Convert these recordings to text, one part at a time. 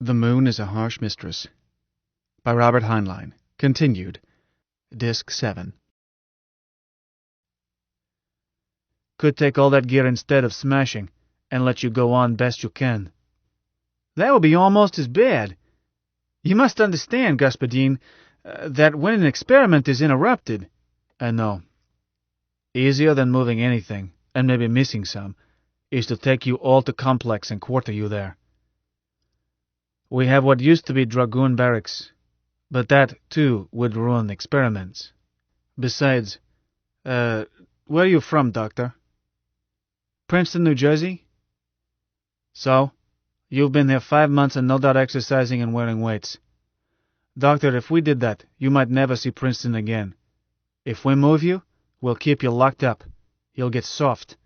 The Moon is a Harsh Mistress by Robert Heinlein. Continued. Disc 7. Could take all that gear instead of smashing, and let you go on best you can. That would be almost as bad. You must understand, Gaspadine, that when an experiment is interrupted... No. Easier than moving anything, and maybe missing some, is to take you all to Complex and quarter you there. We have what used to be Dragoon Barracks, but that, too, would ruin experiments. Besides, where are you from, Doctor? Princeton, New Jersey? So, you've been here 5 months and no doubt exercising and wearing weights. Doctor, if we did that, you might never see Princeton again. If we move you, we'll keep you locked up. You'll get soft.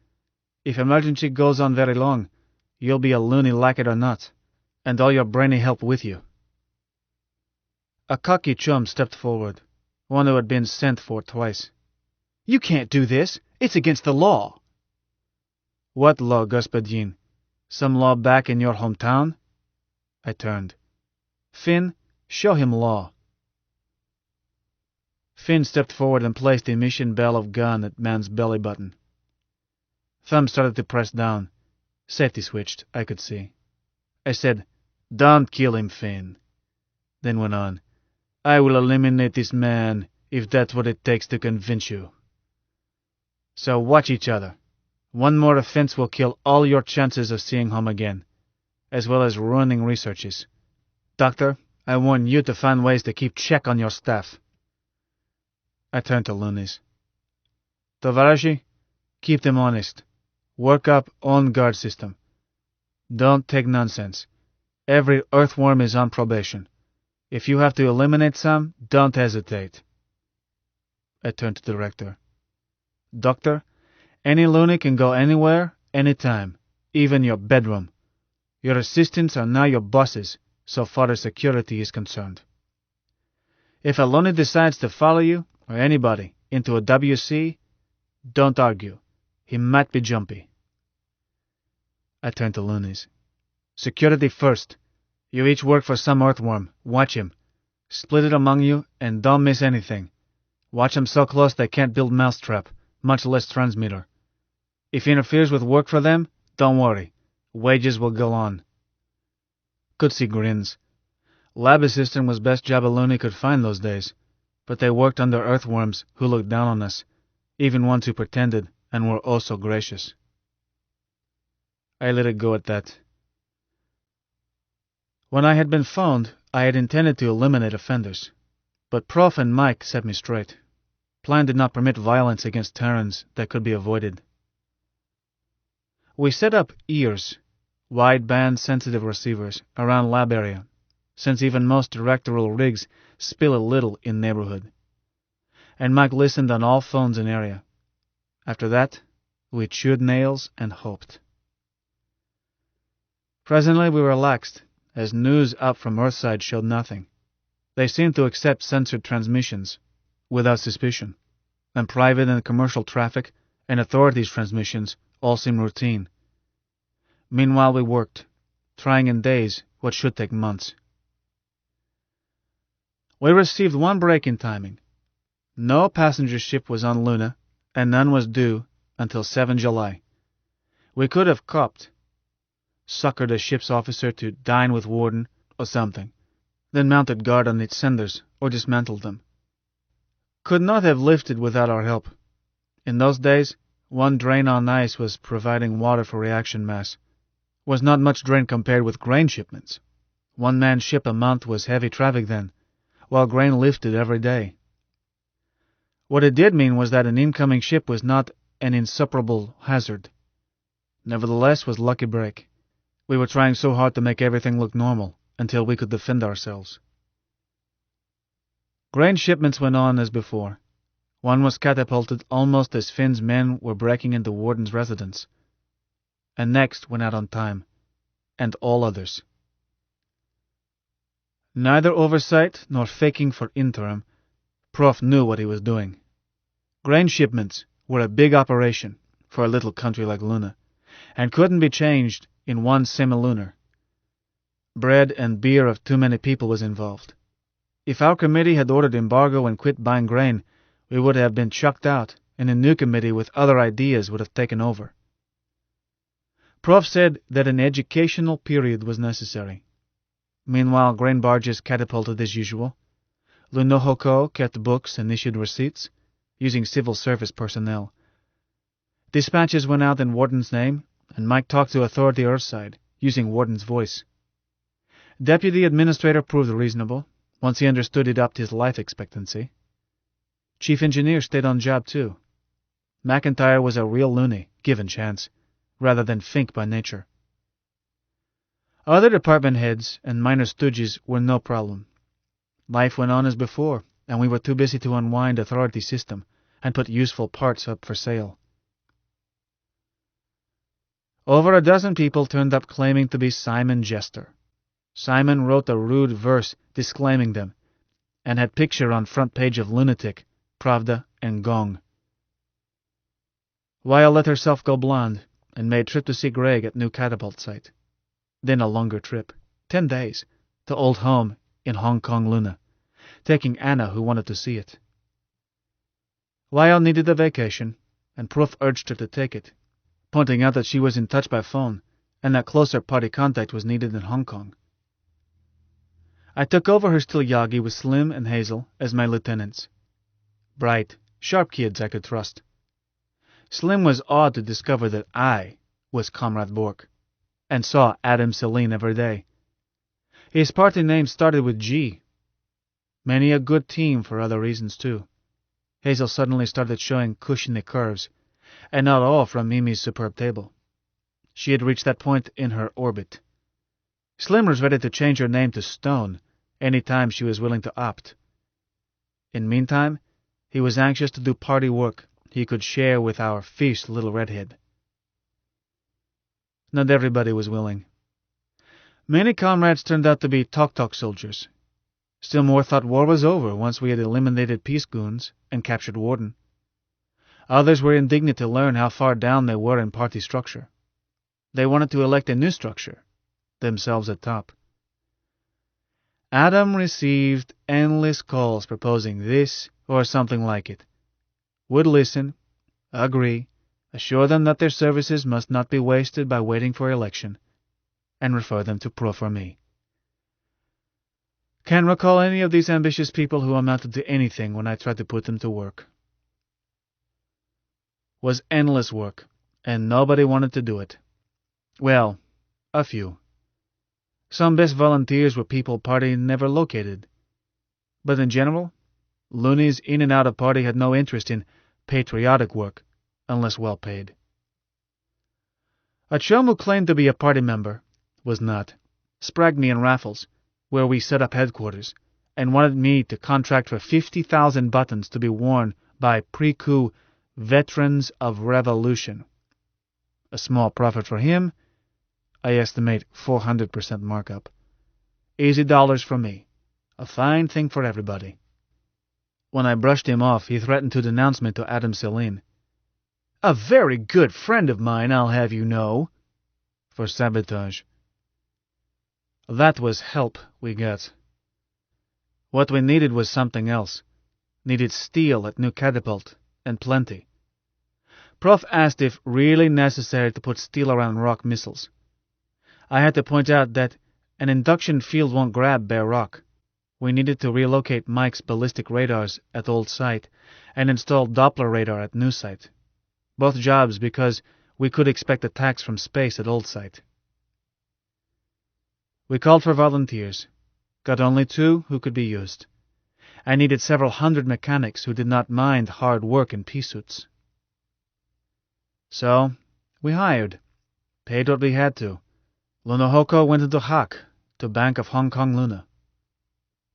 If emergency goes on very long, you'll be a loony like it or not, and all your brainy help with you. A cocky chum stepped forward, one who had been sent for twice. You can't do this. It's against the law. What law, Gaspadine? Some law back in your hometown? I turned. Finn, show him law. Finn stepped forward and placed the emission bell of gun at man's belly button. Thumb started to press down. Safety switched, I could see. I said, "Don't kill him, Finn." Then went on, "I will eliminate this man if that's what it takes to convince you. So watch each other. One more offense will kill all your chances of seeing home again, as well as ruining researches. Doctor, I warn you to find ways to keep check on your staff." I turned to loonies. "Tovarashi, keep them honest. Work up on guard system. Don't take nonsense. Every earthworm is on probation. If you have to eliminate some, don't hesitate." I turned to the director. "Doctor, any loony can go anywhere, anytime, even your bedroom. Your assistants are now your bosses, so far as security is concerned. If a loony decides to follow you, or anybody, into a WC, don't argue. He might be jumpy." I turned to loonies. "Security first. You each work for some earthworm. Watch him. Split it among you, and don't miss anything. Watch him so close they can't build mousetrap, much less transmitter. If he interferes with work for them, don't worry. Wages will go on." Could see grins. Lab assistant was best job a loony could find those days, but they worked under earthworms who looked down on us, even ones who pretended and were oh so gracious. I let it go at that. When I had been phoned, I had intended to eliminate offenders, but Prof and Mike set me straight. Plan did not permit violence against Terrans that could be avoided. We set up ears, wide-band sensitive receivers, around lab area, since even most directorial rigs spill a little in neighborhood. And Mike listened on all phones in area. After that, we chewed nails and hoped. Presently we relaxed, as news up from Earthside showed nothing. They seemed to accept censored transmissions, without suspicion, and private and commercial traffic and authorities' transmissions all seemed routine. Meanwhile we worked, trying in days what should take months. We received one break in timing. No passenger ship was on Luna, and none was due until 7 July. We could have copped, suckered a ship's officer to dine with Warden or something, then mounted guard on its senders or dismantled them. Could not have lifted without our help. In those days, one drain on ice was providing water for reaction mass. Was not much drain compared with grain shipments. One man ship a month was heavy traffic then, while grain lifted every day. What it did mean was that an incoming ship was not an insuperable hazard. Nevertheless, was lucky break. We were trying so hard to make everything look normal until we could defend ourselves. Grain shipments went on as before. One was catapulted almost as Finn's men were breaking into Warden's residence. And next went out on time, and all others. Neither oversight nor faking for interim, Prof knew what he was doing. Grain shipments were a big operation for a little country like Luna, and couldn't be changed in one semilunar. Bread and beer of too many people was involved. If our committee had ordered embargo and quit buying grain, we would have been chucked out, and a new committee with other ideas would have taken over. Prof said that an educational period was necessary. Meanwhile, grain barges catapulted as usual. Lunohoko kept books and issued receipts, using civil service personnel. Dispatches went out in Warden's name, and Mike talked to authority Earthside, using Warden's voice. Deputy Administrator proved reasonable, once he understood he'd upped his life expectancy. Chief Engineer stayed on job too. McIntyre was a real loony, given chance, rather than Fink by nature. Other department heads and minor stooges were no problem. Life went on as before, and we were too busy to unwind authority system and put useful parts up for sale. Over a dozen people turned up claiming to be Simon Jester. Simon wrote a rude verse disclaiming them, and had picture on front page of Lunatic, Pravda, and Gong. Weil let herself go blonde, and made trip to see Greg at new catapult site. Then a longer trip, 10 days, to old home in Hong Kong Luna, taking Anna who wanted to see it. Weil needed a vacation, and Proof urged her to take it, pointing out that she was in touch by phone, and that closer party contact was needed in Hong Kong. I took over her still Yagi with Slim and Hazel as my lieutenants. Bright, sharp kids I could trust. Slim was awed to discover that I was Comrade Bork, and saw Adam Celine every day. His party name started with G. Many a good team for other reasons too. Hazel suddenly started showing cushiony curves, and not all from Mimi's superb table. She had reached that point in her orbit. Slim was ready to change her name to Stone any time she was willing to opt. In meantime, he was anxious to do party work he could share with our fierce little redhead. Not everybody was willing. Many comrades turned out to be talk-talk soldiers. Still more thought war was over once we had eliminated peace goons and captured Warden. Others were indignant to learn how far down they were in party structure. They wanted to elect a new structure, themselves at top. Adam received endless calls proposing this or something like it. Would listen, agree, assure them that their services must not be wasted by waiting for election, and refer them to Prof or me. Can't recall any of these ambitious people who amounted to anything when I tried to put them to work. Was endless work, and nobody wanted to do it. Well, a few. Some best volunteers were people party never located. But in general, loonies in and out of party had no interest in patriotic work, unless well paid. A chum who claimed to be a party member was not. Spragged me in Raffles, where we set up headquarters, and wanted me to contract for 50,000 buttons to be worn by pre-coup veterans of revolution. A small profit for him. I estimate 400% markup. Easy dollars for me. A fine thing for everybody. When I brushed him off, he threatened to denounce me to Adam Celine. A very good friend of mine, I'll have you know. For sabotage. That was help we got. What we needed was something else. Needed steel at New Catapult, and plenty. Prof asked if really necessary to put steel around rock missiles. I had to point out that an induction field won't grab bare rock. We needed to relocate Mike's ballistic radars at old site and install Doppler radar at new site. Both jobs because we could expect attacks from space at old site. We called for volunteers. Got only 2 who could be used. I needed several hundred mechanics who did not mind hard work in pea suits. So, we hired. Paid what we had to. Lunohoko went into hock, to Bank of Hong Kong Luna.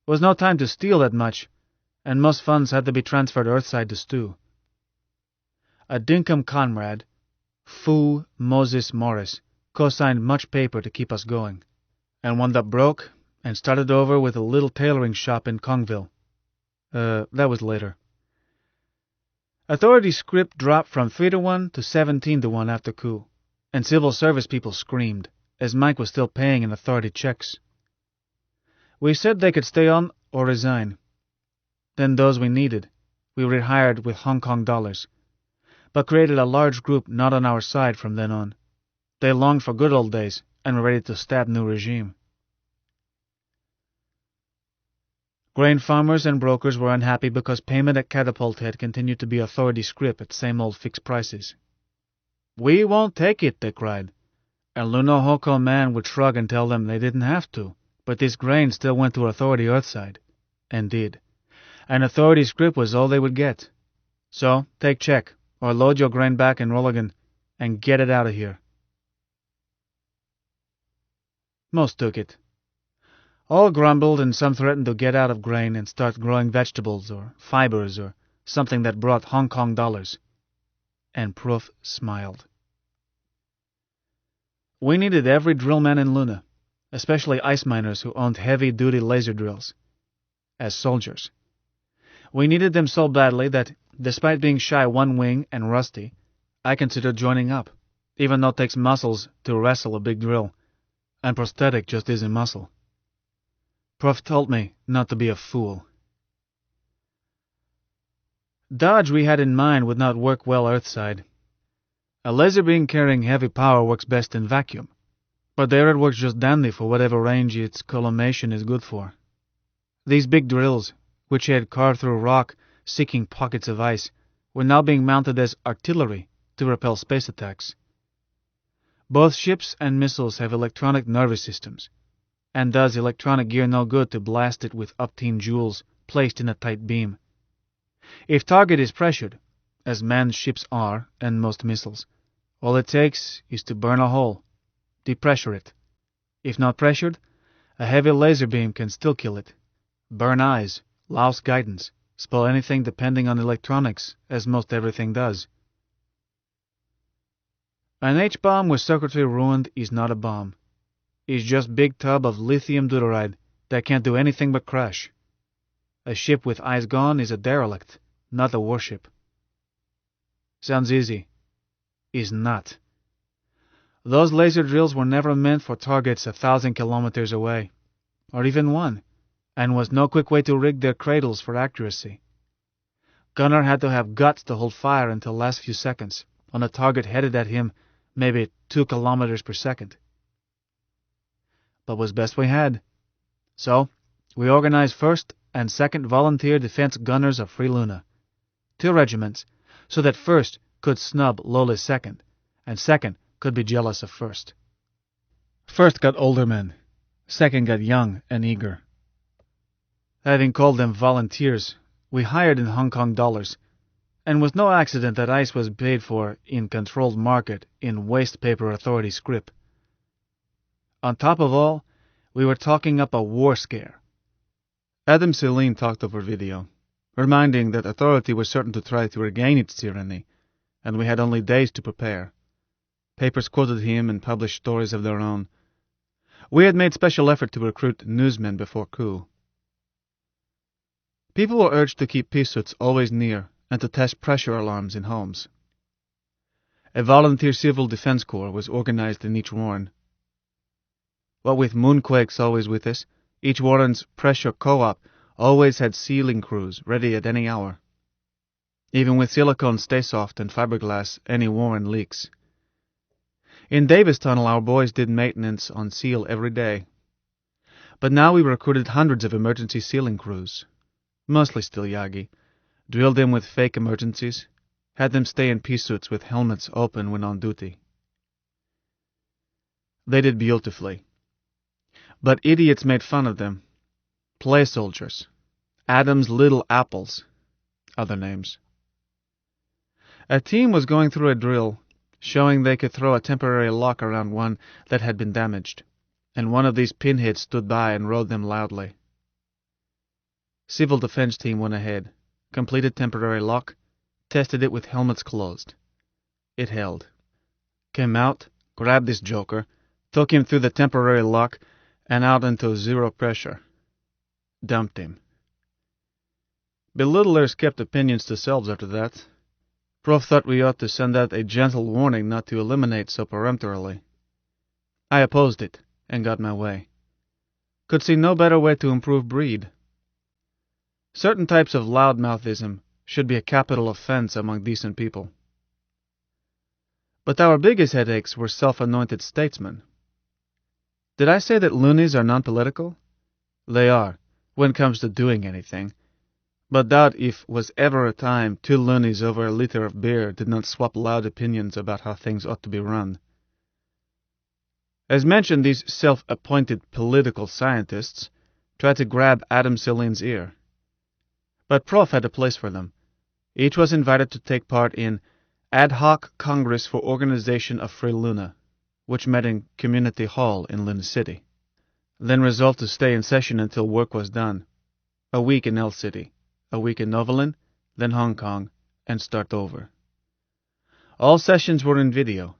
Was no time to steal that much, and most funds had to be transferred Earthside to Stu. A dinkum comrade, Fu Moses Morris, co-signed much paper to keep us going, and wound up broke and started over with a little tailoring shop in Kongville. That was later. Authority script dropped from 3-1 to 17-1 after coup, and civil service people screamed, as Mike was still paying in authority checks, We said they could stay on or resign. Then those we needed, we rehired with Hong Kong dollars, but created a large group not on our side from then on. They longed for good old days and were ready to stab new regime. Grain farmers and brokers were unhappy because payment at Catapult Head continued to be authority scrip at same old fixed prices. "We won't take it," they cried. And Luno Hoko Man would shrug and tell them they didn't have to, but this grain still went to authority Earthside, and did. And authority scrip was all they would get. So, take check, or load your grain back in Rolligan, and get it out of here. Most took it. All grumbled, and some threatened to get out of grain and start growing vegetables or fibers or something that brought Hong Kong dollars. And Proof smiled. We needed every drillman in Luna, especially ice miners who owned heavy-duty laser drills, as soldiers. We needed them so badly that, despite being shy one wing and rusty, I considered joining up, even though it takes muscles to wrestle a big drill, and prosthetic just isn't muscle. Prof told me not to be a fool. Dodge we had in mind would not work well Earthside. A laser beam carrying heavy power works best in vacuum, but there it works just dandy for whatever range its collimation is good for. These big drills, which had carved through rock, seeking pockets of ice, were now being mounted as artillery to repel space attacks. Both ships and missiles have electronic nervous systems, and does electronic gear no good to blast it with up-teen joules placed in a tight beam. If target is pressured, as manned ships are and most missiles, all it takes is to burn a hole, depressure it. If not pressured, a heavy laser beam can still kill it, burn eyes, louse guidance, spoil anything depending on electronics, as most everything does. An H-bomb with circuitry ruined is not a bomb. It's just big tub of lithium deuteride that can't do anything but crash. A ship with eyes gone is a derelict, not a warship. Sounds easy. Is not. Those laser drills were never meant for targets 1,000 kilometers away, or even one, and was no quick way to rig their cradles for accuracy. Gunner had to have guts to hold fire until last few seconds, on a target headed at him maybe 2 kilometers per second. But was best we had. So, we organized 1st and 2nd Volunteer Defense Gunners of Free Luna, 2 regiments, so that 1st could snub lowly 2nd, and 2nd could be jealous of 1st. 1st got older men, 2nd got young and eager. Having called them volunteers, we hired in Hong Kong dollars, and was no accident that ice was paid for in controlled market in waste paper authority scrip. On top of all, we were talking up a war scare. Adam Celine talked over video, reminding that authority was certain to try to regain its tyranny, and we had only days to prepare. Papers quoted him and published stories of their own. We had made special effort to recruit newsmen before coup. People were urged to keep pea suits always near and to test pressure alarms in homes. A volunteer civil defense corps was organized in each warren. What with moonquakes always with us, each warren's pressure co-op always had sealing crews ready at any hour. Even with silicone stay-soft and fiberglass, any warren leaks. In Davis Tunnel, our boys did maintenance on seal every day. But now we recruited hundreds of emergency sealing crews, mostly still Yagi, drilled them with fake emergencies, had them stay in pea suits with helmets open when on duty. They did beautifully. But idiots made fun of them. Play soldiers. Adam's Little Apples. Other names. A team was going through a drill, showing they could throw a temporary lock around one that had been damaged, and one of these pinheads stood by and rode them loudly. Civil defense team went ahead, completed temporary lock, tested it with helmets closed. It held. Came out, grabbed this joker, took him through the temporary lock, and out into zero pressure. Dumped him. Belittlers kept opinions to themselves after that. Prof thought we ought to send out a gentle warning not to eliminate so peremptorily. I opposed it, and got my way. could see no better way to improve breed. Certain types of loudmouthism should be a capital offense among decent people. But our biggest headaches were self-anointed statesmen. Did I say that loonies are non-political? They are, when it comes to doing anything. But doubt if was ever a time two loonies over a liter of beer did not swap loud opinions about how things ought to be run. As mentioned, these self-appointed political scientists tried to grab Adam Celine's ear. But Prof had a place for them. Each was invited to take part in Ad Hoc Congress for Organization of Free Luna, which met in Community Hall in Luna City. Then resolved to stay in session until work was done. A week in El City, a week in Novolin, then Hong Kong, and start over. All sessions were in video.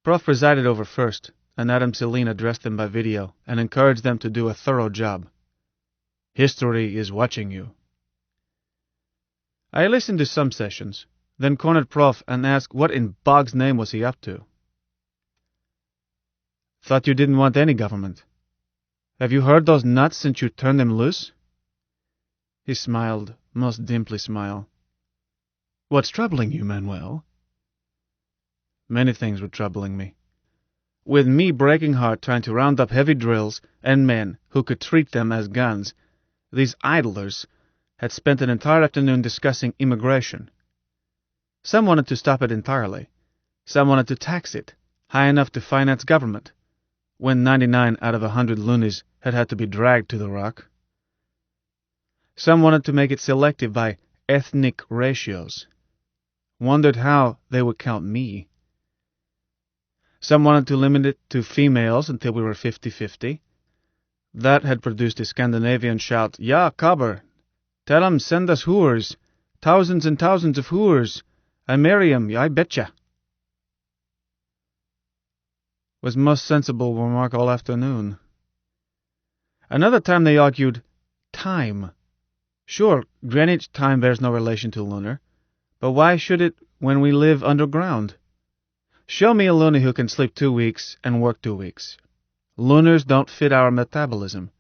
Prof presided over first, and Adam Celine addressed them by video and encouraged them to do a thorough job. History is watching you. I listened to some sessions, then cornered Prof and asked what in Bog's name was he up to. Thought you didn't want any government. Have you heard those nuts since you turned them loose? He smiled, most dimply smile. What's troubling you, Manuel? Many things were troubling me. With me breaking heart trying to round up heavy drills and men who could treat them as guns, these idlers had spent an entire afternoon discussing immigration. Some wanted to stop it entirely. Some wanted to tax it, high enough to finance government, when 99 out of 100 loonies had to be dragged to the rock. Some wanted to make it selective by ethnic ratios. Wondered how they would count me. Some wanted to limit it to females until we were 50-50. That had produced a Scandinavian shout, "Ja, Cobber! Tell 'em send us whores! Thousands and thousands of whores! I marry 'em, I betcha!" Was most sensible remark all afternoon. Another time they argued, time. Sure, Greenwich time bears no relation to lunar, but why should it when we live underground? Show me a loony who can sleep 2 weeks and work 2 weeks. Lunars don't fit our metabolism.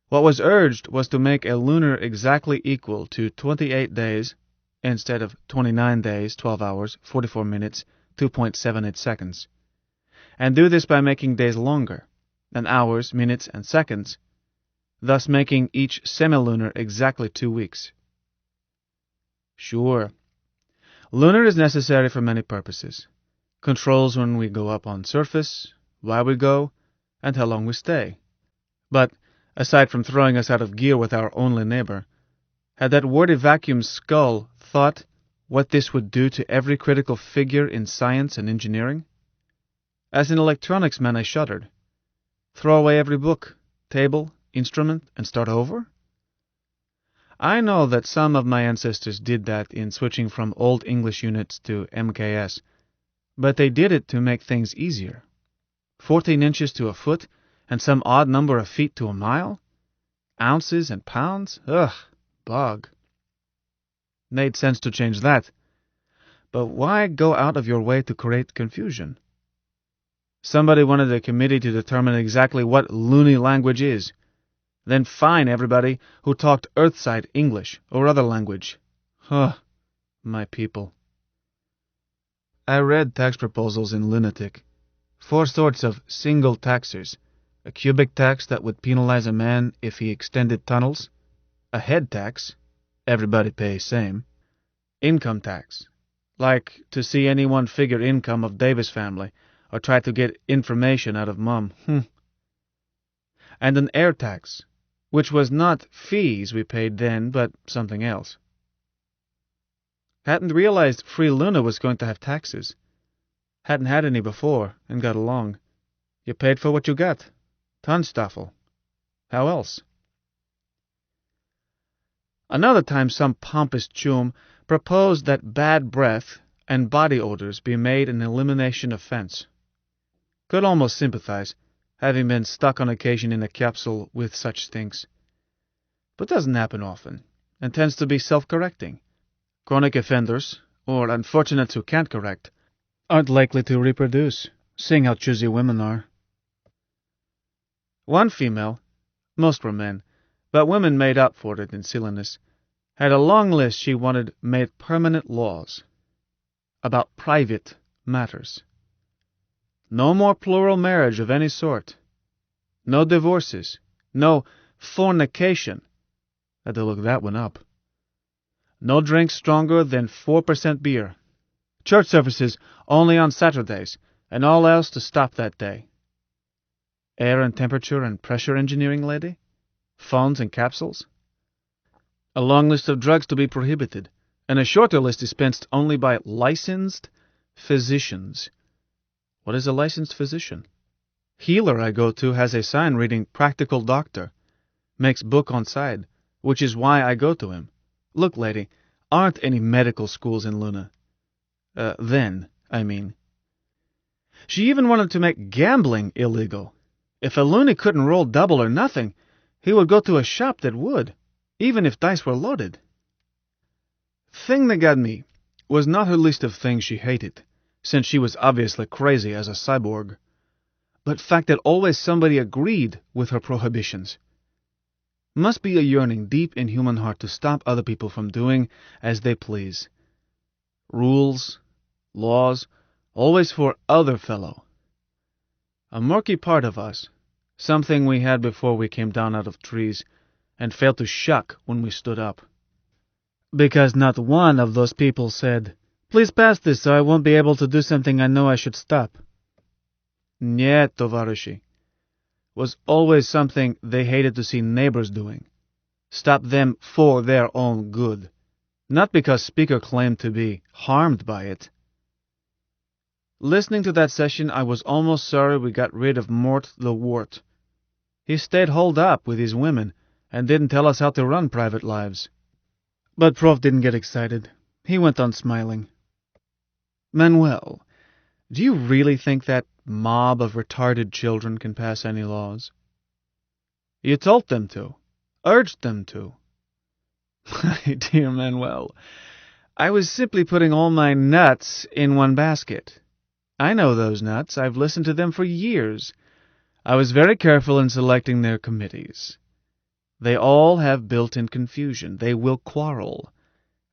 What was urged was to make a lunar exactly equal to 28 days instead of 29 days, 12 hours, 44 minutes, 2.78 seconds. And do this by making days longer, and hours, minutes, and seconds, thus making each semilunar exactly 2 weeks. Sure, lunar is necessary for many purposes. Controls when we go up on surface, why we go, and how long we stay. But, aside from throwing us out of gear with our only neighbor, had that wordy vacuum skull thought what this would do to every critical figure in science and engineering? As an electronics man, I shuddered. Throw away every book, table, instrument, and start over? I know that some of my ancestors did that in switching from Old English units to MKS, but they did it to make things easier. 14 inches to a foot, and some odd number of feet to a mile? Ounces and pounds? Ugh, bog. Made sense to change that. But why go out of your way to create confusion? Somebody wanted a committee to determine exactly what loony language is. Then fine everybody who talked Earthside English or other language. Huh, my people. I read tax proposals in Lunatic. 4 sorts of single taxers. A cubic tax that would penalize a man if he extended tunnels. A head tax. Everybody pays same. Income tax. Like to see any one figure income of Davis family, or try to get information out of Mum. And an air tax, which was not fees we paid then, but something else. Hadn't realized Free Luna was going to have taxes. Hadn't had any before, and got along. You paid for what you got. Turnstoffel. How else? Another time some pompous chum proposed that bad breath and body odors be made an elimination offense. Could almost sympathize, having been stuck on occasion in a capsule with such stinks. But doesn't happen often, and tends to be self-correcting. Chronic offenders, or unfortunates who can't correct, aren't likely to reproduce, seeing how choosy women are. One female, most were men, but women made up for it in silliness, had a long list she wanted made permanent laws about private matters. No more plural marriage of any sort. No divorces. No fornication. Had to look that one up. No drinks stronger than 4% beer. Church services only on Saturdays, and all else to stop that day. Air and temperature and pressure engineering lady? Phones and capsules? A long list of drugs to be prohibited, and a shorter list dispensed only by licensed physicians. What is a licensed physician? Healer I go to has a sign reading Practical Doctor. Makes book on side, which is why I go to him. Look, lady, aren't any medical schools in Luna. Then, I mean. She even wanted to make gambling illegal. If a loony couldn't roll double or nothing, he would go to a shop that would, even if dice were loaded. Thing that got me was not her list of things she hated, since she was obviously crazy as a cyborg, but fact that always somebody agreed with her prohibitions. Must be a yearning deep in human heart to stop other people from doing as they please. Rules, laws, always for other fellow. A murky part of us, something we had before we came down out of trees, and failed to shuck when we stood up. Because not one of those people said, "Please pass this so I won't be able to do something I know I should stop." Нет, товарищи. Was always something they hated to see neighbors doing. Stop them for their own good, not because speaker claimed to be harmed by it. Listening to that session, I was almost sorry we got rid of Mort the Wart. He stayed holed up with his women and didn't tell us how to run private lives. But Prof didn't get excited. He went on smiling. Manuel, do you really think that mob of retarded children can pass any laws? You told them to. Urged them to. My dear Manuel, I was simply putting all my nuts in one basket. I know those nuts. I've listened to them for years. I was very careful in selecting their committees. They all have built-in confusion. They will quarrel.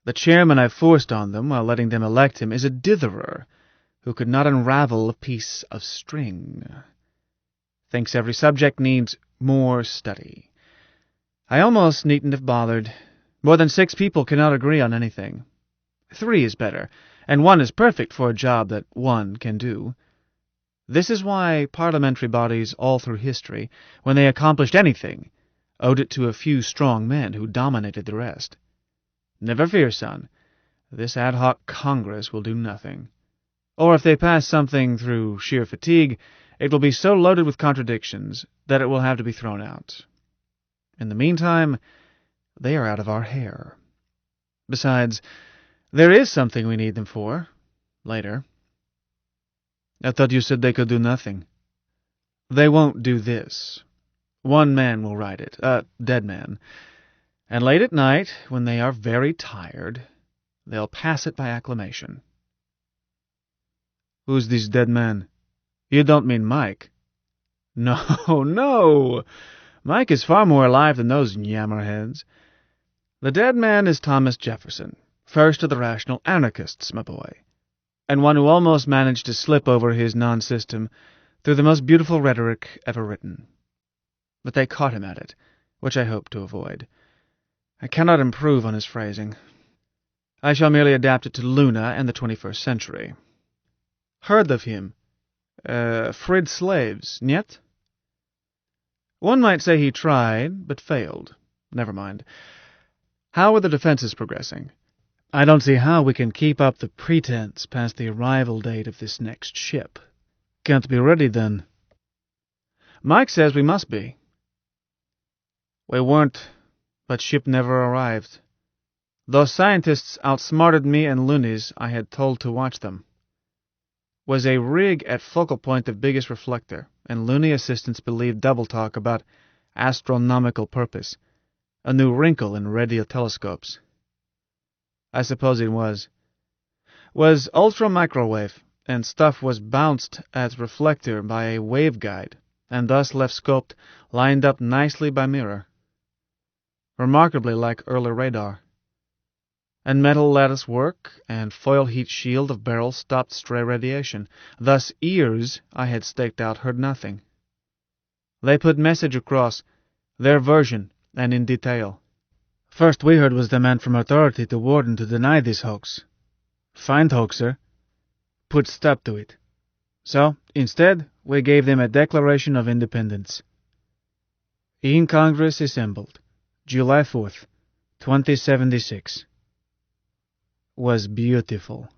The chairman I forced on them while letting them elect him is a ditherer who could not unravel a piece of string. Thinks every subject needs more study. I almost needn't have bothered. More than 6 people cannot agree on anything. 3 is better, and 1 is perfect for a job that 1 can do. This is why parliamentary bodies all through history, when they accomplished anything, owed it to a few strong men who dominated the rest. Never fear, son. This ad hoc Congress will do nothing. Or if they pass something through sheer fatigue, it will be so loaded with contradictions that it will have to be thrown out. In the meantime, they are out of our hair. Besides, there is something we need them for, later. I thought you said they could do nothing. They won't do this. 1 man will write it, a dead man. And late at night, when they are very tired, they'll pass it by acclamation. Who's this dead man? You don't mean Mike? No, no! Mike is far more alive than those yammerheads. The dead man is Thomas Jefferson, first of the rational anarchists, my boy, and one who almost managed to slip over his non-system through the most beautiful rhetoric ever written. But they caught him at it, which I hope to avoid. I cannot improve on his phrasing. I shall merely adapt it to Luna and the 21st century. Heard of him? Freed slaves, niet? One might say he tried, but failed. Never mind. How are the defenses progressing? I don't see how we can keep up the pretense past the arrival date of this next ship. Can't be ready, then. Mike says we must be. We weren't, but ship never arrived. Those scientists outsmarted me and loonies I had told to watch them. Was a rig at focal point of biggest reflector, and loony assistants believed double talk about astronomical purpose, a new wrinkle in radio telescopes. I suppose it was ultra-microwave, and stuff was bounced at reflector by a waveguide, and thus left scoped, lined up nicely by mirror. Remarkably like early radar. And metal lattice work and foil heat shield of barrels stopped stray radiation. Thus ears I had staked out heard nothing. They put message across, their version, and in detail. First we heard was the man from authority to Warden to deny this hoax. Find hoaxer. Put stop to it. So, instead, we gave them a Declaration of Independence. In Congress assembled, July 4th, 2076. Was beautiful.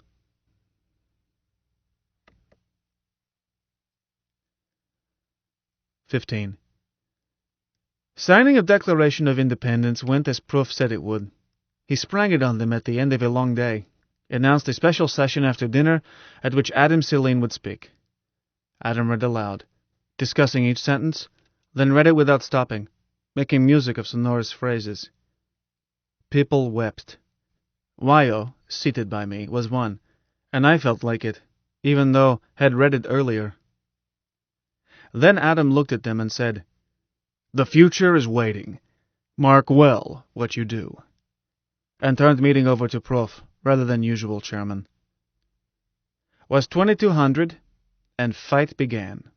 (15) Signing of Declaration of Independence went as Proof said it would. He sprang it on them at the end of a long day, announced a special session after dinner at which Adam Celine would speak. Adam read aloud, discussing each sentence, then read it without stopping, making music of sonorous phrases. People wept. Wyo, seated by me, was one, and I felt like it, even though had read it earlier. Then Adam looked at them and said, "The future is waiting. Mark well what you do," and turned meeting over to Prof, rather than usual chairman. Was 2200, and fight began.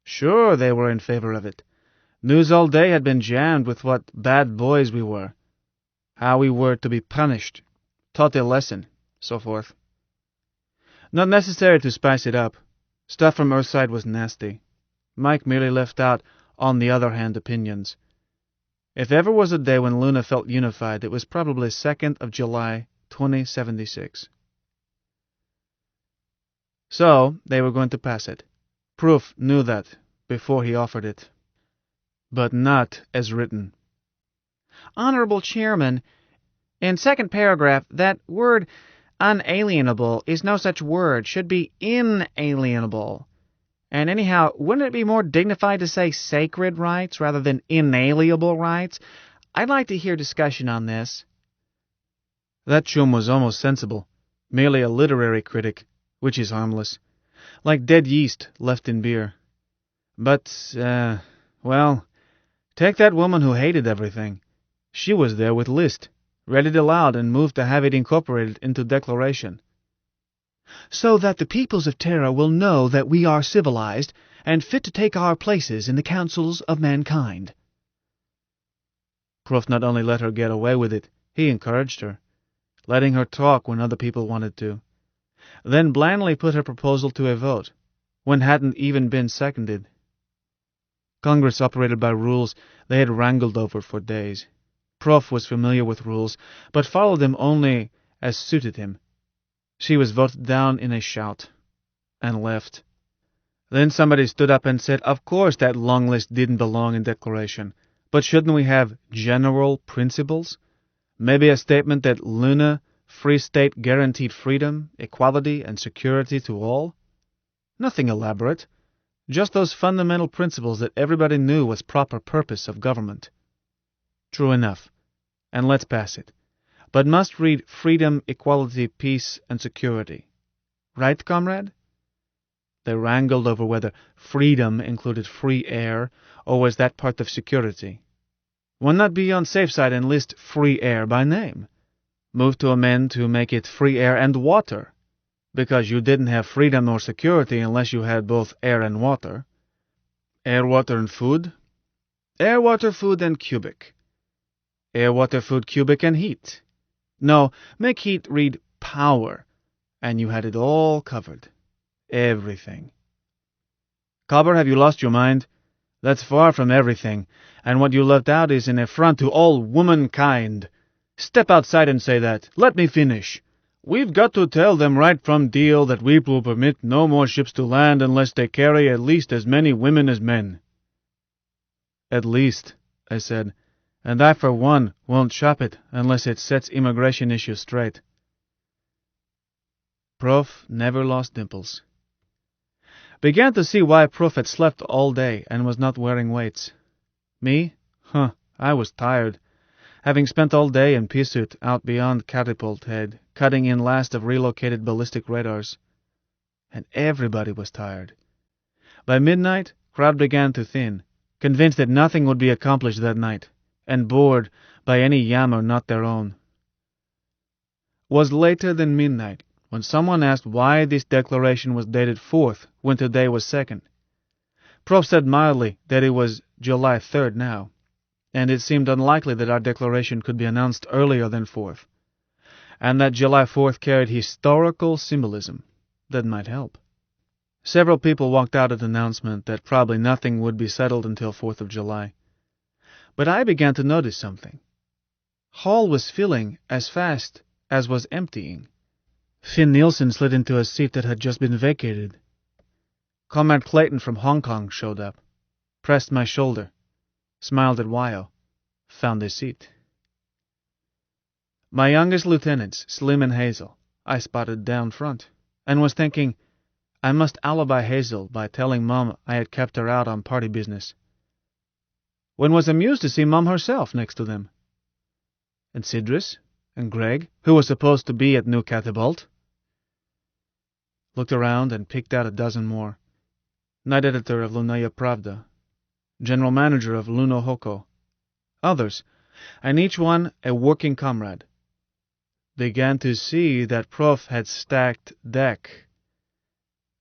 Sure, they were in favor of it. News all day had been jammed with what bad boys we were, how we were to be punished, taught a lesson, so forth. Not necessary to spice it up. Stuff from Earthside was nasty. Mike merely left out, on the other hand, opinions. If ever was a day when Luna felt unified, it was probably 2nd of July, 2076. So, they were going to pass it. Proof knew that before he offered it. But not as written. Honorable Chairman, in second paragraph, that word unalienable is no such word, should be inalienable. And anyhow, wouldn't it be more dignified to say sacred rights rather than inalienable rights? I'd like to hear discussion on this. That chum was almost sensible, merely a literary critic, which is harmless, like dead yeast left in beer. But, well, take that woman who hated everything. She was there with List, read it aloud and moved to have it incorporated into Declaration. So that the peoples of Terra will know that we are civilized and fit to take our places in the councils of mankind. Prof not only let her get away with it, he encouraged her, letting her talk when other people wanted to, then blandly put her proposal to a vote, when hadn't even been seconded. Congress operated by rules they had wrangled over for days. Prof was familiar with rules, but followed them only as suited him. She was voted down in a shout, and left. Then somebody stood up and said, of course that long list didn't belong in Declaration, but shouldn't we have general principles? Maybe a statement that Luna, Free State guaranteed freedom, equality, and security to all? Nothing elaborate, just those fundamental principles that everybody knew was proper purpose of government. True enough, and let's pass it. But must read freedom, equality, peace, and security. Right, comrade? They wrangled over whether freedom included free air, or was that part of security. Why not be on safe side and list free air by name? Move to amend to make it free air and water, because you didn't have freedom or security unless you had both air and water. Air, water, and food? Air, water, food, and cubic. Air, water, food, cubic, and heat. No, make heat read power, and you had it all covered. Everything. Cobber, have you lost your mind? That's far from everything, and what you left out is an affront to all womankind. Step outside and say that. Let me finish. We've got to tell them right from deal that we will permit no more ships to land unless they carry at least as many women as men. At least, I said, and I for one won't shop it unless it sets immigration issues straight. Prof never lost dimples. Began to see why Prof had slept all day and was not wearing weights. Me? I was tired, having spent all day in pea suit out beyond Catapult Head, cutting in last of relocated ballistic radars. And everybody was tired. By midnight, Crowd began to thin, convinced that nothing would be accomplished that night, and bored by any yammer not their own. Was later than midnight when someone asked why this declaration was dated 4th when today was 2nd. Prof said mildly that it was July 3rd now, and it seemed unlikely that our declaration could be announced earlier than 4th, and that July 4th carried historical symbolism that might help. Several people walked out at the announcement that probably nothing would be settled until 4th of July. But I began to notice something. Hall was filling as fast as was emptying. Finn Nielsen slid into a seat that had just been vacated. Comrade Clayton from Hong Kong showed up, pressed my shoulder, smiled at Wyo, found a seat. My youngest lieutenants, Slim and Hazel, I spotted down front, and was thinking I must alibi Hazel by telling Mom I had kept her out on party business, when was amused to see Mom herself next to them. And Sidris and Greg, who was supposed to be at New Catapult. Looked around and picked out a dozen more. Night editor of Lunaya Pravda, general manager of Luno Hoko, others, and each one a working comrade. Began to see that Prof had stacked deck.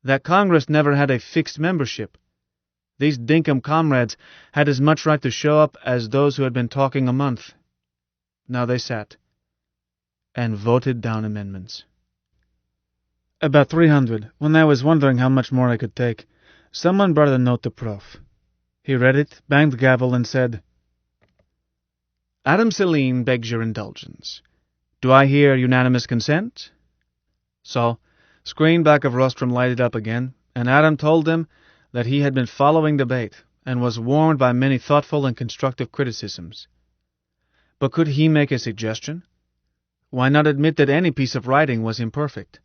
That Congress never had a fixed membership. These dinkum comrades had as much right to show up as those who had been talking a month. Now they sat and voted down amendments. About 300, when I was wondering how much more I could take, someone brought a note to Prof. He read it, banged the gavel, and said, Adam Celine begs your indulgence. Do I hear unanimous consent? So, screen back of rostrum lighted up again, and Adam told them that he had been following debate and was warned by many thoughtful and constructive criticisms. But could he make a suggestion? Why not admit that any piece of writing was imperfect?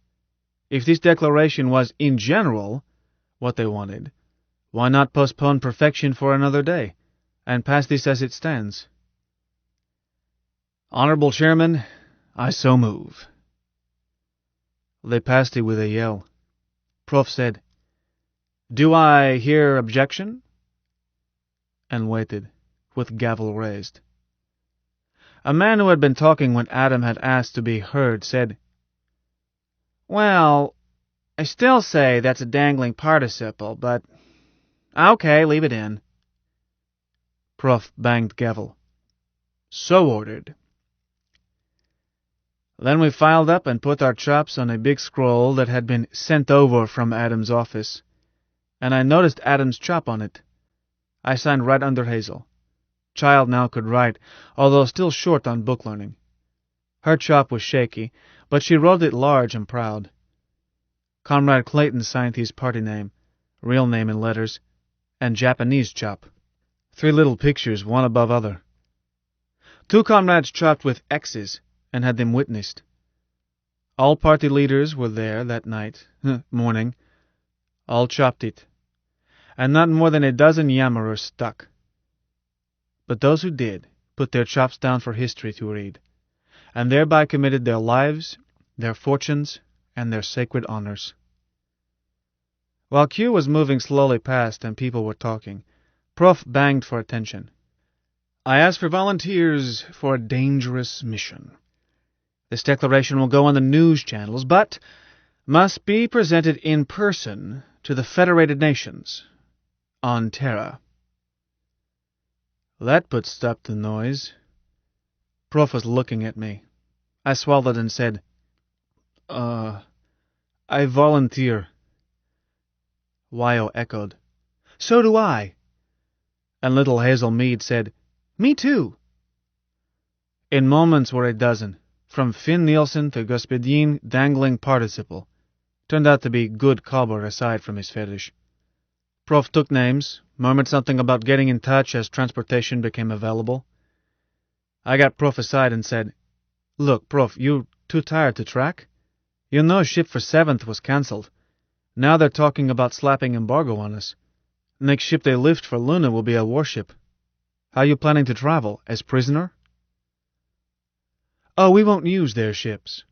If this declaration was, in general, what they wanted, why not postpone perfection for another day, and pass this as it stands? Honorable Chairman, I so move. They passed it with a yell. Prof said, Do I hear objection? And waited, with gavel raised. A man who had been talking when Adam had asked to be heard said, Well, I still say that's a dangling participle, but okay, leave it in. Prof banged gavel. So ordered. Then we filed up and put our chops on a big scroll that had been sent over from Adam's office, and I noticed Adam's chop on it. I signed right under Hazel. Child now could write, although still short on book learning. Her chop was shaky, but she wrote it large and proud. Comrade Clayton signed his party name, real name in letters, and Japanese chop. 3 little pictures, one above other. 2 comrades chopped with X's and had them witnessed. All party leaders were there that night, morning. All chopped it, and not more than a dozen yammerers stuck. But those who did put their chops down for history to read, and thereby committed their lives, their fortunes, and their sacred honors. While Q was moving slowly past and people were talking, Prof banged for attention. I ask for volunteers for a dangerous mission. This declaration will go on the news channels, but must be presented in person to the Federated Nations on Terra. That put stop to noise. Prof was looking at me. I swallowed and said, I volunteer. Wyo echoed, So do I. And little Hazel Mead said, Me too. In moments were a dozen, from Finn Nielsen to Gospodin dangling participle. Turned out to be good cobbler aside from his fetish. Prof took names, murmured something about getting in touch as transportation became available. I got Prof aside and said, Look, Prof, you too tired to track? You know ship for 7th was cancelled. Now they're talking about slapping embargo on us. Next ship they lift for Luna will be a warship. How you planning to travel, as prisoner? Oh, we won't use their ships.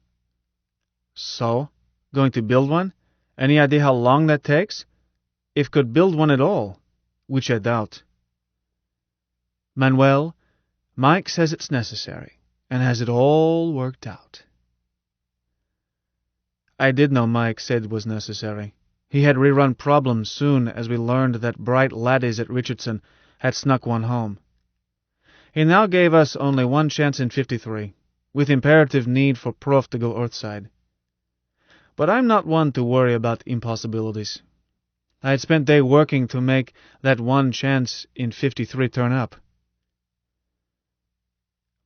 So? Going to build one? Any idea how long that takes? If could build one at all. which I doubt. Manuel, Mike says it's necessary, and has it all worked out. I did know Mike said it was necessary. He had rerun problems soon as we learned that bright laddies at Richardson had snuck one home. He now gave us only one chance in 53, with imperative need for Prof to go Earthside. But I'm not one to worry about impossibilities. I had spent day working to make that one chance in 53 turn up.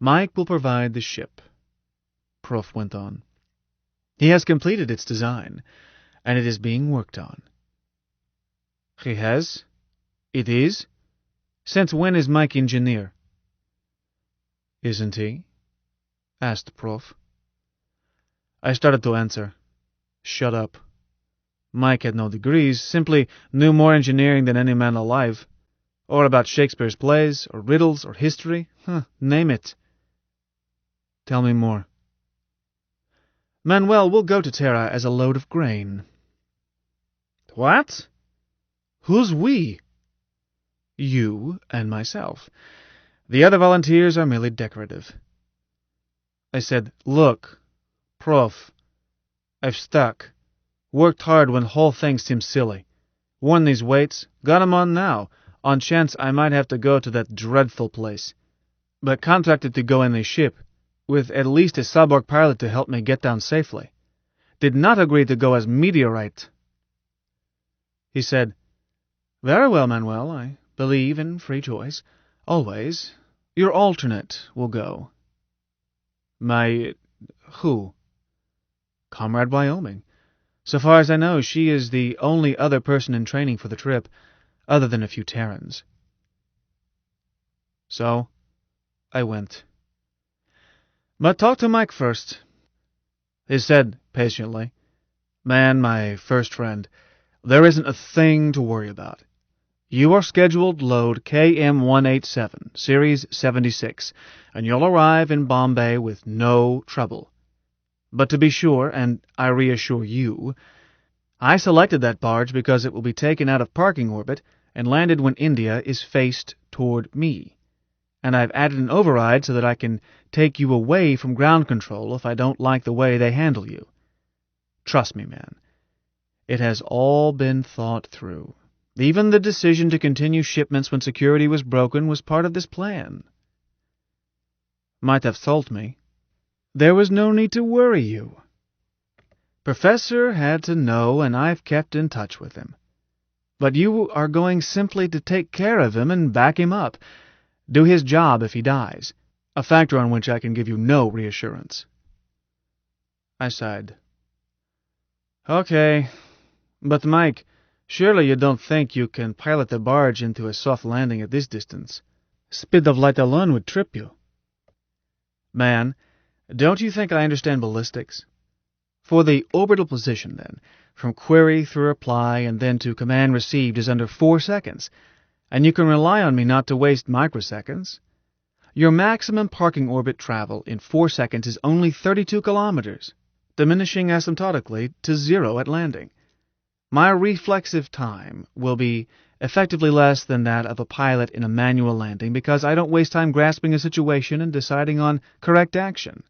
Mike will provide the ship, Prof went on. He has completed its design, and it is being worked on. He has? It is? Since when is Mike engineer? Isn't he? Asked the Prof. I started to answer. Shut up. Mike had no degrees, simply knew more engineering than any man alive. Or about Shakespeare's plays, or riddles, or history. Name it. Tell me more. Manuel will go to Terra as a load of grain. What? Who's we? You and myself. The other volunteers are merely decorative. I said, Look, Prof, I've stuck. Worked hard when whole thing seems silly. Worn these weights, got 'em on now, on chance I might have to go to that dreadful place. But contracted to go in a ship, with at least a suborg pilot to help me get down safely. Did not agree to go as meteorite. He said, Very well, Manuel, I believe in free choice. Always. Your alternate will go. My... who? Comrade Wyoming. So far as I know, she is the only other person in training for the trip, other than a few Terrans. So, I went. But talk to Mike first. He said, patiently, Man, my first friend, there isn't a thing to worry about. You are scheduled load KM-187, Series 76, and you'll arrive in Bombay with no trouble. But to be sure, and I reassure you, I selected that barge because it will be taken out of parking orbit and landed when India is faced toward me. And I've added an override so that I can take you away from ground control if I don't like the way they handle you. Trust me, man. It has all been thought through. Even the decision to continue shipments when security was broken was part of this plan. Might have told me. There was no need to worry you. Professor had to know, and I've kept in touch with him. But you are going simply to take care of him and back him up. Do his job if he dies, a factor on which I can give you no reassurance. I sighed. Okay, but Mike, surely you don't think you can pilot the barge into a soft landing at this distance? Speed of light alone would trip you. Man, don't you think I understand ballistics? For the orbital position, then, from query through reply and then to command received is under 4 seconds, and you can rely on me not to waste microseconds. Your maximum parking orbit travel in 4 seconds is only 32 kilometers, diminishing asymptotically to 0 at landing. My reflexive time will be effectively less than that of a pilot in a manual landing because I don't waste time grasping a situation and deciding on correct action.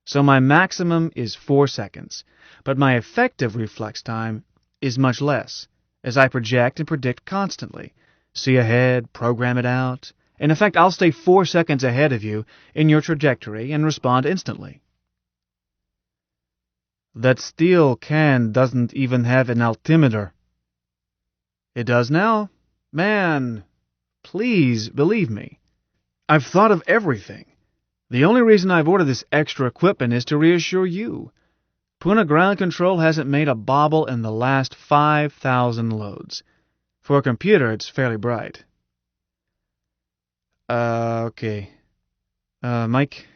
So my maximum is 4 seconds, but my effective reflex time is much less, as I project and predict constantly, see ahead, program it out. In effect, I'll stay 4 seconds ahead of you in your trajectory and respond instantly. That steel can doesn't even have an altimeter. It does now. Man, please believe me. I've thought of everything. The only reason I've ordered this extra equipment is to reassure you. Pune Ground Control hasn't made a bobble in the last 5,000 loads. For a computer, it's fairly bright. Okay. Mike,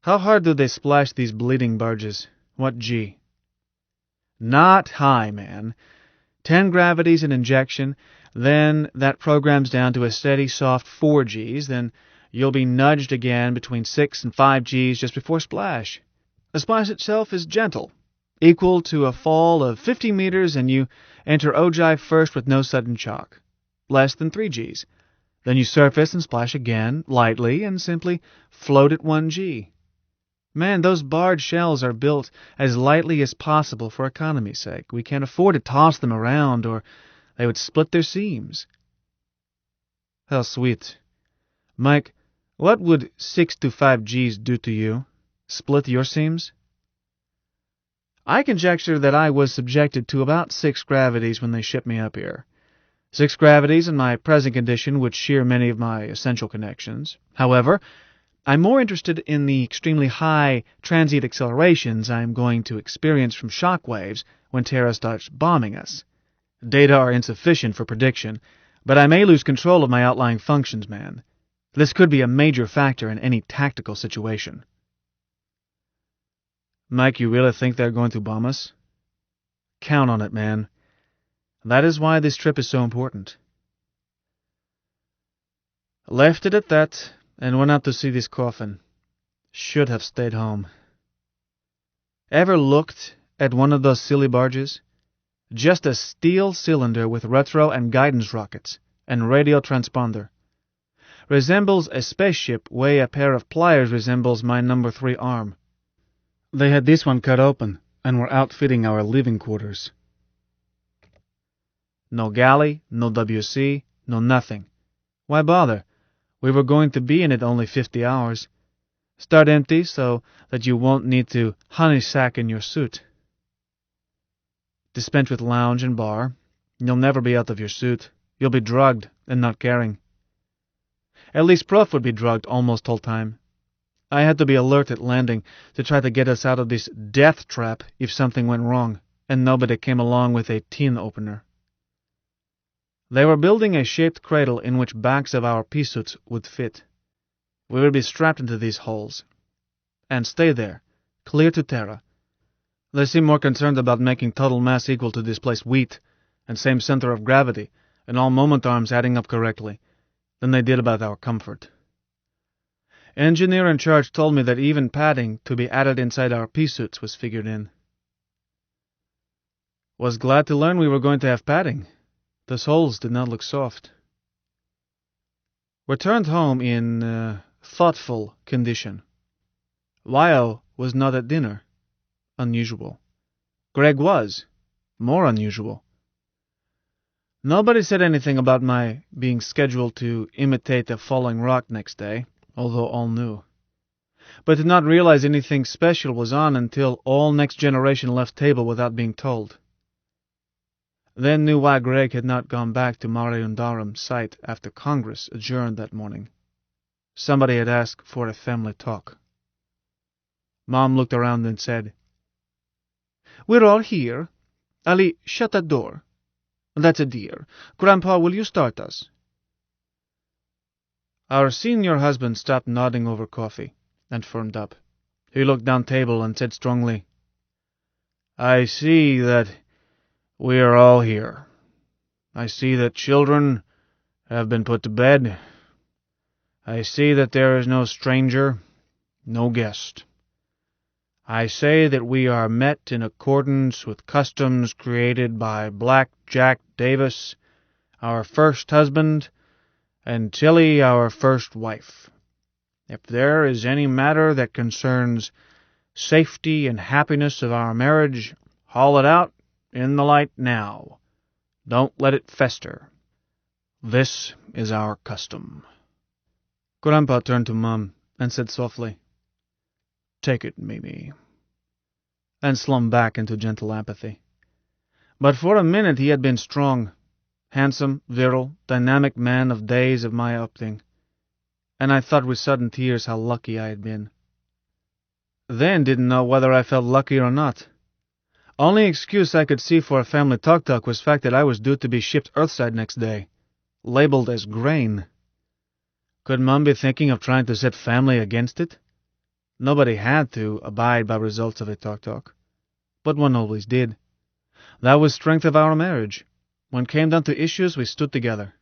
how hard do they splash these bleeding barges? What G? Not high, man. 10 gravities in injection, then that programs down to a steady soft 4 Gs, then you'll be nudged again between 6 and 5 Gs just before splash. The splash itself is gentle, equal to a fall of 50 meters, and you enter ogive first with no sudden shock. less than 3 Gs. Then you surface and splash again, lightly, and simply float at 1 G. Man, those barred shells are built as lightly as possible for economy's sake. We can't afford to toss them around, or they would split their seams. How sweet. Mike, what would 6 to 5 Gs do to you? Split your seams? I conjecture that I was subjected to about 6 gravities when they shipped me up here. 6 gravities in my present condition would shear many of my essential connections. However, I'm more interested in the extremely high transient accelerations I'm going to experience from shock waves when Terra starts bombing us. Data are insufficient for prediction, but I may lose control of my outlying functions, man. This could be a major factor in any tactical situation. Mike, you really think they're going to bomb us? Count on it, man. That is why this trip is so important. Left it at that, and went out to see this coffin. Should have stayed home. Ever looked at one of those silly barges? Just a steel cylinder with retro and guidance rockets, and radio transponder. Resembles a spaceship way a pair of pliers resembles my number 3 arm. They had this one cut open, and were outfitting our living quarters. No galley, no WC, no nothing. Why bother? We were going to be in it only 50 hours. Start empty so that you won't need to honey sack in your suit. Dispense with lounge and bar. You'll never be out of your suit. You'll be drugged and not caring. At least Prof would be drugged almost all time. I had to be alert at landing to try to get us out of this death trap if something went wrong, and nobody came along with a tin opener. They were building a shaped cradle in which backs of our pea suits would fit. We would be strapped into these holes, and stay there, clear to Terra. They seemed more concerned about making total mass equal to displaced wheat, and same center of gravity, and all moment arms adding up correctly, than they did about our comfort. Engineer in charge told me that even padding to be added inside our pea suits was figured in. Was glad to learn we were going to have padding. The soles did not look soft. Returned home in thoughtful condition. Lyle was not at dinner. Unusual. Greg was. More unusual. Nobody said anything about my being scheduled to imitate a falling rock next day, although all knew. But did not realize anything special was on until all Next Generation left table without being told. Then knew why Greg had not gone back to Mariundarum site after Congress adjourned that morning. Somebody had asked for a family talk. Mom looked around and said, "We're all here. Ali, shut that door. That's a dear. Grandpa, will you start us?" Our senior husband stopped nodding over coffee and firmed up. He looked down table and said strongly, "I see that we are all here. I see that children have been put to bed. I see that there is no stranger, no guest. I say that we are met in accordance with customs created by Black Jack Davis, our first husband, and Tilly, our first wife. If there is any matter that concerns safety and happiness of our marriage, haul it out in the light now. Don't let it fester. This is our custom." Grandpa turned to Mum and said softly, "Take it, Mimi," and slumped back into gentle apathy. But for a minute he had been strong, handsome, virile, dynamic man of days of my upbringing, and I thought with sudden tears how lucky I had been. Then didn't know whether I felt lucky or not. Only excuse I could see for a family talk was fact that I was due to be shipped earthside next day, labeled as grain. Could Mum be thinking of trying to set family against it? Nobody had to abide by results of a talk, but one always did. That was strength of our marriage. When it came down to issues, we stood together.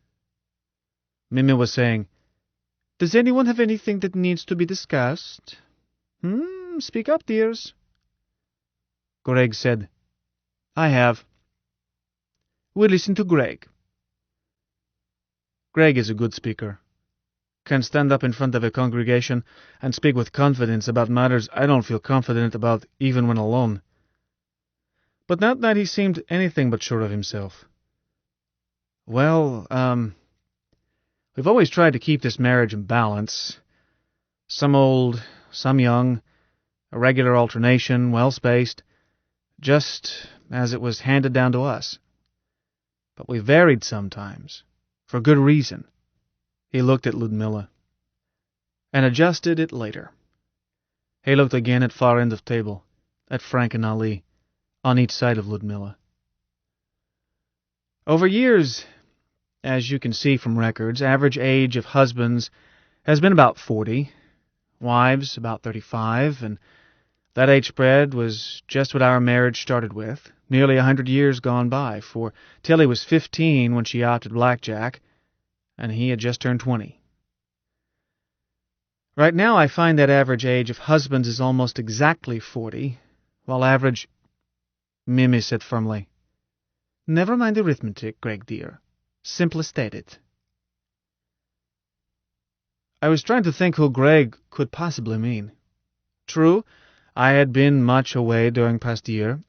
Mimi was saying, "Does anyone have anything that needs to be discussed? Speak up, dears." Greg said, "I have." "We'll listen to Greg." Greg is a good speaker. Can stand up in front of a congregation and speak with confidence about matters I don't feel confident about even when alone. But that night he seemed anything but sure of himself. Well, we've always tried to keep this marriage in balance. Some old, some young, a regular alternation, well-spaced, just as it was handed down to us. But we varied sometimes, for good reason. He looked at Ludmilla, and adjusted it later. He looked again at far end of table, at Frank and Ali, on each side of Ludmilla. Over years, as you can see from records, average age of husbands has been about 40, wives about 35, and that age spread was just what our marriage started with, nearly 100 years gone by, for Tilly was 15 when she opted blackjack, and he had just turned 20. Right now I find that average age of husbands is almost exactly 40, while average... Mimi said firmly, "Never mind arithmetic, Greg dear. Simply state it." I was trying to think who Greg could possibly mean. True, I had been much away during past year,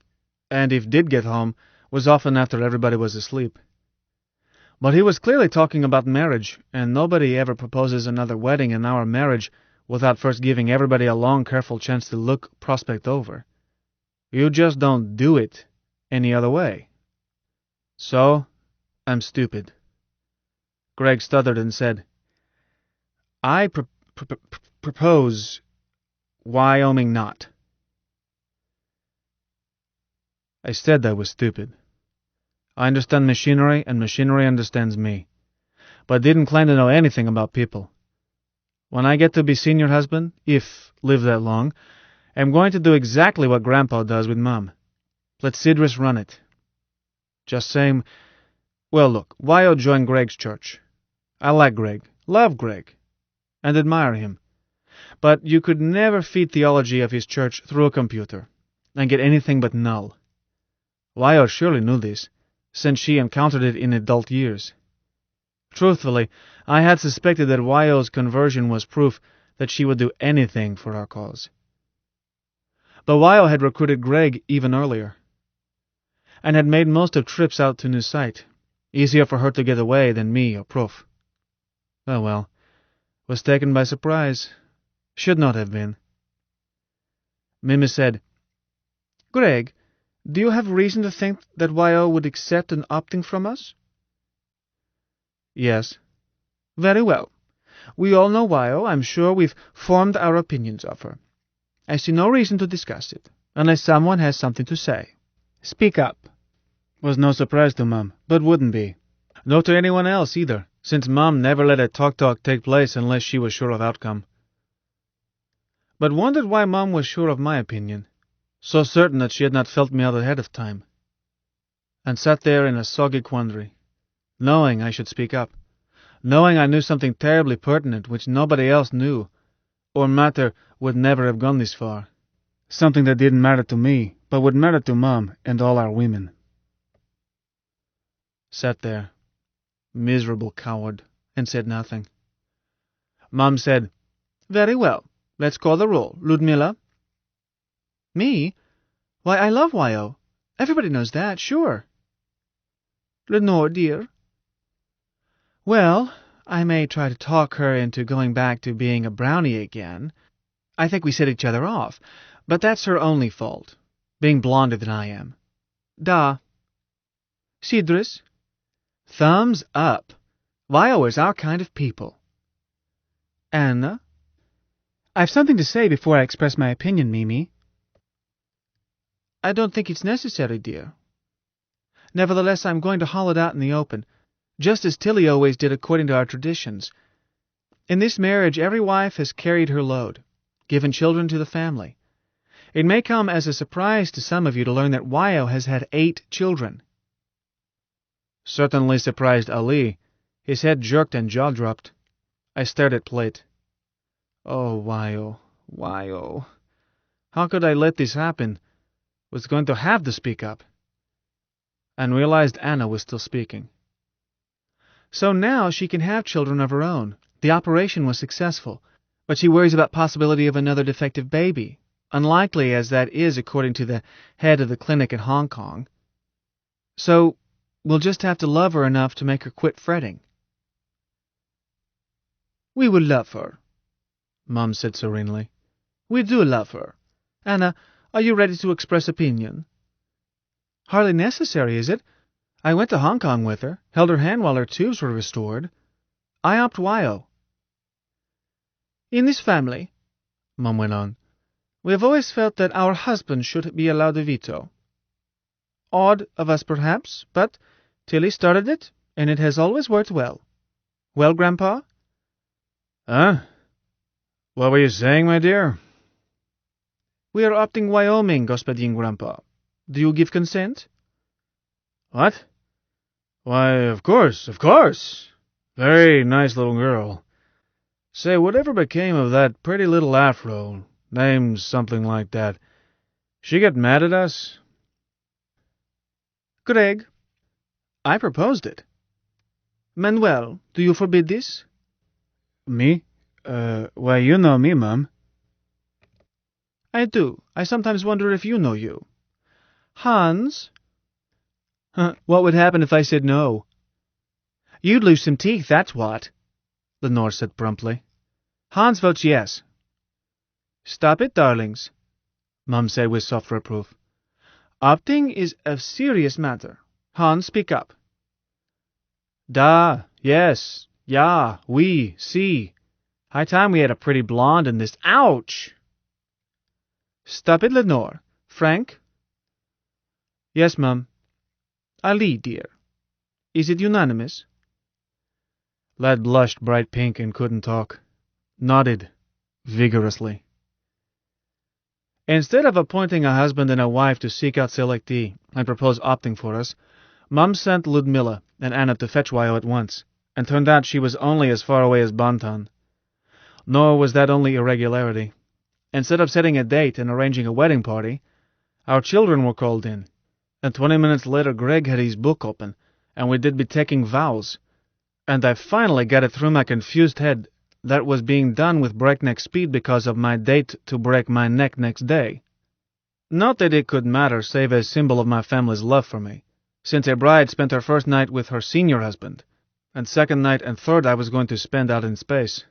and if did get home, was often after everybody was asleep. But he was clearly talking about marriage, and nobody ever proposes another wedding in our marriage without first giving everybody a long, careful chance to look prospect over. You just don't do it any other way. So, I'm stupid. Greg stuttered and said, I propose Wyoming not. I said I was stupid. I understand machinery, and machinery understands me, but didn't claim to know anything about people. When I get to be senior husband, if live that long, I'm going to do exactly what Grandpa does with Mom. Let Sidris run it. Just same... Well, look, Wyo joined Greg's church. I like Greg, love Greg, and admire him. But you could never feed theology of his church through a computer and get anything but null. Wyo surely knew this, since she encountered it in adult years. Truthfully, I had suspected that Wyo's conversion was proof that she would do anything for our cause. But Wyo had recruited Greg even earlier, and had made most of trips out to New Site, easier for her to get away than me or Proof. Oh well, was taken by surprise. Should not have been. Mimi said, Greg, do you have reason to think that Wyo would accept an opting from us? Yes. Very well. We all know Wyo. I'm sure we've formed our opinions of her. I see no reason to discuss it, unless someone has something to say. Speak up. Was no surprise to Mum, but wouldn't be. Nor to anyone else either, since Mum never let a talk take place unless she was sure of outcome. But wondered why Mum was sure of my opinion, so certain that she had not felt me out ahead of time, and sat there in a soggy quandary, knowing I should speak up, knowing I knew something terribly pertinent which nobody else knew, or matter would never have gone this far. Something that didn't matter to me, but would matter to Mum and all our women. Sat there, miserable coward, and said nothing. Mum said, Very well, let's call the roll. Ludmilla? Me? Why, I love Wyo. Everybody knows that, sure. Lenore, dear? Well, I may try to talk her into going back to being a brownie again. I think we set each other off, but that's her only fault, being blonder than I am. Da. Sidris? Thumbs up. Wyo is our kind of people. Anna? I've something to say before I express my opinion, Mimi. I don't think it's necessary, dear. Nevertheless, I'm going to haul it out in the open, just as Tilly always did according to our traditions. In this marriage, every wife has carried her load, given children to the family. It may come as a surprise to some of you to learn that Wyo has had 8 children. Certainly surprised Ali. His head jerked and jaw dropped. I stared at plate. Oh, Wyo, Wyo. How could I let this happen? Was going to have to speak up. And realized Anna was still speaking. So now she can have children of her own. The operation was successful, but she worries about possibility of another defective baby, unlikely as that is according to the head of the clinic in Hong Kong. So we'll just have to love her enough to make her quit fretting. We will love her, Mum said serenely. We do love her. Anna, are you ready to express opinion? Hardly necessary, is it? I went to Hong Kong with her, held her hand while her tubes were restored. I opt Wyo. In this family, Mum went on, we have always felt that our husbands should be allowed a veto. Odd of us, perhaps, but Tilly started it, and it has always worked well. Well, Grandpa? Huh? What were you saying, my dear? We are opting Wyoming, Господин Grandpa. Do you give consent? What? Why, of course, of course. Very nice little girl. Say, whatever became of that pretty little afro, named something like that? She get mad at us? Greg, I proposed it. Manuel, do you forbid this? Me? Why, you know me, Mum. I do. I sometimes wonder if you know you. Hans? What would happen if I said no? You'd lose some teeth, that's what, Lenore said promptly. Hans votes yes. Stop it, darlings, Mum said with soft reproof. Opting is a serious matter. Hans, speak up. Da, yes, ja, oui, si. High time we had a pretty blonde in this. Ouch! Stop it, Lenore. Frank? Yes, Mum. Ali, dear. Is it unanimous? Lad blushed bright pink and couldn't talk. Nodded vigorously. Instead of appointing a husband and a wife to seek out selectee and propose opting for us, Mum sent Ludmilla and Anna to fetch Wyo at once, and turned out she was only as far away as Bantan. Nor was that only irregularity. Instead of setting a date and arranging a wedding party, our children were called in, and 20 minutes later Greg had his book open, and we did be taking vows, and I finally got it through my confused head that was being done with breakneck speed because of my date to break my neck next day. Not that it could matter save as symbol of my family's love for me, since a bride spent her first night with her senior husband, and second night and third I was going to spend out in space.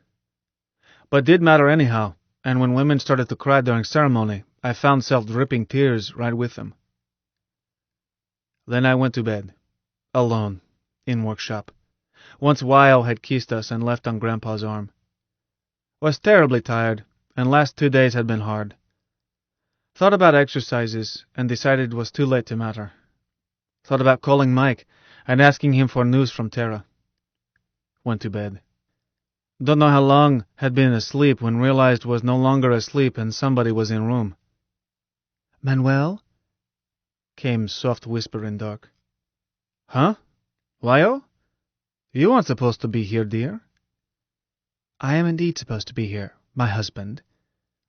But did matter anyhow, and when women started to cry during ceremony, I found self dripping tears right with them. Then I went to bed, alone, in workshop, once Wyo had kissed us and left on Grandpa's arm. Was terribly tired, and last 2 days had been hard. Thought about exercises, and decided it was too late to matter. Thought about calling Mike and asking him for news from Tara. Went to bed. Don't know how long had been asleep when realized was no longer asleep and somebody was in room. Manuel? Came soft whisper in dark. Huh? Wyo? You aren't supposed to be here, dear. I am indeed supposed to be here, my husband.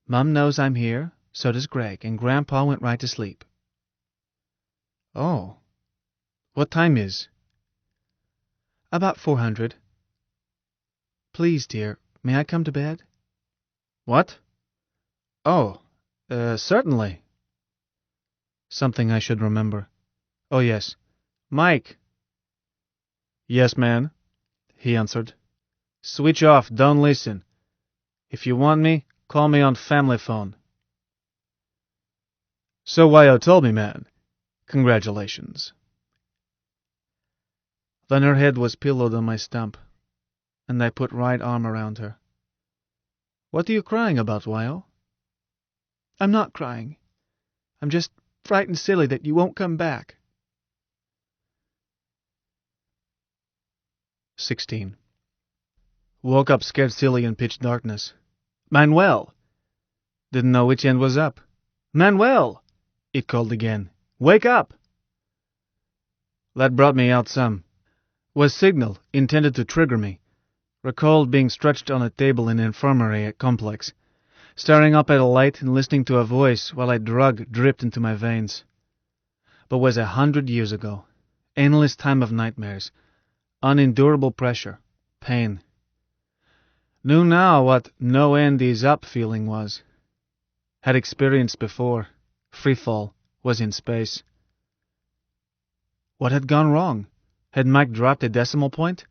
Mum knows I'm here, so does Greg, and Grandpa went right to sleep. Oh. What time is? About 400. Please, dear, may I come to bed? What? Oh, certainly. Something I should remember. Oh, yes. Mike. Yes, man, he answered. Switch off, don't listen. If you want me, call me on family phone. So Wyo told me, man. Congratulations. Then her head was pillowed on my stump, and I put right arm around her. What are you crying about, Wyo? I'm not crying. I'm just frightened silly that you won't come back. 16. Woke up scared silly in pitch darkness. Manuel! Didn't know which end was up. Manuel! It called again. Wake up! That brought me out some. Was signal intended to trigger me. Recalled being stretched on a table in infirmary at Complex, staring up at a light and listening to a voice while a drug dripped into my veins. But was 100 years ago. Endless time of nightmares. Unendurable pressure. Pain. Knew now what no end is up feeling was. Had experienced before. Free fall. Was in space. What had gone wrong? Had Mike dropped a decimal point?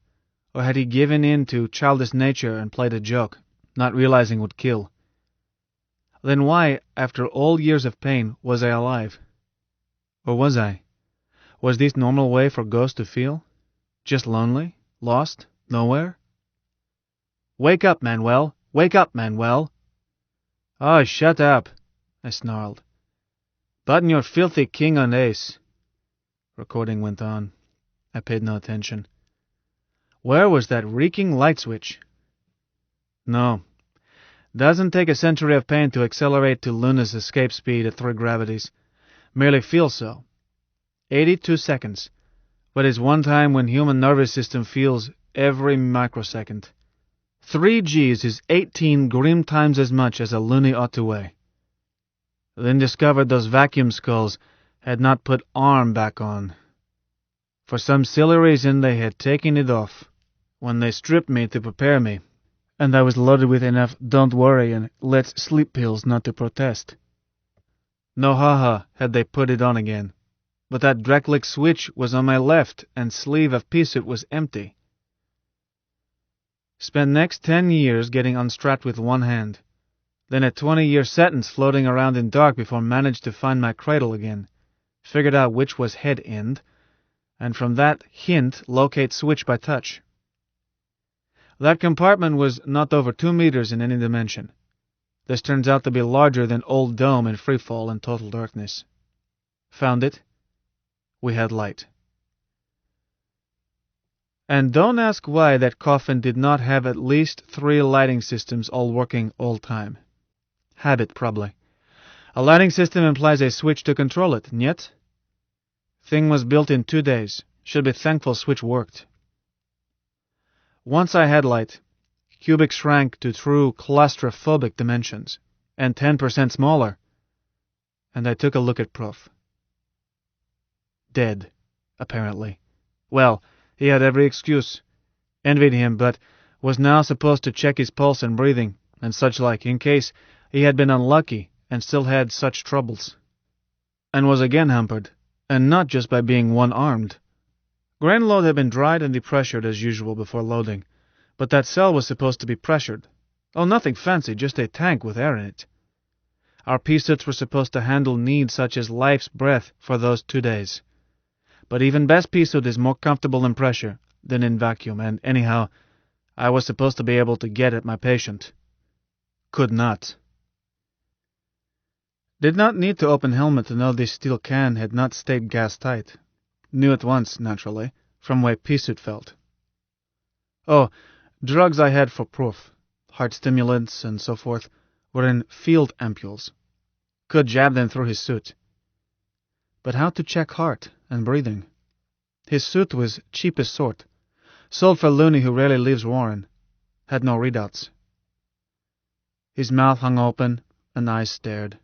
Or had he given in to childish nature and played a joke, not realizing would kill? Then why, after all years of pain, was I alive? Or was I? Was this normal way for ghosts to feel? Just lonely? Lost? Nowhere? Wake up, Manuel! Wake up, Manuel! Oh, shut up, I snarled. Button your filthy king on ace. Recording went on. I paid no attention. Where was that reeking light switch? No. Doesn't take a century of pain to accelerate to Luna's escape speed at 3 gravities. Merely feels so. 82 seconds. But is one time when human nervous system feels every microsecond. 3 Gs is 18 grim times as much as a loony ought to weigh. Then discovered those vacuum skulls had not put arm back on. For some silly reason they had taken it off when they stripped me to prepare me, and I was loaded with enough don't worry and let's sleep pills not to protest. No haha had they put it on again, but that Dreklik switch was on my left and sleeve of pea suit was empty. Spent next 10 years getting unstrapped with one hand, then a 20-year sentence floating around in dark before managed to find my cradle again, figured out which was head end, and from that hint locate switch by touch. That compartment was not over 2 meters in any dimension. This turns out to be larger than Old Dome in freefall and total darkness. Found it. We had light. And don't ask why that coffin did not have at least 3 lighting systems all working all time. Habit, probably. A lighting system implies a switch to control it, and yet? Thing was built in 2 days. Should be thankful switch worked. Once I had light, cubic shrank to true claustrophobic dimensions, and 10% smaller, and I took a look at Prof. Dead, apparently. Well, he had every excuse. Envied him, but was now supposed to check his pulse and breathing, and such like, in case he had been unlucky and still had such troubles. And was again hampered, and not just by being one-armed. Grain load had been dried and depressured as usual before loading, but that cell was supposed to be pressured. Oh, nothing fancy, just a tank with air in it. Our pea suits were supposed to handle needs such as life's breath for those 2 days. But even best pea suit is more comfortable in pressure than in vacuum, and anyhow, I was supposed to be able to get at my patient. Could not. Did not need to open helmet to know this steel can had not stayed gas tight. Knew at once, naturally, from way pea suit felt. Oh, drugs I had for proof, heart stimulants and so forth, were in field ampules. Could jab them through his suit. But how to check heart and breathing? His suit was cheapest sort, sold for loony who rarely leaves Warren. Had no readouts. His mouth hung open, and eyes stared.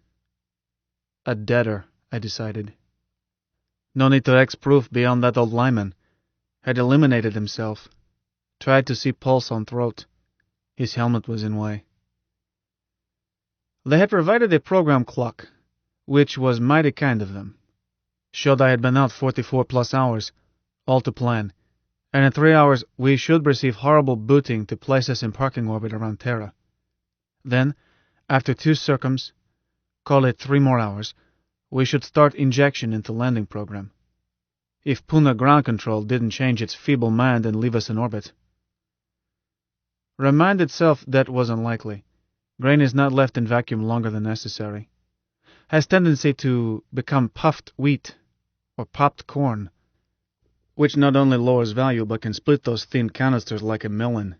A deader, I decided. No need to X-proof beyond that old lineman. Had eliminated himself. Tried to see pulse on throat. His helmet was in way. They had provided a program clock, which was mighty kind of them. Showed I had been out 44 plus hours, all to plan, and in 3 hours we should receive horrible booting to place us in parking orbit around Terra. Then, after 2 circums, call it 3 more hours, we should start injection into landing program. If Puna ground control didn't change its feeble mind and leave us in orbit. Remind itself that was unlikely. Grain is not left in vacuum longer than necessary. Has tendency to become puffed wheat or popped corn, which not only lowers value but can split those thin canisters like a melon.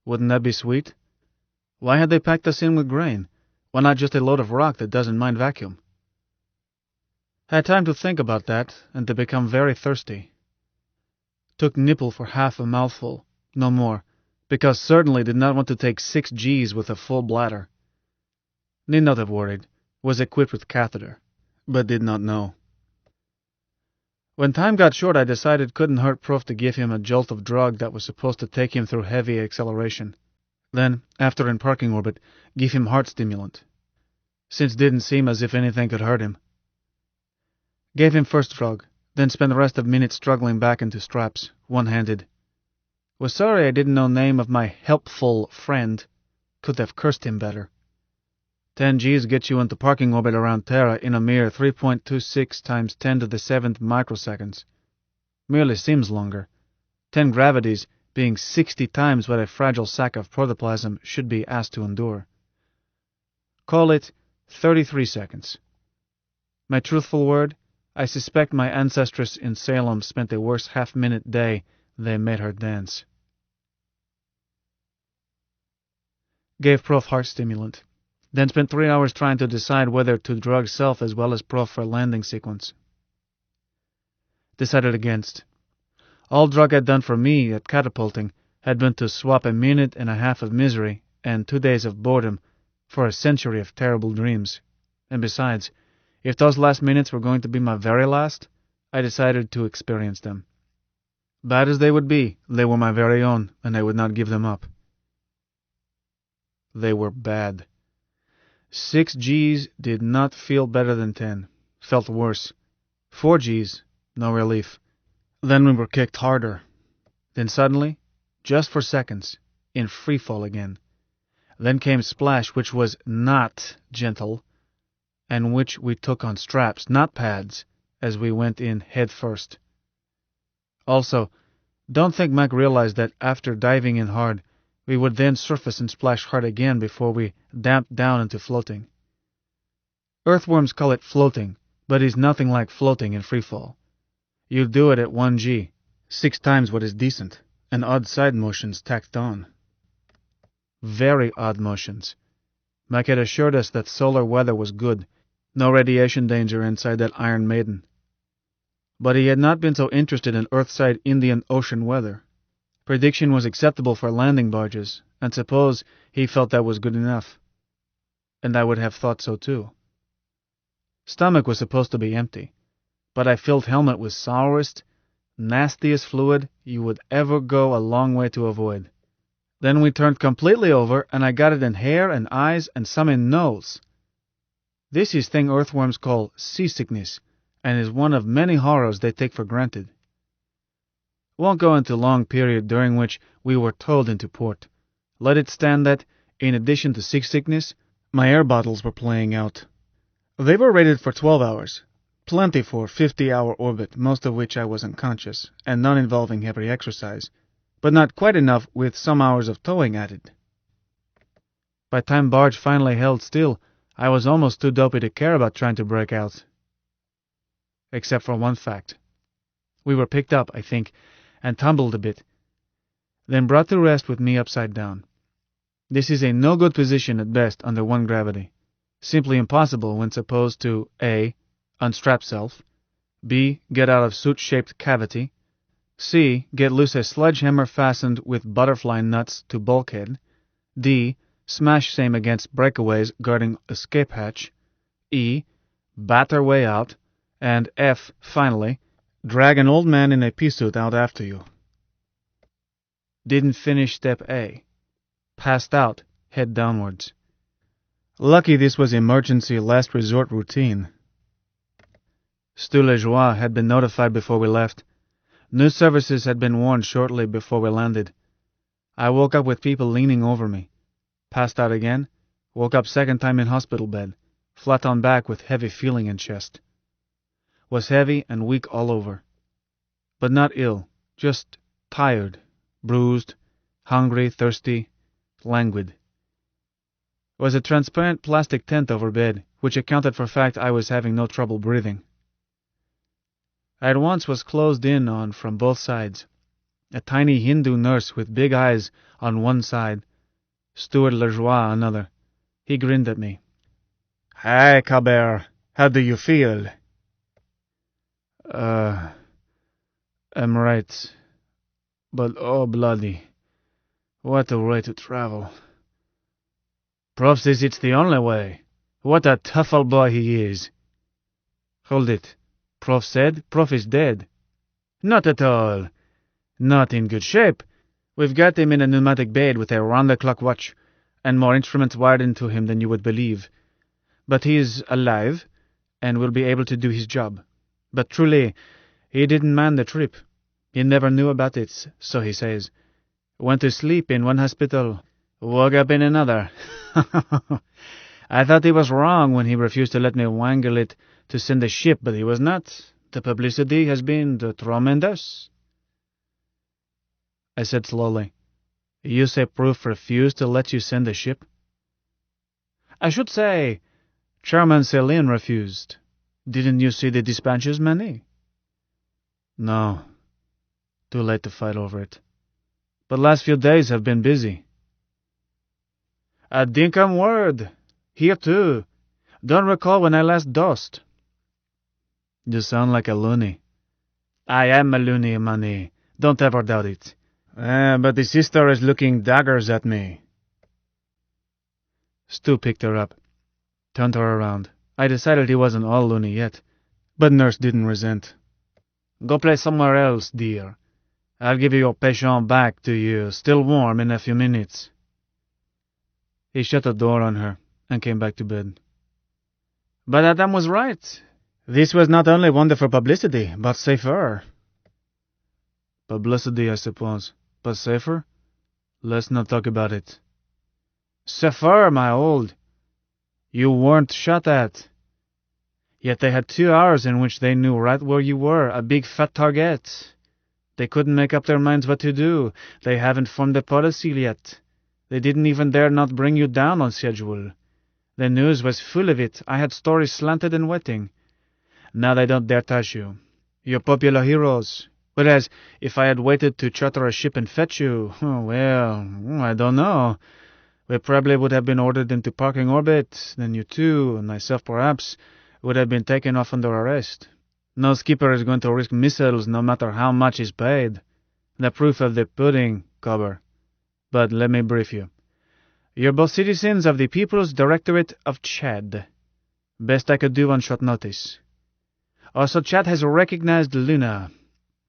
Wouldn't that be sweet? Why had they packed us in with grain? Why not just a load of rock that doesn't mind vacuum? Had time to think about that and to become very thirsty. Took nipple for half a mouthful, no more, because certainly did not want to take 6 Gs with a full bladder. Need not have worried. Was equipped with catheter, but did not know. When time got short, I decided couldn't hurt Prof to give him a jolt of drug that was supposed to take him through heavy acceleration. Then, after in parking orbit, give him heart stimulant, since it didn't seem as if anything could hurt him. Gave him first drug, then spent the rest of minutes struggling back into straps, one-handed. Was sorry I didn't know name of my helpful friend. Could have cursed him better. 10 Gs get you into parking orbit around Terra in a mere 3.26 times 10 to the 7th microseconds. Merely seems longer. 10 gravities being 60 times what a fragile sack of protoplasm should be asked to endure. Call it 33 seconds. My truthful word, I suspect my ancestress in Salem spent a worse half-minute day they made her dance. Gave Prof heart stimulant. Then spent 3 hours trying to decide whether to drug self as well as Prof for landing sequence. Decided against. All drug had done for me at catapulting had been to swap a minute and a half of misery and 2 days of boredom for a century of terrible dreams. And besides, if those last minutes were going to be my very last, I decided to experience them. Bad as they would be, they were my very own, and I would not give them up. They were bad. 6 Gs did not feel better than 10. Felt worse. 4 Gs, no relief. Then we were kicked harder. Then suddenly, just for seconds, in free fall again. Then came splash, which was not gentle, and which we took on straps, not pads, as we went in head first. Also, don't think Mac realized that after diving in hard, we would then surface and splash hard again before we damped down into floating. Earthworms call it floating, but it's nothing like floating in freefall. You do it at 1 G, 6 times what is decent, and odd side motions tacked on. Very odd motions. Mac had assured us that solar weather was good, no radiation danger inside that Iron Maiden. But he had not been so interested in Earthside Indian Ocean weather. Prediction was acceptable for landing barges, and suppose he felt that was good enough. And I would have thought so too. Stomach was supposed to be empty, but I filled helmet with sourest, nastiest fluid you would ever go a long way to avoid. Then we turned completely over, and I got it in hair and eyes and some in nose. This is thing earthworms call seasickness, and is one of many horrors they take for granted. Won't go into long period during which we were towed into port. Let it stand that, in addition to seasickness, my air bottles were playing out. They were rated for 12 hours. Plenty for 50-hour orbit, most of which I was unconscious, and none involving heavy exercise, but not quite enough with some hours of towing added. By time barge finally held still, I was almost too dopey to care about trying to break out. Except for one fact. We were picked up, I think, and tumbled a bit, then brought to rest with me upside down. This is a no-good position at best under 1 gravity. Simply impossible when supposed to A. Unstrap self, B. Get out of suit-shaped cavity, C. Get loose a sledgehammer fastened with butterfly nuts to bulkhead, D. Smash same against breakaways guarding escape hatch, E. Batter way out, and F. Finally, drag an old man in a pea suit out after you. Didn't finish step A. Passed out, head downwards. Lucky this was emergency last resort routine. Stu Lejoie had been notified before we left. News services had been warned shortly before we landed. I woke up with people leaning over me. Passed out again. Woke up second time in hospital bed, flat on back with heavy feeling in chest. Was heavy and weak all over. But not ill, just tired, bruised, hungry, thirsty, languid. Was a transparent plastic tent over bed, which accounted for the fact I was having no trouble breathing. I at once was closed in on from both sides. A tiny Hindu nurse with big eyes on one side, Steward Lejoie another. He grinned at me. "Hi, Cabert. How do you feel?" I'm right. But oh bloody. What a way to travel. Prof says it's the only way. What a tough old boy he is. Hold it. Prof said. Prof is dead. Not at all. Not in good shape. We've got him in a pneumatic bed with a round-the-clock watch, and more instruments wired into him than you would believe. But he is alive, and will be able to do his job. But truly, he didn't man the trip. He never knew about it, so he says. Went to sleep in one hospital, woke up in another. I thought he was wrong when he refused to let me wangle it to send a ship, but he was not. The publicity has been tremendous. I said slowly, You say Proof refused to let you send a ship? I should say, Chairman Celine refused. Didn't you see the dispatches, Manny? No. Too late to fight over it. But last few days have been busy. A dinkum word. Here too. Don't recall when I last dosed. You sound like a loony. I am a loony, Manny. Don't ever doubt it. But the sister is looking daggers at me. Stu picked her up, turned her around. I decided he wasn't all loony yet, but Nurse didn't resent. Go play somewhere else, dear. I'll give you your patient back to you, still warm, in a few minutes. He shut the door on her and came back to bed. But Adam was right. This was not only wonderful publicity, but safer. Publicity, I suppose. But safer? Let's not talk about it. Safer, my old. You weren't shot at. Yet they had 2 hours in which they knew right where you were, a big fat target. They couldn't make up their minds what to do. They haven't formed a policy yet. They didn't even dare not bring you down on schedule. The news was full of it. I had stories slanted and waiting. Now they don't dare touch you. You're popular heroes. Whereas, if I had waited to charter a ship and fetch you, well, I don't know. We probably would have been ordered into parking orbit. Then you too, and myself perhaps, would have been taken off under arrest. No skipper is going to risk missiles no matter how much is paid. The proof of the pudding, Cobber. But let me brief you. You're both citizens of the People's Directorate of Chad. Best I could do on short notice. Also, Chad has recognized Luna.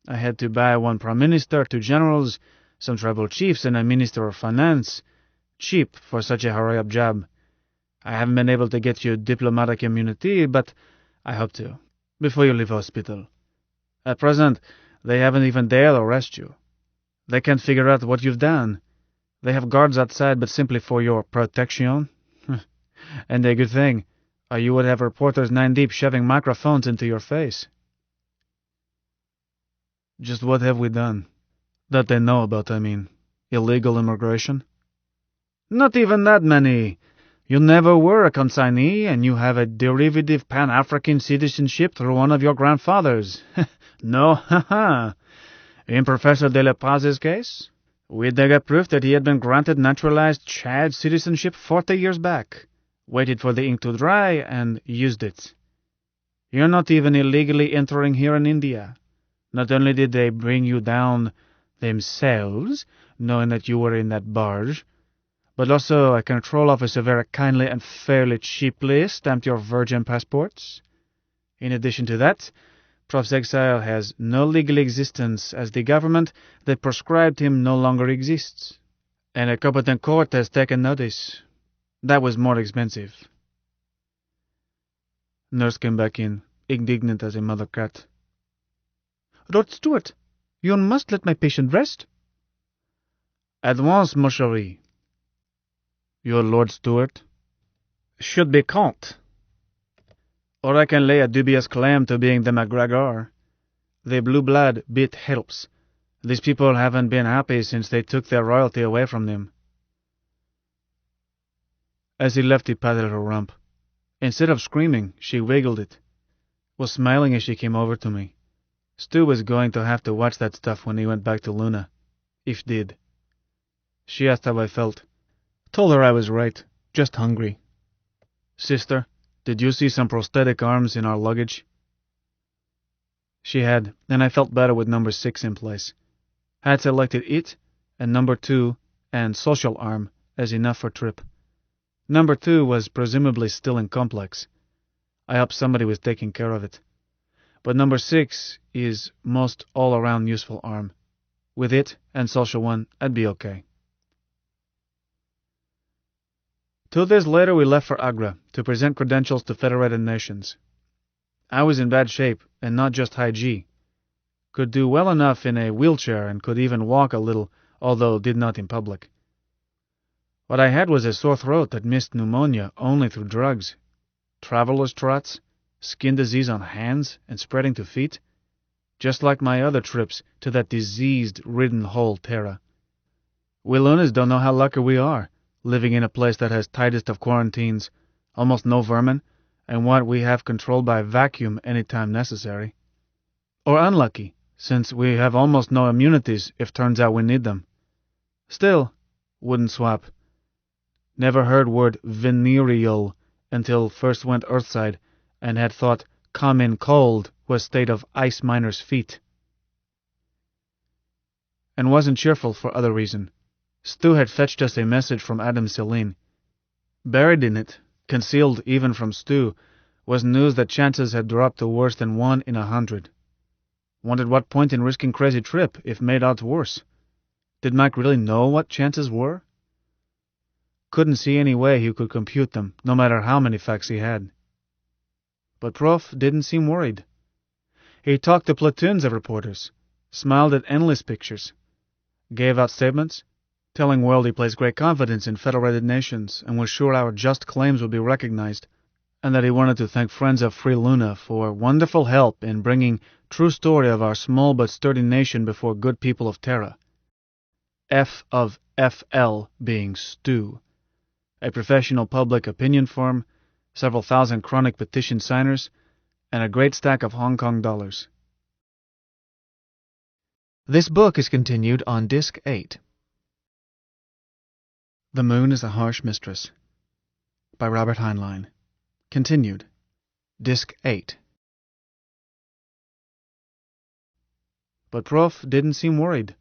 I had to buy one prime minister, 2 generals, some tribal chiefs, and a minister of finance. Cheap for such a hurry-up job. I haven't been able to get you diplomatic immunity, but I hope to, before you leave hospital. At present, they haven't even dared arrest you. They can't figure out what you've done. They have guards outside, but simply for your protection. And a good thing, or you would have reporters 9 deep shoving microphones into your face. Just what have we done? That they know about, I mean. Illegal immigration? Not even that many. You never were a consignee, and you have a derivative Pan-African citizenship through one of your grandfathers. No, ha-ha. In Professor de la Paz's case, we dug up proof that he had been granted naturalized Chad citizenship 40 years back, waited for the ink to dry, and used it. You're not even illegally entering here in India. Not only did they bring you down themselves, knowing that you were in that barge, but also a control officer very kindly and fairly cheaply stamped your virgin passports. In addition to that, Prof's exile has no legal existence, as the government that proscribed him no longer exists. And a competent court has taken notice. That was more expensive. Nurse came back in, indignant as a mother cat. Lord Stewart, you must let my patient rest. At once, mon chéri. You're Lord Stewart? Should be Count. Or I can lay a dubious claim to being the MacGregor. The blue blood bit helps. These people haven't been happy since they took their royalty away from them. As he left, he patted her rump. Instead of screaming, she wiggled it. Was smiling as she came over to me. Stu was going to have to watch that stuff when he went back to Luna. If did. She asked how I felt. Told her I was right, just hungry. Sister, did you see some prosthetic arms in our luggage? She had, and I felt better with number 6 in place. Had selected it, and number 2, and social arm, as enough for trip. Number 2 was presumably still in complex. I hoped somebody was taking care of it. But number 6 is most all-around useful arm. With it and Social One, I'd be okay. 2 days later we left for Agra to present credentials to Federated Nations. I was in bad shape, and not just high G. Could do well enough in a wheelchair and could even walk a little, although did not in public. What I had was a sore throat that missed pneumonia only through drugs. Traveler's trots, skin disease on hands and spreading to feet, just like my other trips to that disease-ridden hole Terra. We Lunas don't know how lucky we are, living in a place that has tightest of quarantines, almost no vermin, and what we have controlled by vacuum any time necessary. Or unlucky, since we have almost no immunities if turns out we need them. Still, wouldn't swap. Never heard word venereal until first went earthside and had thought common cold was state of ice miner's feet. And wasn't cheerful for other reason. Stu had fetched us a message from Adam Celine. Buried in it, concealed even from Stu, was news that chances had dropped to worse than 1 in 100. Wondered what point in risking crazy trip if made out worse. Did Mike really know what chances were? Couldn't see any way he could compute them, no matter how many facts he had. But Prof didn't seem worried. He talked to platoons of reporters, smiled at endless pictures, gave out statements, telling world he placed great confidence in Federated Nations and was sure our just claims would be recognized, and that he wanted to thank friends of Free Luna for wonderful help in bringing true story of our small but sturdy nation before good people of Terra. F of FL being Stu, a professional public opinion firm, several thousand chronic petition signers, and a great stack of Hong Kong dollars. This book is continued on Disc 8. The Moon is a Harsh Mistress by Robert Heinlein. Continued. Disc 8. But Prof didn't seem worried.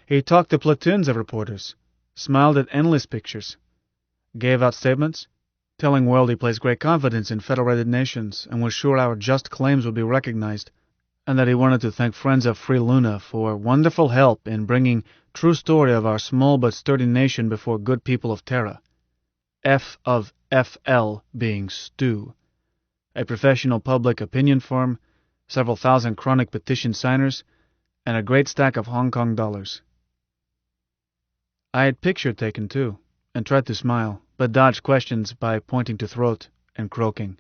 He talked to platoons of reporters, smiled at endless pictures, gave out statements, telling world he placed great confidence in Federated Nations and was sure our just claims would be recognized, and that he wanted to thank friends of Free Luna for wonderful help in bringing true story of our small but sturdy nation before good people of Terra. F of FL being Stu, a professional public opinion firm, several thousand chronic petition signers, and a great stack of Hong Kong dollars. I had picture taken too, and tried to smile, but dodged questions by pointing to throat and croaking.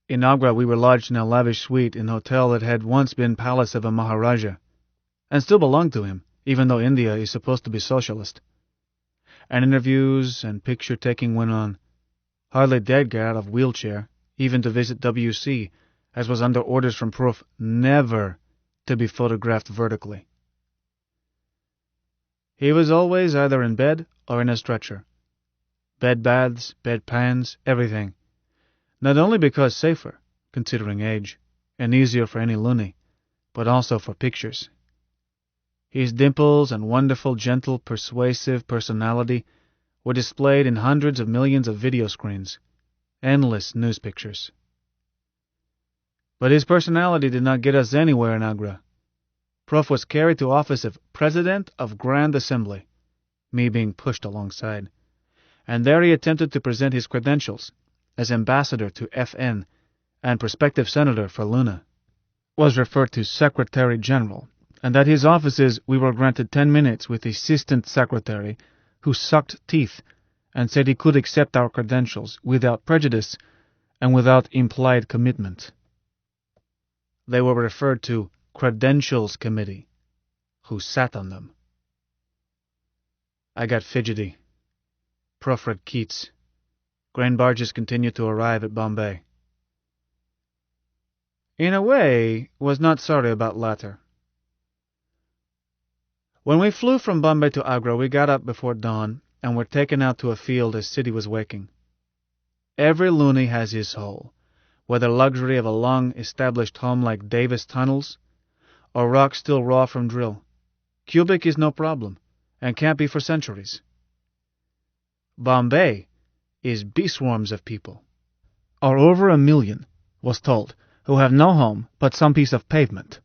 In Agra we were lodged in a lavish suite in a hotel that had once been palace of a Maharaja, and still belonged to him, even though India is supposed to be socialist. And interviews and picture-taking went on. Hardly dared get out of wheelchair, even to visit WC, as was under orders from Prof never to be photographed vertically. He was always either in bed or in a stretcher. Bed baths, bed pans, everything. Not only because safer, considering age, and easier for any loony, but also for pictures. His dimples and wonderful, gentle, persuasive personality were displayed in hundreds of millions of video screens, endless news pictures. But his personality did not get us anywhere in Agra. Prof was carried to office of President of Grand Assembly, me being pushed alongside, and there he attempted to present his credentials as ambassador to FN and prospective senator for Luna. Was referred to Secretary General, and at his offices we were granted 10 minutes with the Assistant Secretary, who sucked teeth and said he could accept our credentials without prejudice and without implied commitment. They were referred to Credentials Committee, who sat on them. I got fidgety. Prof read Keats. Grain barges continued to arrive at Bombay. In a way, was not sorry about latter. When we flew from Bombay to Agra, we got up before dawn and were taken out to a field as city was waking. Every loony has his hole, whether luxury of a long-established home like Davis Tunnels, or rock still raw from drill. Cubic is no problem, and can't be for centuries. Bombay is bee swarms of people, or over 1 million, was told, who have no home but some piece of pavement.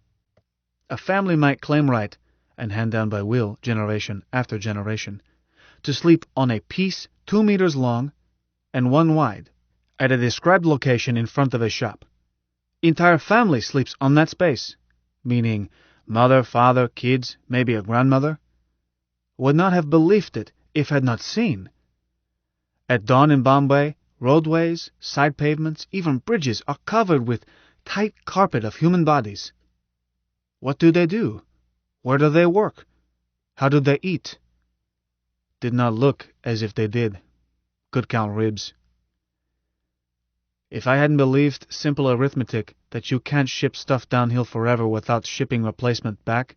A family might claim right, and hand down by will generation after generation, to sleep on a piece 2 meters long and 1 wide at a described location in front of a shop. Entire family sleeps on that space, meaning mother, father, kids, maybe a grandmother, would not have believed it if had not seen. At dawn in Bombay, roadways, side pavements, even bridges are covered with tight carpet of human bodies. What do they do? Where do they work? How do they eat? Did not look as if they did. Could count ribs. If I hadn't believed simple arithmetic that you can't ship stuff downhill forever without shipping replacement back,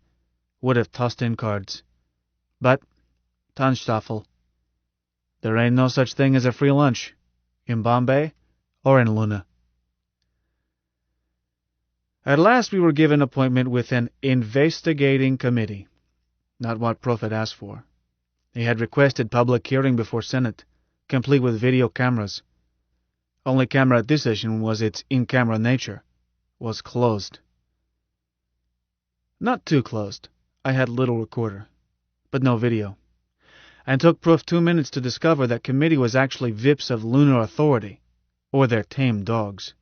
would have tossed in cards. But, Tanstaffel, there ain't no such thing as a free lunch, in Bombay or in Luna. At last we were given appointment with an investigating committee. Not what Prof had asked for. He had requested public hearing before Senate, complete with video cameras. Only camera at this session was its in-camera nature, was closed. Not too closed. I had little recorder, but no video. And took Prof 2 minutes to discover that committee was actually VIPs of Lunar Authority, or their tame dogs.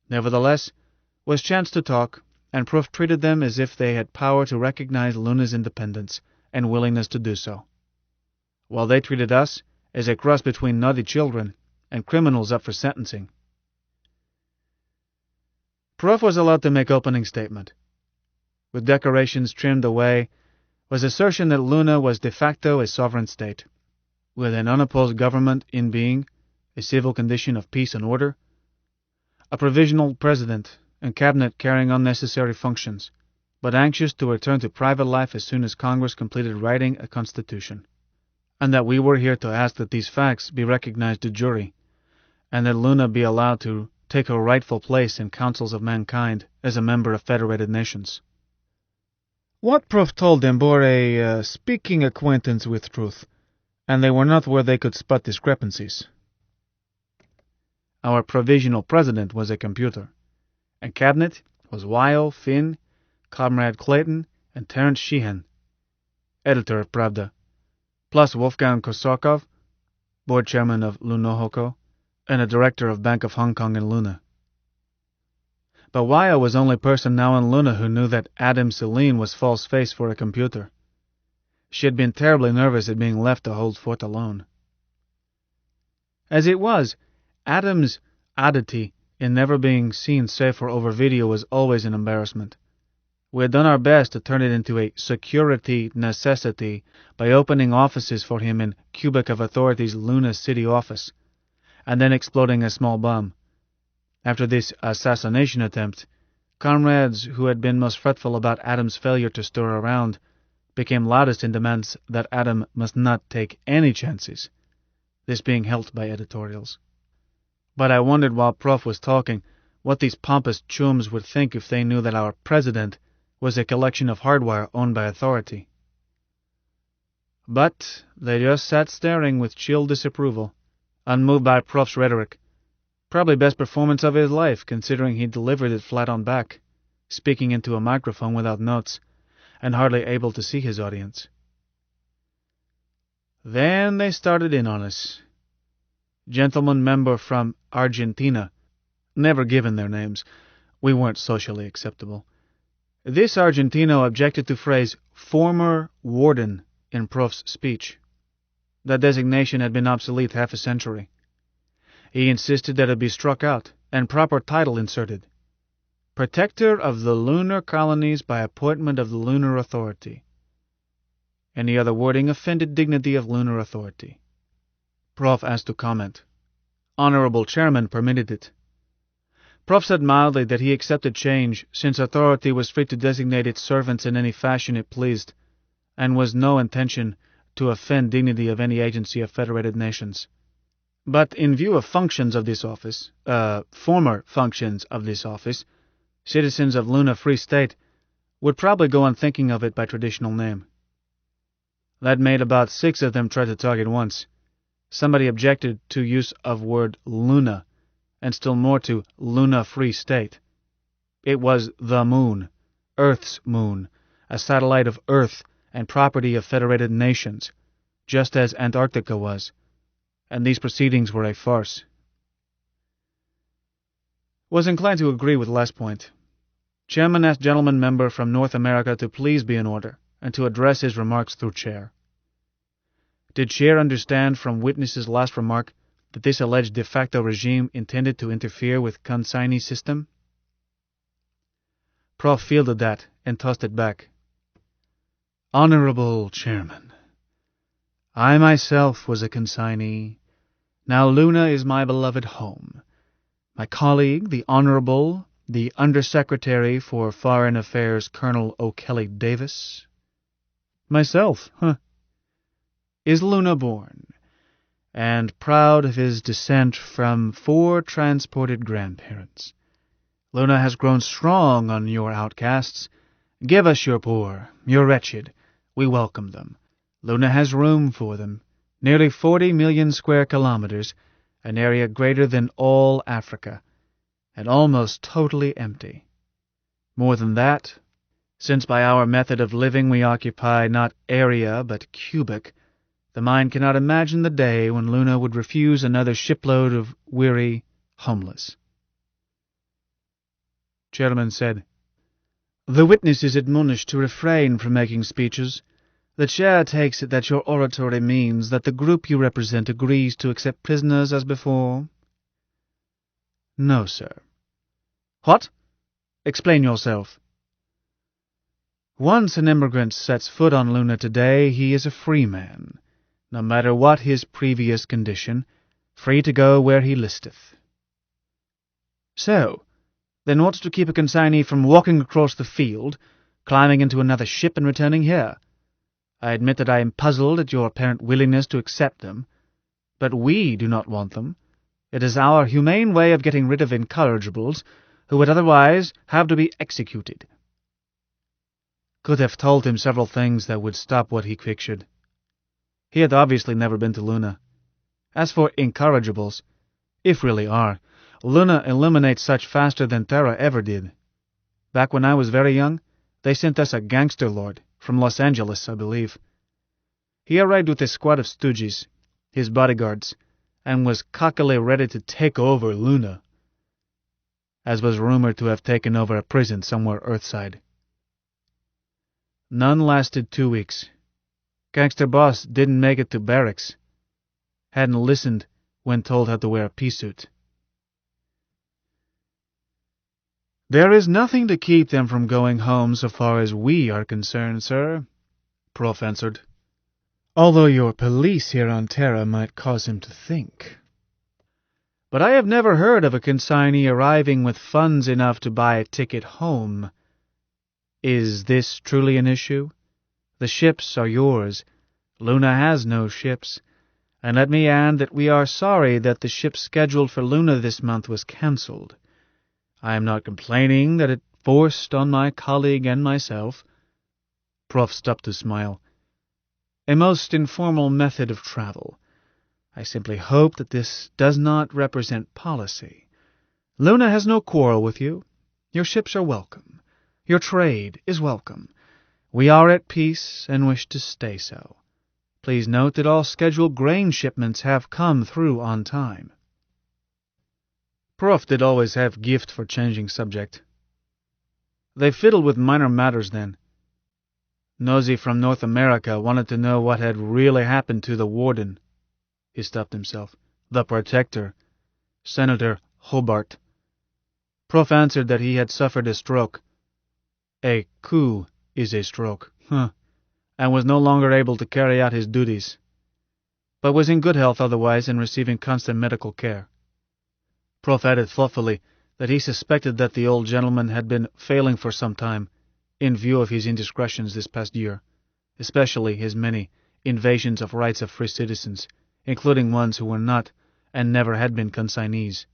Nevertheless, was chance to talk, and Prof treated them as if they had power to recognize Luna's independence and willingness to do so, while they treated us as a cross between naughty children and criminals up for sentencing. Prof was allowed to make opening statement. With decorations trimmed away, was assertion that Luna was de facto a sovereign state, with an unopposed government in being, a civil condition of peace and order, a provisional president and cabinet carrying on necessary functions, but anxious to return to private life as soon as Congress completed writing a constitution, and that we were here to ask that these facts be recognized de jure, and that Luna be allowed to take her rightful place in councils of mankind as a member of federated nations. What Prof told them bore a speaking acquaintance with truth, and they were not where they could spot discrepancies. Our provisional president was a computer, and cabinet was Weil, Finn, Comrade Clayton, and Terence Sheehan, editor of Pravda, plus Wolfgang Kosakov, board chairman of Lunohoko, and a director of Bank of Hong Kong in Luna. But Weil was the only person now in Luna who knew that Adam Celine was false face for a computer. She had been terribly nervous at being left to hold forth alone. As it was, Adam's oddity in never being seen save for over video was always an embarrassment. We had done our best to turn it into a security necessity by opening offices for him in Quebec of Authority's Luna City office, and then exploding a small bomb. After this assassination attempt, comrades who had been most fretful about Adam's failure to stir around became loudest in demands that Adam must not take any chances, this being helped by editorials. But I wondered while Prof was talking what these pompous chums would think if they knew that our president was a collection of hardware owned by Authority. But they just sat staring with chill disapproval, unmoved by Prof's rhetoric. Probably best performance of his life, considering he delivered it flat on back, speaking into a microphone without notes, and hardly able to see his audience. Then they started in on us. Gentleman member from Argentina, never given their names, we weren't socially acceptable. This Argentino objected to phrase former warden in Prof's speech. That designation had been obsolete half a century. He insisted that it be struck out and proper title inserted. Protector of the lunar colonies by appointment of the Lunar Authority. Any other wording offended dignity of Lunar Authority. Prof asked to comment. Honorable Chairman permitted it. Prof said mildly that he accepted change, since Authority was free to designate its servants in any fashion it pleased, and was no intention to offend dignity of any agency of federated nations. But in view of functions of this office, former functions of this office, citizens of Luna Free State would probably go on thinking of it by traditional name. That made about 6 of them try to talk at once. Somebody objected to use of word Luna, and still more to Luna Free State. It was the moon, Earth's moon, a satellite of Earth and property of federated nations, just as Antarctica was, and these proceedings were a farce. Was inclined to agree with last point. Chairman asked gentleman member from North America to please be in order, and to address his remarks through chair. Did chair understand from witness's last remark that this alleged de facto regime intended to interfere with consignee system? Prof fielded that and tossed it back. Honorable Chairman, I myself was a consignee. Now Luna is my beloved home. My colleague, the Honorable, the Undersecretary for Foreign Affairs, Colonel O'Kelly Davis. Myself, is Luna born, and proud of his descent from 4 transported grandparents. Luna has grown strong on your outcasts. Give us your poor, your wretched. We welcome them. Luna has room for them. Nearly 40 million square kilometers, an area greater than all Africa, and almost totally empty. More than that, since by our method of living we occupy not area but cubic, the mind cannot imagine the day when Luna would refuse another shipload of weary homeless. Chairman said, The witness is admonished to refrain from making speeches. The chair takes it that your oratory means that the group you represent agrees to accept prisoners as before? No, sir. What? Explain yourself. Once an immigrant sets foot on Luna today, he is a free man, no matter what his previous condition, free to go where he listeth. So, then what's to keep a consignee from walking across the field, climbing into another ship and returning here? I admit that I am puzzled at your apparent willingness to accept them, but we do not want them. It is our humane way of getting rid of incorrigibles who would otherwise have to be executed. Could have told him several things that would stop what he pictured. He had obviously never been to Luna. As for incorrigibles, if really are, Luna eliminates such faster than Terra ever did. Back when I was very young, they sent us a gangster lord, from Los Angeles, I believe. He arrived with a squad of stooges, his bodyguards, and was cockily ready to take over Luna, as was rumored to have taken over a prison somewhere earthside. None lasted 2 weeks. Gangster boss didn't make it to barracks. Hadn't listened when told how to wear a pea suit. There is nothing to keep them from going home so far as we are concerned, sir, Prof answered. Although your police here on Terra might cause him to think. But I have never heard of a consignee arriving with funds enough to buy a ticket home. Is this truly an issue? The ships are yours. Luna has no ships. And let me add that we are sorry that the ship scheduled for Luna this month was cancelled. I am not complaining that it forced on my colleague and myself. Prof stopped to smile. A most informal method of travel. I simply hope that this does not represent policy. Luna has no quarrel with you. Your ships are welcome. Your trade is welcome. We are at peace and wish to stay so. Please note that all scheduled grain shipments have come through on time. Prof did always have gift for changing subject. They fiddled with minor matters then. Nosy from North America wanted to know what had really happened to the warden. He stopped himself. The protector, Senator Hobart. Prof answered that he had suffered a stroke. A coup is a stroke, and was no longer able to carry out his duties, but was in good health otherwise and receiving constant medical care. Prof added thoughtfully that he suspected that the old gentleman had been failing for some time, in view of his indiscretions this past year, especially his many invasions of rights of free citizens, including ones who were not and never had been consignees.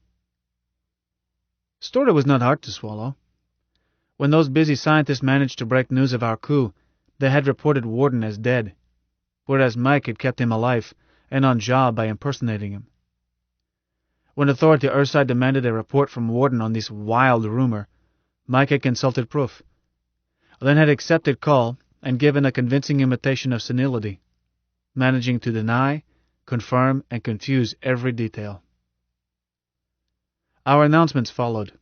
Story was not hard to swallow. When those busy scientists managed to break news of our coup, they had reported Warden as dead, whereas Mike had kept him alive and on job by impersonating him. When Authority Urside demanded a report from Warden on this wild rumor, Mike had consulted proof, then had accepted call and given a convincing imitation of senility, managing to deny, confirm, and confuse every detail. Our announcements followed,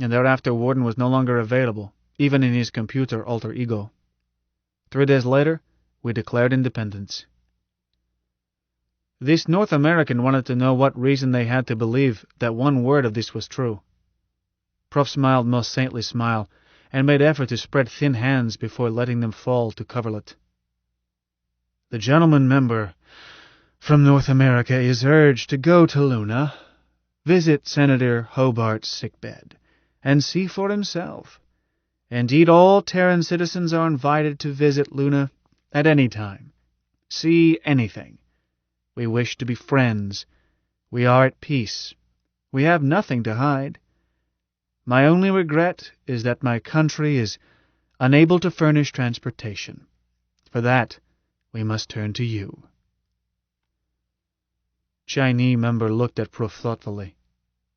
and thereafter Warden was no longer available, even in his computer alter ego. 3 days later, we declared independence. This North American wanted to know what reason they had to believe that one word of this was true. Prof smiled most saintly smile, and made effort to spread thin hands before letting them fall to coverlet. The gentleman member from North America is urged to go to Luna, visit Senator Hobart's sickbed, and see for himself. Indeed, all Terran citizens are invited to visit Luna at any time. See anything. We wish to be friends. We are at peace. We have nothing to hide. My only regret is that my country is unable to furnish transportation. For that, we must turn to you. Chinese member looked at Proof thoughtfully.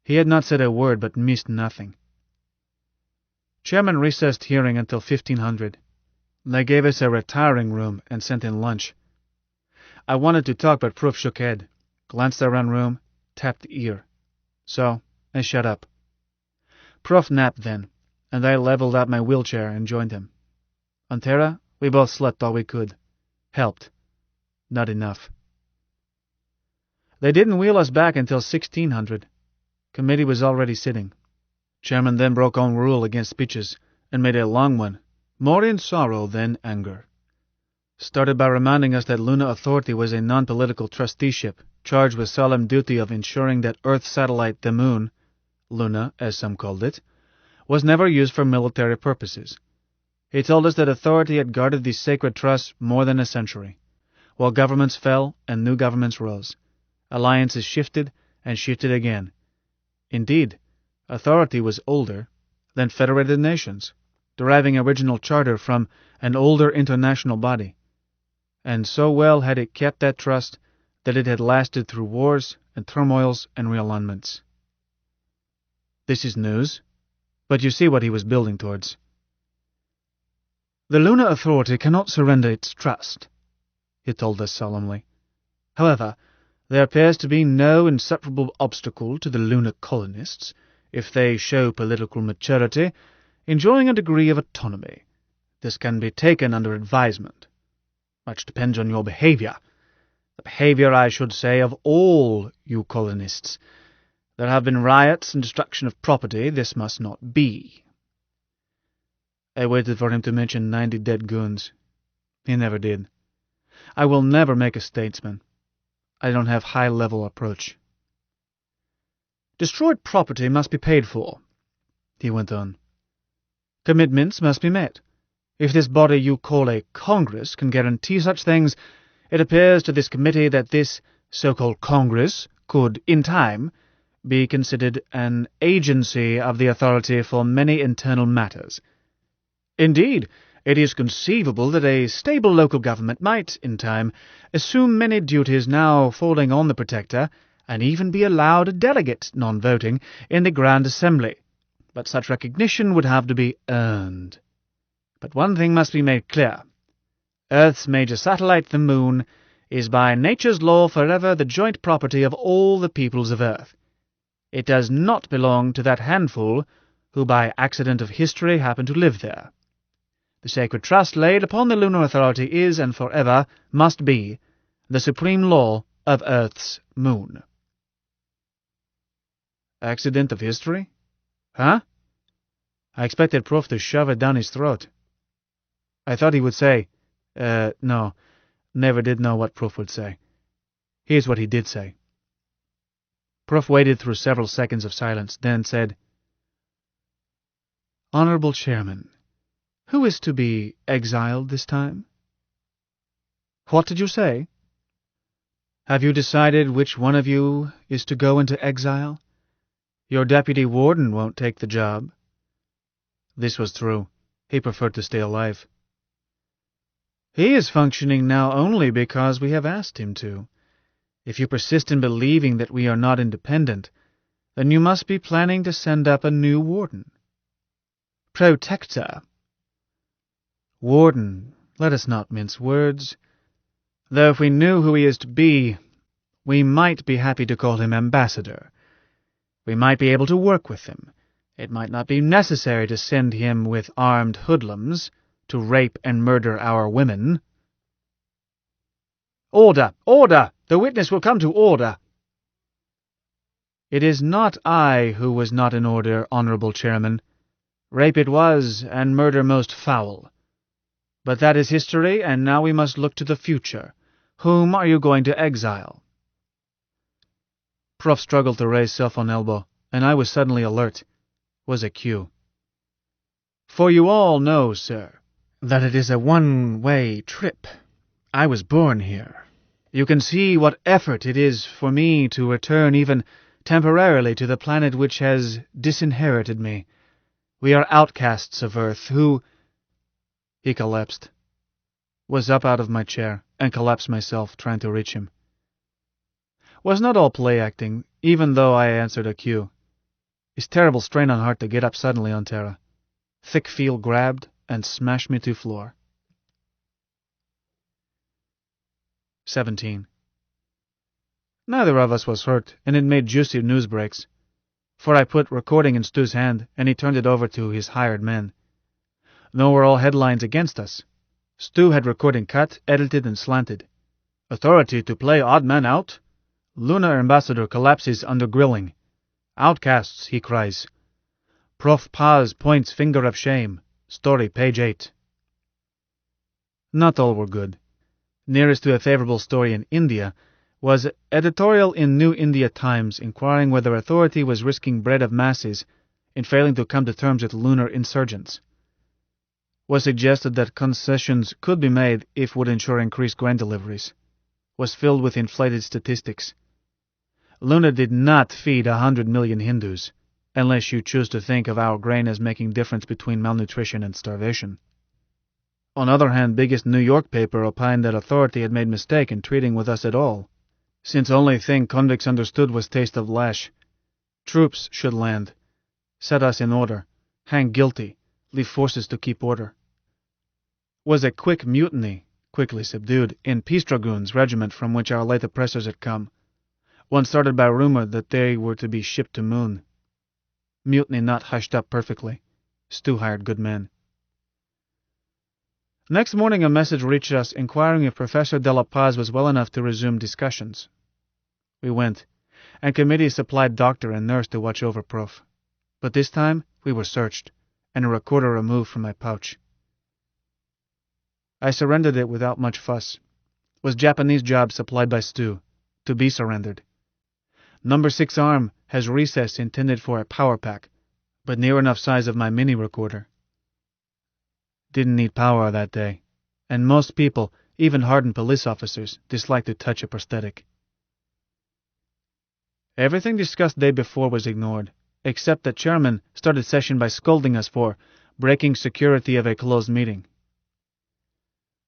He had not said a word, but missed nothing. Chairman recessed hearing until 1500. They gave us a retiring room and sent in lunch. I wanted to talk, but Proof shook head, glanced around room, tapped ear. So I shut up. Proof napped then, and I leveled out my wheelchair and joined him. On Terra, we both slept all we could. Helped. Not enough. They didn't wheel us back until 1600. Committee was already sitting. Chairman then broke on rule against speeches, and made a long one, more in sorrow than anger. Started by reminding us that Luna Authority was a non-political trusteeship, charged with solemn duty of ensuring that Earth satellite the Moon, Luna as some called it, was never used for military purposes. He told us that Authority had guarded this sacred trust more than a century, while governments fell and new governments rose. Alliances shifted and shifted again. Indeed, Authority was older than Federated Nations, deriving original charter from an older international body. And so well had it kept that trust that it had lasted through wars and turmoils and realignments. This is news, but you see what he was building towards. The Luna Authority cannot surrender its trust, he told us solemnly. However, there appears to be no insuperable obstacle to the lunar colonists, if they show political maturity, enjoying a degree of autonomy. This can be taken under advisement. Much depends on your behavior. The behavior, I should say, of all you colonists. There have been riots and destruction of property. This must not be. I waited for him to mention 90 dead goons. He never did. I will never make a statesman. I don't have high-level approach. Destroyed property must be paid for, he went on. Commitments must be met. If this body you call a Congress can guarantee such things, it appears to this committee that this so-called Congress could, in time, be considered an agency of the Authority for many internal matters. Indeed, it is conceivable that a stable local government might, in time, assume many duties now falling on the Protector, and even be allowed a delegate, non-voting, in the Grand Assembly. But such recognition would have to be earned. But one thing must be made clear. Earth's major satellite, the Moon, is by nature's law forever the joint property of all the peoples of Earth. It does not belong to that handful who by accident of history happen to live there. The sacred trust laid upon the Lunar Authority is, and forever must be, the supreme law of Earth's moon. Accident of history? Huh? I expected Prof to shove it down his throat. I thought he would say, no, never did know what Prof would say. Here's what he did say. Prof waited through several seconds of silence, then said, Honorable Chairman, who is to be exiled this time? What did you say? Have you decided which one of you is to go into exile? Your deputy warden won't take the job. This was true. He preferred to stay alive. He is functioning now only because we have asked him to. If you persist in believing that we are not independent, Then you must be planning to send up a new warden. Protector. Warden, let us not mince words. Though if we knew who he is to be, we might be happy to call him ambassador. We might be able to work with him. It might not be necessary to send him with armed hoodlums to rape and murder our women. Order! Order! The witness will come to order! It is not I who was not in order, Honourable Chairman. Rape it was, and murder most foul. But that is history, and now we must look to the future. Whom are you going to exile? Prof struggled to raise self on elbow, and I was suddenly alert. Was a cue. For you all know, sir, that it is a one-way trip. I was born here. You can see what effort it is for me to return even temporarily to the planet which has disinherited me. We are outcasts of Earth who... He collapsed. Was up out of my chair, and collapsed myself, trying to reach him. Was not all play acting, even though I answered a cue. It's terrible strain on heart to get up suddenly on Terra. Thick feel grabbed and smashed me to floor. 17. Neither of us was hurt, and it made juicy news breaks. For I put recording in Stu's hand, and he turned it over to his hired men. Nor were all headlines against us. Stu had recording cut, edited, and slanted. Authority to play odd man out? Lunar ambassador collapses under grilling. Outcasts, he cries. Prof Paz points finger of shame. Story, page 8. Not all were good. Nearest to a favorable story in India was editorial in New India Times inquiring whether authority was risking bread of masses in failing to come to terms with lunar insurgents. Was suggested that concessions could be made if would ensure increased grain deliveries. Was filled with inflated statistics. Luna did not feed 100 million Hindus, unless you choose to think of our grain as making difference between malnutrition and starvation. On other hand, biggest New York paper opined that authority had made mistake in treating with us at all, since only thing convicts understood was taste of lash. Troops should land, set us in order, hang guilty, leave forces to keep order. Was a quick mutiny, quickly subdued, in Peace Dragoons regiment from which our late oppressors had come. One started by rumor that they were to be shipped to Moon. Mutiny not hushed up perfectly. Stu hired good men. Next morning a message reached us inquiring if Professor de la Paz was well enough to resume discussions. We went, and committee supplied doctor and nurse to watch over Prof. But this time we were searched, and a recorder removed from my pouch. I surrendered it without much fuss. Was Japanese job supplied by Stu, to be surrendered. Number 6 arm has recess intended for a power pack, but near enough size of my mini recorder. Didn't need power that day, and most people, even hardened police officers, dislike to touch a prosthetic. Everything discussed day before was ignored, except that chairman started session by scolding us for breaking security of a closed meeting.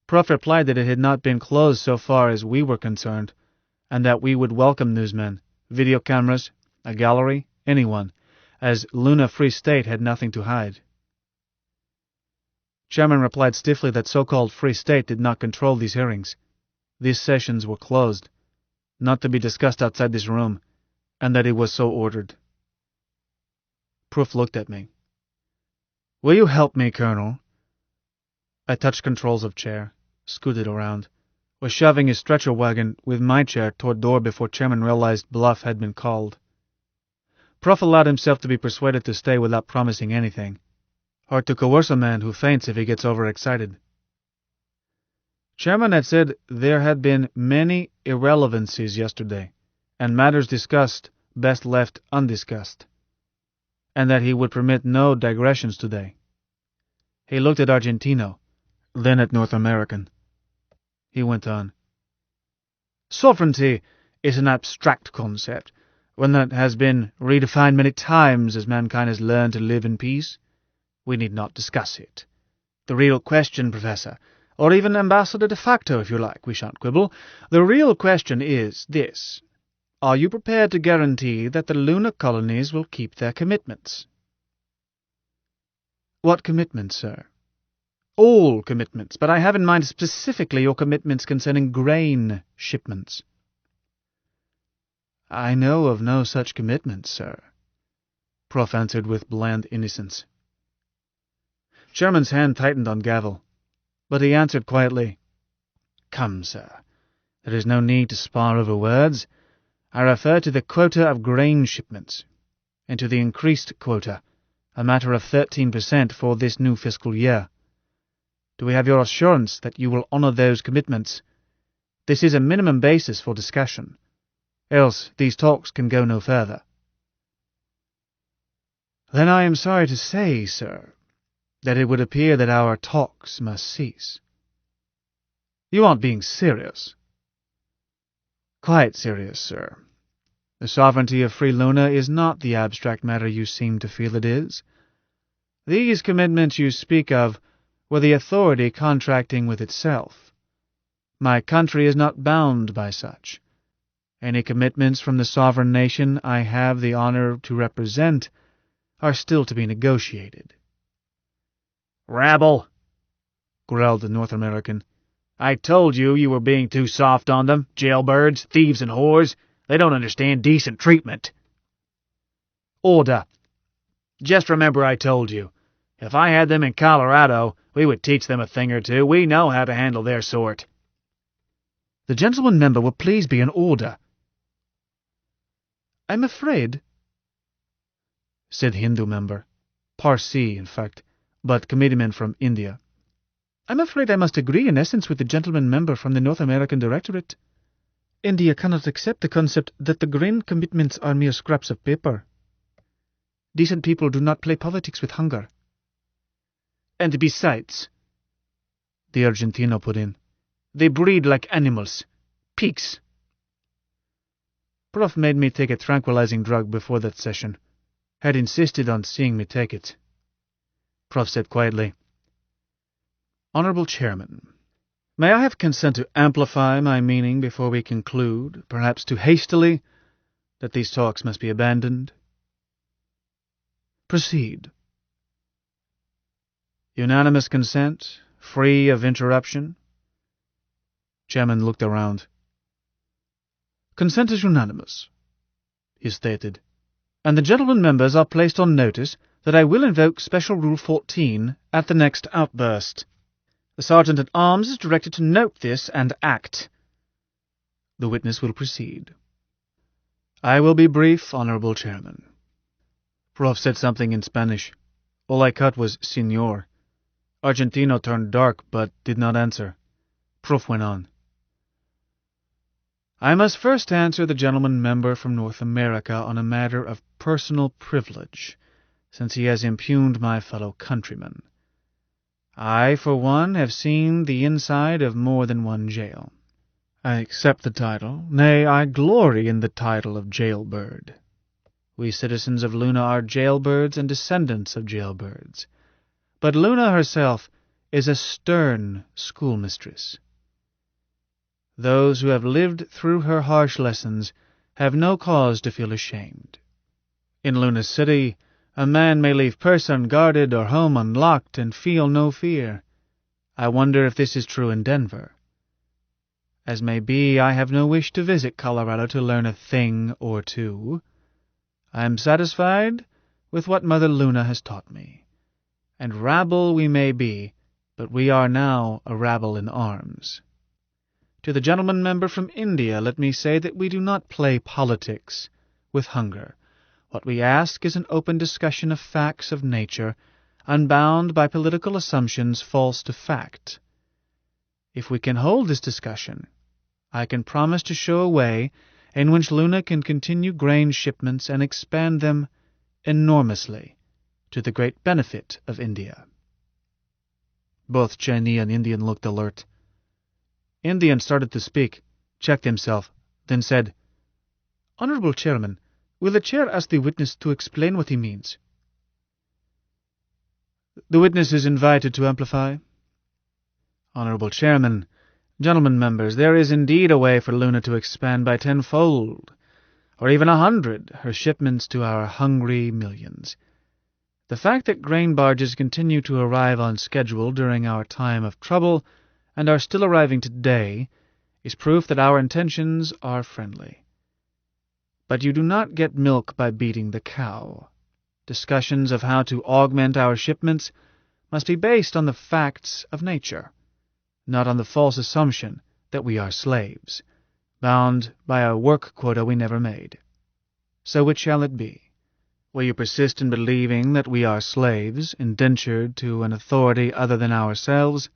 Prof replied that it had not been closed so far as we were concerned, and that we would welcome newsmen, video cameras, a gallery, anyone, as Luna Free State had nothing to hide. Chairman replied stiffly that so-called Free State did not control these hearings. These sessions were closed, not to be discussed outside this room, and that it was so ordered. Proof looked at me. Will you help me, Colonel? I touched controls of chair, scooted around, was shoving his stretcher wagon with my chair toward door before Chairman realized bluff had been called. Prof allowed himself to be persuaded to stay without promising anything. Hard to coerce a man who faints if he gets overexcited. Chairman had said there had been many irrelevancies yesterday, and matters discussed best left undiscussed, and that he would permit no digressions today. He looked at Argentino, then at North American. He went on. Sovereignty is an abstract concept, one that has been redefined many times as mankind has learned to live in peace. We need not discuss it. The real question, Professor, or even Ambassador de facto if you like, we shan't quibble, the real question is this. Are you prepared to guarantee that the lunar colonies will keep their commitments? What commitments, sir? All commitments, but I have in mind specifically your commitments concerning grain shipments. I know of no such commitments, sir, Prof answered with bland innocence. Sherman's hand tightened on gavel, but he answered quietly, Come, sir, there is no need to spar over words. I refer to the quota of grain shipments, and to the increased quota, a matter of 13% for this new fiscal year. Do we have your assurance that you will honor those commitments? This is a minimum basis for discussion. Else these talks can go no further. Then I am sorry to say, sir, that it would appear that our talks must cease. You aren't being serious? Quite serious, sir. The sovereignty of Free Luna is not the abstract matter you seem to feel it is. These commitments you speak of were the authority contracting with itself. My country is not bound by such. Any commitments from the sovereign nation I have the honor to represent are still to be negotiated. Rabble, growled the North American. I told you you were being too soft on them, jailbirds, thieves, and whores. They don't understand decent treatment. Order. Just remember I told you. If I had them in Colorado, we would teach them a thing or two. We know how to handle their sort. The gentleman member will please be in order. I'm afraid, said Hindu member, Parsi, in fact, but committeeman from India. I'm afraid I must agree in essence with the gentleman member from the North American Directorate. India cannot accept the concept that the grain commitments are mere scraps of paper. Decent people do not play politics with hunger. And besides, the Argentino put in, they breed like animals. Pigs. Prof made me take a tranquilizing drug before that session. Had insisted on seeing me take it. Prof said quietly, Honorable Chairman, may I have consent to amplify my meaning before we conclude, perhaps too hastily, that these talks must be abandoned? Proceed. Unanimous consent, free of interruption? Chairman looked around. Consent is unanimous, he stated, and the gentlemen members are placed on notice that I will invoke Special Rule 14 at the next outburst. The Sergeant-at-Arms is directed to note this and act. The witness will proceed. I will be brief, Honorable Chairman. Prof said something in Spanish. All I caught was Señor. Argentino turned dark, but did not answer. Prof went on. I must first answer the gentleman member from North America on a matter of personal privilege, since he has impugned my fellow countrymen. I, for one, have seen the inside of more than one jail. I accept the title, nay, I glory in the title of jailbird. We citizens of Luna are jailbirds and descendants of jailbirds. But Luna herself is a stern schoolmistress. Those who have lived through her harsh lessons have no cause to feel ashamed. In Luna City, a man may leave purse unguarded or home unlocked and feel no fear. I wonder if this is true in Denver. As may be, I have no wish to visit Colorado to learn a thing or two. I am satisfied with what Mother Luna has taught me. And rabble we may be, but we are now a rabble in arms. To the gentleman member from India, let me say that we do not play politics with hunger. What we ask is an open discussion of facts of nature, unbound by political assumptions false to fact. If we can hold this discussion, I can promise to show a way in which Luna can continue grain shipments and expand them enormously to the great benefit of India. Both Chinese and Indian looked alert. Indian started to speak, checked himself, then said, Honorable Chairman, will the chair ask the witness to explain what he means? The witness is invited to amplify. Honorable Chairman, gentlemen members, there is indeed a way for Luna to expand by tenfold. or even 100, her shipments to our hungry millions. The fact that grain barges continue to arrive on schedule during our time of trouble, and are still arriving today, is proof that our intentions are friendly. But you do not get milk by beating the cow. Discussions of how to augment our shipments must be based on the facts of nature, not on the false assumption that we are slaves, bound by a work quota we never made. So which shall it be? Will you persist in believing that we are slaves, indentured to an authority other than ourselves?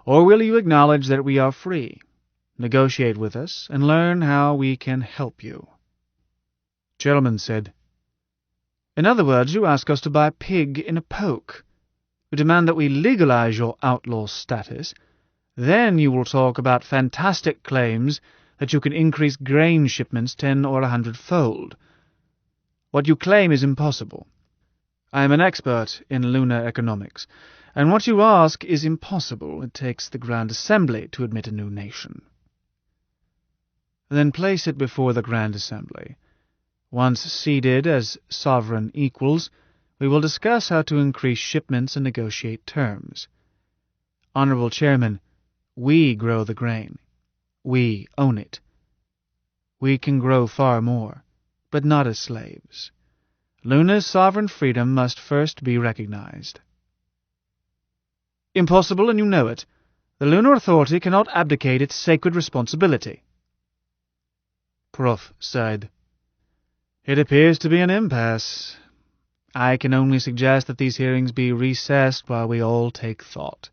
Or will you acknowledge that we are free, negotiate with us, and learn how we can help you? Gentleman said, In other words, you ask us to buy a pig in a poke. You demand that we legalize your outlaw status. Then you will talk about fantastic claims that you can increase grain shipments 10 or 100-fold. What you claim is impossible. I am an expert in lunar economics, and what you ask is impossible. It takes the Grand Assembly to admit a new nation. Then place it before the Grand Assembly. Once seated as sovereign equals, we will discuss how to increase shipments and negotiate terms. Honorable Chairman, we grow the grain. We own it. We can grow far more, but not as slaves. Luna's sovereign freedom must first be recognized. Impossible, and you know it. The Lunar Authority cannot abdicate its sacred responsibility. Prof sighed. It appears to be an impasse. I can only suggest that these hearings be recessed while we all take thought.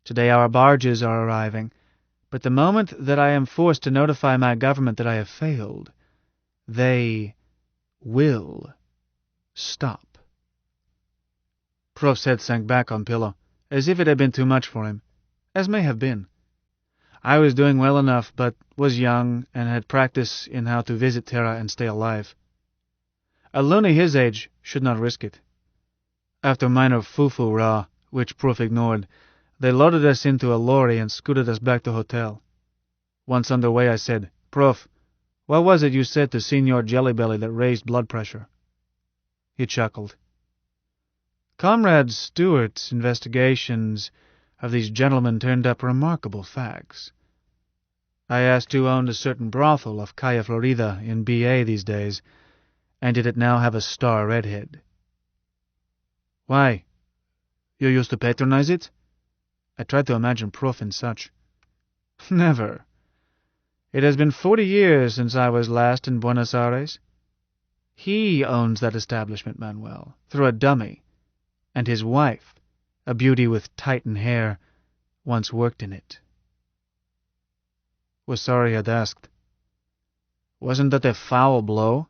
Today our barges are arriving, but the moment that I am forced to notify my government that I have failed, they will stop. Prof's head sank back on pillow, as if it had been too much for him, as may have been. I was doing well enough, but was young and had practice in how to visit Terra and stay alive. A loony his age should not risk it. After minor foo-foo-rah, which Prof ignored, they loaded us into a lorry and scooted us back to hotel. Once underway, I said, Prof, what was it you said to Senor Jellybelly that raised blood pressure? He chuckled. Comrade Stewart's investigations of these gentlemen turned up remarkable facts. I asked who owned a certain brothel off Calle Florida in B.A. these days, and did it now have a star redhead? Why? You used to patronize it? I tried to imagine Prof in such. Never. It has been 40 years since I was last in Buenos Aires. He owns that establishment, Manuel, through a dummy, and his wife, a beauty with Titan hair, once worked in it. Was sorry I'd asked. Wasn't that a foul blow?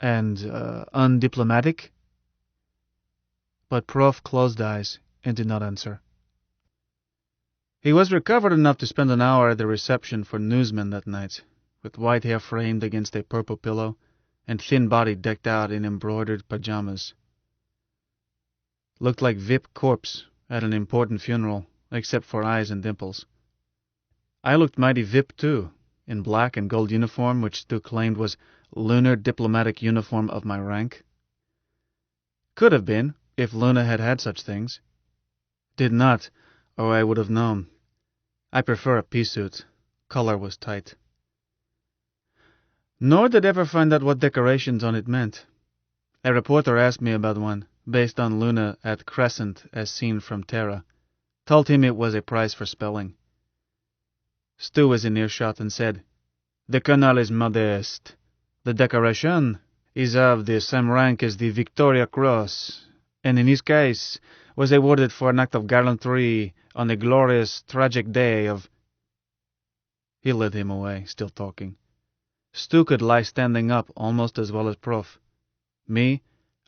And undiplomatic? But Prof closed eyes and did not answer. He was recovered enough to spend an hour at the reception for newsmen that night, with white hair framed against a purple pillow, and thin body decked out in embroidered pajamas. Looked like VIP corpse at an important funeral, except for eyes and dimples. I looked mighty VIP too, in black and gold uniform, which Stu claimed was lunar diplomatic uniform of my rank. Could have been, if Luna had had such things. Did not, or I would have known. I prefer a pea suit. Collar was tight. Nor did ever find out what decorations on it meant. A reporter asked me about one, based on Luna at Crescent as seen from Terra. Told him it was a prize for spelling. Stu was in earshot and said, The colonel is modest. The decoration is of the same rank as the Victoria Cross, and in his case was awarded for an act of gallantry on the glorious, tragic day of... He led him away, still talking. Stu could lie standing up almost as well as Prof. Me,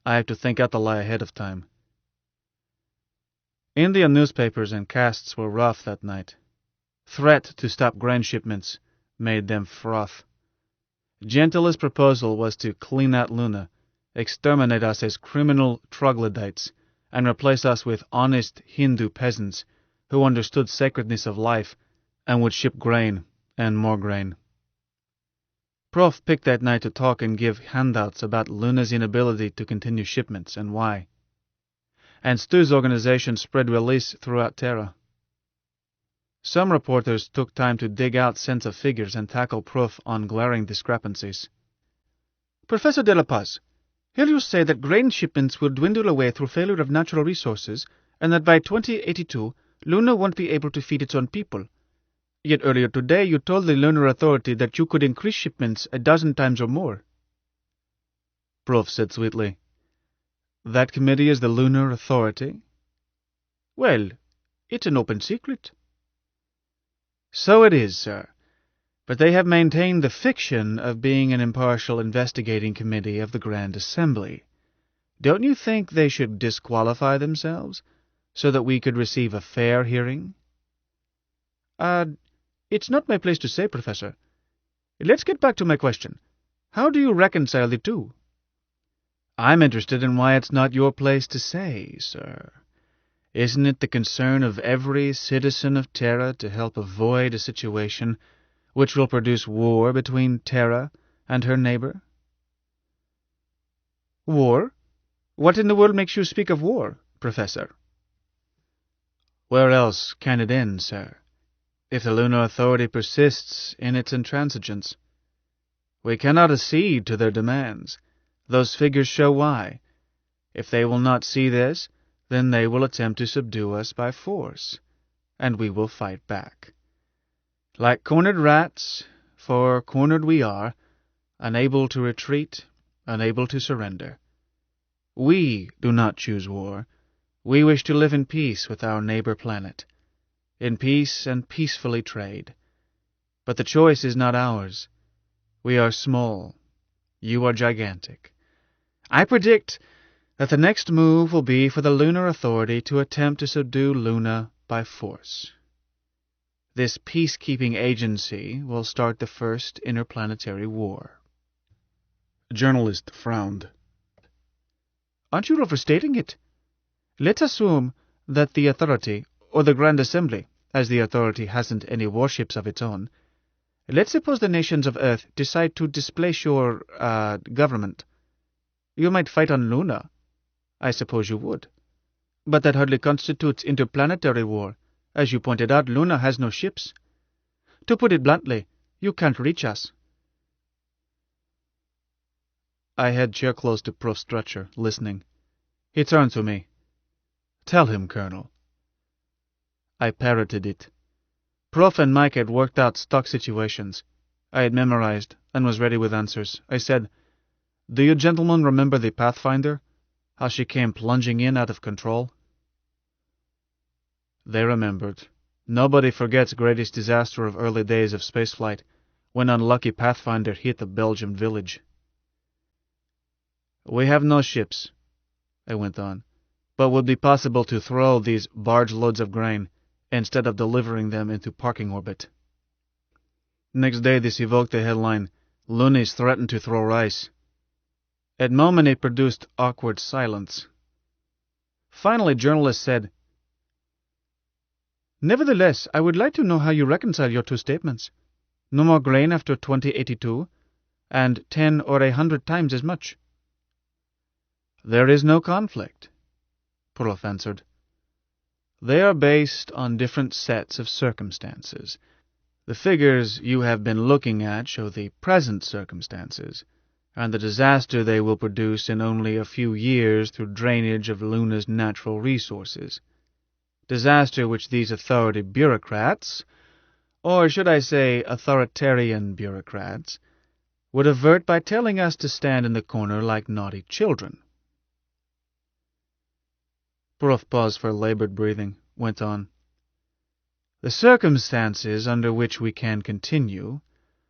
I have to think out the lie ahead of time. Indian newspapers and casts were rough that night. Threat to stop grain shipments made them froth. Gentile's proposal was to clean out Luna, exterminate us as criminal troglodytes, and replace us with honest Hindu peasants who understood sacredness of life and would ship grain and more grain. Prof picked that night to talk and give handouts about Luna's inability to continue shipments and why. And Stu's organization spread release throughout Terra. Some reporters took time to dig out sets of figures and tackle Prof on glaring discrepancies. Professor De La Paz, here you say that grain shipments will dwindle away through failure of natural resources, and that by 2082, Luna won't be able to feed its own people. Yet earlier today you told the Lunar Authority that you could increase shipments 12 times or more. Prof said sweetly, "That committee is the Lunar Authority?" Well, it's an open secret. So it is, sir. But they have maintained the fiction of being an impartial investigating committee of the Grand Assembly. Don't you think they should disqualify themselves, so that we could receive a fair hearing? It's not my place to say, Professor. Let's get back to my question. How do you reconcile the two? I'm interested in why it's not your place to say, sir. Isn't it the concern of every citizen of Terra to help avoid a situation which will produce war between Terra and her neighbor? War? What in the world makes you speak of war, Professor? Where else can it end, sir, if the Lunar Authority persists in its intransigence? We cannot accede to their demands. Those figures show why. If they will not see this, then they will attempt to subdue us by force, and we will fight back. Like cornered rats, for cornered we are, unable to retreat, unable to surrender. We do not choose war. We wish to live in peace with our neighbor planet, in peace and peacefully trade. But the choice is not ours. We are small. You are gigantic. I predict that the next move will be for the Lunar Authority to attempt to subdue Luna by force. This peacekeeping agency will start the first interplanetary war. The journalist frowned. Aren't you overstating it? Let's assume that the Authority, or the Grand Assembly, as the Authority hasn't any warships of its own, let's suppose the nations of Earth decide to displace your, government. You might fight on Luna. I suppose you would. But that hardly constitutes interplanetary war. As you pointed out, Luna has no ships. To put it bluntly, you can't reach us. I had chair close to Prof's stretcher, listening. He turned to me. "Tell him, Colonel." I parroted it. Prof and Mike had worked out stock situations. I had memorized and was ready with answers. I said, "Do you gentlemen remember the Pathfinder? How she came plunging in out of control?" They remembered. Nobody forgets greatest disaster of early days of spaceflight, when unlucky Pathfinder hit a Belgian village. "We have no ships," I went on, "but would be possible to throw these barge loads of grain instead of delivering them into parking orbit." Next day this evoked the headline, "Loonies threaten to throw rice." At moment it produced awkward silence. Finally, journalists said, "Nevertheless, I would like to know how you reconcile your two statements. No more grain after 2082, and 10 or 100 times as much." "There is no conflict," Prof answered. "They are based on different sets of circumstances. The figures you have been looking at show the present circumstances, and the disaster they will produce in only a few years through drainage of Luna's natural resources. Disaster which these authority bureaucrats, or should I say authoritarian bureaucrats, would avert by telling us to stand in the corner like naughty children." Prof paused for labored breathing, went on. "The circumstances under which we can continue,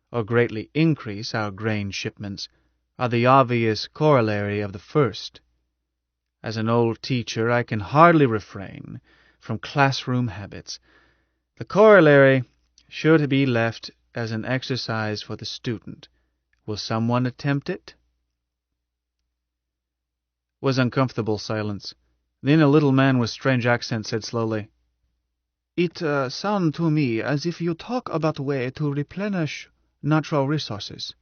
or greatly increase our grain shipments, are the obvious corollary of the first. As an old teacher, I can hardly refrain from classroom habits. The corollary should be left as an exercise for the student. Will someone attempt it?" Was uncomfortable silence. Then a little man with strange accent said slowly, "It sounds to me as if you talk about a way to replenish natural resources."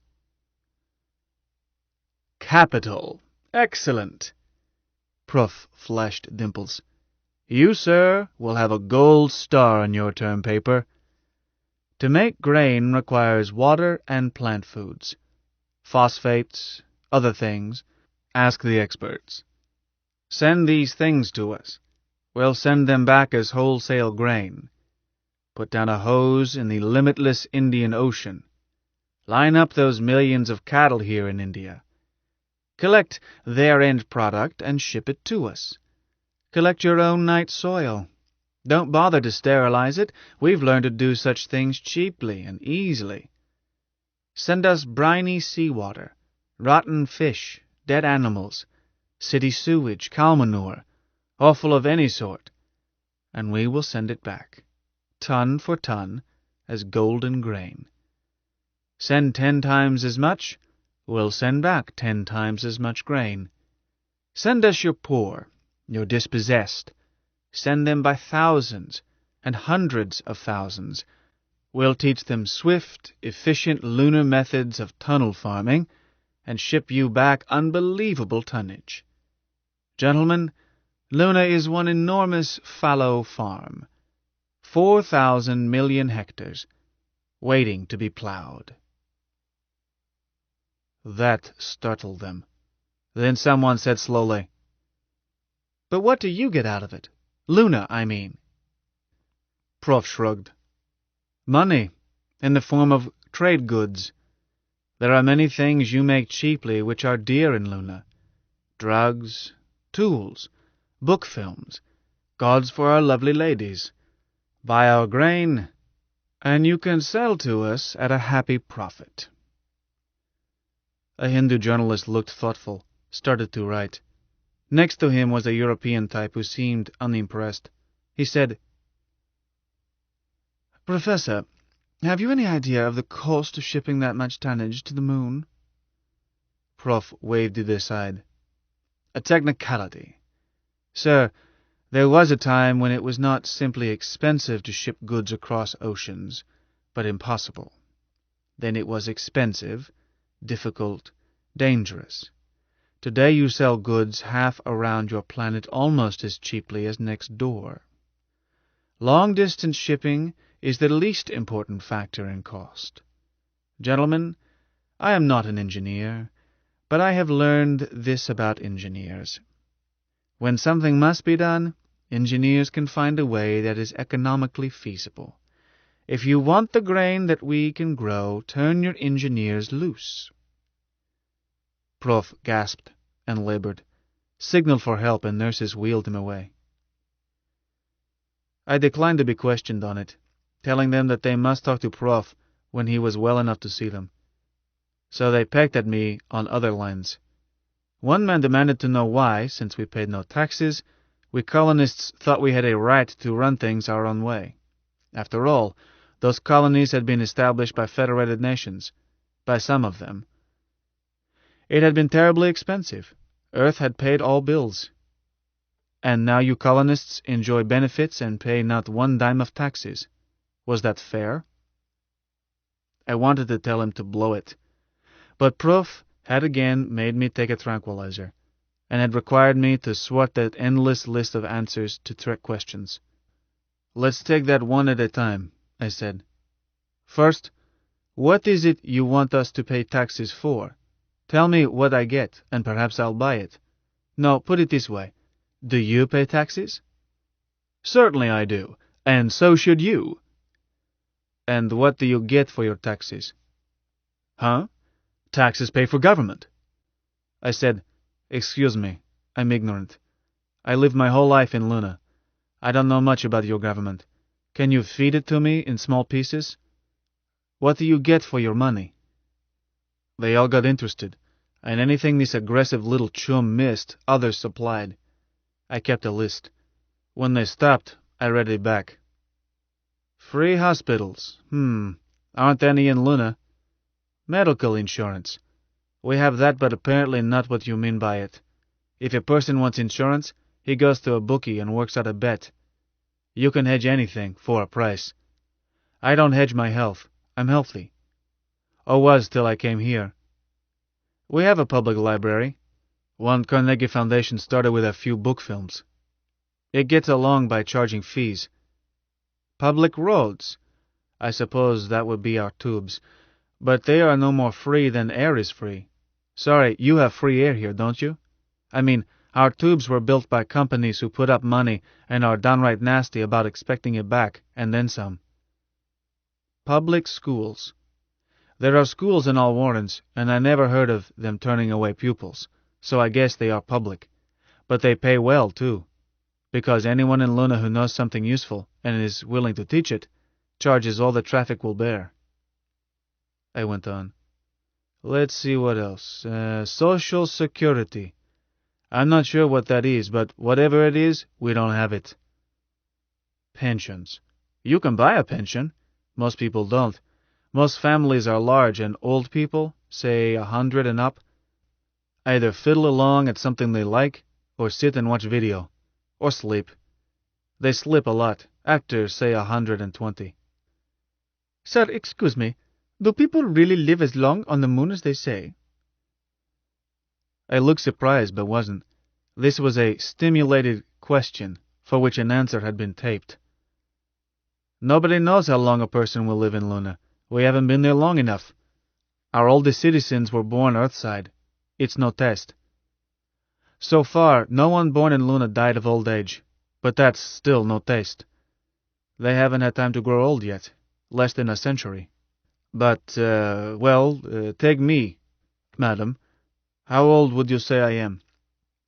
Capital. Excellent. Prof flashed dimples. You, sir, will have a gold star on your term paper. To make grain requires water and plant foods. Phosphates, other things. Ask the experts. Send these things to us. We'll send them back as wholesale grain. Put down a hose in the limitless Indian Ocean. Line up those millions of cattle here in India. Collect their end product and ship it to us. Collect your own night soil. Don't bother to sterilize it. We've learned to do such things cheaply and easily. Send us briny seawater, rotten fish, dead animals, city sewage, cow manure, offal of any sort, and we will send it back, ton for ton, as golden grain. Send 10 times as much, we'll send back 10 times as much grain. Send us your poor, your dispossessed. Send them by thousands and hundreds of thousands. We'll teach them swift, efficient lunar methods of tunnel farming and ship you back unbelievable tonnage. Gentlemen, Luna is one enormous fallow farm, 4,000 million hectares, waiting to be plowed. That startled them. Then someone said slowly, But what do you get out of it? Luna, I mean. Prof shrugged. Money, in the form of trade goods. There are many things you make cheaply which are dear in Luna. Drugs, tools, book films, gauds for our lovely ladies. Buy our grain, and you can sell to us at a happy profit. A Hindu journalist looked thoughtful, started to write. Next to him was a European type who seemed unimpressed. He said, Professor, have you any idea of the cost of shipping that much tonnage to the moon? Prof waved it aside. A technicality. Sir, there was a time when it was not simply expensive to ship goods across oceans, but impossible. Then it was expensive, difficult, dangerous. Today you sell goods half around your planet almost as cheaply as next door. Long-distance shipping is the least important factor in cost. Gentlemen, I am not an engineer, but I have learned this about engineers. When something must be done, engineers can find a way that is economically feasible. If you want the grain that we can grow, turn your engineers loose. Prof gasped and labored, signaled for help, and nurses wheeled him away. I declined to be questioned on it, telling them that they must talk to Prof when he was well enough to see them. So they pecked at me on other lines. One man demanded to know why, since we paid no taxes, we colonists thought we had a right to run things our own way. After all, those colonies had been established by federated nations, by some of them. It had been terribly expensive. Earth had paid all bills. And now you colonists enjoy benefits and pay not 1 dime of taxes. Was that fair? I wanted to tell him to blow it, but Prof had again made me take a tranquilizer, and had required me to sort that endless list of answers to trick questions. Let's take that one at a time, I said. First, what is it you want us to pay taxes for? Tell me what I get, and perhaps I'll buy it. No, put it this way. Do you pay taxes? Certainly I do, and so should you. And what do you get for your taxes? Huh? Taxes pay for government. I said, Excuse me, I'm ignorant. I lived my whole life in Luna. I don't know much about your government. Can you feed it to me in small pieces? What do you get for your money? They all got interested, and anything this aggressive little chum missed, others supplied. I kept a list. When they stopped, I read it back. Free hospitals. Aren't any in Luna. Medical insurance. We have that, but apparently not what you mean by it. If a person wants insurance, he goes to a bookie and works out a bet. You can hedge anything for a price. I don't hedge my health. I'm healthy. Or was till I came here. We have a public library. One Carnegie Foundation started with a few book films. It gets along by charging fees. Public roads. I suppose that would be our tubes. But they are no more free than air is free. Sorry, you have free air here, don't you? I mean, our tubes were built by companies who put up money and are downright nasty about expecting it back, and then some. Public schools. There are schools in all Warrens, and I never heard of them turning away pupils, so I guess they are public. But they pay well, too, because anyone in Luna who knows something useful and is willing to teach it charges all the traffic will bear. I went on. Let's see what else. Social Security. I'm not sure what that is, but whatever it is, we don't have it. Pensions. You can buy a pension. Most people don't. Most families are large, and old people, say 100 and up, either fiddle along at something they like, or sit and watch video, or sleep. They slip a lot, after, say, 120. Sir, excuse me, do people really live as long on the moon as they say? I looked surprised, but wasn't. This was a stimulated question, for which an answer had been taped. Nobody knows how long a person will live in Luna. We haven't been there long enough. Our oldest citizens were born Earthside. It's no test. So far, no one born in Luna died of old age, but that's still no test. They haven't had time to grow old yet, less than a century. But, take me, madam. How old would you say I am?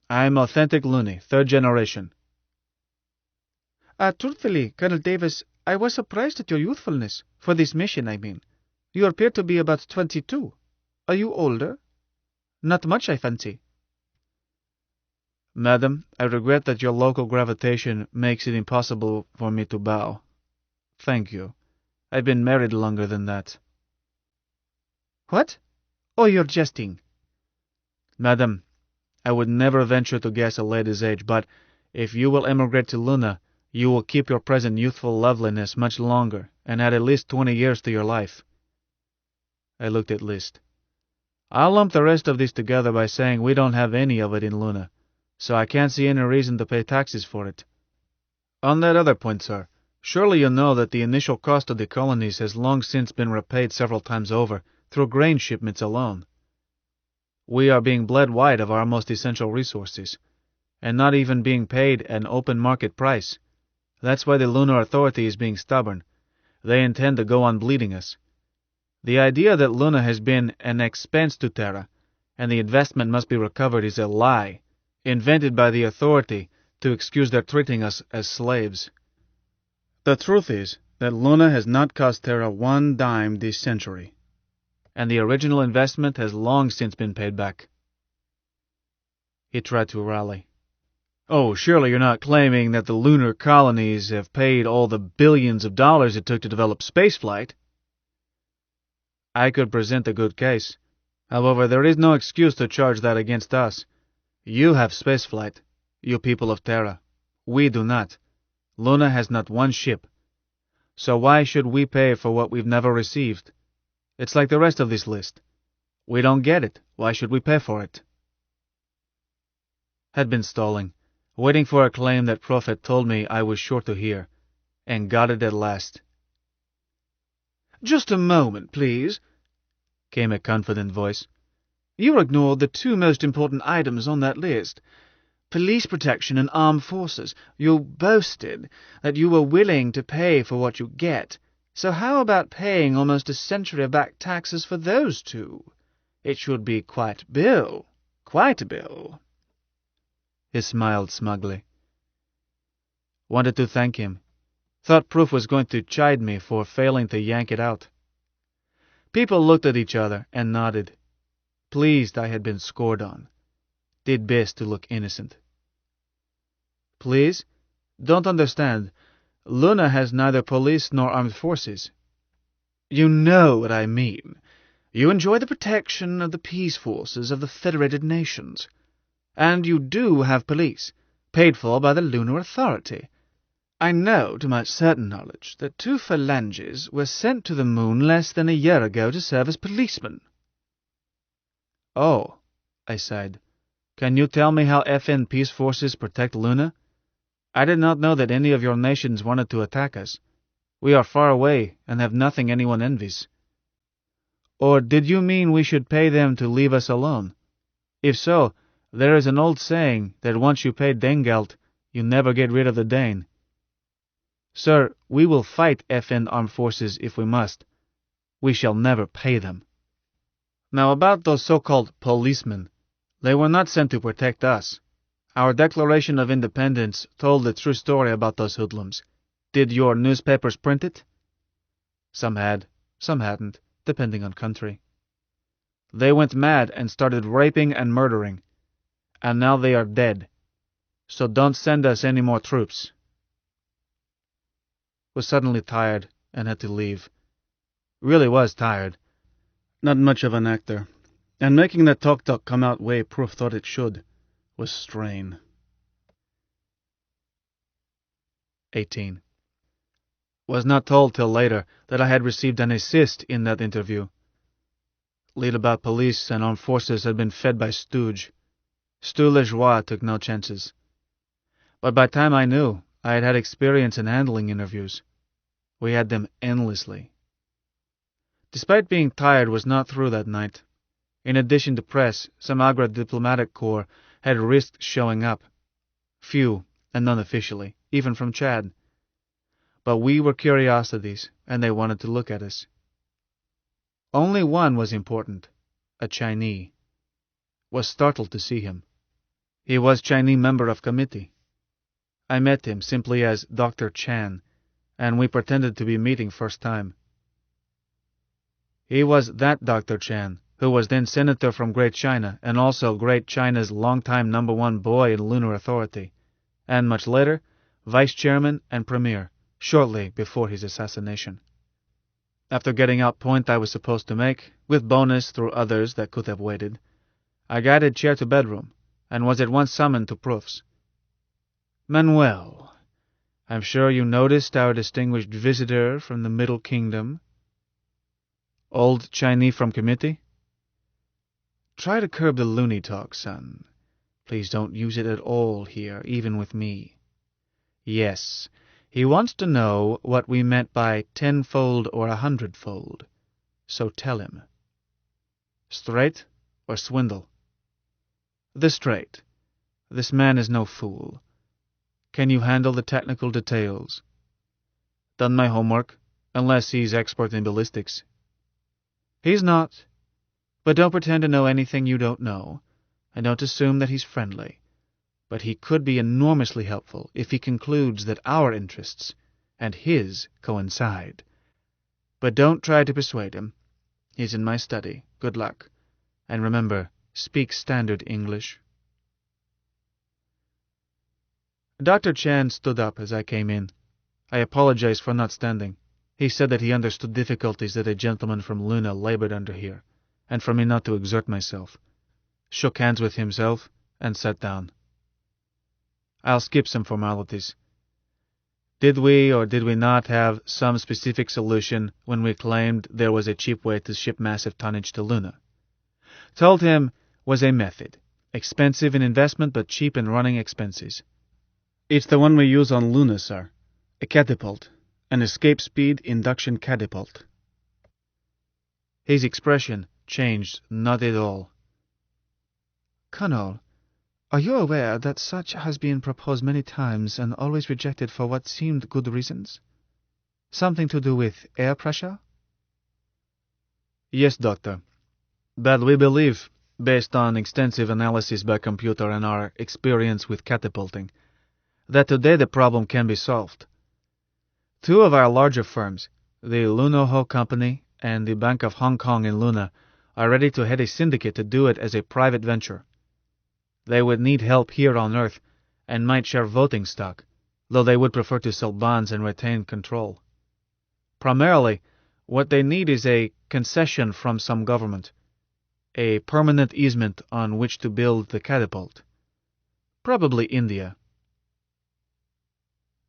I'm authentic Looney, 3rd generation. Truthfully, Colonel Davis, I was surprised at your youthfulness, for this mission, I mean. You appear to be about 22. Are you older? Not much, I fancy. Madam, I regret that your local gravitation makes it impossible for me to bow. Thank you. I've been married longer than that. What? Oh, you're jesting. Madam, I would never venture to guess a lady's age, but if you will emigrate to Luna, you will keep your present youthful loveliness much longer, and add at least 20 years to your life. I looked at List. I'll lump the rest of this together by saying we don't have any of it in Luna, so I can't see any reason to pay taxes for it. On that other point, sir, surely you know that the initial cost of the colonies has long since been repaid several times over, through grain shipments alone. We are being bled white of our most essential resources, and not even being paid an open market price. That's why the Lunar Authority is being stubborn. They intend to go on bleeding us. The idea that Luna has been an expense to Terra, and the investment must be recovered is a lie, invented by the Authority to excuse their treating us as slaves. The truth is that Luna has not cost Terra one dime this century, and the original investment has long since been paid back. He tried to rally. Oh, surely you're not claiming that the lunar colonies have paid all the billions of dollars it took to develop spaceflight? I could present a good case. However, there is no excuse to charge that against us. You have spaceflight, you people of Terra. We do not. Luna has not one ship. So why should we pay for what we've never received? It's like the rest of this list. We don't get it. Why should we pay for it? Had been stalling, waiting for a claim that Prof had told me I was sure to hear, and got it at last. Just a moment, please, came a confident voice. You ignored the two most important items on that list. Police protection and armed forces. You boasted that you were willing to pay for what you get. So how about paying almost a century of back taxes for those two? It should be quite a bill. Quite a bill. He smiled smugly. Wanted to thank him. Thought Proof was going to chide me for failing to yank it out. People looked at each other and nodded. Pleased I had been scored on. Did best to look innocent. Please? Don't understand. Luna has neither police nor armed forces. You know what I mean. You enjoy the protection of the peace forces of the Federated Nations. And you do have police, paid for by the Lunar Authority. I know, to my certain knowledge, that 2 phalanges were sent to the moon less than a year ago to serve as policemen. Oh, I sighed. Can you tell me how FN peace forces protect Luna? I did not know that any of your nations wanted to attack us. We are far away and have nothing anyone envies. Or did you mean we should pay them to leave us alone? If so, there is an old saying that once you pay Dengelt, you never get rid of the Dane. Sir, we will fight FN armed forces if we must. We shall never pay them. Now about those so-called policemen. They were not sent to protect us. Our Declaration of Independence told the true story about those hoodlums. Did your newspapers print it? Some had, some hadn't, depending on country. They went mad and started raping and murdering. And now they are dead. So don't send us any more troops. Was suddenly tired and had to leave. Really was tired. Not much of an actor. And making that talk come out way Proof thought it should was strain. 18. Was not told till later that I had received an assist in that interview. Lead about police and armed forces had been fed by Stooge. Stu Lejoie took no chances. But by time I knew, I had had experience in handling interviews. We had them endlessly. Despite being tired, was not through that night. In addition to press, some Agra diplomatic corps had risked showing up. Few, and none officially, even from Chad. But we were curiosities, and they wanted to look at us. Only one was important, a Chinese. Was startled to see him. He was Chinese member of committee. I met him simply as Dr. Chan, and we pretended to be meeting first time. He was that Dr. Chan, who was then senator from Great China, and also Great China's longtime #1 boy in Lunar Authority, and much later, vice chairman and premier, shortly before his assassination. After getting out point I was supposed to make, with bonus through others that could have waited, I guided chair to bedroom, and was at once summoned to proofs. Manuel, I'm sure you noticed our distinguished visitor from the Middle Kingdom. Old Chinese from committee? Try to curb the loony talk, son. Please don't use it at all here, even with me. Yes, he wants to know what we meant by 10-fold or 100-fold. So tell him. Straight or swindle? The straight. This man is no fool. Can you handle the technical details? Done my homework, unless he's expert in ballistics. He's not. But don't pretend to know anything you don't know, and don't assume that he's friendly. But he could be enormously helpful if he concludes that our interests and his coincide. But don't try to persuade him. He's in my study. Good luck. And remember, speak standard English. Dr. Chan stood up as I came in. I apologized for not standing. He said that he understood difficulties that a gentleman from Luna labored under here, and for me not to exert myself. Shook hands with himself, and sat down. I'll skip some formalities. Did we or did we not have some specific solution when we claimed there was a cheap way to ship massive tonnage to Luna? Told him was a method, expensive in investment but cheap in running expenses. It's the one we use on Luna, sir. A catapult. An escape speed induction catapult. His expression changed not at all. Colonel, are you aware that such has been proposed many times and always rejected for what seemed good reasons? Something to do with air pressure? Yes, Doctor. But we believe, based on extensive analysis by computer and our experience with catapulting, that today the problem can be solved. Two of our larger firms, the Lunoho Company and the Bank of Hong Kong in Luna, are ready to head a syndicate to do it as a private venture. They would need help here on Earth and might share voting stock, though they would prefer to sell bonds and retain control. Primarily, what they need is a concession from some government, a permanent easement on which to build the catapult. Probably India.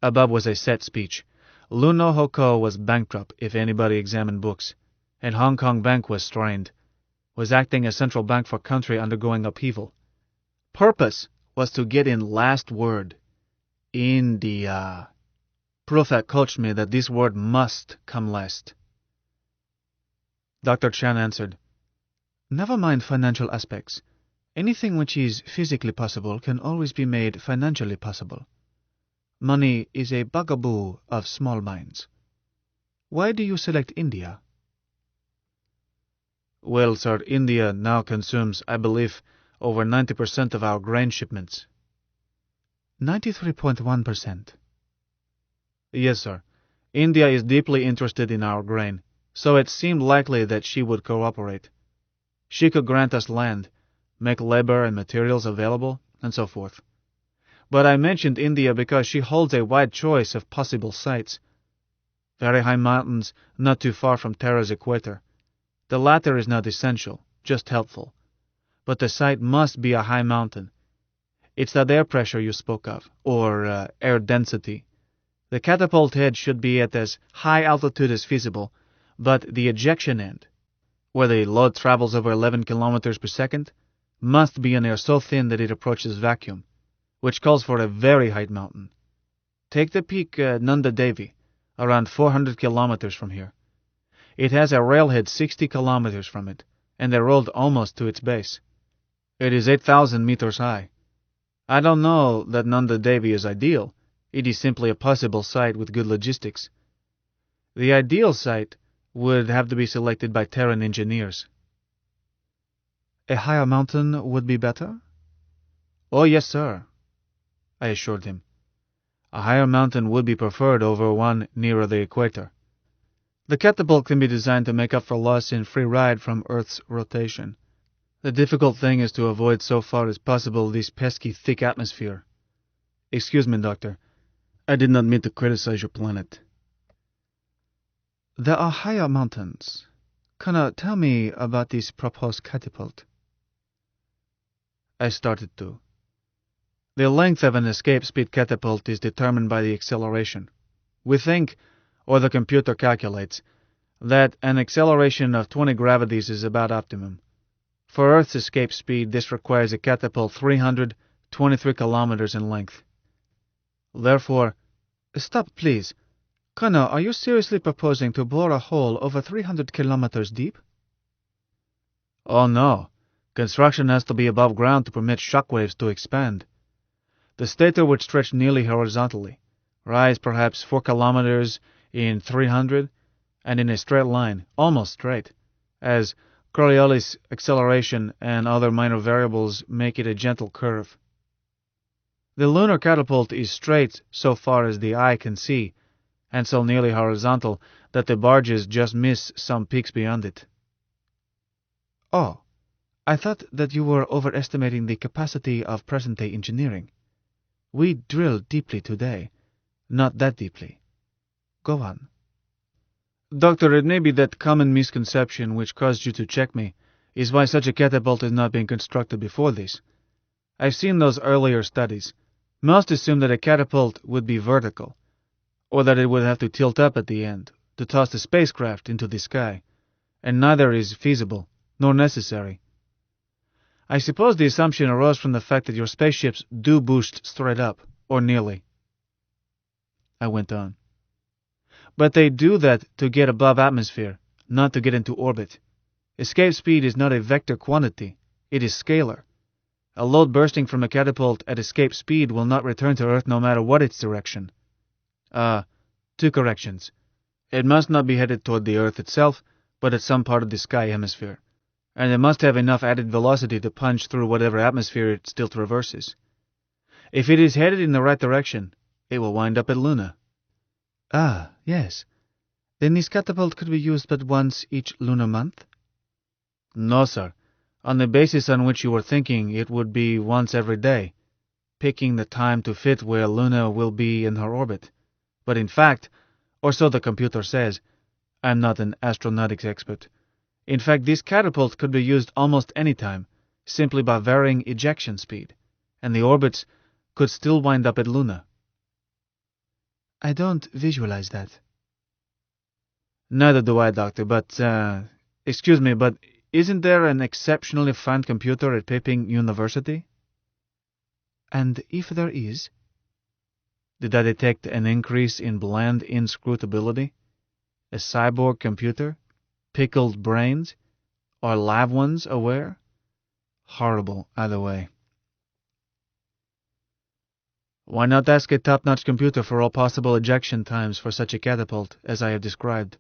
Above was a set speech. Lunoho Co. was bankrupt if anybody examined books, and Hong Kong Bank was strained. was acting as central bank for country undergoing upheaval. Purpose was to get in last word. India. Prufat coached me that this word must come last. Dr. Chan answered, Never mind financial aspects. Anything which is physically possible can always be made financially possible. Money is a bugaboo of small minds. Why do you select India? Well, sir, India now consumes, I believe, over 90% of our grain shipments. 93.1%. Yes, sir. India is deeply interested in our grain, so it seemed likely that she would cooperate. She could grant us land, make labor and materials available, and so forth. But I mentioned India because she holds a wide choice of possible sites. Very high mountains not too far from Terra's equator. The latter is not essential, just helpful. But the site must be a high mountain. It's that air pressure you spoke of, or air density. The catapult head should be at as high altitude as feasible, but the ejection end, where the load travels over 11 kilometers per second, must be an air so thin that it approaches vacuum, which calls for a very high mountain. Take the peak Nanda Devi, around 400 kilometers from here. It has a railhead 60 kilometers from it, and a road almost to its base. It is 8,000 meters high. I don't know that Nanda Devi is ideal. It is simply a possible site with good logistics. The ideal site would have to be selected by Terran engineers. A higher mountain would be better? Oh, yes, sir, I assured him. A higher mountain would be preferred over one nearer the equator. The catapult can be designed to make up for loss in free ride from Earth's rotation. The difficult thing is to avoid so far as possible this pesky thick atmosphere. Excuse me, Doctor. I did not mean to criticize your planet. There are higher mountains. Connor, tell me about this proposed catapult. I started to. The length of an escape speed catapult is determined by the acceleration. We think, or the computer calculates, that an acceleration of 20 gravities is about optimum. For Earth's escape speed, this requires a catapult 323 kilometers in length. Therefore, stop, please. Connor, are you seriously proposing to bore a hole over 300 kilometers deep? Oh, no. Construction has to be above ground to permit shockwaves to expand. The stator would stretch nearly horizontally, rise perhaps 4 kilometers in 300, and in a straight line, almost straight, as Coriolis acceleration and other minor variables make it a gentle curve. The lunar catapult is straight so far as the eye can see, and so nearly horizontal that the barges just miss some peaks beyond it. Oh, I thought that you were overestimating the capacity of present-day engineering. We drill deeply today, not that deeply. Go on. Doctor, it may be that common misconception which caused you to check me is why such a catapult has not been constructed before this. I've seen those earlier studies. Most assume that a catapult would be vertical, or that it would have to tilt up at the end to toss the spacecraft into the sky, and neither is feasible, nor necessary. I suppose the assumption arose from the fact that your spaceships do boost straight up, or nearly. I went on. But they do that to get above atmosphere, not to get into orbit. Escape speed is not a vector quantity, it is scalar. A load bursting from a catapult at escape speed will not return to Earth no matter what its direction. Two corrections. It must not be headed toward the Earth itself, but at some part of the sky hemisphere. And it must have enough added velocity to punch through whatever atmosphere it still traverses. If it is headed in the right direction, it will wind up at Luna. Ah, yes. Then this catapult could be used but once each lunar month? No, sir. On the basis on which you were thinking, it would be once every day, picking the time to fit where Luna will be in her orbit. But in fact, or so the computer says, I'm not an astronautics expert. In fact, this catapult could be used almost any time, simply by varying ejection speed, and the orbits could still wind up at Luna. I don't visualize that. Neither do I, Doctor, but, excuse me, but Isn't there an exceptionally fine computer at Peiping University? And if there is? Did I detect an increase in bland inscrutability? A cyborg computer? Pickled brains? Or live ones aware? Horrible, either way. Why not ask a top-notch computer for all possible ejection times for such a catapult, as I have described?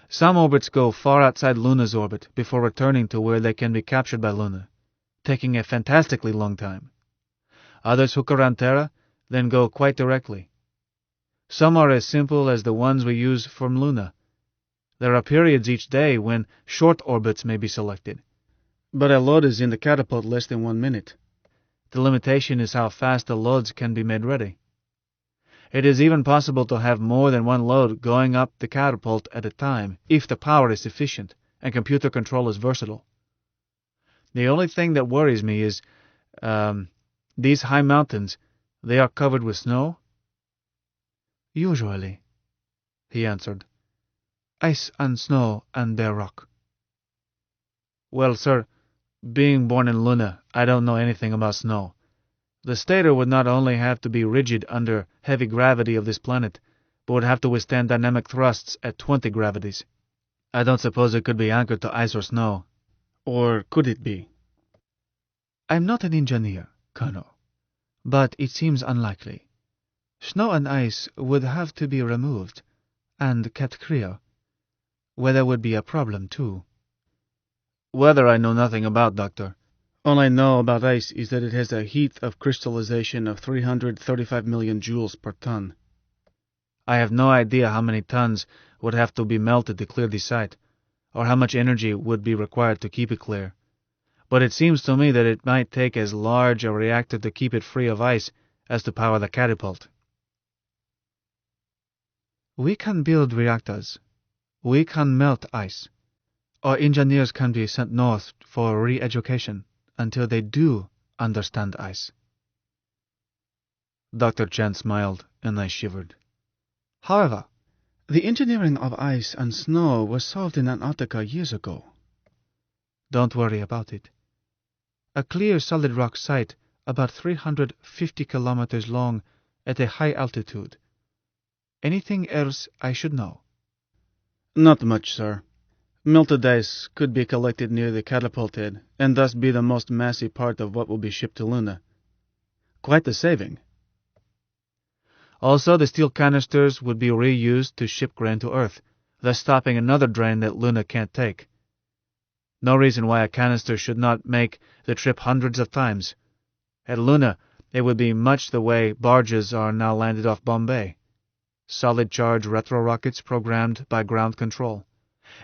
Some orbits go far outside Luna's orbit before returning to where they can be captured by Luna, taking a fantastically long time. Others hook around Terra, then go quite directly. Some are as simple as the ones we use from Luna. There are periods each day when short orbits may be selected. But a load is in the catapult less than 1 minute. The limitation is how fast the loads can be made ready. It is even possible to have more than one load going up the catapult at a time if the power is sufficient and computer control is versatile. The only thing that worries me is these high mountains, they are covered with snow? Usually, he answered. Ice and snow and bare rock. Well, sir, being born in Luna, I don't know anything about snow. The stator would not only have to be rigid under heavy gravity of this planet, but would have to withstand dynamic thrusts at 20 gravities. I don't suppose it could be anchored to ice or snow. Or could it be? I'm not an engineer, Colonel, but it seems unlikely. Snow and ice would have to be removed and kept clear. Weather would be a problem, too. Weather I know nothing about, Doctor. All I know about ice is that it has a heat of crystallization of 335 million joules per ton. I have no idea how many tons would have to be melted to clear the site, or how much energy would be required to keep it clear. But it seems to me that it might take as large a reactor to keep it free of ice as to power the catapult. We can build reactors. We can melt ice. Our engineers can be sent north for re-education until they do understand ice. Dr. Chen smiled, and I shivered. However, the engineering of ice and snow was solved in Antarctica years ago. Don't worry about it. A clear solid rock site about 350 kilometers long at a high altitude. Anything else I should know? Not much, sir. Melted ice could be collected near the catapult head, and thus be the most massy part of what will be shipped to Luna. Quite the saving. Also, the steel canisters would be reused to ship grain to Earth, thus stopping another drain that Luna can't take. No reason why a canister should not make the trip hundreds of times. At Luna, it would be much the way barges are now landed off Bombay. Solid charge retro rockets programmed by ground control.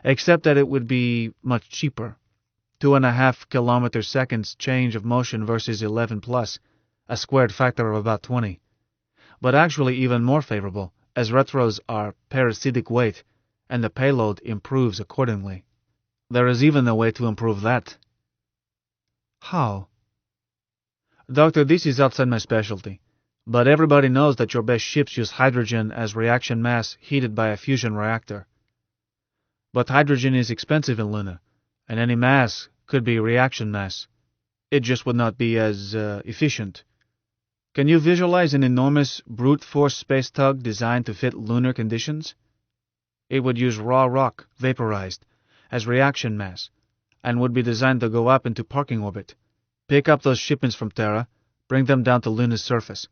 Except that it would be much cheaper. 2.5 km/s change of motion versus 11 plus, a squared factor of about 20. But actually even more favorable, as retros are parasitic weight, and the payload improves accordingly. There is even a way to improve that. How? Doctor, this is outside my specialty, but everybody knows that your best ships use hydrogen as reaction mass heated by a fusion reactor. But hydrogen is expensive in Luna, and any mass could be reaction mass. It just would not be as efficient. Can you visualize an enormous brute force space tug designed to fit lunar conditions? It would use raw rock, vaporized, as reaction mass, and would be designed to go up into parking orbit, pick up those shipments from Terra, bring them down to Luna's surface.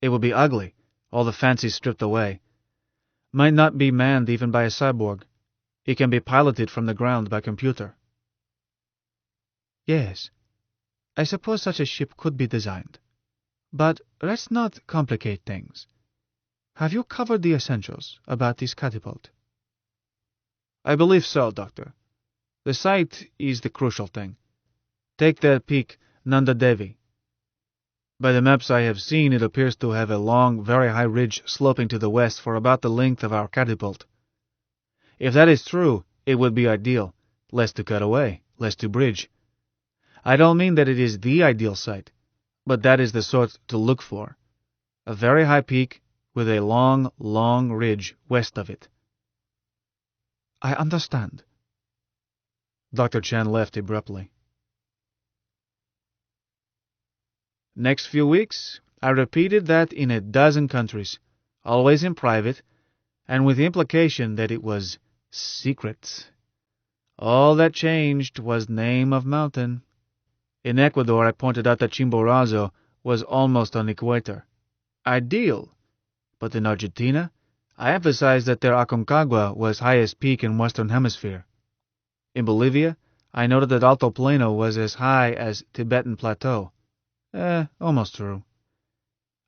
It would be ugly, all the fancy stripped away. Might not be manned even by a cyborg. It can be piloted from the ground by computer. Yes, I suppose such a ship could be designed. But let's not complicate things. Have you covered the essentials about this catapult? I believe so, Doctor. The site is the crucial thing. Take that peak, Nanda Devi. By the maps I have seen, it appears to have a long, very high ridge sloping to the west for about the length of our catapult. If that is true, it would be ideal. Less to cut away, less to bridge. I don't mean that it is the ideal site, but that is the sort to look for. A very high peak with a long, long ridge west of it. I understand. Dr. Chan left abruptly. Next few weeks, I repeated that in a dozen countries, always in private, and with the implication that it was secret. All that changed was name of mountain. In Ecuador, I pointed out that Chimborazo was almost on equator. Ideal. But in Argentina, I emphasized that their Aconcagua was highest peak in Western Hemisphere. In Bolivia, I noted that Alto Plano was as high as Tibetan Plateau. Almost true.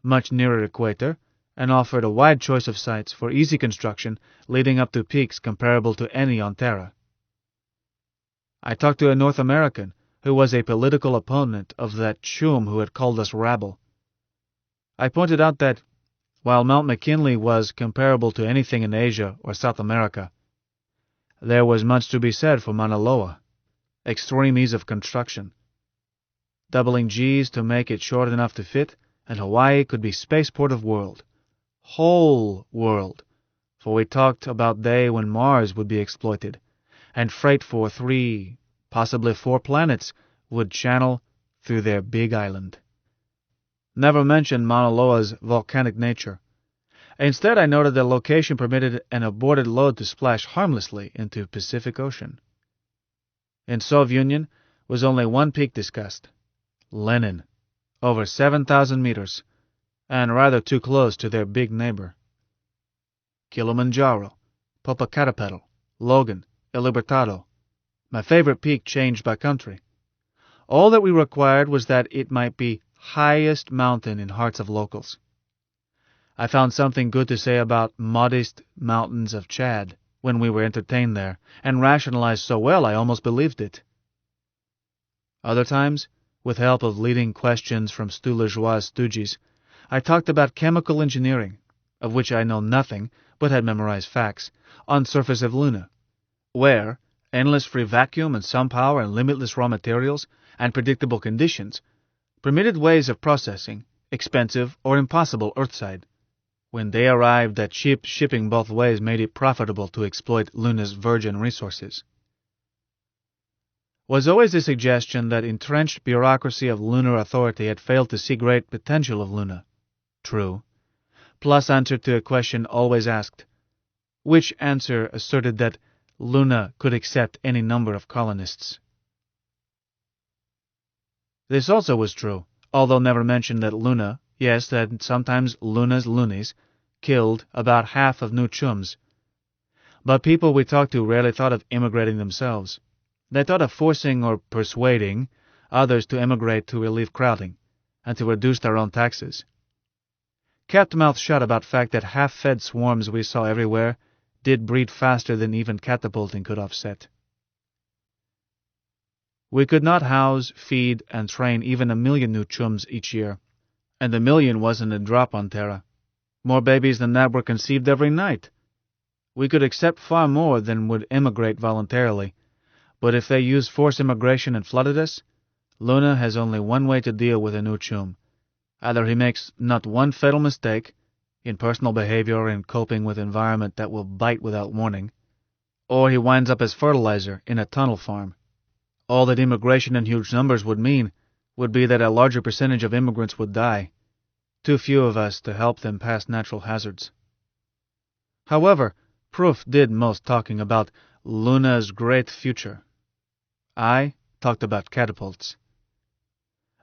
Much nearer equator, and offered a wide choice of sites for easy construction leading up to peaks comparable to any on Terra. I talked to a North American who was a political opponent of that chum who had called us rabble. I pointed out that, while Mount McKinley was comparable to anything in Asia or South America, there was much to be said for Mauna Loa. Extreme ease of construction. Doubling G's to make it short enough to fit, and Hawaii could be spaceport of world. Whole world. For we talked about day when Mars would be exploited, and freight for 3, possibly 4 planets would channel through their big island. Never mentioned Mauna Loa's volcanic nature. Instead, I noted the location permitted an aborted load to splash harmlessly into Pacific Ocean. In Soviet Union was only one peak discussed, Lenin, over 7,000 meters, and rather too close to their big neighbor. Kilimanjaro, Popocatépetl, Logan, El Libertado. My favorite peak changed by country. All that we required was that it might be highest mountain in hearts of locals. I found something good to say about modest mountains of Chad when we were entertained there, and rationalized so well I almost believed it. Other times, with help of leading questions from Stu Lejoie's stooges, I talked about chemical engineering, of which I know nothing but had memorized facts, on surface of Luna, where endless free vacuum and sun power and limitless raw materials and predictable conditions permitted ways of processing, expensive or impossible Earthside. When they arrived at cheap shipping both ways made it profitable to exploit Luna's virgin resources. Was always the suggestion that entrenched bureaucracy of lunar authority had failed to see great potential of Luna. True. Plus answer to a question always asked, which answer asserted that Luna could accept any number of colonists. This also was true, although never mentioned that Luna, yes, that sometimes Luna's loonies, killed about half of new chums. But people we talked to rarely thought of immigrating themselves. They thought of forcing or persuading others to emigrate to relieve crowding, and to reduce their own taxes. Kept mouth shut about fact that half-fed swarms we saw everywhere did breed faster than even catapulting could offset. We could not house, feed, and train even 1 million new chums each year, and 1 million wasn't a drop on Terra. More babies than that were conceived every night. We could accept far more than would emigrate voluntarily, but if they used forced immigration and flooded us, Luna has only one way to deal with a new chum. Either he makes not one fatal mistake, in personal behavior or in coping with environment that will bite without warning, or he winds up as fertilizer in a tunnel farm. All that immigration in huge numbers would mean would be that a larger percentage of immigrants would die, too few of us to help them past natural hazards. However, Proof did most talking about Luna's great future. I talked about catapults.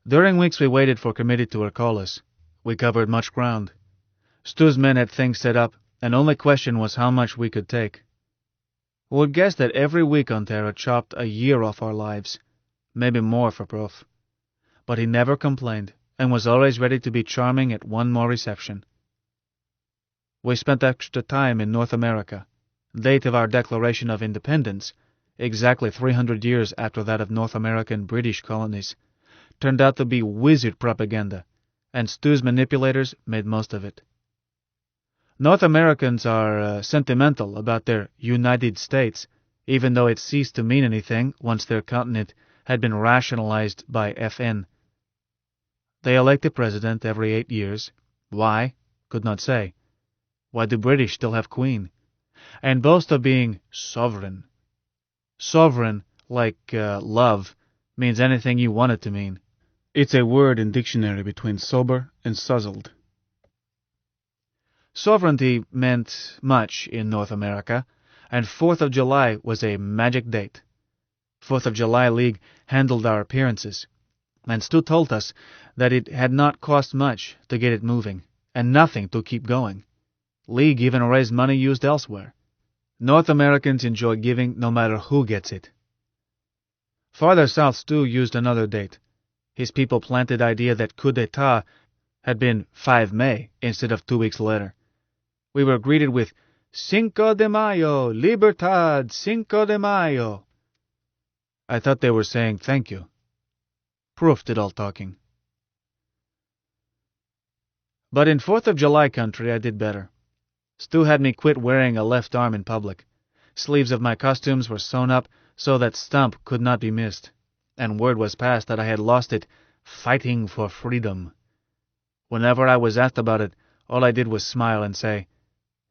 During weeks we waited for committee to recall us. We covered much ground. Stu's men had things set up, and only question was how much we could take. We would guess that every week on Terra chopped a year off our lives, maybe more for Prof. But he never complained, and was always ready to be charming at one more reception. We spent extra time in North America, date of our Declaration of Independence, exactly 300 years after that of North American British colonies, turned out to be wizard propaganda, and Stu's manipulators made most of it. North Americans are sentimental about their United States, even though it ceased to mean anything once their continent had been rationalized by FN. They elect a president every 8 years. Why? Could not say. Why do British still have queen? And boast of being sovereign. Sovereign like love, means anything you want it to mean. It's a word in dictionary between sober and suzzled. Sovereignty meant much in North America, and 4th of July was a magic date. 4th of July League handled our appearances, and Stu told us that it had not cost much to get it moving, and nothing to keep going. League even raised money used elsewhere. North Americans enjoy giving no matter who gets it. Farther south, Stu used another date. His people planted the idea that coup d'etat had been 5 May instead of 2 weeks later. We were greeted with Cinco de Mayo, Libertad, Cinco de Mayo. I thought they were saying thank you. Proof did all talking. But in 4th of July country, I did better. Stu had me quit wearing a left arm in public. Sleeves of my costumes were sewn up so that stump could not be missed, and word was passed that I had lost it fighting for freedom. Whenever I was asked about it, all I did was smile and say,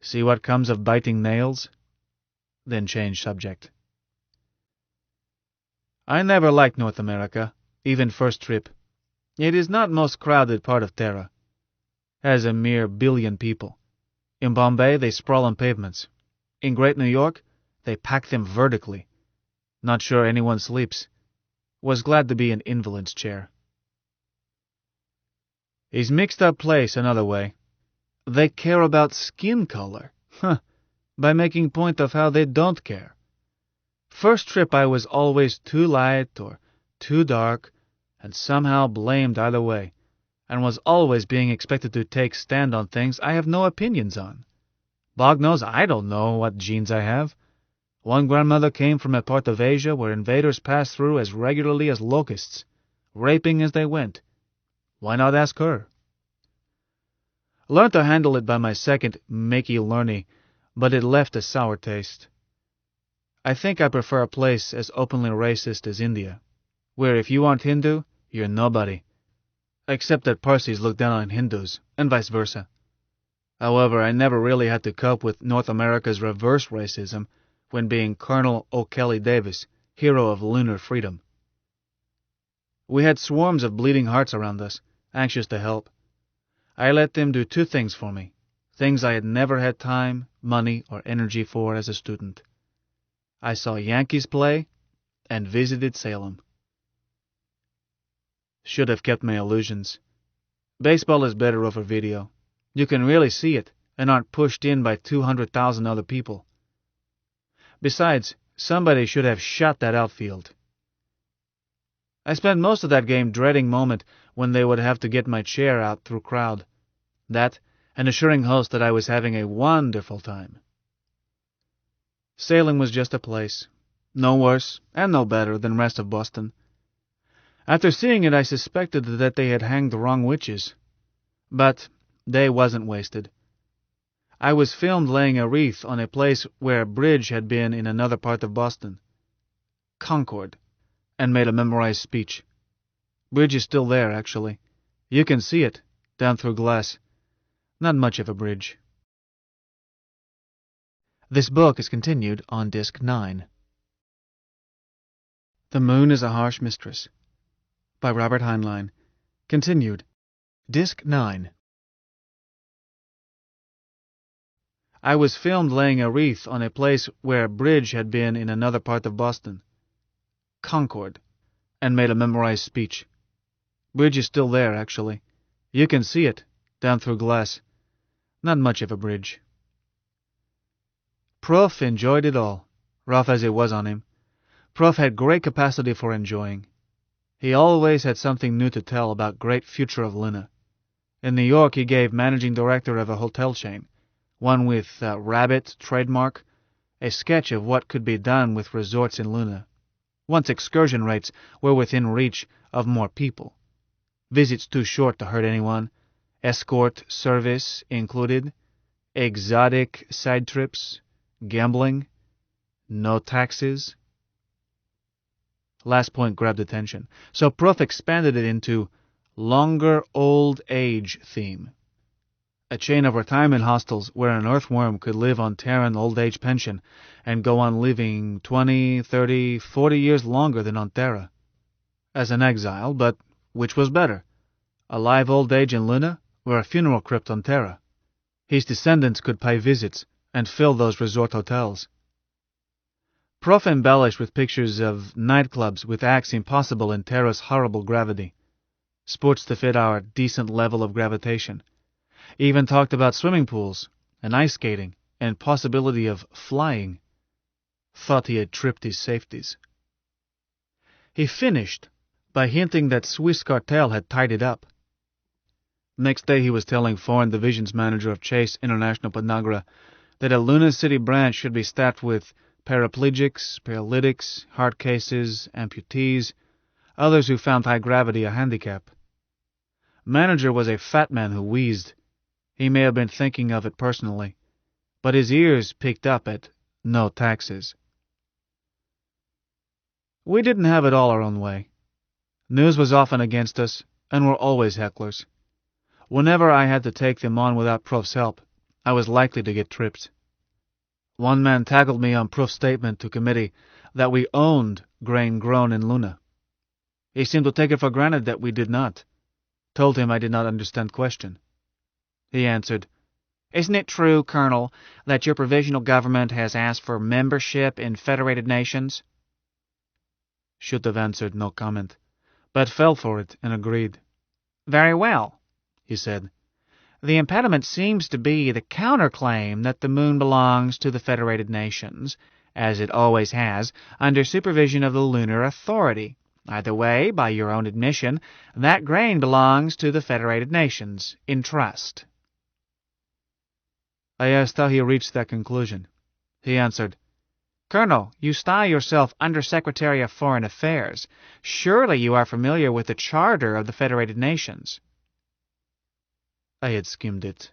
"See what comes of biting nails?" Then change subject. I never liked North America, even first trip. It is not most crowded part of Terra. Has a mere 1 billion people. In Bombay, they sprawl on pavements. In Great New York, they pack them vertically. Not sure anyone sleeps. Was glad to be in invalid's chair. Is mixed up place another way. They care about skin color. By making point of how they don't care. First trip I was always too light or too dark, and somehow blamed either way, and was always being expected to take stand on things I have no opinions on. Bog knows I don't know what genes I have. One grandmother came from a part of Asia where invaders passed through as regularly as locusts, raping as they went. Why not ask her? Learned to handle it by my second makey learny, but it left a sour taste. I think I prefer a place as openly racist as India, where if you aren't Hindu, you're nobody. Except that Parsis look down on Hindus, and vice versa. However, I never really had to cope with North America's reverse racism when being Colonel O'Kelly Davis, hero of lunar freedom. We had swarms of bleeding hearts around us, anxious to help. I let them do 2 things for me, things I had never had time, money, or energy for as a student. I saw Yankees play and visited Salem. Should have kept my illusions. Baseball is better over video. You can really see it and aren't pushed in by 200,000 other people. Besides, somebody should have shot that outfield. I spent most of that game dreading moment when they would have to get my chair out through crowd. That, and assuring host that I was having a wonderful time. Salem was just a place, no worse and no better than rest of Boston. After seeing it, I suspected that they had hanged the wrong witches. But day wasn't wasted. I was filmed laying a wreath on a place where a bridge had been in another part of Boston, Concord, and made a memorized speech. Bridge is still there, actually. You can see it, down through glass. Not much of a bridge. This book is continued on Disc 9. The Moon is a Harsh Mistress, by Robert Heinlein. Continued. Disc 9. I was filmed laying a wreath on a place where a bridge had been in another part of Boston, Concord, and made a memorized speech. Bridge is still there, actually. You can see it, down through glass. Not much of a bridge. Prof enjoyed it all, rough as it was on him. Prof had great capacity for enjoying. He always had something new to tell about great future of Luna. In New York, he gave managing director of a hotel chain, one with Rabbit trademark, a sketch of what could be done with resorts in Luna, once excursion rates were within reach of more people. Visits too short to hurt anyone, escort service included, exotic side trips, gambling, no taxes. Last point grabbed attention, so Prof expanded it into longer old age theme. a chain of retirement hostels where an earthworm could live on Terran old age pension and go on living 20, 30, 40 years longer than on Terra. As an exile, but which was better? A live old age in Luna or a funeral crypt on Terra? His descendants could pay visits and fill those resort hotels. Prof embellished with pictures of nightclubs with acts impossible in Terra's horrible gravity, sports to fit our decent level of gravitation. Even talked about swimming pools and ice skating and possibility of flying. Thought he had tripped his safeties. He finished by hinting that Swiss cartel had tied it up. Next day he was telling Foreign Divisions Manager of Chase International Panagra that a Luna City branch should be staffed with paraplegics, paralytics, heart cases, amputees, others who found high gravity a handicap. Manager was a fat man who wheezed. He may have been thinking of it personally, but his ears picked up at no taxes. We didn't have it all our own way. News was often against us, and were always hecklers. Whenever I had to take them on without Prof's help, I was likely to get tripped. One man tackled me on Prof's statement to committee that we owned grain grown in Luna. He seemed to take it for granted that we did not. Told him I did not understand question. He answered, "Isn't it true, Colonel, that your provisional government has asked for membership in Federated Nations?" Should have answered no comment, but fell for it and agreed. "Very well," he said. "The impediment seems to be the counterclaim that the moon belongs to the Federated Nations, as it always has, under supervision of the Lunar Authority. Either way, by your own admission, that grain belongs to the Federated Nations, in trust." I asked how he reached that conclusion. He answered, "Colonel, you style yourself Undersecretary of Foreign Affairs. Surely you are familiar with the Charter of the Federated Nations." I had skimmed it.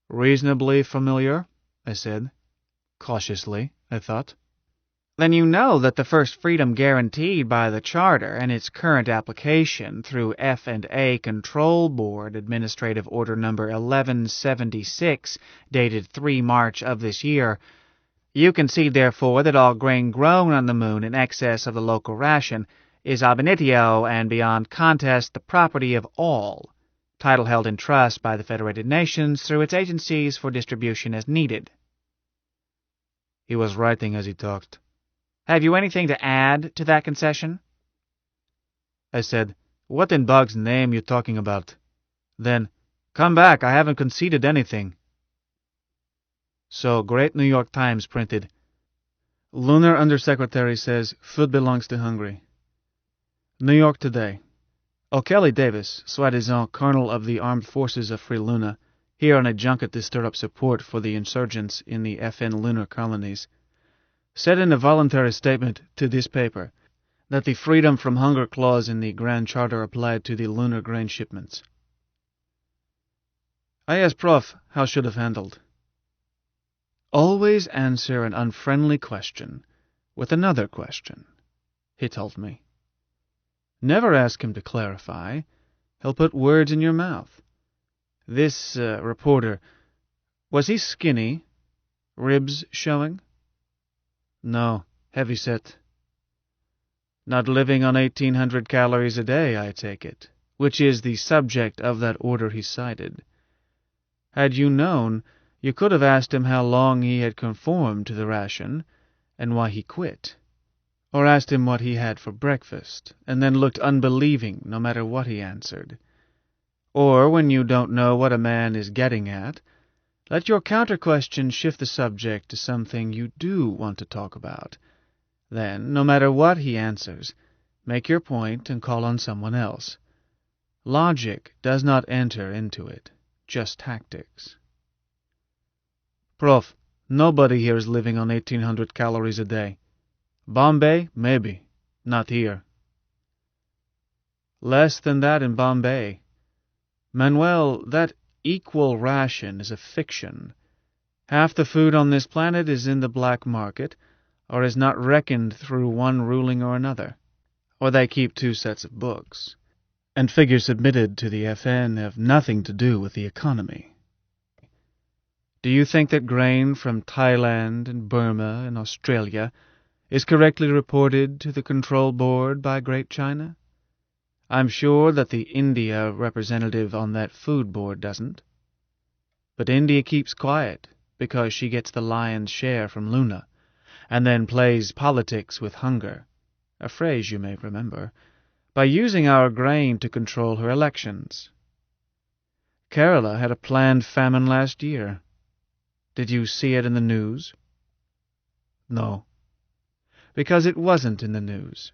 "Reasonably familiar," I said. Cautiously, I thought. "Then you know that the first freedom guaranteed by the Charter and its current application through F&A Control Board Administrative Order Number 1176, dated 3 March of this year. You concede, therefore, that all grain grown on the moon in excess of the local ration is ab initio and beyond contest the property of all, title held in trust by the Federated Nations through its agencies for distribution as needed." He was writing as he talked. "Have you anything to add to that concession?" I said, "What in Bog's name you talking about?" Then, "Come back, I haven't conceded anything." So Great New York Times printed, "Lunar Undersecretary says food belongs to Hungary." New York today. O'Kelly Davis, soi-disant colonel of the Armed Forces of Free Luna, here on a junket to stir up support for the insurgents in the FN lunar colonies, said in a voluntary statement to this paper that the freedom from hunger clause in the Grand Charter applied to the lunar grain shipments. I asked Prof how should have handled. "Always answer an unfriendly question with another question," he told me. "Never ask him to clarify. He'll put words in your mouth. This reporter, was he skinny? Ribs showing?" "No, heavy set." "Not living on 1,800 calories a day, I take it, which is the subject of that order he cited. Had you known, you could have asked him how long he had conformed to the ration, and why he quit. Or asked him what he had for breakfast, and then looked unbelieving no matter what he answered. Or, when you don't know what a man is getting at, let your counter-question shift the subject to something you do want to talk about. Then, no matter what he answers, make your point and call on someone else. Logic does not enter into it, just tactics." "Prof, nobody here is living on 1,800 calories a day. Bombay, maybe. Not here." "Less than that in Bombay. Manuel, that equal ration is a fiction. Half the food on this planet is in the black market, or is not reckoned through one ruling or another. Or they keep 2 sets of books. and figures submitted to the FN have nothing to do with the economy. Do you think that grain from Thailand and Burma and Australia is correctly reported to the Control Board by Great China? I'm sure that the India representative on that food board doesn't. But India keeps quiet because she gets the lion's share from Luna, and then plays politics with hunger, a phrase you may remember, by using our grain to control her elections. Kerala had a planned famine last year. Did you see it in the news? No, because it wasn't in the news.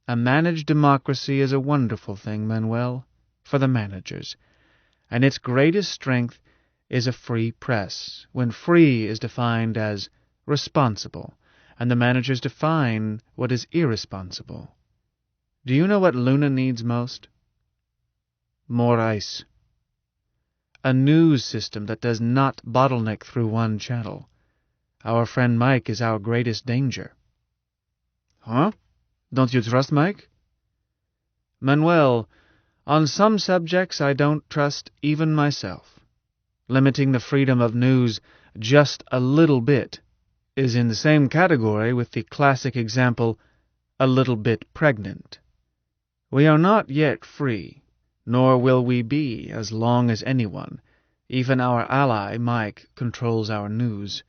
A managed democracy is a wonderful thing, Manuel, for the managers, and its greatest strength is a free press, when free is defined as responsible, and the managers define what is irresponsible. Do you know what Luna needs most? More ice. A news system that does not bottleneck through one channel. Our friend Mike is our greatest danger. Huh? Don't you trust Mike? Manuel, on some subjects I don't trust even myself. Limiting the freedom of news just a little bit is in the same category with the classic example, a little bit pregnant. We are not yet free, nor will we be as long as anyone, even our ally Mike, controls our news.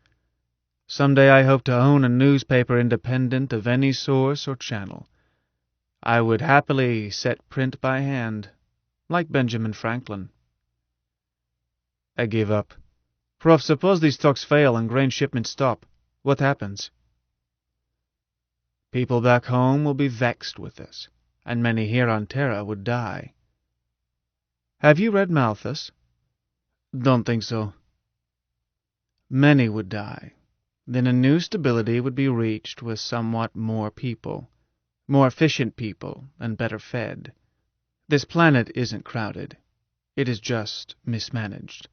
Someday I hope to own a newspaper independent of any source or channel. I would happily set print by hand, like Benjamin Franklin. I gave up. Prof, suppose these talks fail and grain shipments stop. What happens? People back home will be vexed with us, and many here on Terra would die. Have you read Malthus? Don't think so. Many would die. Then a new stability would be reached with somewhat more people, more efficient people, and better fed. This planet isn't crowded. It is just mismanaged.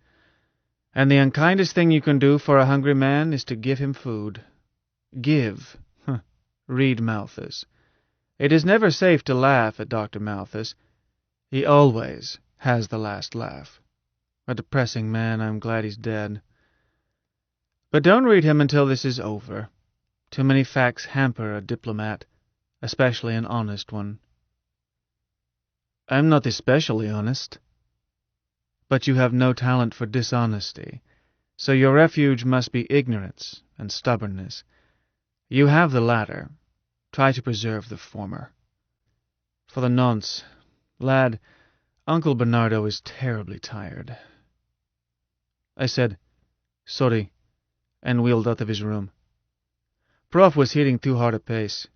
And the unkindest thing you can do for a hungry man is to give him food. Give. Read Malthus. It is never safe to laugh at Dr. Malthus. He always has the last laugh. A depressing man. I'm glad he's dead. But don't read him until this is over. Too many facts hamper a diplomat, especially an honest one. I'm not especially honest. But you have no talent for dishonesty, so your refuge must be ignorance and stubbornness. You have the latter. Try to preserve the former. For the nonce, lad, Uncle Bernardo is terribly tired. I said, sorry, and wheeled out of his room. Prof was hitting too hard a pace.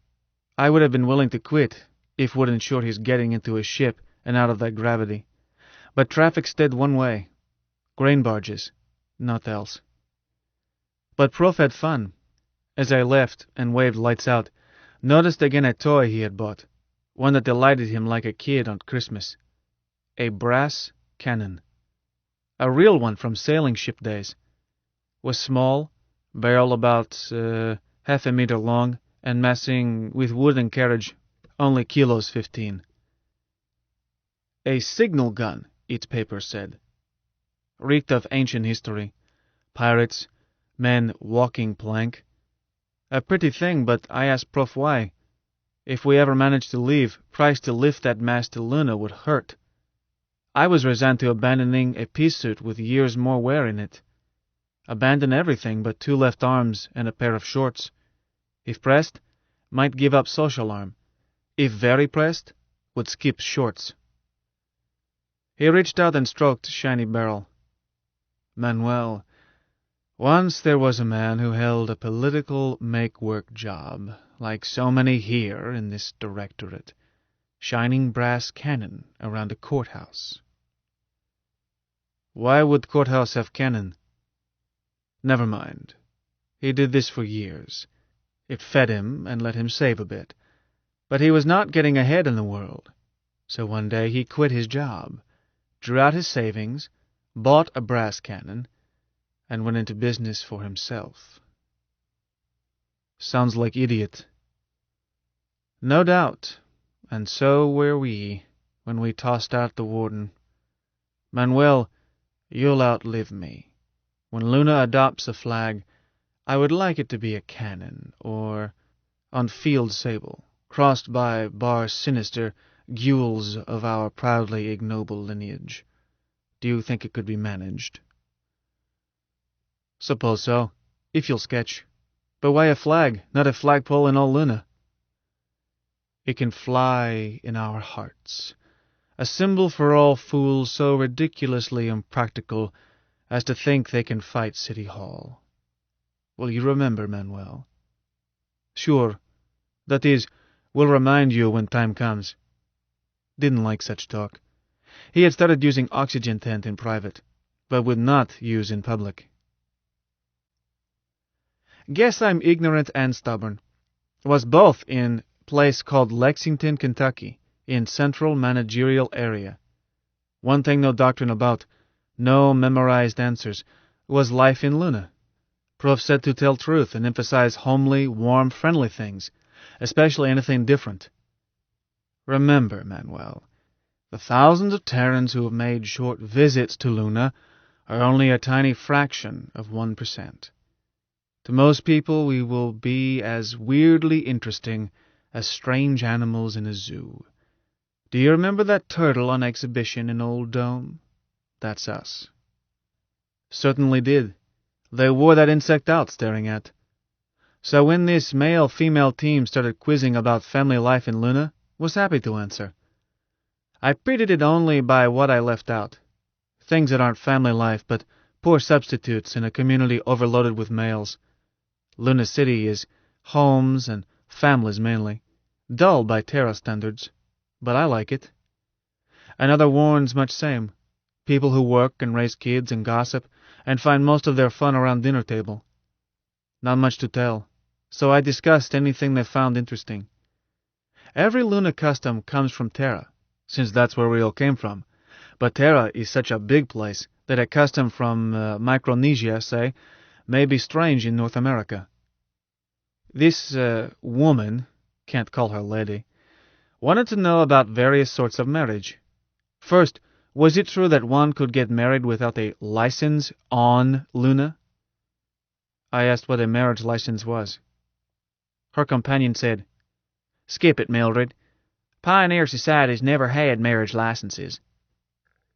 I would have been willing to quit if would ensure his getting into a ship and out of that gravity. But traffic stayed one way. Grain barges, not else. But Prof had fun. As I left and waved lights out, noticed again a toy he had bought, one that delighted him like a kid on Christmas. A brass cannon. A real one from sailing ship days. Was small, barrel about half a meter long, and massing with wood and carriage only kilos 15. A signal gun, its paper said. Reeked of ancient history. Pirates, men walking plank. A pretty thing, but I asked Prof why. If we ever managed to leave, price to lift that mast to Luna would hurt. I was resigned to abandoning a pea suit with years more wear in it. Abandon everything but 2 left arms and a pair of shorts. If pressed, might give up social arm. If very pressed, would skip shorts. He reached out and stroked shiny barrel. Manuel, once there was a man who held a political make-work job, like so many here in this directorate, shining brass cannon around a courthouse. Why would courthouse have cannon? Never mind. He did this for years. It fed him and let him save a bit. But he was not getting ahead in the world. So one day he quit his job, drew out his savings, bought a brass cannon, and went into business for himself. Sounds like idiot. No doubt. And so were we, when we tossed out the warden. Manuel, you'll outlive me. When Luna adopts a flag, I would like it to be a cannon, or on field sable, crossed by bar sinister gules of our proudly ignoble lineage. Do you think it could be managed? Suppose so, if you'll sketch. But why a flag, not a flagpole in all Luna? It can fly in our hearts, a symbol for all fools so ridiculously impractical as to think they can fight City Hall. Will you remember, Manuel? Sure. That is, we'll remind you when time comes. Didn't like such talk. He had started using oxygen tent in private, but would not use in public. Guess I'm ignorant and stubborn. Was both in place called Lexington, Kentucky, in central managerial area. One thing no doctrine about, no memorized answers, was life in Luna. Prof said to tell truth and emphasize homely, warm, friendly things, especially anything different. Remember, Manuel, the thousands of Terrans who have made short visits to Luna are only a tiny fraction of 1%. To most people, we will be as weirdly interesting as strange animals in a zoo. Do you remember that turtle on exhibition in Old Dome? That's us. Certainly did. They wore that insect out staring at. So when this male-female team started quizzing about family life in Luna, was happy to answer. I prettied it only by what I left out. Things that aren't family life, but poor substitutes in a community overloaded with males. Luna City is homes and families mainly. Dull by Terra standards, but I like it. Another warns much same. People who work and raise kids and gossip and find most of their fun around dinner table. Not much to tell, so I discussed anything they found interesting. Every Luna custom comes from Terra, since that's where we all came from. But Terra is such a big place that a custom from Micronesia, say, may be strange in North America. This woman, can't call her lady, wanted to know about various sorts of marriage. First, was it true that one could get married without a license on Luna? I asked what a marriage license was. Her companion said, "Skip it, Mildred. Pioneer societies never had marriage licenses."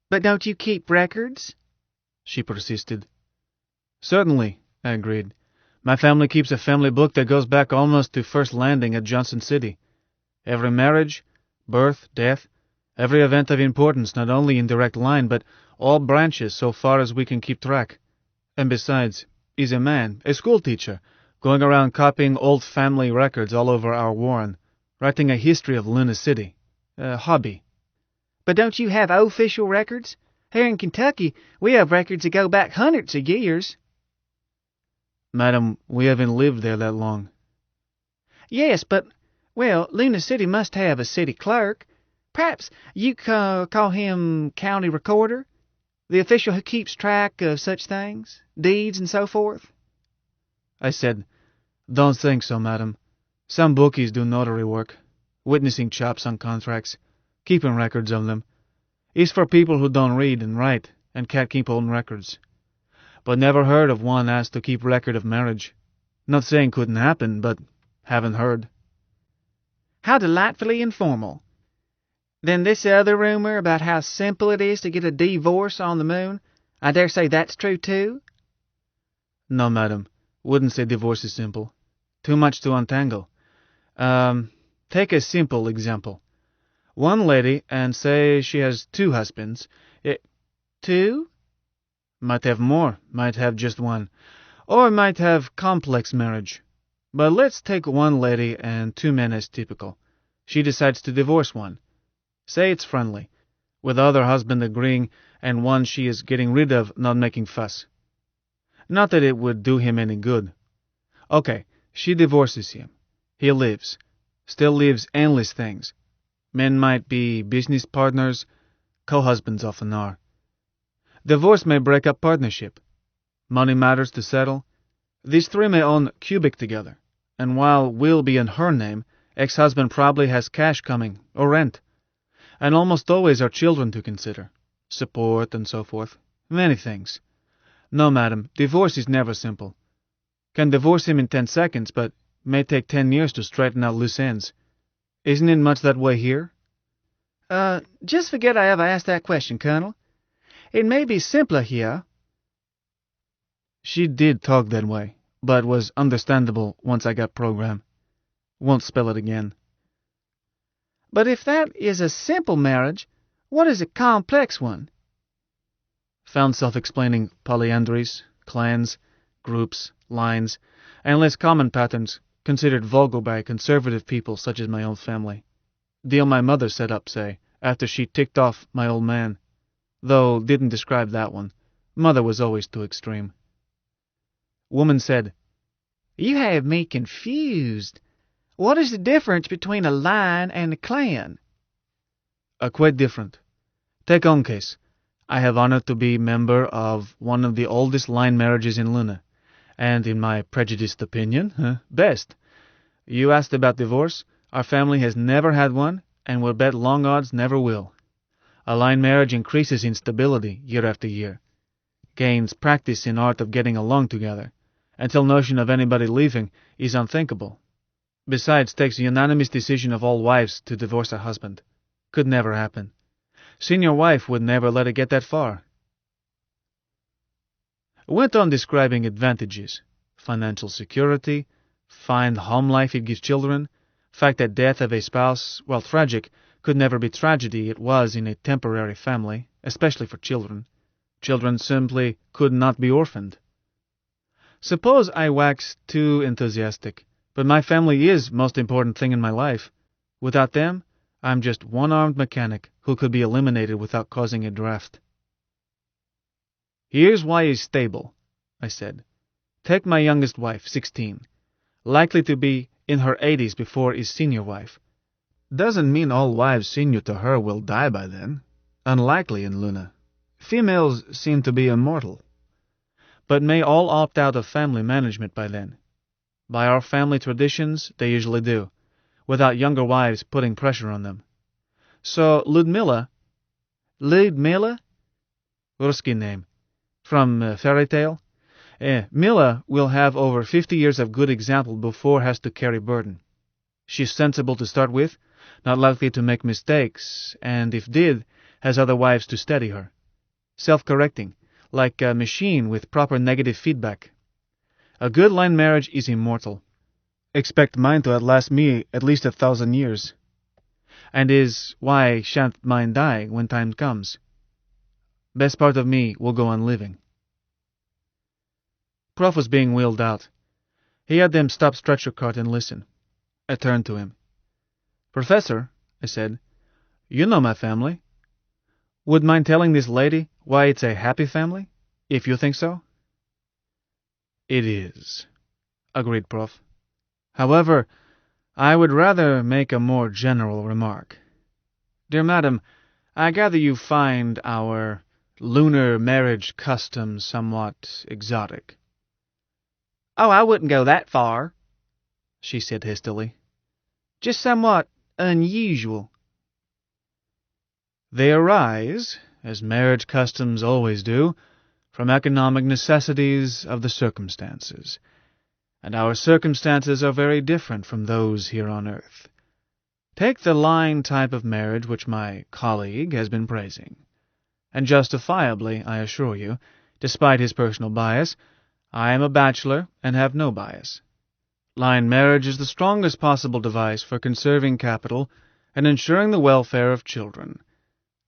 "But don't you keep records?" she persisted. "Certainly," I agreed. "My family keeps a family book that goes back almost to first landing at Johnson City. Every marriage, birth, death, every event of importance not only in direct line, but all branches so far as we can keep track. And besides, he's a man, a schoolteacher, going around copying old family records all over our warren, writing a history of Luna City. A hobby." "But don't you have official records? Here in Kentucky, we have records that go back hundreds of years." "Madam, we haven't lived there that long." "Yes, but, well, Luna City must have a city clerk. Perhaps you call him county recorder, the official who keeps track of such things, deeds and so forth." I said, "Don't think so, madam. Some bookies do notary work, witnessing chops on contracts, keeping records of them. It's for people who don't read and write and can't keep own records. But never heard of one asked to keep record of marriage. Not saying couldn't happen, but haven't heard." "How delightfully informal. Then this other rumor about how simple it is to get a divorce on the moon, I dare say that's true too?" "No, madam. Wouldn't say divorce is simple. Too much to untangle. Take a simple example. One lady, and say she has 2 husbands. 2? Might have more, might have just one, or might have complex marriage. But let's take one lady and 2 men as typical. She decides to divorce one. Say it's friendly, with the other husband agreeing and one she is getting rid of not making fuss. Not that it would do him any good. Okay, she divorces him. He lives. Still lives endless things. Men might be business partners. Co-husbands often are. Divorce may break up partnership. Money matters to settle. These 3 may own cubic together, and while will be in her name, ex-husband probably has cash coming, or rent. And almost always are children to consider. Support and so forth. Many things. No, madam, divorce is never simple. Can divorce him in 10 seconds, but may take 10 years to straighten out loose ends. Isn't it much that way here? Just forget I ever asked that question, Colonel. It may be simpler here. She did talk that way, but was understandable once I got program. Won't spell it again. But if that is a simple marriage, what is a complex one? Found self-explaining polyandries, clans, groups, lines, and less common patterns considered vulgar by conservative people such as my own family. Deal my mother set up, say, after she ticked off my old man. Though didn't describe that one. Mother was always too extreme. Woman said, You have me confused. What is the difference between a line and a clan? Quite different. Take own case. I have honored to be member of one of the oldest line marriages in Luna, and in my prejudiced opinion, best. You asked about divorce. Our family has never had one, and will bet long odds never will. A line marriage increases in stability year after year, gains practice in art of getting along together, until notion of anybody leaving is unthinkable. Besides, takes a unanimous decision of all wives to divorce a husband. Could never happen. Senior wife would never let it get that far. Went on describing advantages, financial security, fine home life it gives children, fact that death of a spouse, while tragic, could never be tragedy it was in a temporary family, especially for children. Children simply could not be orphaned. Suppose I wax too enthusiastic, but my family is most important thing in my life. Without them, I'm just one-armed mechanic who could be eliminated without causing a draft. Here's why he's stable, I said. Take my youngest wife, 16, likely to be in her 80s before his senior wife. Doesn't mean all wives senior to her will die by then. Unlikely in Luna. Females seem to be immortal. But may all opt out of family management by then. By our family traditions, they usually do, without younger wives putting pressure on them. So Ludmilla, Ruski name, from fairy tale, Milla will have over 50 years of good example before has to carry burden. She's sensible to start with, not likely to make mistakes, and if did, has other wives to steady her. Self-correcting, like a machine with proper negative feedback. A good line marriage is immortal. Expect mine to outlast me at least 1,000 years. And is why shan't mine die when time comes. Best part of me will go on living. Prof was being wheeled out. He had them stop stretcher cart and listen. I turned to him. Professor, I said, you know my family. Would mind telling this lady why it's a happy family, if you think so? It is, agreed Prof. However, I would rather make a more general remark. Dear madam, I gather you find our lunar marriage customs somewhat exotic. Oh, I wouldn't go that far, she said hastily. Just somewhat unusual. They arise, as marriage customs always do, from economic necessities of the circumstances, and our circumstances are very different from those here on earth. Take the line type of marriage which my colleague has been praising, and justifiably, I assure you, despite his personal bias. I am a bachelor and have no bias. Line marriage is the strongest possible device for conserving capital and ensuring the welfare of children,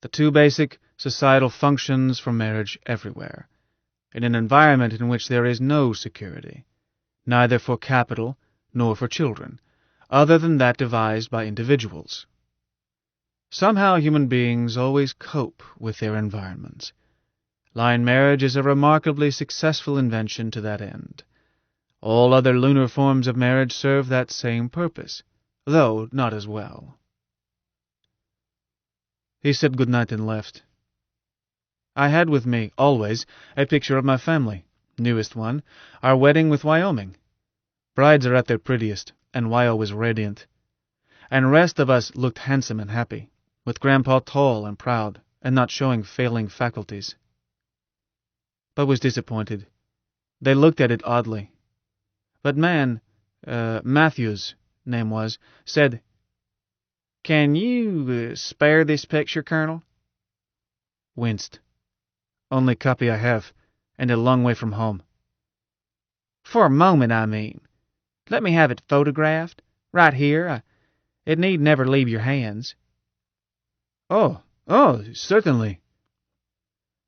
the two basic societal functions for marriage everywhere, in an environment in which there is no security, neither for capital nor for children, other than that devised by individuals. Somehow human beings always cope with their environments. Line marriage is a remarkably successful invention to that end. All other lunar forms of marriage serve that same purpose, though not as well. He said good night and left. I had with me, always, a picture of my family, newest one, our wedding with Wyoming. Brides are at their prettiest, and Wyo was radiant. And rest of us looked handsome and happy. with Grandpa tall and proud and not showing failing faculties. But was disappointed. They looked at it oddly. But Matthews, name was, said, "Can you spare this picture, Colonel?" Winced. "Only copy I have, and a long way from home." "For a moment, I mean. Let me have it photographed, right here. It need never leave your hands." Oh, certainly.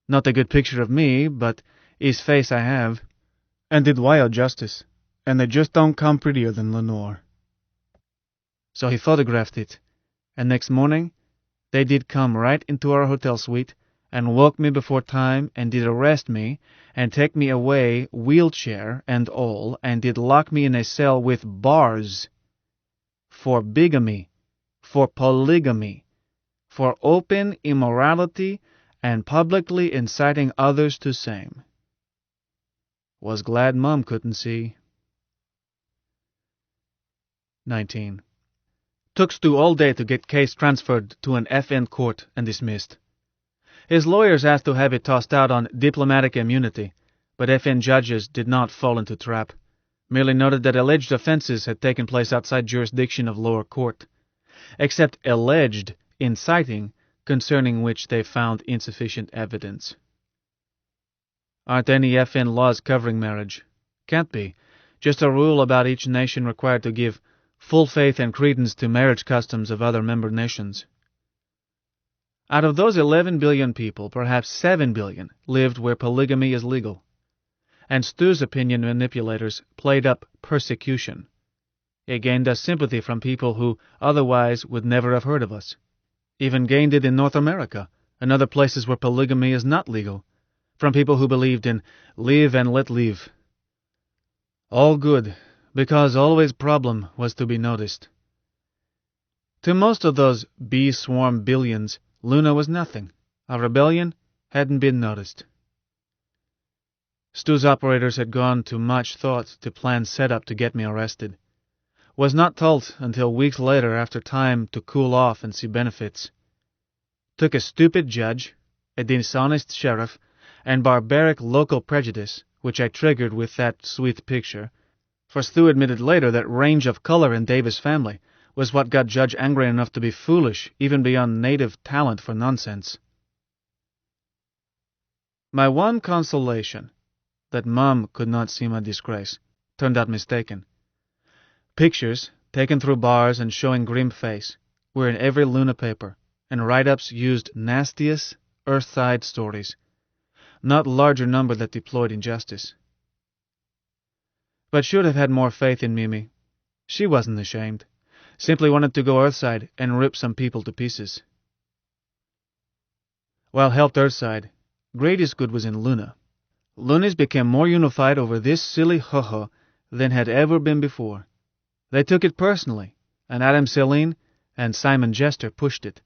Not a good picture of me, but his face I have. And did Wyatt justice, and they just don't come prettier than Lenore. So he photographed it, and next morning they did come right into our hotel suite and woke me before time and did arrest me and take me away, wheelchair and all, and did lock me in a cell with bars for bigamy, for polygamy, for open immorality and publicly inciting others to same. Was glad Mum couldn't see. 19. Took Stu all day to get case transferred to an FN court and dismissed. His lawyers asked to have it tossed out on diplomatic immunity, but FN judges did not fall into trap, merely noted that alleged offenses had taken place outside jurisdiction of lower court, except alleged inciting, concerning which they found insufficient evidence. Aren't any FN laws covering marriage? Can't be. Just a rule about each nation required to give full faith and credence to marriage customs of other member nations. Out of those 11 billion people, perhaps 7 billion lived where polygamy is legal. And Stu's opinion manipulators played up persecution. It gained us sympathy from people who otherwise would never have heard of us. Even gained it in North America and other places where polygamy is not legal, from people who believed in live and let live. All good, because always problem was to be noticed. To most of those bee-swarm billions, Luna was nothing. A rebellion hadn't been noticed. Stu's operators had gone to much thought to plan setup to get me arrested. Was not told until weeks later after time to cool off and see benefits. Took a stupid judge, a dishonest sheriff, and barbaric local prejudice, which I triggered with that sweet picture, for Stu admitted later that range of color in Davis' family was what got Judge angry enough to be foolish, even beyond native talent for nonsense. My one consolation, that Mum could not see my disgrace, turned out mistaken. Pictures, taken through bars and showing grim face, were in every Luna paper, and write-ups used nastiest, earth-side stories, not larger number that deployed injustice. But should have had more faith in Mimi. She wasn't ashamed. Simply wanted to go Earthside and rip some people to pieces. While helped Earthside, greatest good was in Luna. Lunas became more unified over this silly ho-ho than had ever been before. They took it personally, and Adam Celine and Simon Jester pushed it.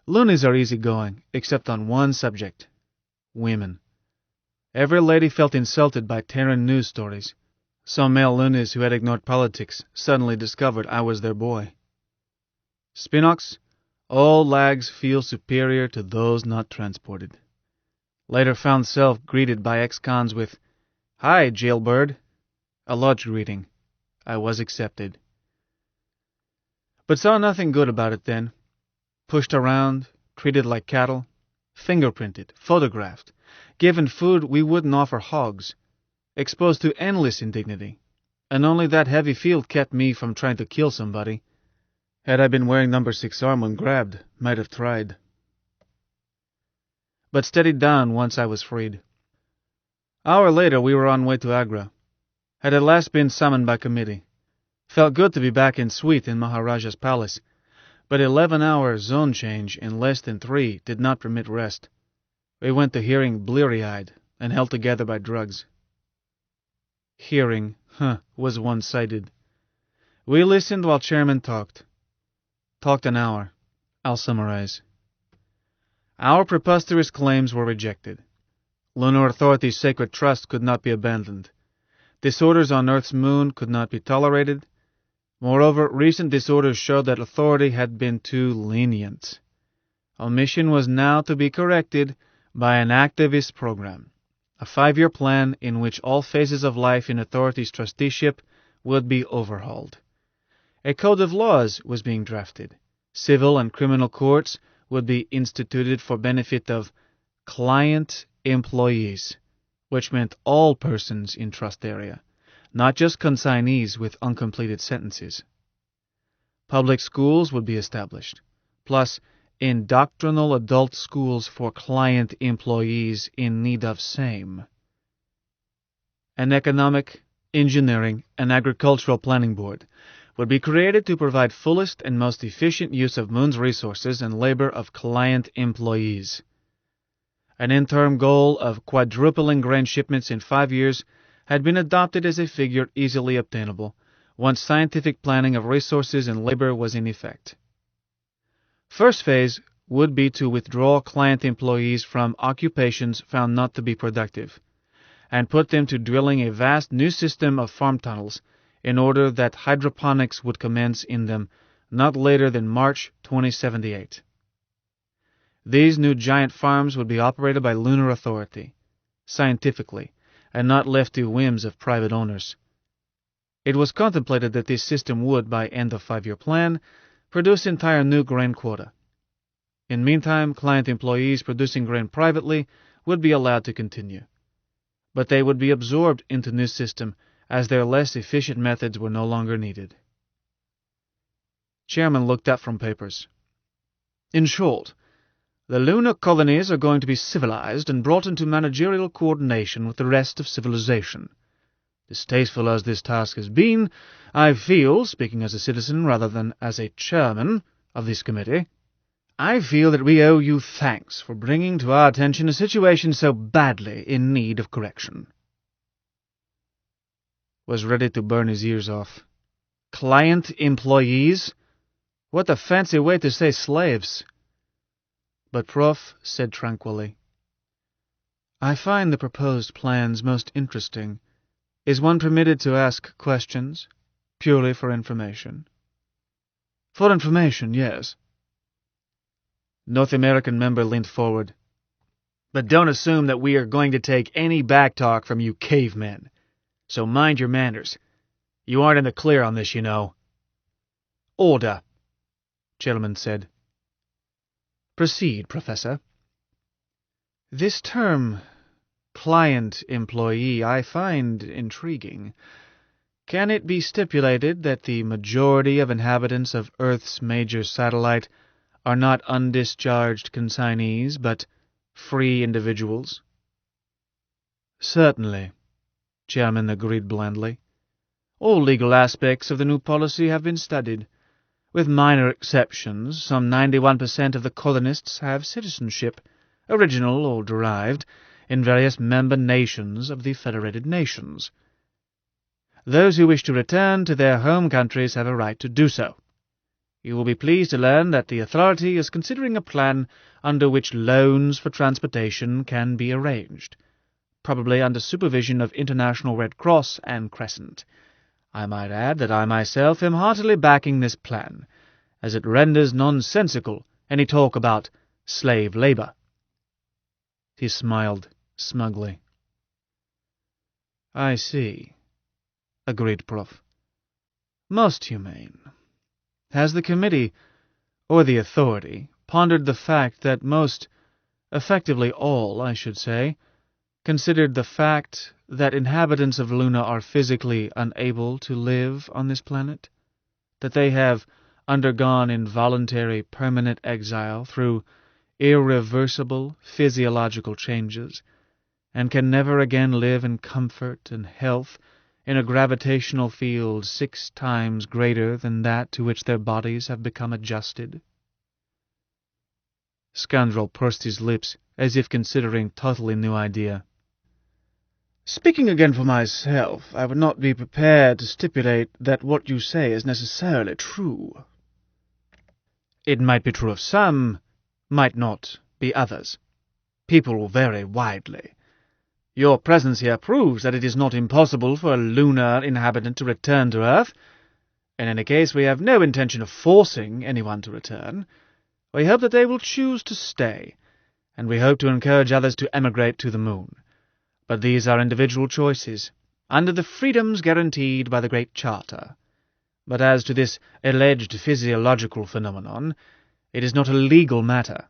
Lunas are easygoing, except on one subject: women. Every lady felt insulted by Terran news stories. Some male Lunas who had ignored politics suddenly discovered I was their boy. Spinox, all lags feel superior to those not transported. Later found self greeted by ex-cons with, "Hi, jailbird." A lodge greeting. I was accepted. But saw nothing good about it then. Pushed around, treated like cattle, fingerprinted, photographed, given food we wouldn't offer hogs, exposed to endless indignity, and only that heavy field kept me from trying to kill somebody. Had I been wearing number 6 arm when grabbed, might have tried. But steadied down once I was freed. Hour later we were on way to Agra. Had at last been summoned by committee. Felt good to be back in suite in Maharaja's palace, but 11-hour zone change in less than 3 did not permit rest. We went to hearing bleary-eyed and held together by drugs. Hearing, was one-sided. We listened while chairman talked. Talked an hour. I'll summarize. Our preposterous claims were rejected. Lunar Authority's sacred trust could not be abandoned. Disorders on Earth's moon could not be tolerated. Moreover, recent disorders showed that authority had been too lenient. Omission was now to be corrected by an activist program, a 5-year plan in which all phases of life in authorities' trusteeship would be overhauled. A code of laws was being drafted. Civil and criminal courts would be instituted for benefit of client employees, which meant all persons in trust area, not just consignees with uncompleted sentences. Public schools would be established, plus indoctrinal adult schools for client employees in need of same. An economic, engineering, and agricultural planning board would be created to provide fullest and most efficient use of Moon's resources and labor of client employees. An interim goal of quadrupling grain shipments in 5 years had been adopted as a figure easily obtainable once scientific planning of resources and labor was in effect. First phase would be to withdraw client employees from occupations found not to be productive, and put them to drilling a vast new system of farm tunnels in order that hydroponics would commence in them not later than March 2078. These new giant farms would be operated by Lunar Authority, scientifically, and not left to whims of private owners. It was contemplated that this system would, by end of 5-year plan, produce entire new grain quota. In meantime, client employees producing grain privately would be allowed to continue, but they would be absorbed into new system as their less efficient methods were no longer needed. Chairman looked up from papers. In short, the lunar colonies are going to be civilized and brought into managerial coordination with the rest of civilization. Distasteful as this task has been, I feel, speaking as a citizen rather than as a chairman of this committee, I feel that we owe you thanks for bringing to our attention a situation so badly in need of correction. Was ready to burn his ears off. Client employees? What a fancy way to say slaves. But Prof. said tranquilly, I find the proposed plans most interesting. Is one permitted to ask questions, purely for information? For information, yes. North American member leaned forward. But don't assume that we are going to take any backtalk from you cavemen. So mind your manners. You aren't in the clear on this, you know. Order, Gentleman said. Proceed, Professor. This term, client employee, I find intriguing. Can it be stipulated that the majority of inhabitants of Earth's major satellite are not undischarged consignees, but free individuals? Certainly, Chairman agreed blandly. All legal aspects of the new policy have been studied. With minor exceptions, some 91% of the colonists have citizenship, original or derived, in various member nations of the Federated Nations. Those who wish to return to their home countries have a right to do so. You will be pleased to learn that the authority is considering a plan under which loans for transportation can be arranged, probably under supervision of International Red Cross and Crescent. I might add that I myself am heartily backing this plan, as it renders nonsensical any talk about slave labor. He smiled smugly. I see, agreed Prof. Most humane. Has the committee, or the authority, pondered the fact that most, effectively all, I should say, considered the fact that inhabitants of Luna are physically unable to live on this planet, that they have undergone involuntary permanent exile through irreversible physiological changes, and can never again live in comfort and health in a gravitational field 6 times greater than that to which their bodies have become adjusted? Scoundrel pursed his lips, as if considering totally new idea. Speaking again for myself, I would not be prepared to stipulate that what you say is necessarily true. It might be true of some, might not be others. People vary widely. Your presence here proves that it is not impossible for a lunar inhabitant to return to Earth. In any case, we have no intention of forcing anyone to return. We hope that they will choose to stay, and we hope to encourage others to emigrate to the moon. But these are individual choices, under the freedoms guaranteed by the Great Charter. But as to this alleged physiological phenomenon, it is not a legal matter.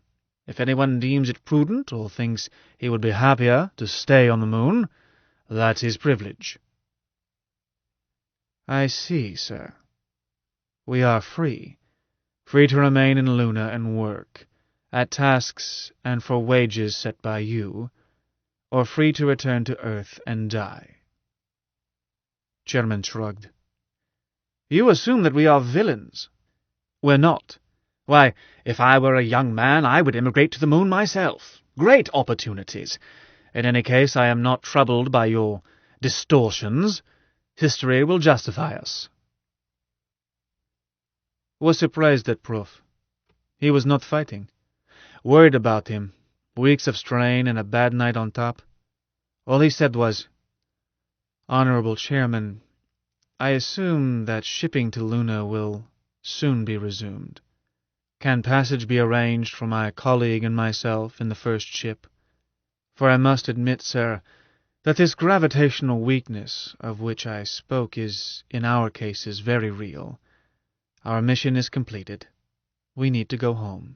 If anyone deems it prudent, or thinks he would be happier to stay on the moon, that's his privilege. I see, sir. We are free to remain in Luna and work, at tasks and for wages set by you, or free to return to Earth and die. Chairman shrugged. You assume that we are villains. We're not. Why, if I were a young man, I would emigrate to the moon myself. Great opportunities. In any case, I am not troubled by your distortions. History will justify us. Was surprised at Prof. He was not fighting. Worried about him. Weeks of strain and a bad night on top. All he said was, "Honorable Chairman, I assume that shipping to Luna will soon be resumed. Can passage be arranged for my colleague and myself in the first ship? For I must admit, sir, that this gravitational weakness of which I spoke is, in our cases, very real. Our mission is completed. We need to go home."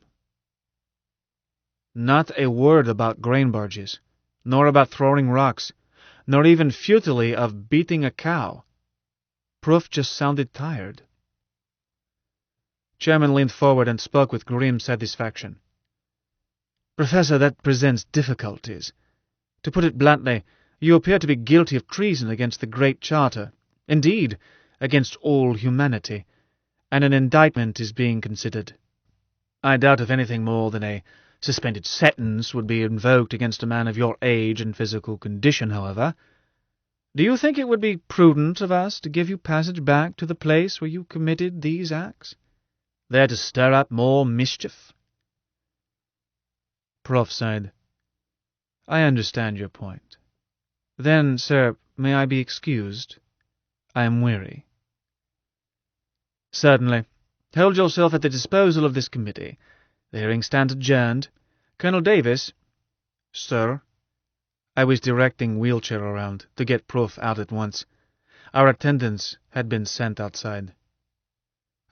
Not a word about grain barges, nor about throwing rocks, nor even futilely of beating a cow. Prof just sounded tired. Chairman leaned forward and spoke with grim satisfaction. "Professor, that presents difficulties. To put it bluntly, you appear to be guilty of treason against the Great Charter, indeed, against all humanity, and an indictment is being considered. I doubt if anything more than a suspended sentence would be invoked against a man of your age and physical condition, however. Do you think it would be prudent of us to give you passage back to the place where you committed these acts, there to stir up more mischief?" Prof sighed. "I understand your point. Then, sir, may I be excused? I am weary." "Certainly. Hold yourself at the disposal of this committee. The hearing stands adjourned. Colonel Davis." "Sir?" I was directing wheelchair around to get Prof out at once. Our attendants had been sent outside.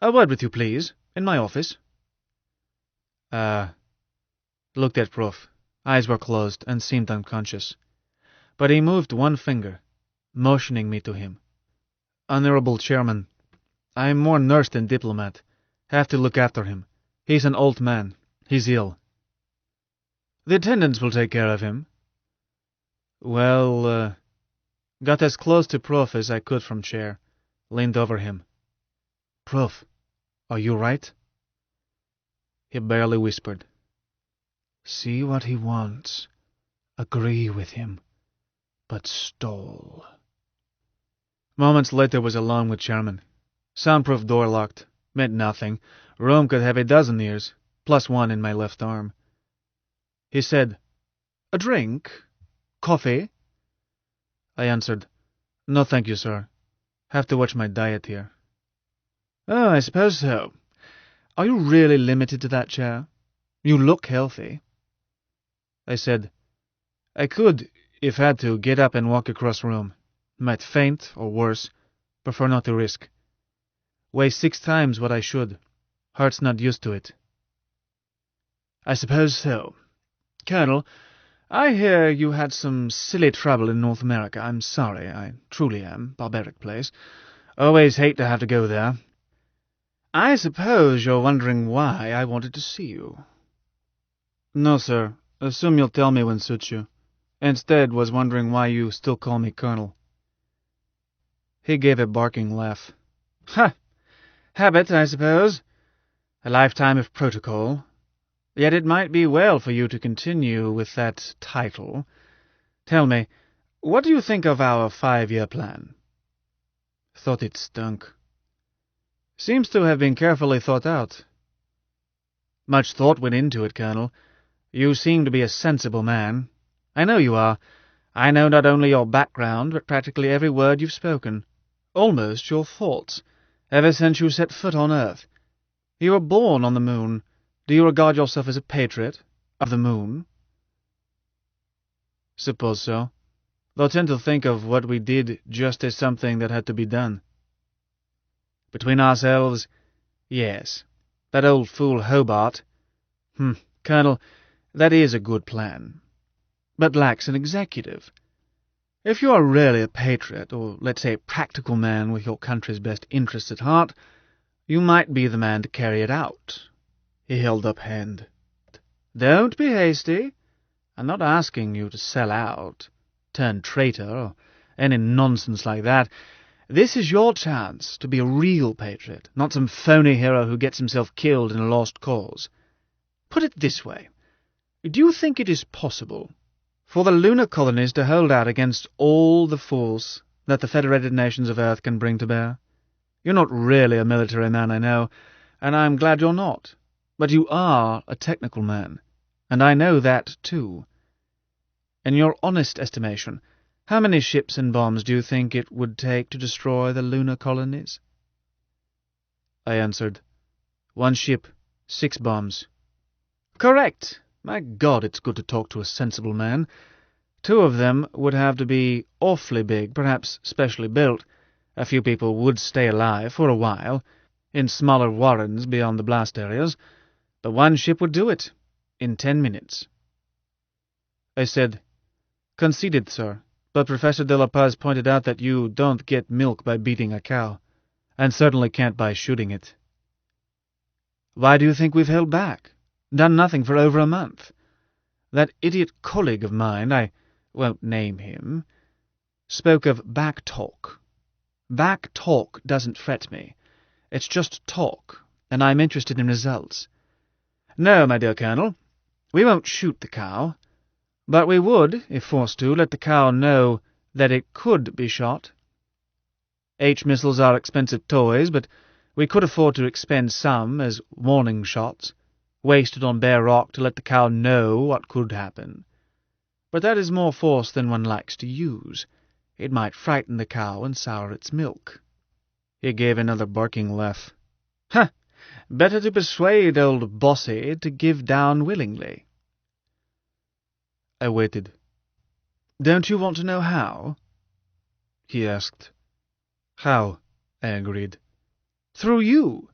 "A word with you, please, in my office." Looked at Prof. Eyes were closed and seemed unconscious. But he moved one finger, motioning me to him. "Honorable Chairman, I am more nurse than diplomat. Have to look after him. He's an old man. He's ill." "The attendants will take care of him." Well, got as close to Prof as I could from chair. Leaned over him. "Prof, are you right?" He barely whispered. "See what he wants. Agree with him. But stall." Moments later was alone with Chairman. Soundproof door locked. Meant nothing. Room could have a dozen ears, plus one in my left arm. He said, "A drink? Coffee?" I answered, "No, thank you, sir. Have to watch my diet here." "Oh, I suppose so. Are you really limited to that chair? You look healthy." I said, "I could, if had to, get up and walk across room. Might faint, or worse. Prefer not to risk. Weigh 6 times what I should. Heart's not used to it." "I suppose so. Colonel, I hear you had some silly trouble in North America. I'm sorry, I truly am. Barbaric place. Always hate to have to go there. I suppose you're wondering why I wanted to see you." "No, sir. Assume you'll tell me when suits you. Instead, was wondering why you still call me Colonel." He gave a barking laugh. "Ha! Habit, I suppose. A lifetime of protocol. Yet it might be well for you to continue with that title. Tell me, what do you think of our 5-year plan?" Thought it stunk. Seems to have been carefully thought out. "Much thought went into it, Colonel. You seem to be a sensible man. I know you are. I know not only your background, but practically every word you've spoken. Almost your thoughts, ever since you set foot on Earth. You were born on the moon, Do you regard yourself as a patriot of the moon? Suppose so. Though I tend to think of what we did just as something that had to be done. Between ourselves, yes. That old fool Hobart. Colonel, that is a good plan, but lacks an executive. If you are really a patriot, or let's say a practical man with your country's best interests at heart, you might be the man to carry it out. He held up hand. Don't be hasty. I'm not asking you to sell out, turn traitor, or any nonsense like that. This is your chance to be a real patriot, not some phony hero who gets himself killed in a lost cause. Put it this way. Do you think it is possible for the lunar colonies to hold out against all the force that the Federated Nations of Earth can bring to bear? You're not really a military man, I know, and I'm glad you're not. But you are a technical man, and I know that too. In your honest estimation, how many ships and bombs do you think it would take to destroy the lunar colonies? I answered, 1 ship, 6 bombs. Correct. My God, it's good to talk to a sensible man. 2 of them would have to be awfully big, perhaps specially built. A few people would stay alive for a while, in smaller warrens beyond the blast areas, but 1 ship would do it, in 10 minutes. I said, Conceded, sir, but Professor de la Paz pointed out that you don't get milk by beating a cow, and certainly can't by shooting it. Why do you think we've held back? Done nothing for over a month. That idiot colleague of mine, I won't name him, spoke of back talk. Back talk doesn't fret me. It's just talk, and I'm interested in results. No, my dear Colonel, we won't shoot the cow, but we would, if forced to, let the cow know that it could be shot. H-missiles are expensive toys, but we could afford to expend some as warning shots, wasted on bare rock to let the cow know what could happen. But that is more force than one likes to use. It might frighten the cow and sour its milk. He gave another barking laugh. Ha! Better to persuade old Bossy to give down willingly. I waited. Don't you want to know how? He asked. How? I agreed. Through you.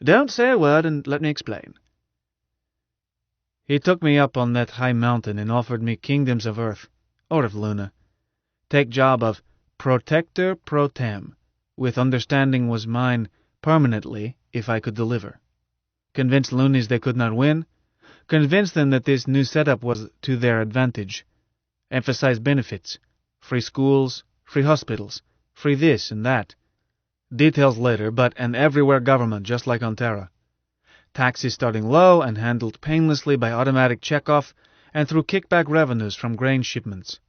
Don't say a word and let me explain. He took me up on that high mountain and offered me kingdoms of Earth, or of Luna. Take job of Protector Pro Tem, with understanding was mine permanently if I could deliver. Convince loonies they could not win. Convince them that this new setup was to their advantage. Emphasize benefits. Free schools, free hospitals, free this and that. Details later, but an everywhere government just like on Terra. Taxes starting low and handled painlessly by automatic checkoff and through kickback revenues from grain shipments.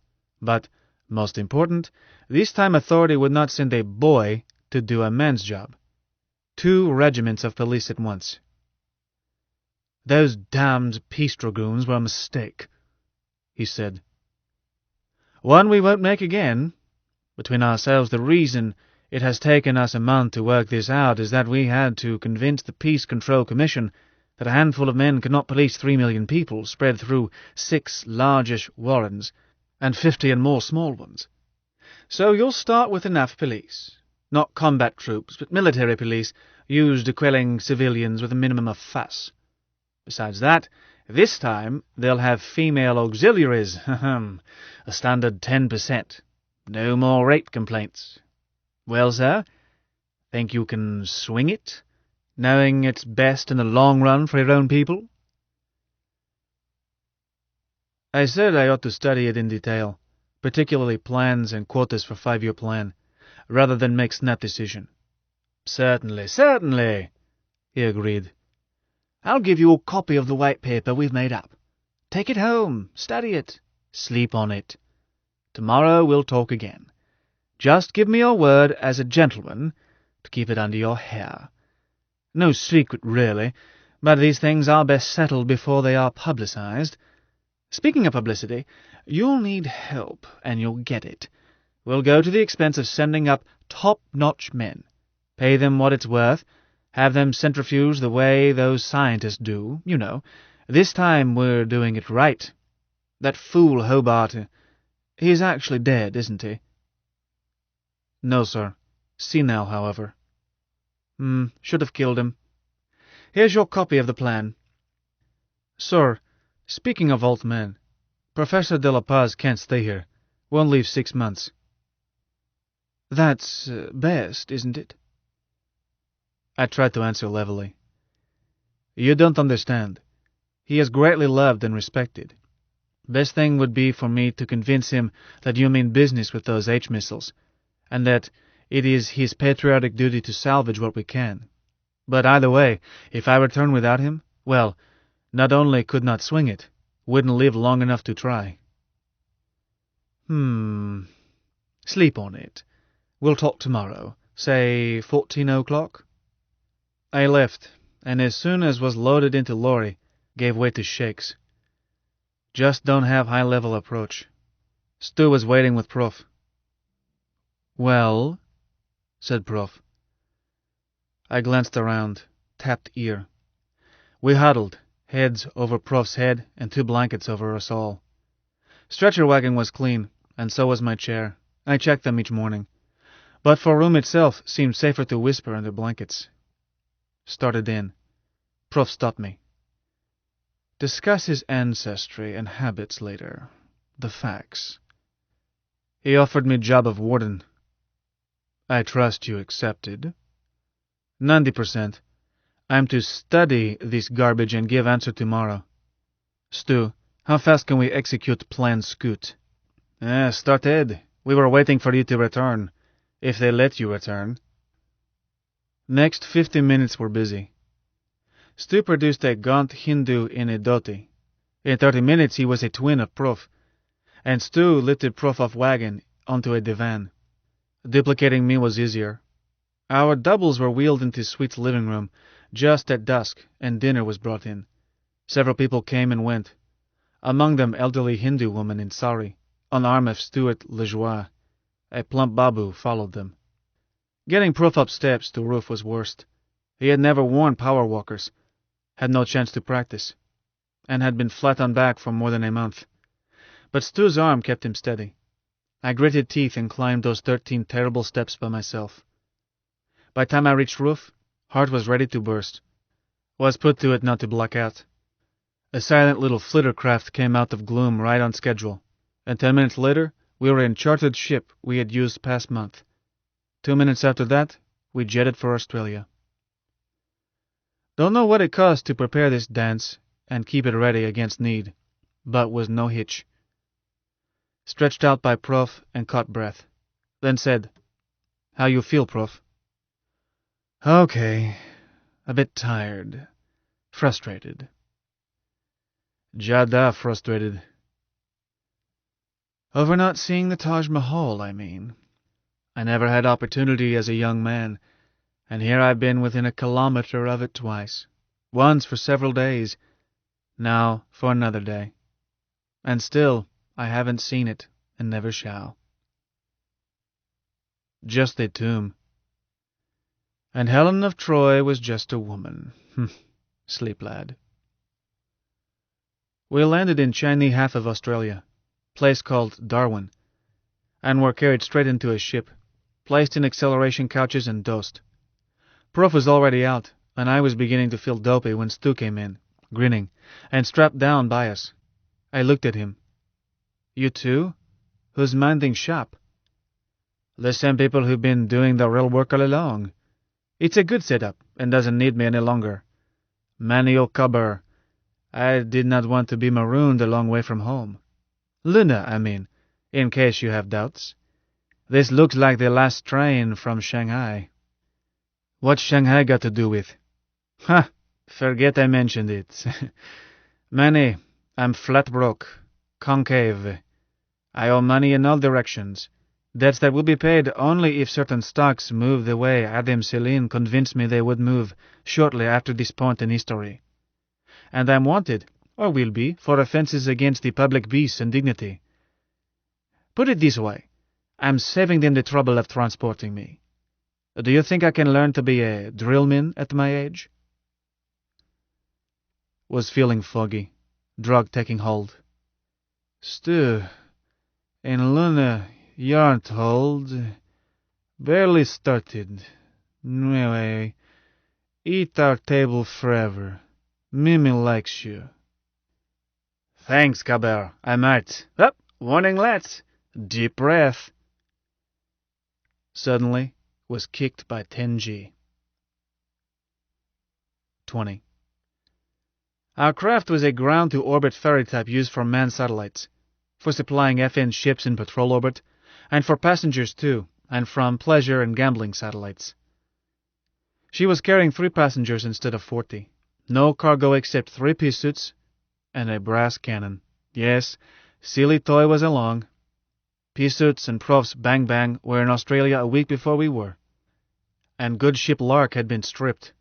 But, most important, this time authority would not send a boy to do a man's job. 2 regiments of police at once. Those damned peace dragoons were a mistake, he said. One we won't make again. Between ourselves, the reason it has taken us a month to work this out is that we had to convince the Peace Control Commission that a handful of men could not police 3 million people spread through 6 largish warrens and 50 and more small ones. So you'll start with enough police. Not combat troops, but military police, used to quelling civilians with a minimum of fuss. Besides that, this time they'll have female auxiliaries, a standard 10%. No more rape complaints. Well, sir, think you can swing it, knowing it's best in the long run for your own people? I said I ought to study it in detail, particularly plans and quotas for 5-year plan, rather than make snap decision. Certainly, certainly, he agreed. I'll give you a copy of the white paper we've made up. Take it home, study it, sleep on it. Tomorrow we'll talk again. Just give me your word as a gentleman to keep it under your hair. No secret, really, but these things are best settled before they are publicized. Speaking of publicity, you'll need help, and you'll get it. We'll go to the expense of sending up top-notch men, pay them what it's worth, Have them centrifuge the way those scientists do, you know. This time we're doing it right. That fool Hobart, he's actually dead, isn't he? No, sir. Senile, however. Should have killed him. Here's your copy of the plan. Sir, speaking of old men, Professor de la Paz can't stay here. Won't leave 6 months. That's best, isn't it? I tried to answer levelly. You don't understand. He is greatly loved and respected. Best thing would be for me to convince him that you mean business with those H-missiles, and that it is his patriotic duty to salvage what we can. But either way, if I return without him, well, not only could not swing it, wouldn't live long enough to try. Sleep on it. We'll talk tomorrow, say 14 o'clock. I left, and as soon as was loaded into lorry, gave way to shakes. Just don't have high-level approach. Stu was waiting with Prof. Well, said Prof. I glanced around, tapped ear. We huddled, heads over Prof's head and 2 blankets over us all. Stretcher wagon was clean, and so was my chair. I checked them each morning. But for room itself seemed safer to whisper under blankets. Started in. Prof stopped me. Discuss his ancestry and habits later. The facts. He offered me job of warden. I trust you accepted. 90%. I'm to study this garbage and give answer tomorrow. Stu, how fast can we execute Plan Scoot? Started. We were waiting for you to return. If they let you return. Next 50 minutes were busy. Stu produced a gaunt Hindu in a dhoti. In 30 minutes he was a twin of Prof, and Stu lifted Prof off wagon onto a divan. Duplicating me was easier. Our doubles were wheeled into Sweet's living room just at dusk, and dinner was brought in. Several people came and went, among them elderly Hindu woman in sari, on arm of Stuart Lejoie. A plump babu followed them. Getting Prof up steps to roof was worst. He had never worn power walkers, had no chance to practice, and had been flat on back for more than a month. But Stu's arm kept him steady. I gritted teeth and climbed those 13 terrible steps by myself. By the time I reached roof, heart was ready to burst. Was put to it not to black out. A silent little flitter craft came out of gloom right on schedule, and 10 minutes later, we were in chartered ship we had used past month. 2 minutes after that, we jetted for Australia. Don't know what it cost to prepare this dance and keep it ready against need, but was no hitch. Stretched out by Prof and caught breath, then said, "How you feel, Prof?" Okay, a bit tired, frustrated. Jada frustrated. Over not seeing the Taj Mahal, I mean. I never had opportunity as a young man, and here I've been within a kilometre of it twice, once for several days, now for another day. And still, I haven't seen it, and never shall. Just a tomb. And Helen of Troy was just a woman. Sleep, lad. We landed in Chinese half of Australia, place called Darwin, and were carried straight into a ship, placed in acceleration couches and dosed. Prof was already out, and I was beginning to feel dopey when Stu came in, grinning, and strapped down by us. I looked at him. "You too? Who's minding shop?" "The same people who've been doing the real work all along. It's a good setup, and doesn't need me any longer. Manual cubber. I did not want to be marooned a long way from home. Luna, I mean, in case you have doubts. This looks like the last train from Shanghai." "What's Shanghai got to do with?" "Ha! Forget I mentioned it. Money. I'm flat broke. Concave. I owe money in all directions. Debts that will be paid only if certain stocks move the way Adam Celine convinced me they would move shortly after this point in history. And I'm wanted, or will be, for offences against the public peace and dignity. Put it this way, I'm saving them the trouble of transporting me. Do you think I can learn to be a drillman at my age? Was feeling foggy, drug taking hold. Stu, in Luna, you aren't old. Barely started. Anyway, eat our table forever. Mimi likes you. Thanks, Cabert. I might. Up, warning lads. Deep breath. Suddenly was kicked by 10G. 20. Our craft was a ground-to-orbit ferry type used for manned satellites, for supplying FN ships in patrol orbit, and for passengers too, and from pleasure and gambling satellites. She was carrying 3 passengers instead of 40. No cargo except 3 pea suits and a brass cannon. Yes, silly toy was along. Pea suits and Prof's Bang Bang were in Australia a week before we were. And good ship Lark had been stripped.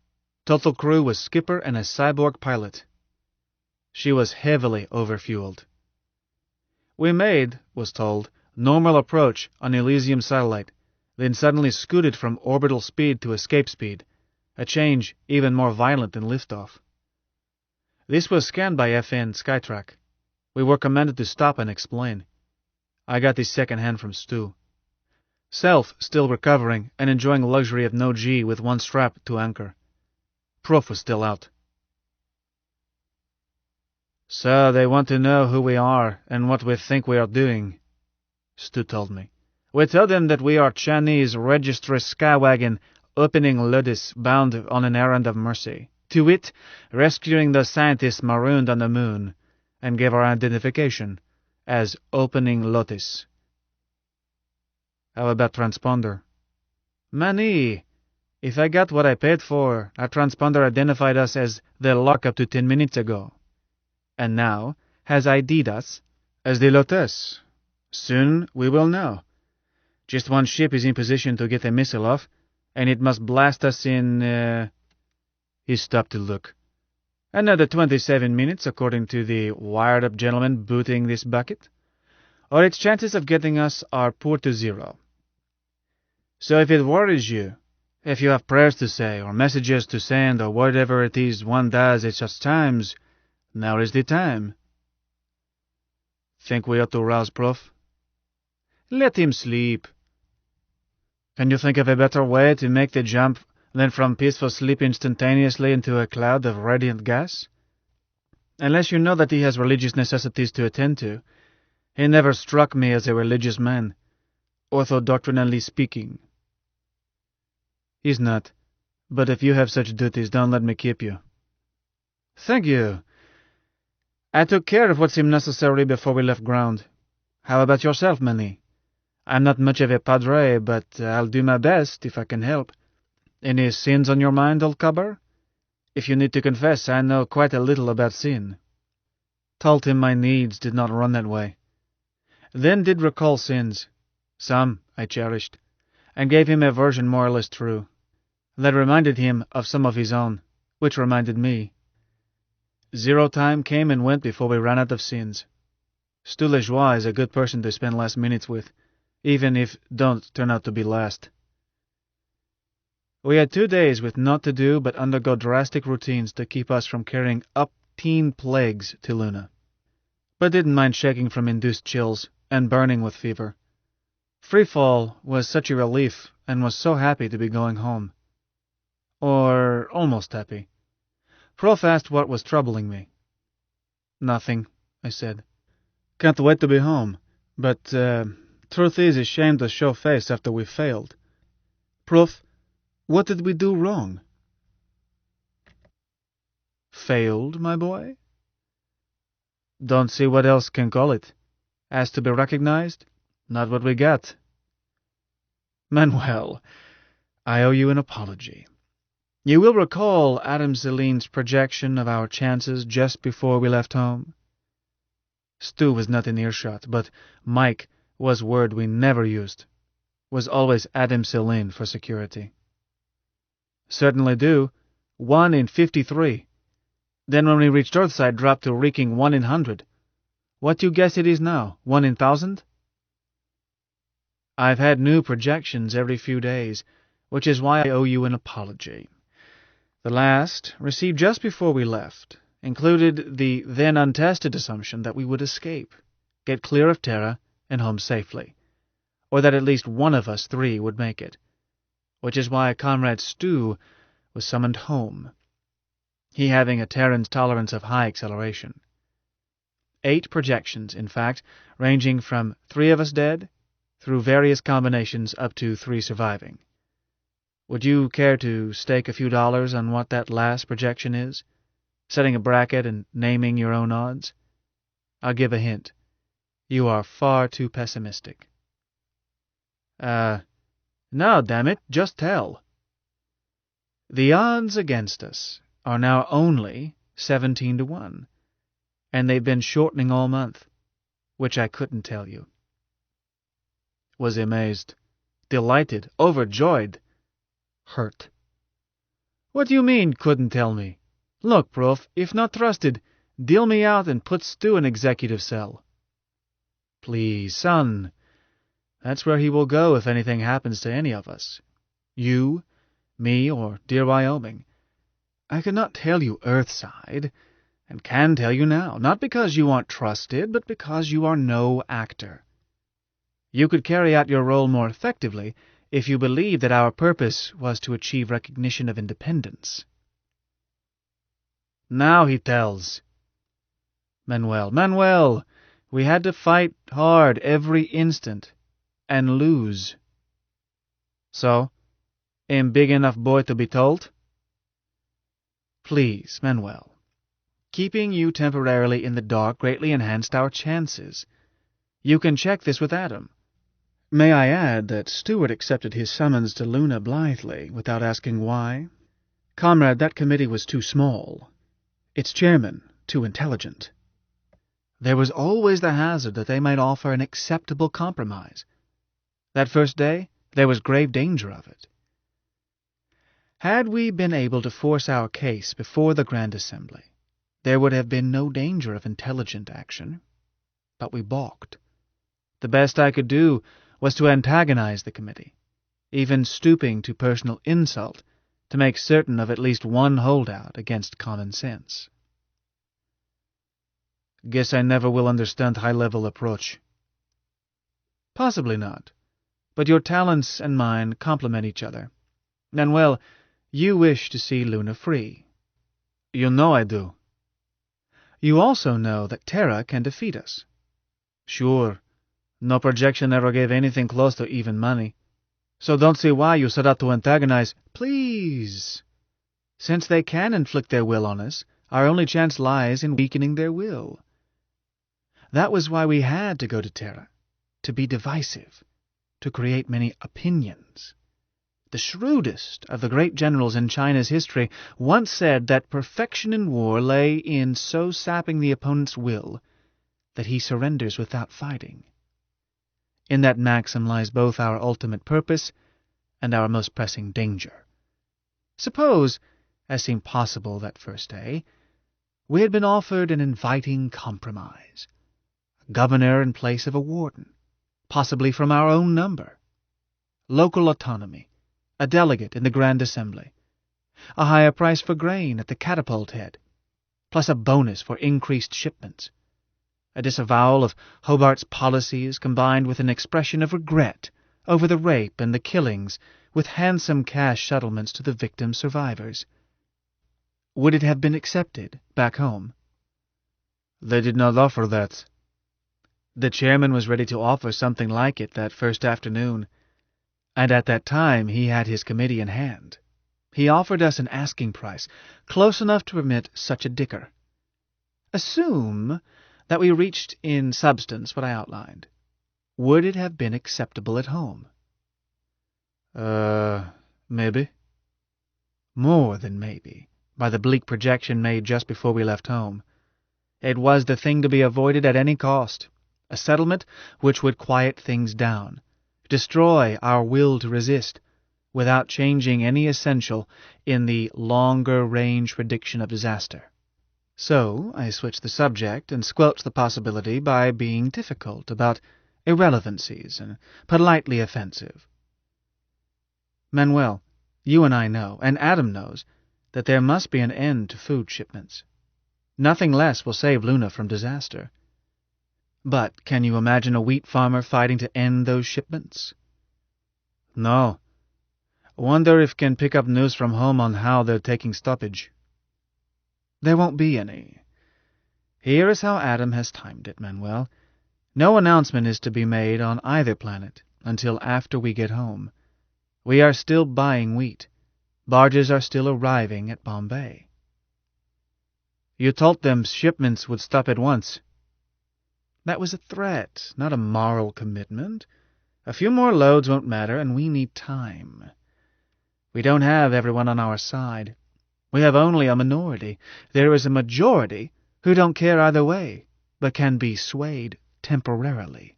Total crew was skipper and a cyborg pilot. She was heavily overfueled. We made, was told, normal approach on Elysium satellite, then suddenly scooted from orbital speed to escape speed, a change even more violent than liftoff. This was scanned by FN Skytrack. We were commanded to stop and explain. I got this second-hand from Stu. Self still recovering and enjoying the luxury of no G with 1 strap to anchor. Prof was still out. So they want to know who we are and what we think we are doing, Stu told me. We tell them that we are Chinese registry Skywagon opening Ludus bound on an errand of mercy. To wit, rescuing the scientists marooned on the moon, and gave our identification as Opening Lotus. How about transponder? Money! If I got what I paid for, our transponder identified us as the Lark up to 10 minutes ago. And now has ID'd us as the Lotus. Soon we will know. Just 1 ship is in position to get a missile off, and it must blast us in, He stopped to look. Another 27 minutes, according to the wired-up gentleman booting this bucket. Or its chances of getting us are poor to 0. So if it worries you, if you have prayers to say, or messages to send, or whatever it is one does at such times, now is the time. Think we ought to rouse Prof? Let him sleep. Can you think of a better way to make the jump than from peaceful sleep instantaneously into a cloud of radiant gas? Unless you know that he has religious necessities to attend to, he never struck me as a religious man, orthodoctrinally speaking. He's not, but if you have such duties, don't let me keep you. Thank you. I took care of what seemed necessary before we left ground. How about yourself, Manny? I'm not much of a padre, but I'll do my best if I can help. Any sins on your mind, old cubber? If you need to confess, I know quite a little about sin. Told him my needs did not run that way. Then did recall sins. Some I cherished, and gave him a version more or less true. That reminded him of some of his own, which reminded me. 0 time came and went before we ran out of sins. Stu Lejoie is a good person to spend last minutes with, even if don't turn out to be last. We had 2 days with naught to do but undergo drastic routines to keep us from carrying up-teen plagues to Luna. But didn't mind shaking from induced chills and burning with fever. Freefall was such a relief and was so happy to be going home. Or almost happy. Prof asked what was troubling me. Nothing, I said. Can't wait to be home, but truth is ashamed to show face after we failed. Prof, what did we do wrong? Failed, my boy? Don't see what else can call it. Asked to be recognized? Not what we got. Manuel, I owe you an apology. You will recall Adam Celine's projection of our chances just before we left home? Stu was not in earshot, but Mike was word we never used. Was always Adam Celine for security. Certainly do. 1 in 53. Then when we reached Earthside, dropped to reeking 1 in 100. What do you guess it is now? 1 in 1,000? I've had new projections every few days, which is why I owe you an apology. The last, received just before we left, included the then untested assumption that we would escape, get clear of Terra, and home safely, or that at least one of us three would make it, which is why Comrade Stu was summoned home, he having a Terran's tolerance of high acceleration. 8 projections, in fact, ranging from 3 of us dead, through various combinations up to 3 surviving. Would you care to stake a few dollars on what that last projection is? Setting a bracket and naming your own odds? I'll give a hint. You are far too pessimistic. No, damn it, just tell. The odds against us are now only 17 to 1, and they've been shortening all month, which I couldn't tell you. Was amazed, delighted, overjoyed, hurt. What do you mean, couldn't tell me? Look, Prof, if not trusted, deal me out and put Stu in executive cell. Please, son. That's where he will go if anything happens to any of us. You, me, or dear Wyoming. I cannot tell you Earthside, and can tell you now, not because you aren't trusted, but because you are no actor. You could carry out your role more effectively if you believed that our purpose was to achieve recognition of independence. Now he tells. Manuel, we had to fight hard every instant, and lose. So, am big enough boy to be told? Please, Manuel. Keeping you temporarily in the dark greatly enhanced our chances. You can check this with Adam. May I add that Stewart accepted his summons to Luna blithely, without asking why? Comrade, that committee was too small. Its chairman, too intelligent. There was always the hazard that they might offer an acceptable compromise. That first day, there was grave danger of it. Had we been able to force our case before the Grand Assembly, there would have been no danger of intelligent action. But we balked. The best I could do was to antagonize the committee, even stooping to personal insult to make certain of at least one holdout against common sense. Guess I never will understand high-level approach. Possibly not, but your talents and mine complement each other. And, well, you wish to see Luna free. You know I do. You also know that Terra can defeat us. Sure, no projection ever gave anything close to even money. So don't see why you set out to antagonize. Please! Since they can inflict their will on us, our only chance lies in weakening their will. That was why we had to go to Terra, to be divisive, to create many opinions. The shrewdest of the great generals in China's history once said that perfection in war lay in so sapping the opponent's will that he surrenders without fighting. In that maxim lies both our ultimate purpose and our most pressing danger. Suppose, as seemed possible that first day, we had been offered an inviting compromise, a governor in place of a warden, possibly from our own number, local autonomy, a delegate in the Grand Assembly, a higher price for grain at the catapult head, plus a bonus for increased shipments, a disavowal of Hobart's policies combined with an expression of regret over the rape and the killings, with handsome cash settlements to the victims' survivors. Would it have been accepted back home? They did not offer that. The chairman was ready to offer something like it that first afternoon, and at that time he had his committee in hand. He offered us an asking price, close enough to permit such a dicker. Assume that we reached in substance what I outlined. Would it have been acceptable at home? Maybe. More than maybe, by the bleak projection made just before we left home. It was the thing to be avoided at any cost, a settlement which would quiet things down, destroy our will to resist, without changing any essential in the longer-range prediction of disaster. So I switched the subject and squelched the possibility by being difficult about irrelevancies and politely offensive. Manuel, You and I know, and Adam knows, that there must be an end to food shipments. Nothing less will save Luna from disaster. But can you imagine a wheat farmer fighting to end those shipments? No. Wonder if can pick up news from home on how they're taking stoppage. There won't be any. Here is how Adam has timed it, Manuel. No announcement is to be made on either planet until after we get home. We are still buying wheat. Barges are still arriving at Bombay. You told them shipments would stop at once. That was a threat, not a moral commitment. A few more loads won't matter, and we need time. We don't have everyone on our side. We have only a minority. There is a majority who don't care either way, but can be swayed temporarily.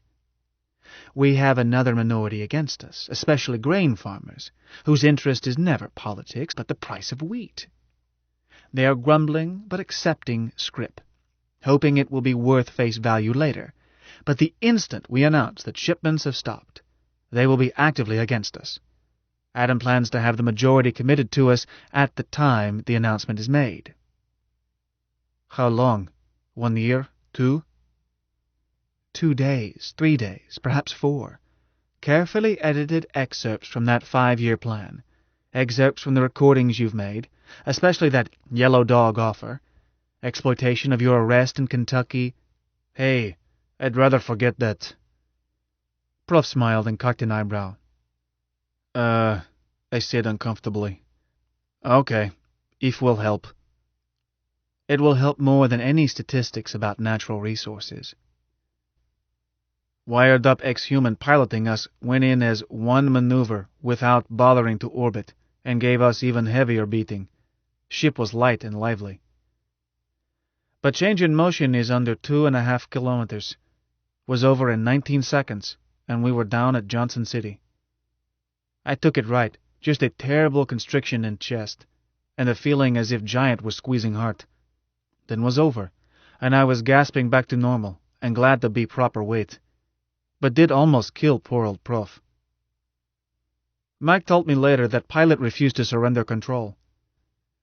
We have another minority against us, especially grain farmers, whose interest is never politics but the price of wheat. They are grumbling but accepting scrip, hoping it will be worth face value later. But the instant we announce that shipments have stopped, they will be actively against us. Adam plans to have the majority committed to us at the time the announcement is made. How long? 1 year? 2? 2 days, 3 days, perhaps 4. Carefully edited excerpts from that 5-year plan. Excerpts from the recordings you've made, especially that yellow dog offer. Exploitation of your arrest in Kentucky. Hey, I'd rather forget that. Prof smiled and cocked an eyebrow. I said uncomfortably. Okay, if will help. It will help more than any statistics about natural resources. Wired-up ex-human piloting us went in as one maneuver without bothering to orbit, and gave us even heavier beating. Ship was light and lively. But change in motion is under 2.5 kilometers. Was over in 19 seconds, and we were down at Johnson City. I took it right, just a terrible constriction in chest, and a feeling as if Giant was squeezing heart. Then was over, and I was gasping back to normal, and glad to be proper weight. But did almost kill poor old Prof. Mike told me later that pilot refused to surrender control.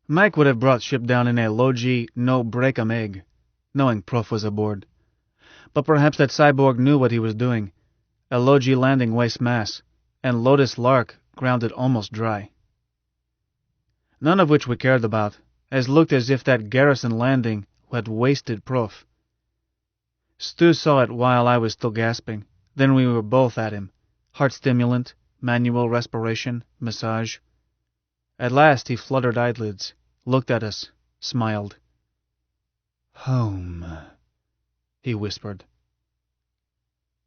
Mike would have brought ship down in a low-G, no-break-em egg, knowing Prof was aboard. But perhaps that cyborg knew what he was doing. A low-G landing wastes mass, and Lotus Lark grounded almost dry. None of which we cared about, as looked as if that garrison landing had wasted Prof. Stu saw it while I was still gasping. Then we were both at him. Heart stimulant, manual respiration, massage. At last he fluttered eyelids, looked at us, smiled. Home, he whispered.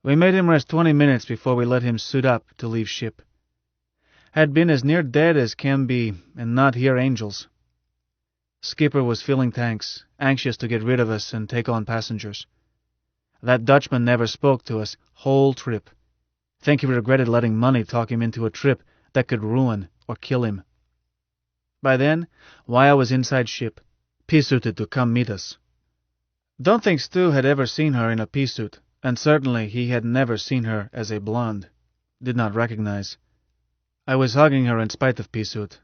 We made him rest 20 minutes before we let him suit up to leave ship. Had been as near dead as can be and not hear angels. Skipper was filling tanks, anxious to get rid of us and take on passengers. That Dutchman never spoke to us whole trip. Think he regretted letting money talk him into a trip that could ruin or kill him. By then, Wyatt was inside ship, pea-suited to come meet us. Don't think Stu had ever seen her in a pea-suit, and certainly he had never seen her as a blonde. Did not recognize. I was hugging her in spite of pea-suit.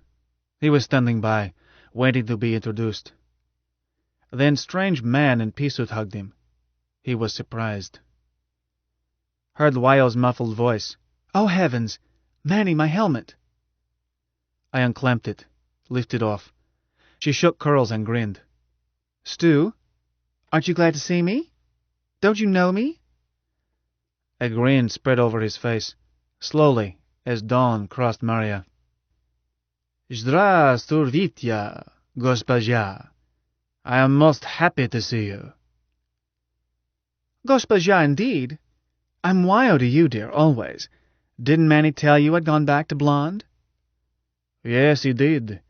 He was standing by, waiting to be introduced. Then strange man in pea-suit hugged him. He was surprised. Heard Wyo's muffled voice. Oh, heavens! Manny, my helmet! I unclamped it, lifted off. She shook curls and grinned. Stu, aren't you glad to see me? Don't you know me? A grin spread over his face, slowly, as dawn crossed Maria. Здравствуйте, госпожа. I am most happy to see you. Госпожа, indeed. I'm Wyo to you, dear, always. Didn't Manny tell you I'd gone back to blonde? Yes, he did.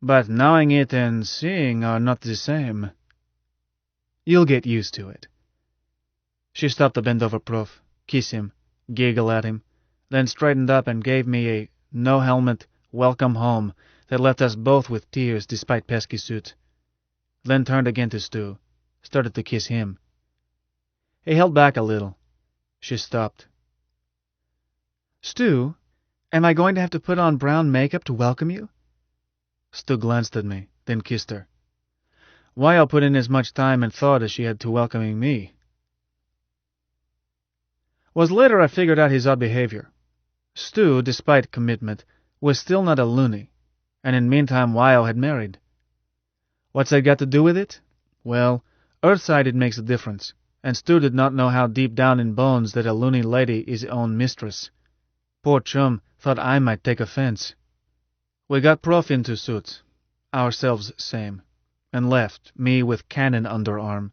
But knowing it and seeing are not the same. You'll get used to it. She stopped to bend over Prof, kiss him, giggle at him, then straightened up and gave me a no-helmet welcome home that left us both with tears despite pesky suit. Then turned again to Stu, started to kiss him. He held back a little. She stopped. Stu, Am I going to have to put on brown makeup to welcome you? Stu glanced at me, then kissed her. Weil put in as much time and thought as she had to welcoming me. Was later I figured out his odd behavior. Stu, despite commitment, was still not a loony, and in meantime Weil had married. What's that got to do with it? Well, Earthside it makes a difference, and Stu did not know how deep down in bones that a loony lady is his own mistress. Poor chum thought I might take offense. We got Prof into suit, ourselves same, and left, me with cannon underarm.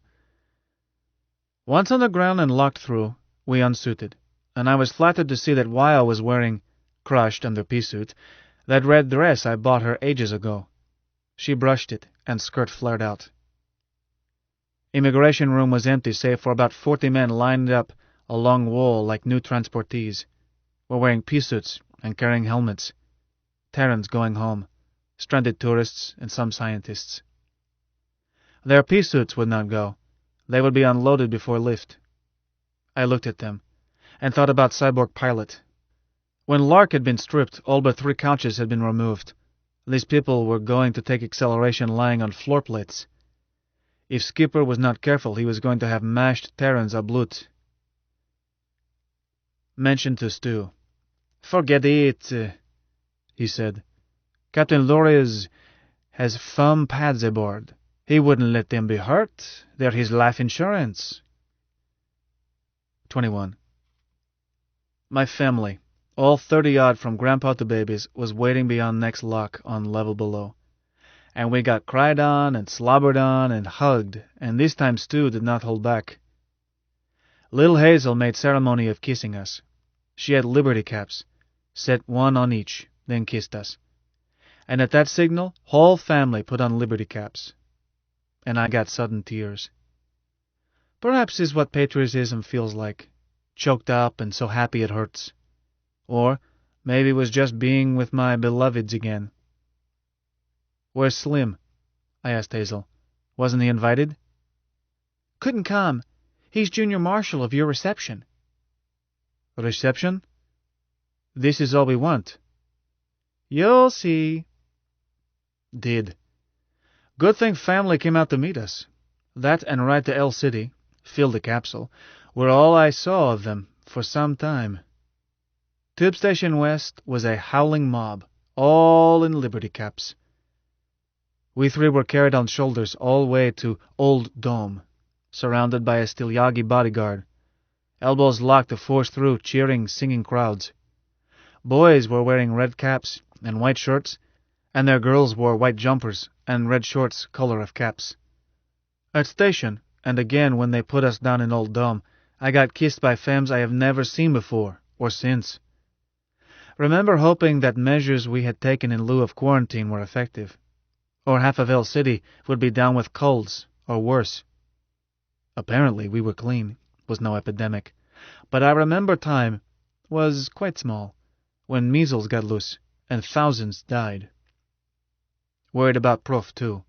Once on the ground and locked through, we unsuited, and I was flattered to see that Weil was wearing, crushed under pea-suit, that red dress I bought her ages ago. She brushed it, and skirt flared out. Immigration room was empty save for about 40 men lined up a long wall like new transportees. We're wearing pea-suits and carrying helmets. Terrans going home, stranded tourists and some scientists. Their pea-suits would not go. They would be unloaded before lift. I looked at them, and thought about Cyborg Pilot. When Lark had been stripped, all but 3 couches had been removed. These people were going to take acceleration lying on floor plates. If Skipper was not careful, he was going to have mashed Terrans à blut. Mentioned to Stu. Forget it, he said. Captain Lores has foam pads aboard. He wouldn't let them be hurt. They're his life insurance. 21. My family, all 30-odd from grandpa to babies, was waiting beyond next lock on level below. And we got cried on and slobbered on and hugged, and this time Stu did not hold back. Little Hazel made ceremony of kissing us. She had liberty caps, set one on each, then kissed us. And at that signal, whole family put on liberty caps. And I got sudden tears. Perhaps is what patriotism feels like, choked up and so happy it hurts. Or maybe it was just being with my beloveds again. Where's Slim? I asked Hazel. Wasn't he invited? Couldn't come. He's junior marshal of your reception. Reception? This is all we want. You'll see. Did. Good thing family came out to meet us. That and ride to L City, fill the capsule, were all I saw of them for some time. Tube Station West was a howling mob, all in liberty caps. We 3 were carried on shoulders all the way to Old Dome, surrounded by a Stilyagi bodyguard, elbows locked to force through cheering, singing crowds. Boys were wearing red caps and white shirts, and their girls wore white jumpers and red shorts color of caps. At station, and again when they put us down in Old Dome, I got kissed by femmes I have never seen before, or since. Remember hoping that measures we had taken in lieu of quarantine were effective, or half of L City would be down with colds, or worse. Apparently we were clean, was no epidemic, but I remember time was quite small, when measles got loose, and thousands died. Worried about Prof, too.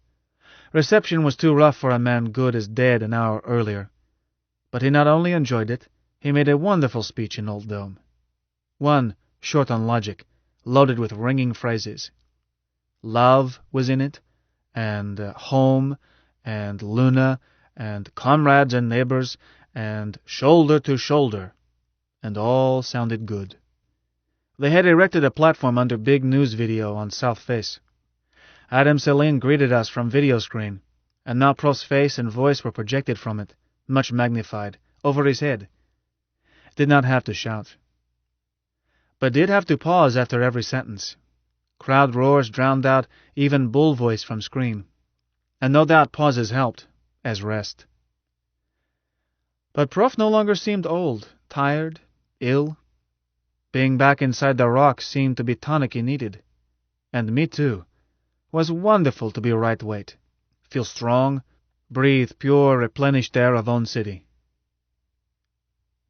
Reception was too rough for a man good as dead an hour earlier. But he not only enjoyed it, he made a wonderful speech in Old Dome. One, short on logic, loaded with ringing phrases. Love was in it, and home, and Luna, and comrades and neighbors, and shoulder to shoulder, and all sounded good. They had erected a platform under big news video on South Face. Adam Celine greeted us from video screen, and now Prof's face and voice were projected from it, much magnified, over his head. Did not have to shout, but did have to pause after every sentence. Crowd roars drowned out even bull voice from screen, and no doubt pauses helped, as rest. But Prof no longer seemed old, tired, ill. Being back inside the rock seemed to be tonic he needed. And me too. Was wonderful to be right weight, feel strong, breathe pure, replenished air of own city.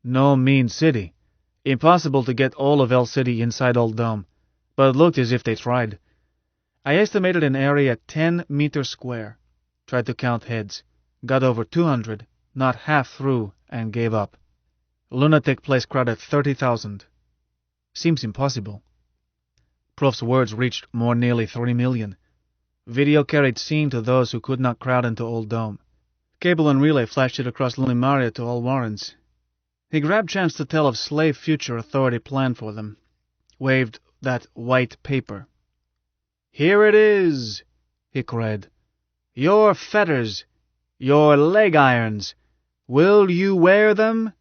No mean city. Impossible to get all of L City inside Old Dome, but it looked as if they tried. I estimated an area 10 meters square, tried to count heads, got over 200, not half through, and gave up. Lunatic place crowded 30,000. Seems impossible, Prof's words reached more nearly 3 million. Video carried scene to those who could not crowd into Old Dome. Cable and relay flashed it across Limaria to all Warrens. He grabbed chance to tell of slave future authority plan for them. Waved that white paper. "Here it is," he cried. "Your fetters, your leg irons. Will you wear them?"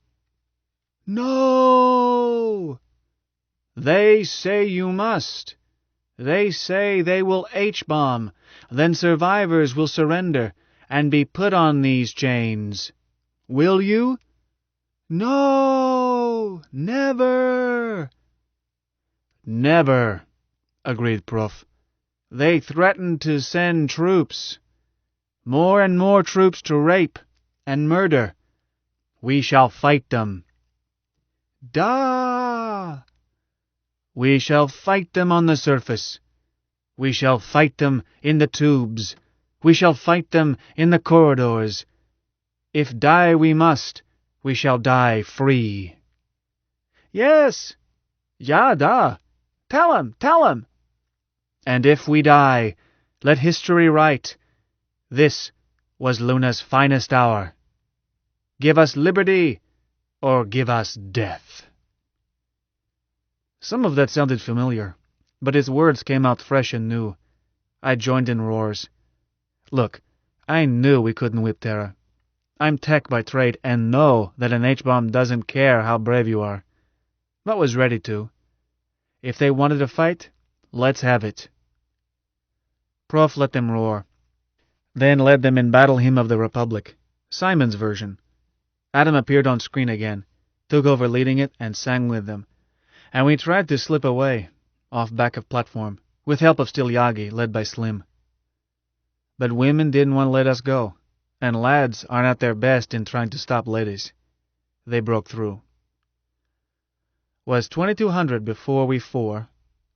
"No!" "They say you must. They say they will H-bomb, then survivors will surrender and be put on these chains. Will you?" "No! Never!" "Never," agreed Prof. "They threaten to send troops. More and more troops to rape and murder. We shall fight them." "Da!" "We shall fight them on the surface. We shall fight them in the tubes. We shall fight them in the corridors. If die we must, we shall die free." "Yes! Ja, da! Tell him! "And if we die, let history write, this was Luna's finest hour. Give us liberty, or give us death." Some of that sounded familiar, but his words came out fresh and new. I joined in roars. Look, I knew we couldn't whip Terra. I'm tech by trade and know that an H-bomb doesn't care how brave you are, but was ready to. If they wanted to fight, let's have it. Prof let them roar, then led them in Battle Hymn of the Republic, Simon's version. Adam appeared on screen again, took over leading it, and sang with them. And we tried to slip away, off back of platform, with help of Still Yagi, led by Slim. But women didn't want to let us go, and lads aren't at their best in trying to stop ladies. They broke through. Was 2200 before we four,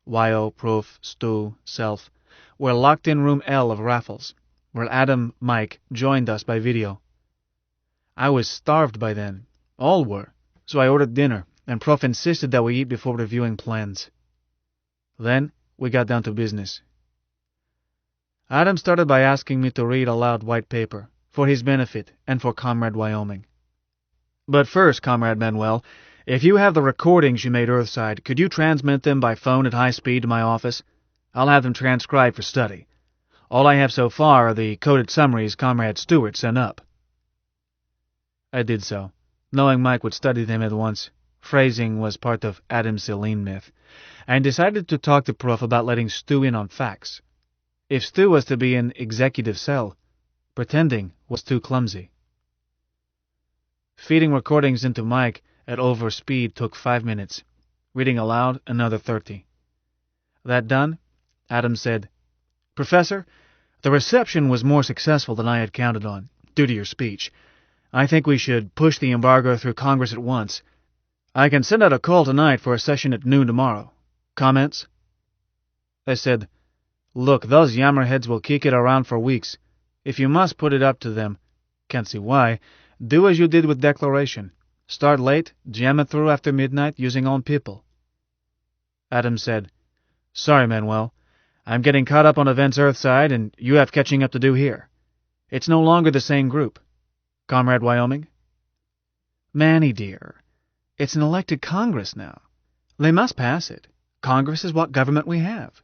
Yo, Prof, Stu, Self, were locked in room L of Raffles, where Adam, Mike, joined us by video. I was starved by then. All were, so I ordered dinner, and Prof insisted that we eat before reviewing plans. Then we got down to business. Adam started by asking me to read aloud white paper, for his benefit and for Comrade Wyoming. "But first, Comrade Manuel, if you have the recordings you made Earthside, could you transmit them by phone at high speed to my office? I'll have them transcribed for study. All I have so far are the coded summaries Comrade Stewart sent up." I did so, knowing Mike would study them at once. Phrasing was part of Adam's Celine myth, and decided to talk to Prof about letting Stu in on facts. If Stu was to be in executive cell, pretending was too clumsy. Feeding recordings into Mike at over speed took 5 minutes. Reading aloud, another 30. That done, Adam said, "Professor, the reception was more successful than I had counted on, due to your speech. I think we should push the embargo through Congress at once. I can send out a call tonight for a session at noon tomorrow. Comments?" I said, "Look, those yammerheads will kick it around for weeks. If you must put it up to them, can't see why, do as you did with Declaration. Start late, jam it through after midnight using own people." Adam said, "Sorry, Manuel. I'm getting caught up on events Earthside, and you have catching up to do here. It's no longer the same group. Comrade Wyoming?" "Manny, dear, it's an elected Congress now. They must pass it. Congress is what government we have."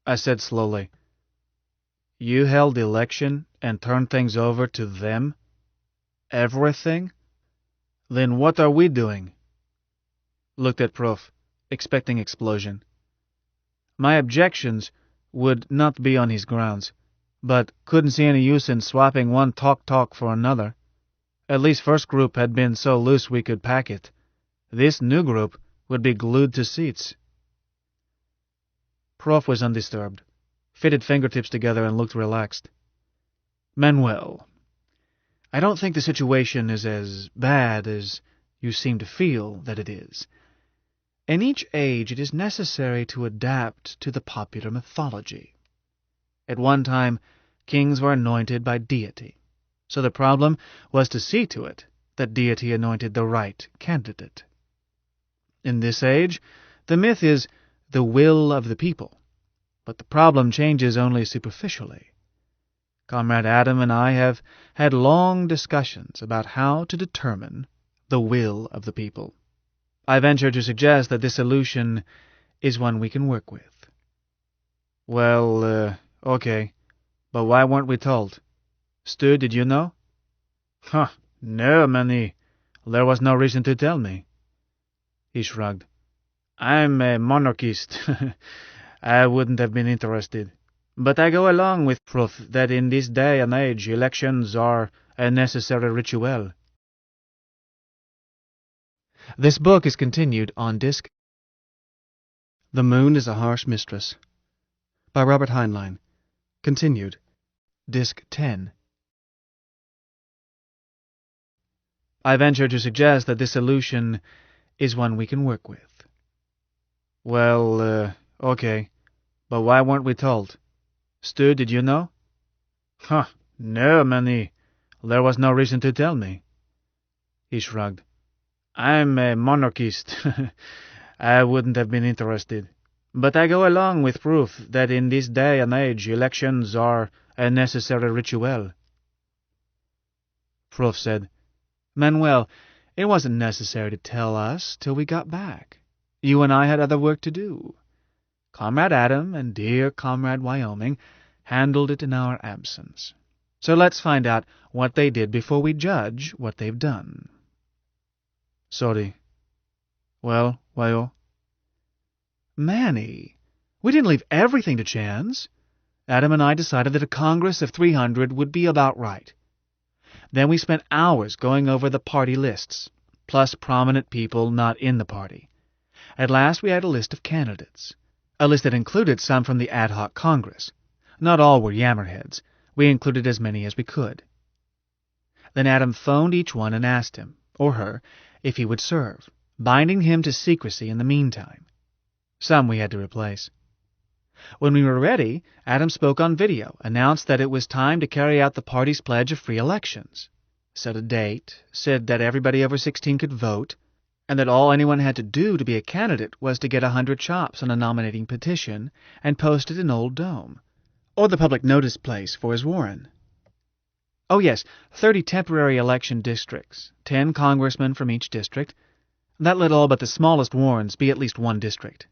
I said slowly, "You held election and turned things over to them? Everything? Then what are we doing?" Looked at Prof, expecting explosion. My objections would not be on his grounds, but couldn't see any use in swapping one talk for another. At least first group had been so loose we could pack it. This new group would be glued to seats. Prof was undisturbed, fitted fingertips together and looked relaxed. "Manuel, I don't think the situation is as bad as you seem to feel that it is. In each age it is necessary to adapt to the popular mythology. At one time, kings were anointed by deity, so the problem was to see to it that deity anointed the right candidate. In this age, the myth is the will of the people, but the problem changes only superficially. Comrade Adam and I have had long discussions about how to determine the will of the people. I venture to suggest that this solution is one we can work with. Well, okay, but why weren't we told? Stu, did you know? No, Manny. There was no reason to tell me. He shrugged. I'm a monarchist. I wouldn't have been interested. But I go along with proof that in this day and age elections are a necessary ritual. This book is continued on disc. The Moon is a Harsh Mistress by Robert Heinlein. Continued. Disc 10. I venture to suggest that this solution is one we can work with. Well, okay, but why weren't we told? Stu, did you know? No, Manny. There was no reason to tell me. He shrugged. I'm a monarchist. I wouldn't have been interested. But I go along with proof that in this day and age elections are a necessary ritual. Proof said, Manuel, it wasn't necessary to tell us till we got back. You and I had other work to do. Comrade Adam and dear Comrade Wyoming handled it in our absence. So let's find out what they did before we judge what they've done. Sorry. Well, Wyo? Manny, we didn't leave everything to chance. Adam and I decided that a Congress of 300 would be about right. Then we spent hours going over the party lists, plus prominent people not in the party. At last we had a list of candidates, a list that included some from the ad hoc Congress. Not all were yammerheads. We included as many as we could. Then Adam phoned each one and asked him, or her, if he would serve, binding him to secrecy in the meantime. Some we had to replace. When we were ready, Adam spoke on video, announced that it was time to carry out the party's pledge of free elections, set a date, said that everybody over 16 could vote, and that all anyone had to do to be a candidate was to get 100 chops on a nominating petition and post it in Old Dome, or the public notice place for his warren. Oh yes, 30 temporary election districts, 10 congressmen from each district. That let all but the smallest warrens be at least one district.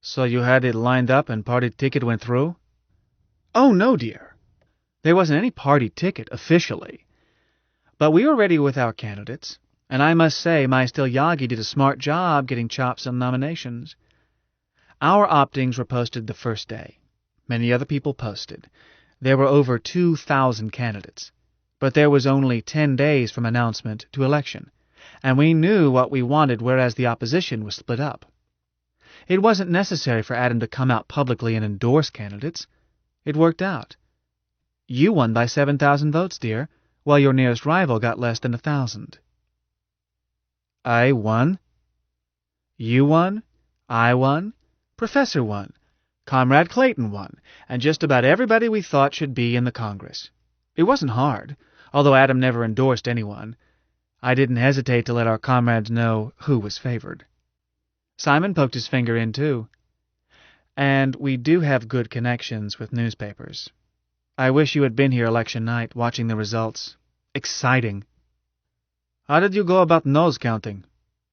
So you had it lined up and party ticket went through? Oh, no, dear. There wasn't any party ticket officially. But we were ready with our candidates, and I must say my Stilyagi did a smart job getting chops on nominations. Our optings were posted the first day. Many other people posted. There were over 2,000 candidates. But there was only 10 days from announcement to election, and we knew what we wanted, whereas the opposition was split up. It wasn't necessary for Adam to come out publicly and endorse candidates. It worked out. You won by 7,000 votes, dear, while your nearest rival got less than 1,000. I won? You won? I won? Professor won. Comrade Clayton won, and just about everybody we thought should be in the Congress. It wasn't hard, although Adam never endorsed anyone. I didn't hesitate to let our comrades know who was favored. Simon poked his finger in, too. And we do have good connections with newspapers. I wish you had been here election night, watching the results. Exciting. How did you go about nose counting?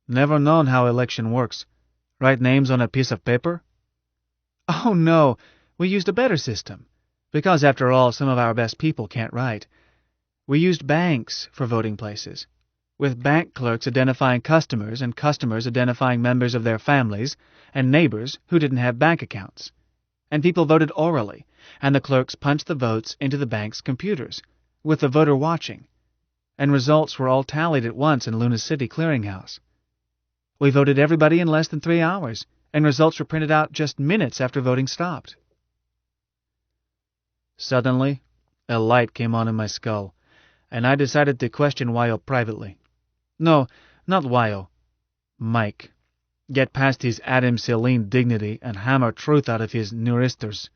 Never known how election works. Write names on a piece of paper? Oh, no. We used a better system. Because, after all, some of our best people can't write. We used banks for voting places, with bank clerks identifying customers and customers identifying members of their families and neighbors who didn't have bank accounts. And people voted orally, and the clerks punched the votes into the bank's computers, with the voter watching, and results were all tallied at once in Luna City Clearinghouse. We voted everybody in less than 3 hours, and results were printed out just minutes after voting stopped. Suddenly, a light came on in my skull, and I decided to question Wyo privately. No, not Wyo. Mike. Get past his Adam Celine dignity and hammer truth out of his neuristers.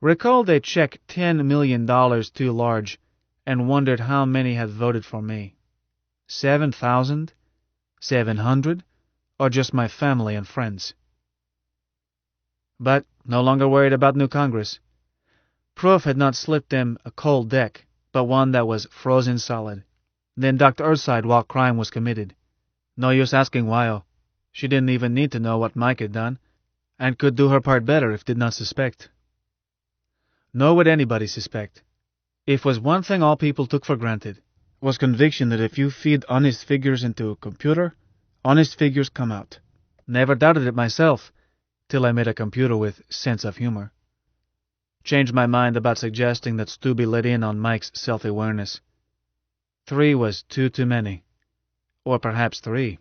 Recalled a check $10 million too large, and wondered how many had voted for me. 7,000? 700? or just my family and friends. But no longer worried about new Congress. Proof had not slipped them a cold deck, but one that was frozen solid. Then ducked Earthside while crime was committed. No use asking why. She didn't even need to know what Mike had done, and could do her part better if did not suspect. Nor would anybody suspect. If was one thing all people took for granted, was conviction that if you feed honest figures into a computer, honest figures come out. Never doubted it myself, till I met a computer with sense of humor. Changed my mind about suggesting that Stu be let in on Mike's self-awareness. 3 was too many. Or perhaps 3.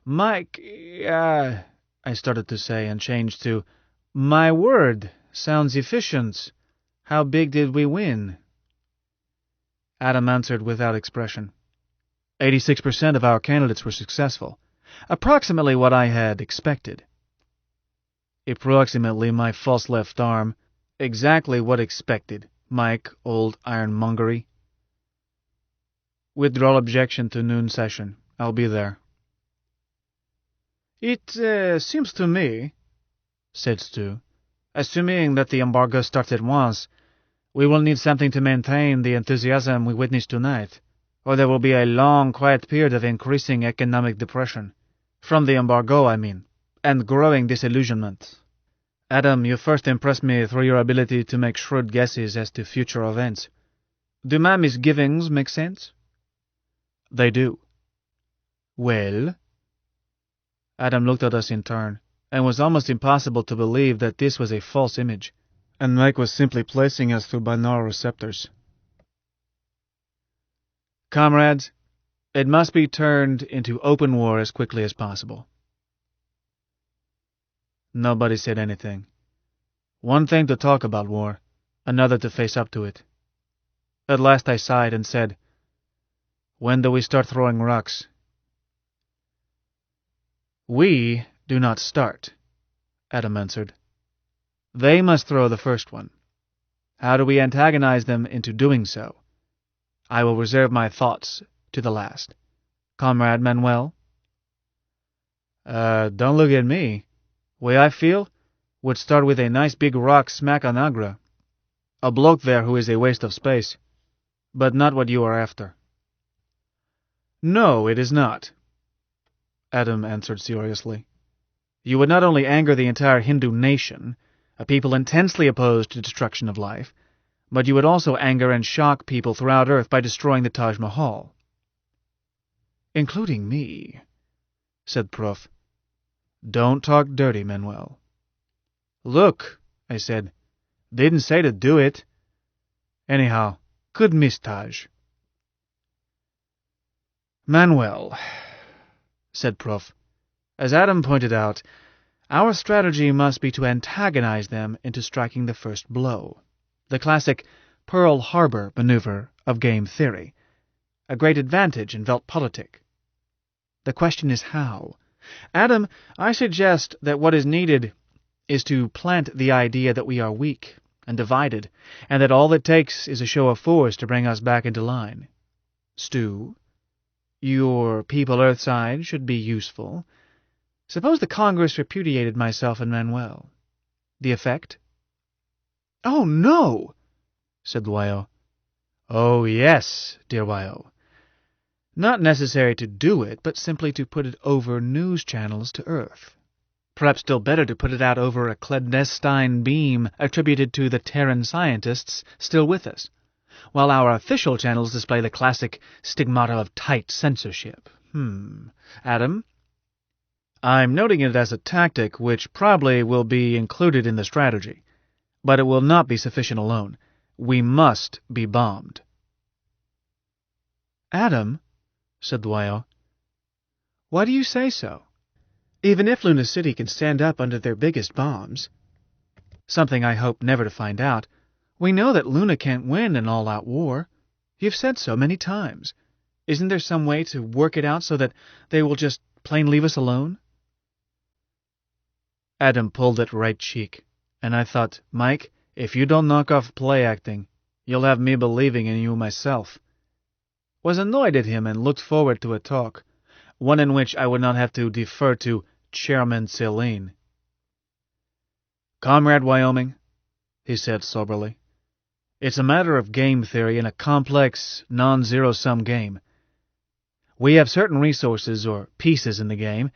Mike, I started to say, and changed to, my word, sounds efficient. How big did we win? Adam answered without expression. 86% of our candidates were successful. Approximately what I had expected. Approximately my false left arm. Exactly what expected, Mike, old ironmongery. Withdrawal objection to noon session. I'll be there. It seems to me, said Stu, assuming that the embargo starts at once, we will need something to maintain the enthusiasm we witnessed tonight, or there will be a long, quiet period of increasing economic depression. From the embargo, I mean, and growing disillusionment. Adam, you first impressed me through your ability to make shrewd guesses as to future events. Do my misgivings make sense? They do. Well? Adam looked at us in turn, and was almost impossible to believe that this was a false image, and Mike was simply placing us through binaural receptors. Comrades, it must be turned into open war as quickly as possible. Nobody said anything. One thing to talk about war, another to face up to it. At last I sighed and said, when do we start throwing rocks? We do not start, Adam answered. They must throw the first one. How do we antagonize them into doing so? I will reserve my thoughts to the last. Comrade Manuel? Don't look at me. Way I feel would start with a nice big rock smack on Agra. A bloke there who is a waste of space. But not what you are after. No, it is not, Adam answered seriously. You would not only anger the entire Hindu nation, a people intensely opposed to destruction of life, but you would also anger and shock people throughout Earth by destroying the Taj Mahal. Including me, said Prof. Don't talk dirty, Manuel. Look, I said, didn't say to do it. Anyhow, good miss, Taj. Manuel, said Prof. As Adam pointed out, our strategy must be to antagonize them into striking the first blow. The classic Pearl Harbor maneuver of game theory. A great advantage in Weltpolitik. The question is how. Adam, I suggest that what is needed is to plant the idea that we are weak and divided, and that all it takes is a show of force to bring us back into line. Stu, your people Earthside should be useful. Suppose the Congress repudiated myself and Manuel. The effect? Oh, no, said Wyo. Oh, yes, dear Wyo. Not necessary to do it, but simply to put it over news channels to Earth. Perhaps still better to put it out over a clandestine beam attributed to the Terran scientists still with us, while our official channels display the classic stigmata of tight censorship. Adam? I'm noting it as a tactic which probably will be included in the strategy, but it will not be sufficient alone. We must be bombed. Adam, said Dwyer, why do you say so? Even if Luna City can stand up under their biggest bombs, something I hope never to find out, we know that Luna can't win an all-out war. You've said so many times. Isn't there some way to work it out so that they will just plain leave us alone? Adam pulled at right cheek, and I thought, Mike, if you don't knock off play acting, you'll have me believing in you myself. Was annoyed at him and looked forward to a talk. one in which I would not have to defer to Chairman Celine. "Comrade Wyoming," he said soberly, "it's a matter of game theory in a complex, non-zero-sum game. We have certain resources or pieces in the game,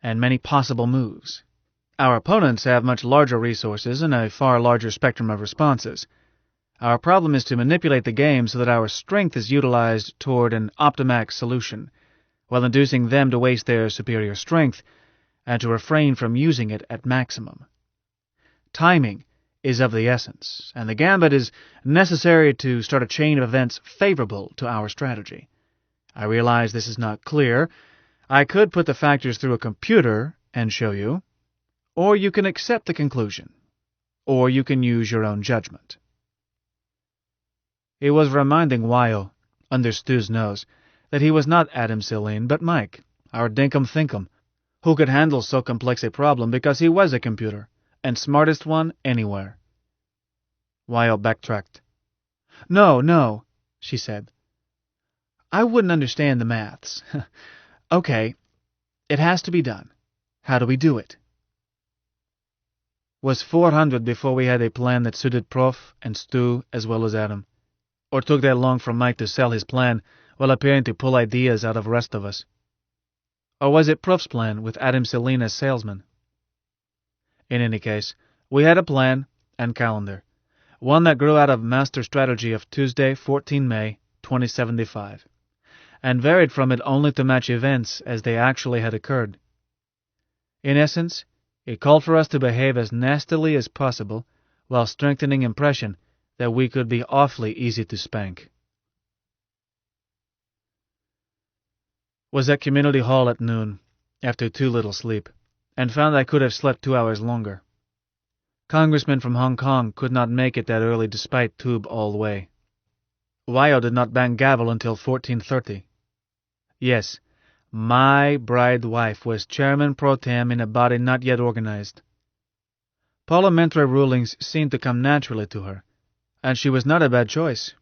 and many possible moves. Our opponents have much larger resources and a far larger spectrum of responses. Our problem is to manipulate the game so that our strength is utilized toward an optimax solution, while inducing them to waste their superior strength and to refrain from using it at maximum. Timing is of the essence, and the gambit is necessary to start a chain of events favorable to our strategy. I realize this is not clear. I could put the factors through a computer and show you, or you can accept the conclusion, or you can use your own judgment." He was reminding Wyo, under Stu's nose, that he was not Adam Celine, but Mike, our dinkum-thinkum, who could handle so complex a problem because he was a computer, and smartest one anywhere. Wyo backtracked. No, she said. "I wouldn't understand the maths. Okay, it has to be done. How do we do it?" Was 400 before we had a plan that suited Prof and Stu as well as Adam? Or took that long for Mike to sell his plan while appearing to pull ideas out of the rest of us? Or was it Prof's plan with Adam Celine as salesman? In any case, we had a plan and calendar, one that grew out of master strategy of Tuesday, 14 May, 2075, and varied from it only to match events as they actually had occurred. In essence, it called for us to behave as nastily as possible while strengthening impression that we could be awfully easy to spank. Was at Community Hall at noon, after too little sleep, and found I could have slept 2 hours longer. Congressmen from Hong Kong could not make it that early despite tube all the way. Wyo did not bang gavel until 14:30. Yes, my bride wife was chairman pro tem in a body not yet organized. Parliamentary rulings seemed to come naturally to her, and she was not a bad choice.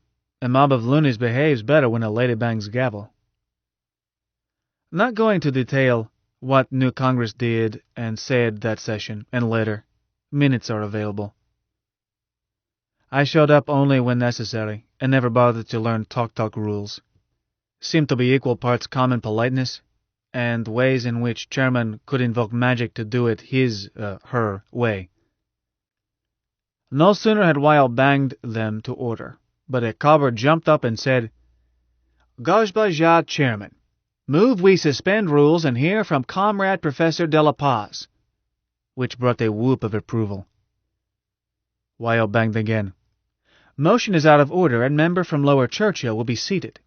A mob of loonies behaves better when a lady bangs gavel. Not going to detail what new Congress did and said that session and later. Minutes are available. I showed up only when necessary and never bothered to learn talk rules. Seemed to be equal parts common politeness and ways in which chairman could invoke magic to do it her way. No sooner had Wyo banged them to order, but a cobber jumped up and said, "Gojbaja, Chairman, move we suspend rules and hear from Comrade Professor de la Paz," which brought a whoop of approval. Wyo banged again. "Motion is out of order and member from Lower Churchill will be seated.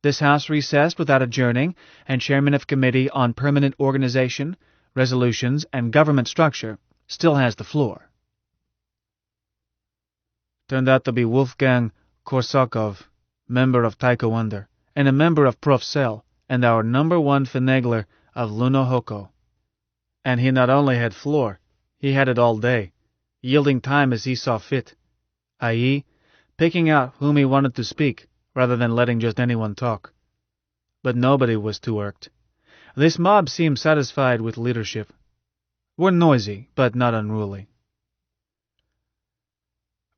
This House recessed without adjourning, and Chairman of Committee on Permanent Organization, Resolutions, and Government Structure still has the floor." Turned out to be Wolfgang Korsakov, member of Taiko Wonder, and a member of Prof Cell, and our #1 finagler of Luno Hoko. And he not only had floor, he had it all day, yielding time as he saw fit, i.e., picking out whom he wanted to speak, rather than letting just anyone talk. But nobody was too irked. This mob seemed satisfied with leadership. Were noisy, but not unruly.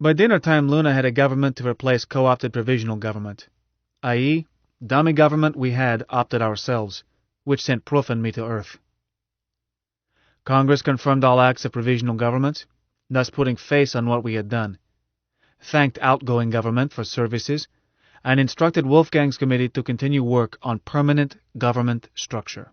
By dinner time, Luna had a government to replace co-opted provisional government, i.e., dummy government we had opted ourselves, which sent Prof and me to Earth. Congress confirmed all acts of provisional government, thus putting face on what we had done, thanked outgoing government for services, and instructed Wolfgang's committee to continue work on permanent government structure.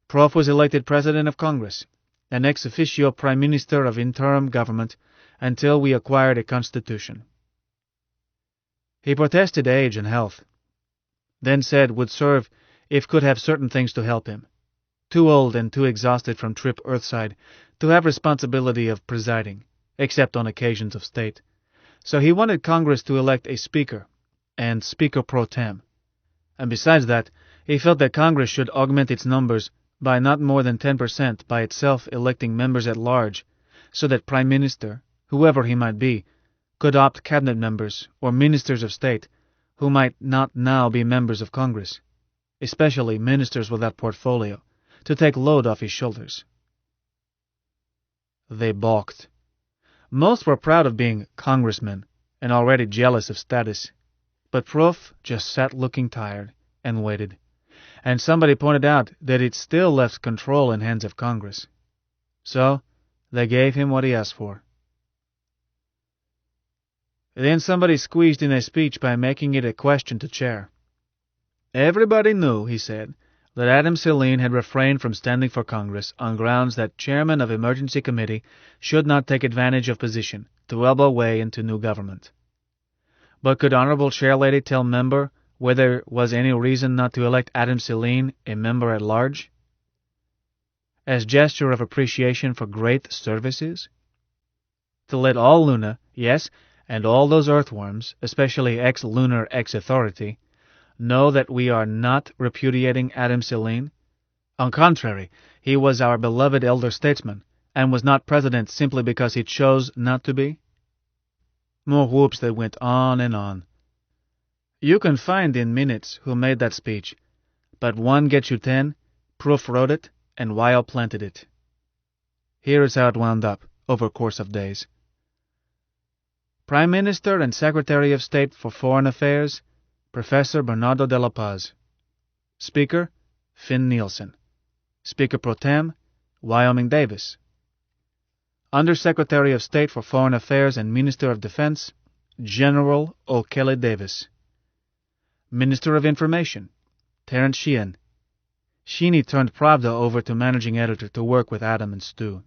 Prof was elected President of Congress, and ex officio Prime Minister of interim government until we acquired a constitution. He protested age and health, then said would serve if could have certain things to help him. Too old and too exhausted from trip earthside to have responsibility of presiding, except on occasions of state. So he wanted Congress to elect a speaker, and speaker pro tem. And besides that, he felt that Congress should augment its numbers by not more than 10% by itself electing members at large, so that Prime Minister, whoever he might be, could opt cabinet members or ministers of state who might not now be members of Congress. especially ministers without portfolio, to take load off his shoulders. They balked. Most were proud of being congressmen and already jealous of status, but Prof just sat looking tired and waited, and somebody pointed out that it still left control in hands of Congress. So they gave him what he asked for. Then somebody squeezed in a speech by making it a question to chair. Everybody knew, he said, that Adam Celine had refrained from standing for Congress on grounds that chairman of emergency committee should not take advantage of position to elbow way into new government. But could Honorable Chairlady tell member whether there was any reason not to elect Adam Celine a member at large? As gesture of appreciation for great services? To let all Luna, yes, and all those earthworms, especially ex-lunar ex-authority, know that we are not repudiating Adam Celine? On contrary, he was our beloved elder statesman, and was not president simply because he chose not to be? More whoops that went on and on. You can find in minutes who made that speech, but one gets you 10, Proof wrote it, and Weil planted it. Here is how it wound up, over course of days. Prime Minister and Secretary of State for Foreign Affairs, Professor Bernardo de la Paz. Speaker, Finn Nielsen. Speaker Pro Tem, Wyoming Davis. Under-Secretary of State for Foreign Affairs and Minister of Defense, General O'Kelly Davis. Minister of Information, Terence Sheehan. Sheeny turned Pravda over to managing editor to work with Adam and Stu.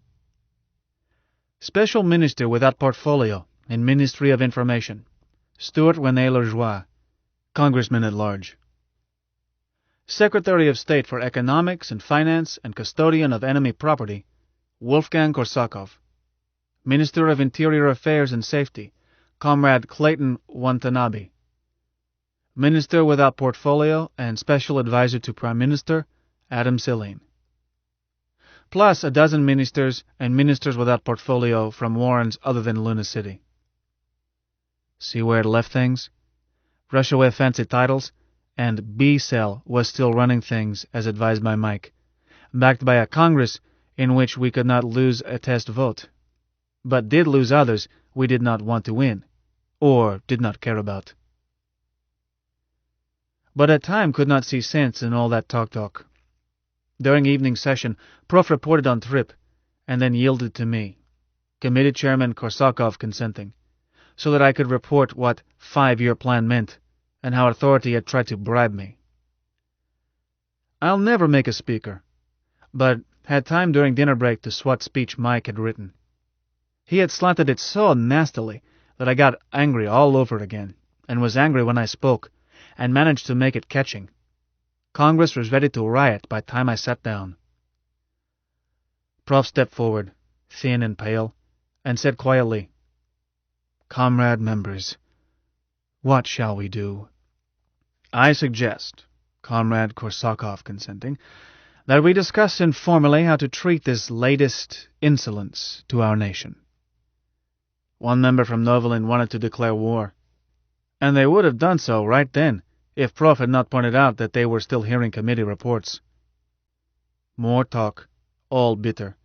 Special Minister without portfolio in Ministry of Information, Stuart René Lajoie, Congressman at Large. Secretary of State for Economics and Finance and Custodian of Enemy Property, Wolfgang Korsakov. Minister of Interior Affairs and Safety, Comrade Clayton Watanabe. Minister without portfolio and Special Advisor to Prime Minister, Adam Celine. Plus a dozen ministers and ministers without portfolio from warrens other than Luna City. See where it left things? Rush away fancy titles, and B-Cell was still running things as advised by Mike, backed by a Congress in which we could not lose a test vote, but did lose others we did not want to win, or did not care about. But at time could not see sense in all that talk. During evening session, Prof reported on trip, and then yielded to me, Committee Chairman Korsakov consenting, so that I could report what 5-year plan meant, and how authority had tried to bribe me. I'll never make a speaker, but had time during dinner break to swat speech Mike had written. He had slanted it so nastily that I got angry all over again, and was angry when I spoke, and managed to make it catching. Congress was ready to riot by the time I sat down. Prof stepped forward, thin and pale, and said quietly, "Comrade members, what shall we do?" "I suggest," Comrade Korsakov consenting, "that we discuss informally how to treat this latest insolence to our nation." One member from Novelin wanted to declare war, and they would have done so right then if Prof had not pointed out that they were still hearing committee reports. More talk, all bitter.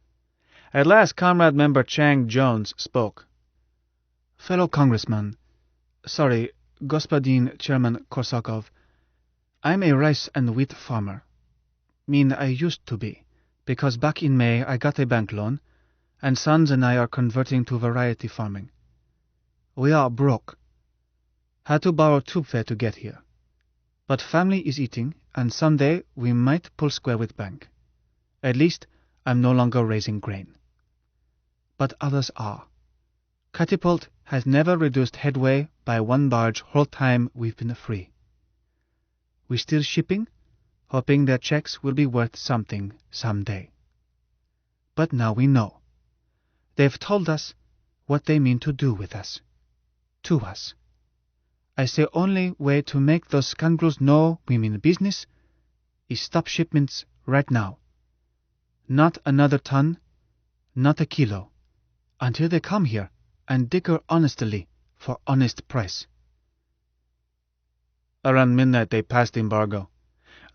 At last Comrade Member Chang Jones spoke. "Fellow Congressman, Господин Chairman Korsakov, I'm a rice and wheat farmer. Mean I used to be, because back in May I got a bank loan, and sons and I are converting to variety farming. We are broke. Had to borrow tube fare to get here. But family is eating, and someday we might pull square with bank. At least I'm no longer raising grain. But others are. Catapult has never reduced headway by 1 barge whole time we've been free. We still shipping, hoping their checks will be worth something someday. But now we know. They've told us what they mean to do with us. To us. I say only way to make those scoundrels know we mean business is stop shipments right now. Not another ton, not a kilo, until they come here and dicker honestly for honest price. Around midnight they passed embargo.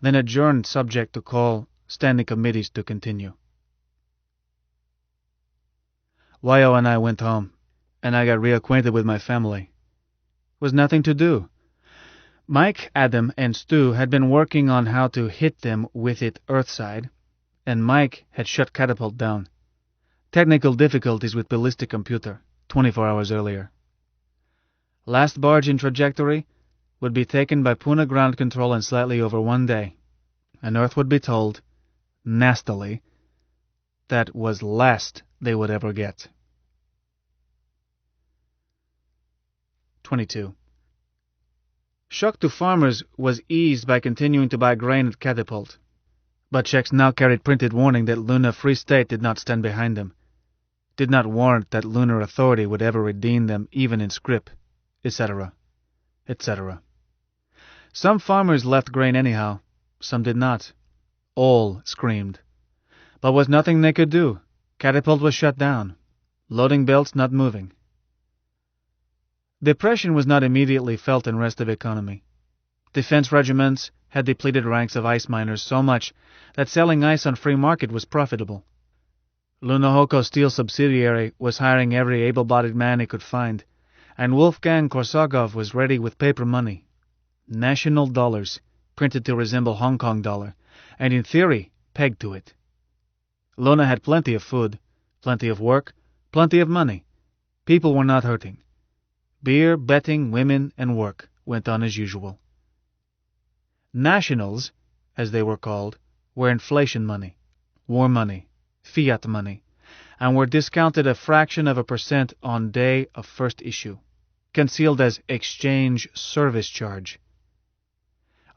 then adjourned subject to call standing committees to continue. Wyo and I went home, and I got reacquainted with my family. Was nothing to do. Mike, Adam, and Stu had been working on how to hit them with it earthside, and Mike had shut Catapult down. Technical difficulties with ballistic computer, 24 hours earlier. Last barge in trajectory would be taken by Puna ground control in slightly over 1 day, and Earth would be told, nastily, that was last they would ever get. 22. Shock to farmers was eased by continuing to buy grain at Catapult, but checks now carried printed warning that Luna Free State did not stand behind them, did not warrant that Lunar Authority would ever redeem them even in scrip, etc., etc. Some farmers left grain anyhow, some did not. All screamed. But was nothing they could do. Catapult was shut down. Loading belts not moving. Depression was not immediately felt in rest of economy. Defense regiments had depleted ranks of ice miners so much that selling ice on free market was profitable. Lunahoko Steel subsidiary was hiring every able-bodied man he could find, and Wolfgang Korsakov was ready with paper money. National dollars, printed to resemble Hong Kong dollar, and in theory, pegged to it. Luna had plenty of food, plenty of work, plenty of money. People were not hurting. Beer, betting, women, and work went on as usual. Nationals, as they were called, were inflation money, war money, fiat money, and were discounted a fraction of a % on day of first issue, concealed as exchange service charge.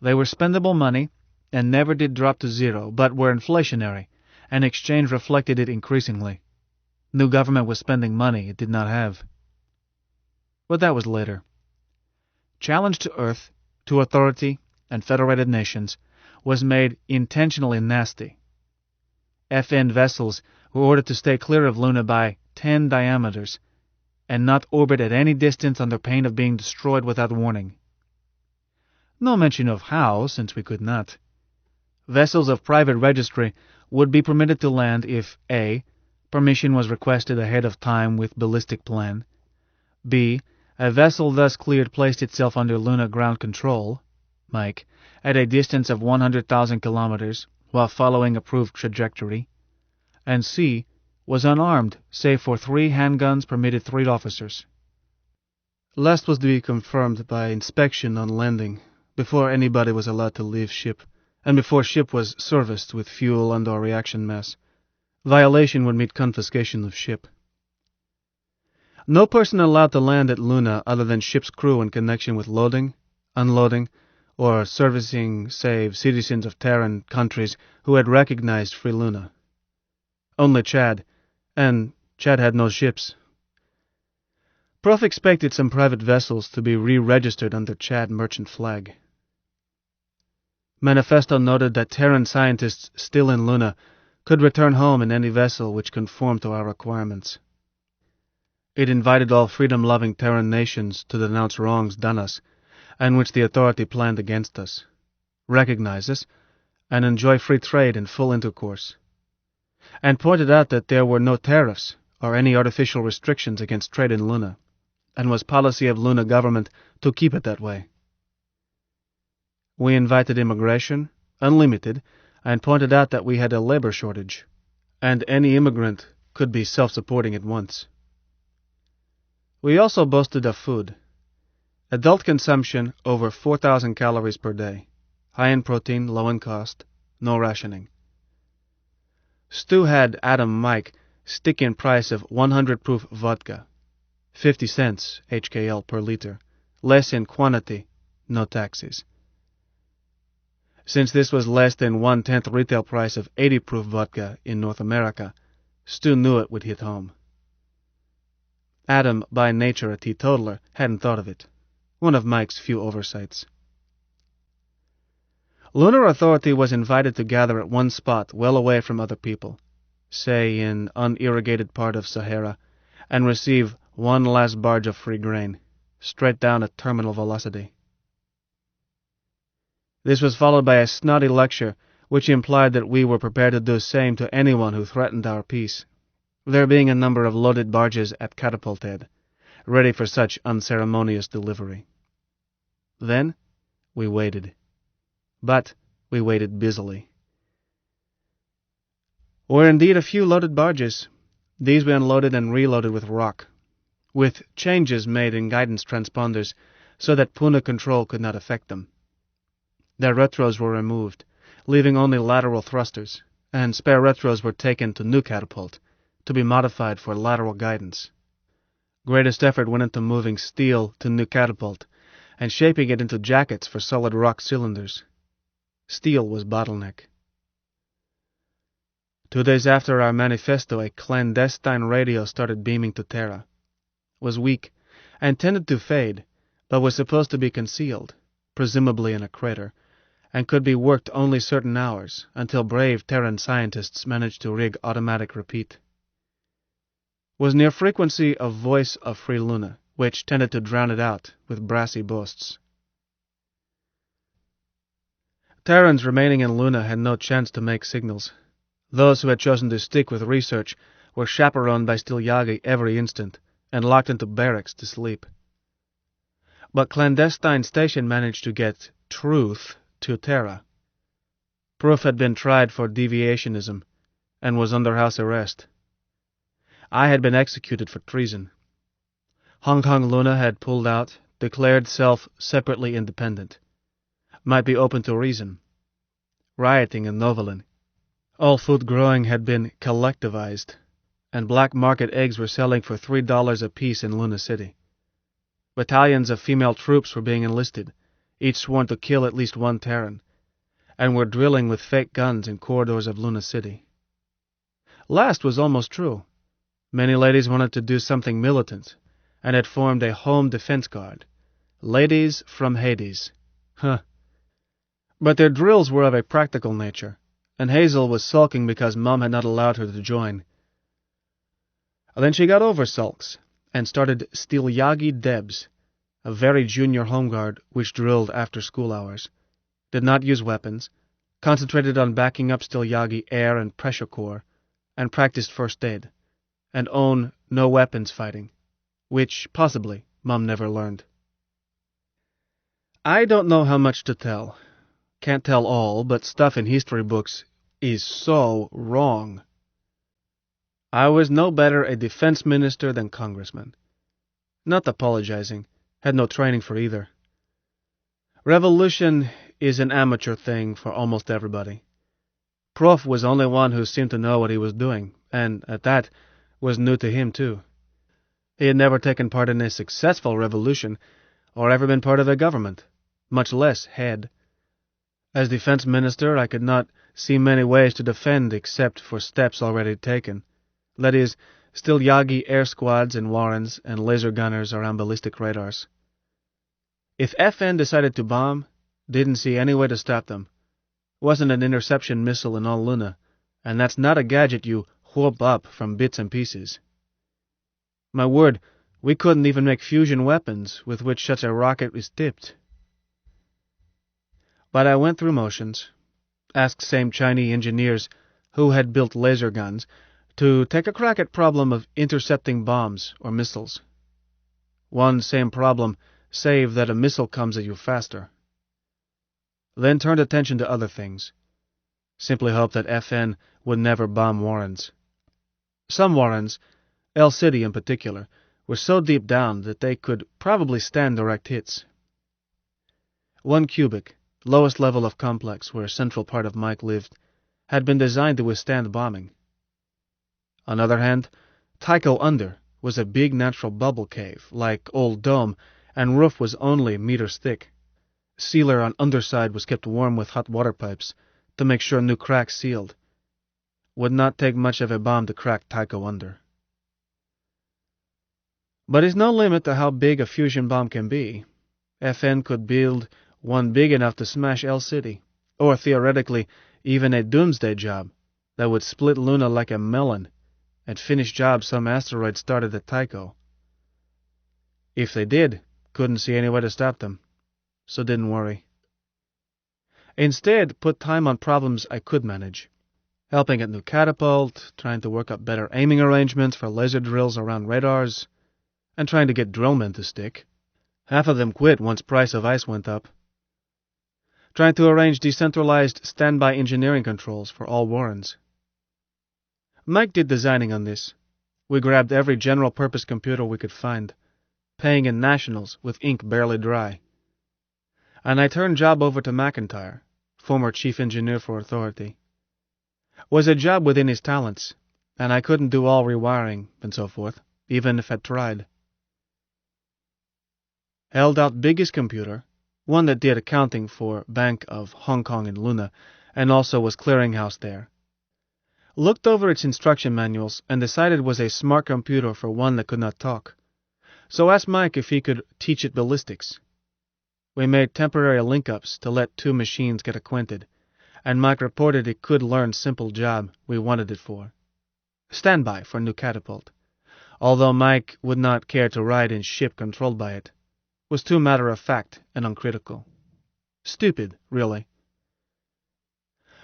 They were spendable money and never did drop to zero, but were inflationary, and exchange reflected it increasingly. New government was spending money it did not have. But that was later. Challenge to Earth, to authority, and federated nations was made intentionally nasty. FN vessels were ordered to stay clear of Luna by 10 diameters and not orbit at any distance under pain of being destroyed without warning. No mention of how, since we could not. Vessels of private registry would be permitted to land if A. Permission was requested ahead of time with ballistic plan, B. A vessel thus cleared placed itself under Luna ground control, Mike, at a distance of 100,000 kilometers while following approved trajectory, and C. was unarmed save for 3 handguns permitted 3 officers. Last was to be confirmed by inspection on landing, before anybody was allowed to leave ship, and before ship was serviced with fuel and/or reaction mass. Violation would meet confiscation of ship. No person allowed to land at Luna other than ship's crew in connection with loading, unloading, or servicing, save citizens of Terran countries who had recognized Free Luna. Only Chad, and Chad had no ships. Prof expected some private vessels to be re-registered under Chad merchant flag. Manifesto noted that Terran scientists still in Luna could return home in any vessel which conformed to our requirements. It invited all freedom-loving Terran nations to denounce wrongs done us, and which the authority planned against us, recognize us, and enjoy free trade and full intercourse, and pointed out that there were no tariffs or any artificial restrictions against trade in Luna, and was policy of Luna government to keep it that way. We invited immigration, unlimited, and pointed out that we had a labor shortage, and any immigrant could be self-supporting at once. We also boasted of food. Adult consumption over 4,000 calories per day, high in protein, low in cost, no rationing. Stu had Adam Mike stick in price of 100 proof vodka, 50 cents HKL per liter, less in quantity, no taxes. Since this was less than 1/10 retail price of 80 proof vodka in North America, Stu knew it would hit home. Adam, by nature a teetotaler, hadn't thought of it. One of Mike's few oversights. Lunar Authority was invited to gather at one spot well away from other people, say in unirrigated part of Sahara, and receive one last barge of free grain, straight down at terminal velocity. This was followed by a snotty lecture, which implied that we were prepared to do the same to anyone who threatened our peace, there being a number of loaded barges at Catapult Head, ready for such unceremonious delivery. Then we waited. But we waited busily. Were indeed a few loaded barges. These we unloaded and reloaded with rock, with changes made in guidance transponders so that Puna control could not affect them. Their retros were removed, leaving only lateral thrusters, and spare retros were taken to New Catapult to be modified for lateral guidance. Greatest effort went into moving steel to New Catapult and shaping it into jackets for solid rock cylinders. Steel was bottleneck. 2 days after our manifesto, a clandestine radio started beaming to Terra. Was weak and tended to fade, but was supposed to be concealed, presumably in a crater, and could be worked only certain hours until brave Terran scientists managed to rig automatic repeat. Was near frequency of voice of Free Luna, which tended to drown it out with brassy boasts. Terrans remaining in Luna had no chance to make signals. Those who had chosen to stick with research were chaperoned by Stilyagi every instant and locked into barracks to sleep. But clandestine station managed to get truth to Terra. Proof had been tried for deviationism and was under house arrest. I had been executed for treason. Hong Kong Luna had pulled out, declared self separately independent. Might be open to reason. Rioting in Novolin. All food growing had been collectivized, and black market eggs were selling for $3 apiece in Luna City. Battalions of female troops were being enlisted, each sworn to kill at least one Terran, and were drilling with fake guns in corridors of Luna City. Last was almost true. Many ladies wanted to do something militant, and had formed a home defense guard. Ladies from Hades. Huh. But their drills were of a practical nature, and Hazel was sulking because Mom had not allowed her to join. Then she got over sulks, and started Stilyagi Debs, a very junior home guard which drilled after school hours, did not use weapons, concentrated on backing up Stilyagi air and pressure corps, and practiced first aid, and own no weapons fighting, which, possibly, Mom never learned. I don't know how much to tell. Can't tell all, but stuff in history books is so wrong. I was no better a defense minister than congressman. Not apologizing, had no training for either. Revolution is an amateur thing for almost everybody. Prof was only one who seemed to know what he was doing, and, at that, was new to him too. He had never taken part in a successful revolution, or ever been part of a government, much less head. As defense minister, I could not see many ways to defend except for steps already taken. That is, Stilyagi air squads and warrens and laser gunners around ballistic radars. If FN decided to bomb, didn't see any way to stop them. Wasn't an interception missile in all Luna, and that's not a gadget you whoop up from bits and pieces. My word, we couldn't even make fusion weapons with which such a rocket is tipped. But I went through motions, asked same Chinese engineers who had built laser guns to take a crack at problem of intercepting bombs or missiles. One same problem, save that a missile comes at you faster. Then turned attention to other things. Simply hoped that FN would never bomb warrens. Some warrens, El City in particular, were so deep down that they could probably stand direct hits. 1 cubic, lowest level of complex where a central part of Mike lived, had been designed to withstand bombing. On the other hand, Tycho Under was a big natural bubble cave, like Old Dome, and roof was only meters thick. Sealer on underside was kept warm with hot water pipes to make sure new cracks sealed. Would not take much of a bomb to crack Tycho Under. But is no limit to how big a fusion bomb can be. FN could build one big enough to smash El City, or theoretically even a doomsday job that would split Luna like a melon and finish job some asteroid started at Tycho. If they did, couldn't see any way to stop them, so didn't worry. Instead, put time on problems I could manage. Helping at new catapult, trying to work up better aiming arrangements for laser drills around radars, and trying to get drillmen to stick. Half of them quit once price of ice went up. Trying to arrange decentralized standby engineering controls for all warrens. Mike did designing on this. We grabbed every general-purpose computer we could find, paying in nationals with ink barely dry. And I turned job over to McIntyre, former chief engineer for Authority. Was a job within his talents, and I couldn't do all rewiring and so forth, even if I'd tried. Held out biggest computer, one that did accounting for Bank of Hong Kong and Luna, and also was clearinghouse there. Looked over its instruction manuals and decided it was a smart computer for one that could not talk. So asked Mike if he could teach it ballistics. We made temporary link-ups to let two machines get acquainted, and Mike reported it could learn simple job we wanted it for. Standby for new catapult, although Mike would not care to ride in ship controlled by it. Was too matter-of-fact and uncritical. Stupid, really.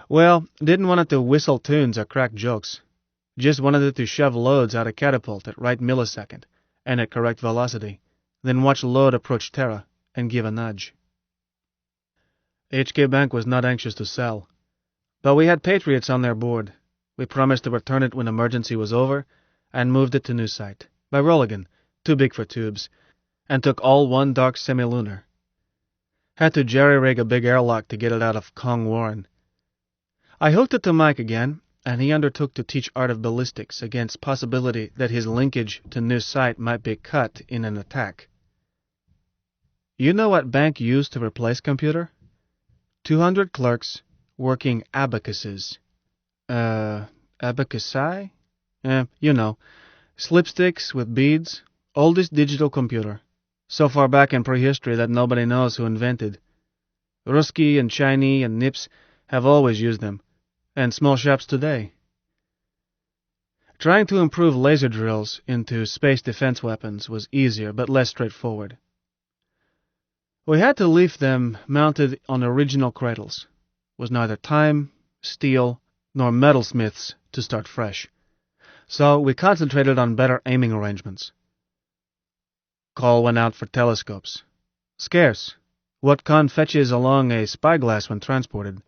Well, didn't want it to whistle tunes or crack jokes. Just wanted it to shove loads out of catapult at right millisecond and at correct velocity, then watch load approach Terra and give a nudge. HK Bank was not anxious to sell, but we had Patriots on their board. We promised to return it when emergency was over and moved it to new site, by Rolligan, too big for tubes, and took all one dark semi-lunar. Had to jerry-rig a big airlock to get it out of Kong Warren. I hooked it to Mike again, and he undertook to teach art of ballistics against possibility that his linkage to new site might be cut in an attack. You know what bank used to replace computer? 200 clerks working abacuses. Abacusi? You know, slipsticks with beads, oldest digital computer. So far back in prehistory that nobody knows who invented. Ruski and Chinese and Nips have always used them, and small shops today. Trying to improve laser drills into space defense weapons was easier but less straightforward. We had to leave them mounted on original cradles. Was neither time, steel, nor metalsmiths to start fresh. So we concentrated on better aiming arrangements. Call went out for telescopes. Scarce. What con fetches along a spyglass when transported?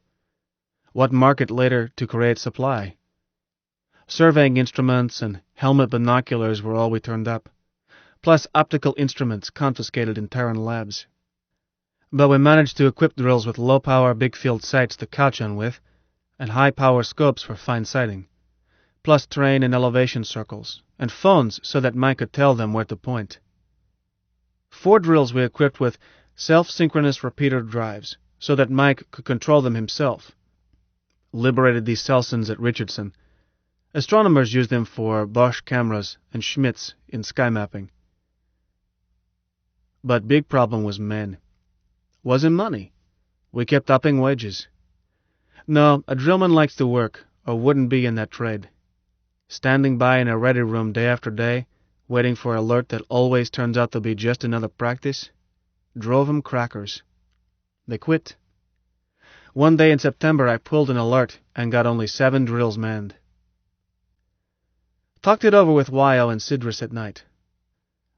What market later to create supply? Surveying instruments and helmet binoculars were all we turned up, plus optical instruments confiscated in Terran labs. But we managed to equip drills with low-power big-field sights to couch on with, and high-power scopes for fine sighting, plus terrain and elevation circles, and phones so that Mike could tell them where to point. 4 drills we equipped with self-synchronous repeater drives, so that Mike could control them himself. Liberated these Celsons at Richardson. Astronomers used them for Bosch cameras and Schmitz in sky mapping. But big problem was men. Wasn't money. We kept upping wages. No, a drillman likes to work, or wouldn't be in that trade. Standing by in a ready room day after day, waiting for alert that always turns out to be just another practice, drove 'em crackers. They quit. One day in September I pulled an alert and got only 7 drills manned. Talked it over with Wyo and Sidris at night.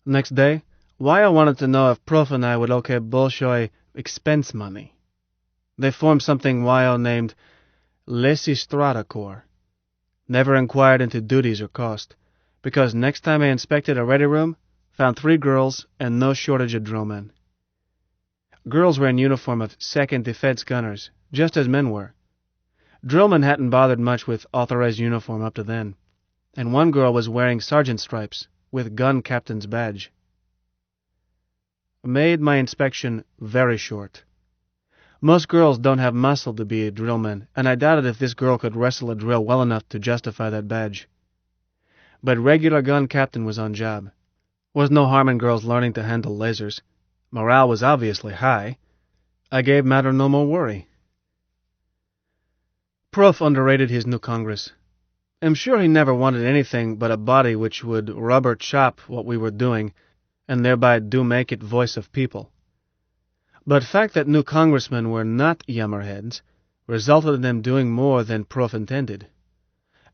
Next day, Wyo wanted to know if Prof and I would okay Bolshoi expense money. They formed something Wyo named Lesistrata Corps. Never inquired into duties or cost, because next time I inspected a ready room, found 3 girls and no shortage of drillmen. Girls were in uniform of 2nd Defense Gunners, just as men were. Drillmen hadn't bothered much with authorized uniform up to then, and one girl was wearing sergeant stripes with gun captain's badge. Made my inspection very short. Most girls don't have muscle to be a drillman, and I doubted if this girl could wrestle a drill well enough to justify that badge. But regular gun captain was on job. Was no harm in girls learning to handle lasers. Morale was obviously high. I gave matter no more worry. Prof underrated his new Congress. I'm sure he never wanted anything but a body which would rubber chop what we were doing, and thereby do make it voice of people. But fact that new congressmen were not yammerheads resulted in them doing more than Prof intended,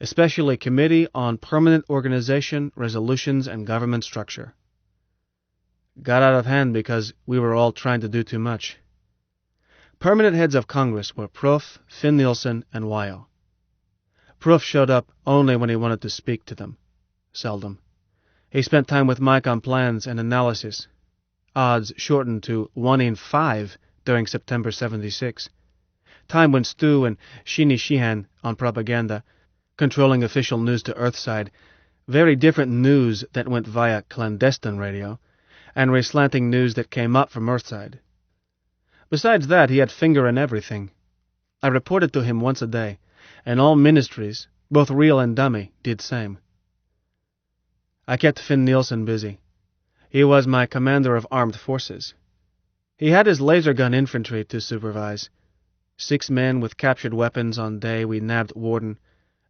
especially Committee on Permanent Organization, Resolutions, and Government Structure. Got out of hand because we were all trying to do too much. Permanent heads of Congress were Prof, Finn Nielsen, and Wyo. Prof showed up only when he wanted to speak to them. Seldom. He spent time with Mike on plans and analysis. Odds shortened to 1 in 5 during September 76. Time when Stu and Shini Sheehan on propaganda, controlling official news to Earthside, very different news that went via clandestine radio, and reslanting news that came up from Earthside. Besides that, he had finger in everything. I reported to him once a day, and all ministries, both real and dummy, did same. I kept Finn Nielsen busy. He was my commander of armed forces. He had his laser gun infantry to supervise. 6 men with captured weapons on day we nabbed Warden.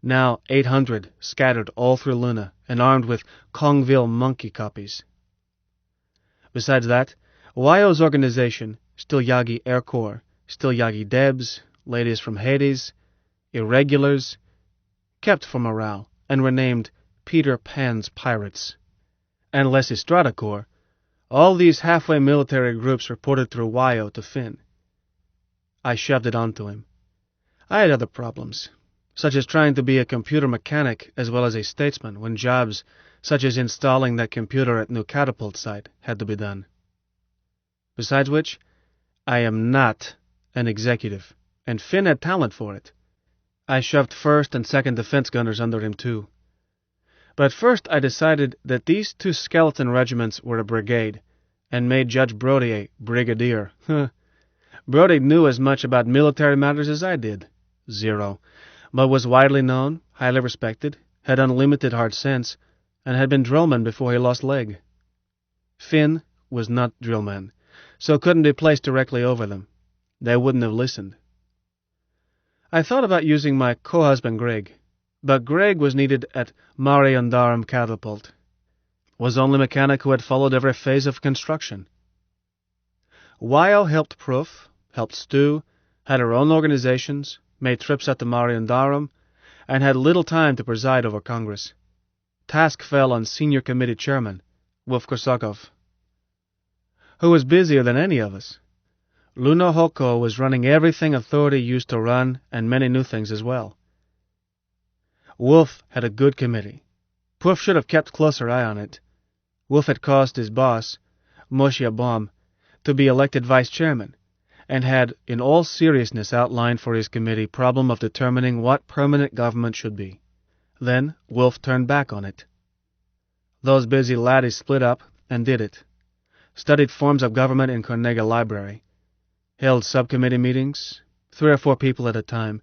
Now 800 scattered all through Luna and armed with Kongville monkey copies. Besides that, Wyo's organization, Still Yagi Air Corps, Still Yagi Debs, Ladies from Hades, Irregulars, kept for morale and were named Peter Pan's Pirates. And Les Estrada Corps, all these halfway military groups reported through Wyo to Finn. I shoved it onto him. I had other problems, such as trying to be a computer mechanic as well as a statesman when jobs such as installing that computer at New Catapult site had to be done. Besides which, I am not an executive, and Finn had talent for it. I shoved 1st and 2nd defense gunners under him too. But first I decided that these 2 skeleton regiments were a brigade, and made Judge Brody a brigadier. Brody knew as much about military matters as I did. 0. But was widely known, highly respected, had unlimited hard sense, and had been drillman before he lost leg. Finn was not drillman, so couldn't be placed directly over them. They wouldn't have listened. I thought about using my co-husband Greg, but Greg was needed at Mariandarum Catapult. Was only mechanic who had followed every phase of construction. Wyo helped Prof, helped Stu, had her own organizations, made trips out to Mariandarum, and had little time to preside over Congress. Task fell on Senior Committee Chairman, Wolf Korsakov, who was busier than any of us. Luna Hoko was running everything authority used to run, and many new things as well. Wolf had a good committee. Prof should have kept closer eye on it. Wolf had caused his boss, Moshe Baum, to be elected vice chairman, and had in all seriousness outlined for his committee problem of determining what permanent government should be. Then Wolf turned back on it. Those busy laddies split up and did it. Studied forms of government in Carnegie Library. Held subcommittee meetings, 3 or 4 people at a time.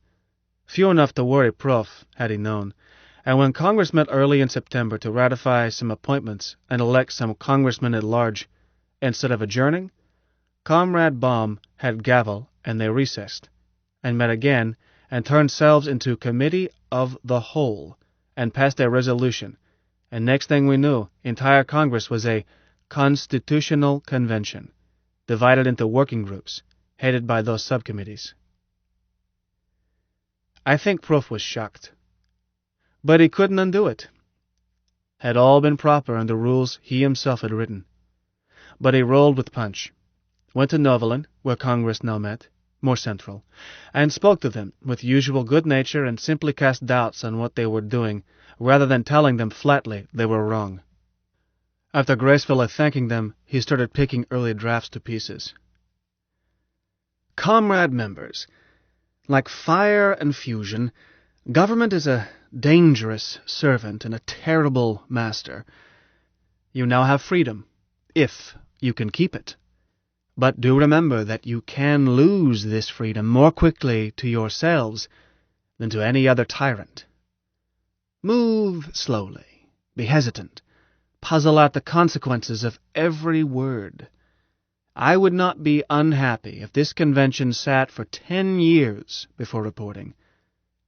Few enough to worry Prof, had he known, and when Congress met early in September to ratify some appointments and elect some congressmen at large, instead of adjourning, Comrade Baum had gavel and they recessed, and met again and turned selves into Committee of the Whole, and passed a resolution, and next thing we knew, entire Congress was a Constitutional Convention, divided into working groups, headed by those subcommittees. I think Prof was shocked. But he couldn't undo it. Had all been proper under rules he himself had written. But he rolled with punch. Went to Novelin, where Congress now met, more central, and spoke to them with usual good nature and simply cast doubts on what they were doing, rather than telling them flatly they were wrong. After gracefully thanking them, he started picking early drafts to pieces. Comrade members, like fire and fusion, government is a dangerous servant and a terrible master. You now have freedom, if you can keep it. But do remember that you can lose this freedom more quickly to yourselves than to any other tyrant. Move slowly, be hesitant, puzzle out the consequences of every word. I would not be unhappy if this convention sat for 10 years before reporting,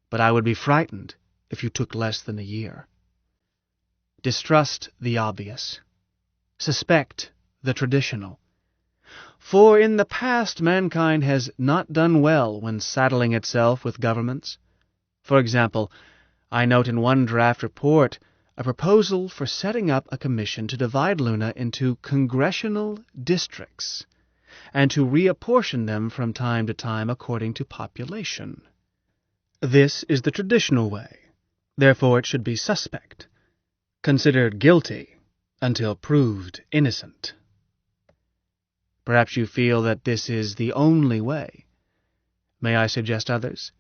but I would be frightened if you took less than a year. Distrust the obvious. Suspect the traditional. For in the past mankind has not done well when saddling itself with governments. For example, I note in one draft report a proposal for setting up a commission to divide Luna into congressional districts and to reapportion them from time to time according to population. This is the traditional way. Therefore it should be suspect, considered guilty until proved innocent. Perhaps you feel that this is the only way. May I suggest others?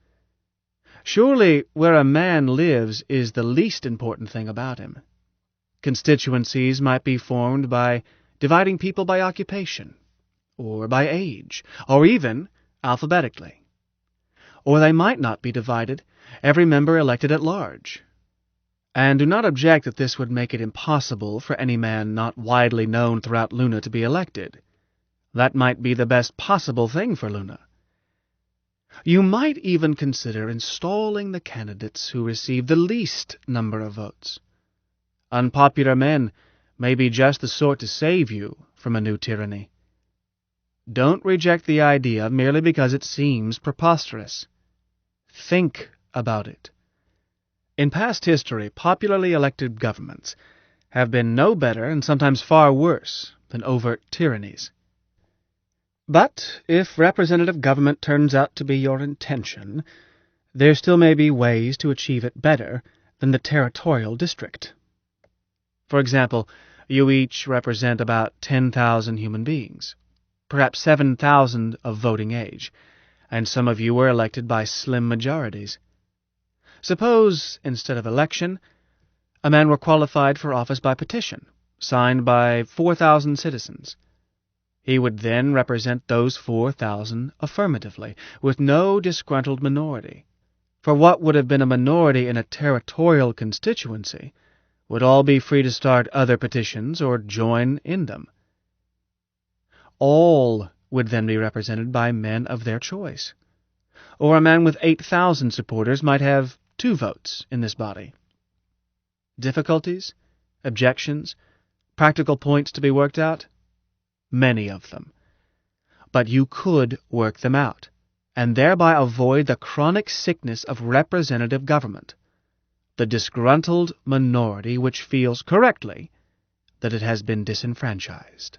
Surely where a man lives is the least important thing about him. Constituencies might be formed by dividing people by occupation, or by age, or even alphabetically. Or they might not be divided, every member elected at large. And do not object that this would make it impossible for any man not widely known throughout Luna to be elected. That might be the best possible thing for Luna. You might even consider installing the candidates who receive the least number of votes. Unpopular men may be just the sort to save you from a new tyranny. Don't reject the idea merely because it seems preposterous. Think about it. In past history, popularly elected governments have been no better and sometimes far worse than overt tyrannies. But if representative government turns out to be your intention, there still may be ways to achieve it better than the territorial district. For example, you each represent about 10,000 human beings, perhaps 7,000 of voting age, and some of you were elected by slim majorities. Suppose, instead of election, a man were qualified for office by petition, signed by 4,000 citizens. He would then represent those 4,000 affirmatively, with no disgruntled minority. For what would have been a minority in a territorial constituency would all be free to start other petitions or join in them. All would then be represented by men of their choice. Or a man with 8,000 supporters might have 2 votes in this body. Difficulties? Objections? Practical points to be worked out? Many of them. But you could work them out, and thereby avoid the chronic sickness of representative government, the disgruntled minority which feels correctly that it has been disenfranchised.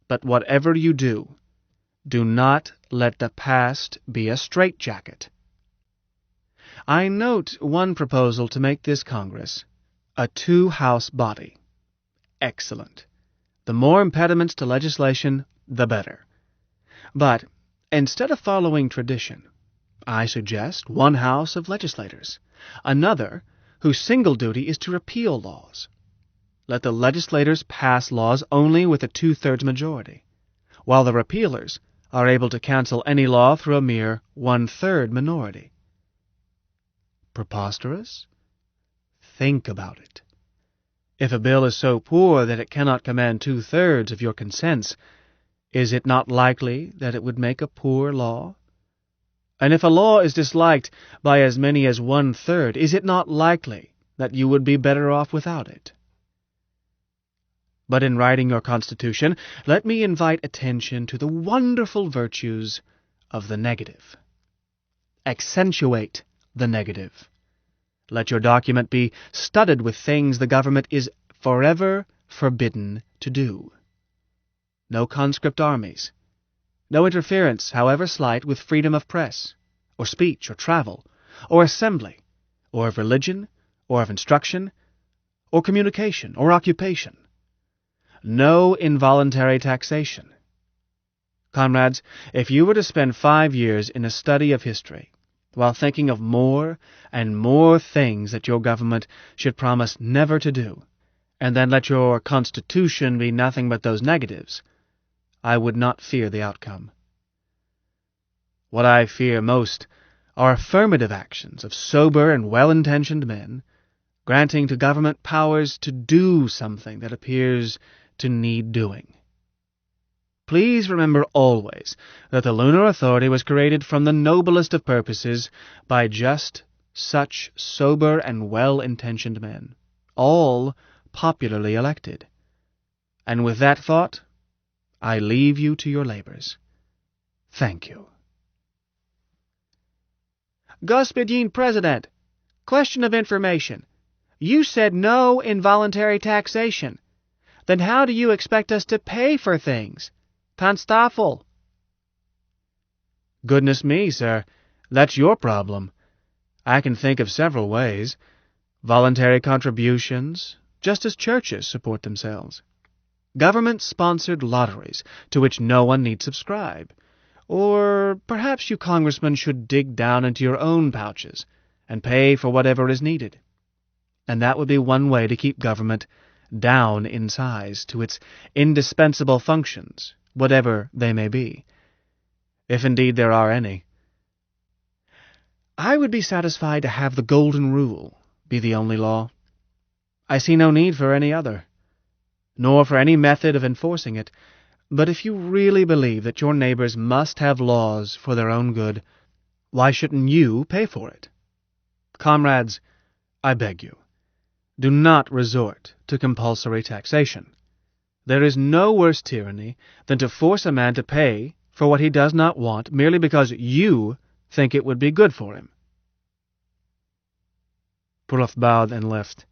But whatever you do, do not let the past be a straitjacket. I note one proposal to make this Congress a 2-house body. Excellent. The more impediments to legislation, the better. But instead of following tradition, I suggest 1 house of legislators, another whose single duty is to repeal laws. Let the legislators pass laws only with a 2/3 majority, while the repealers are able to cancel any law through a mere 1/3 minority. Preposterous? Think about it. If a bill is so poor that it cannot command 2/3 of your consents, is it not likely that it would make a poor law? And if a law is disliked by as many as 1/3, is it not likely that you would be better off without it? But in writing your Constitution, let me invite attention to the wonderful virtues of the negative. Accentuate the negative. Let your document be studded with things the government is forever forbidden to do. No conscript armies. No interference, however slight, with freedom of press, or speech, or travel, or assembly, or of religion, or of instruction, or communication, or occupation. No involuntary taxation. Comrades, if you were to spend 5 years in a study of history, while thinking of more and more things that your government should promise never to do, and then let your Constitution be nothing but those negatives, I would not fear the outcome. What I fear most are affirmative actions of sober and well-intentioned men, granting to government powers to do something that appears to need doing. Please remember always that the Lunar Authority was created from the noblest of purposes by just such sober and well-intentioned men, all popularly elected. And with that thought, I leave you to your labors. Thank you. Господин President, question of information. You said no involuntary taxation. Then how do you expect us to pay for things? Panstoffel. Goodness me, sir, that's your problem. I can think of several ways. Voluntary contributions, just as churches support themselves. Government-sponsored lotteries to which no one need subscribe. Or perhaps you congressmen should dig down into your own pouches and pay for whatever is needed. And that would be one way to keep government down in size to its indispensable functions, whatever they may be, if indeed there are any. I would be satisfied to have the golden rule be the only law. I see no need for any other, nor for any method of enforcing it. But if you really believe that your neighbors must have laws for their own good, why shouldn't you pay for it? Comrades, I beg you, do not resort to compulsory taxation. There is no worse tyranny than to force a man to pay for what he does not want merely because you think it would be good for him. Prof bowed and left.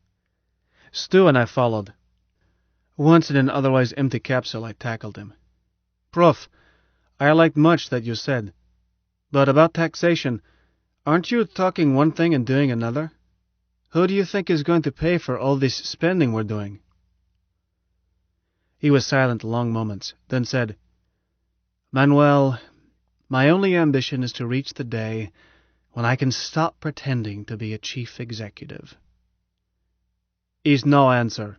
Stu and I followed. Once in an otherwise empty capsule, I tackled him. Prof, I liked much that you said. But about taxation, aren't you talking one thing and doing another? Who do you think is going to pay for all this spending we're doing? He was silent long moments, then said, Manuel, my only ambition is to reach the day when I can stop pretending to be a chief executive. Is no answer.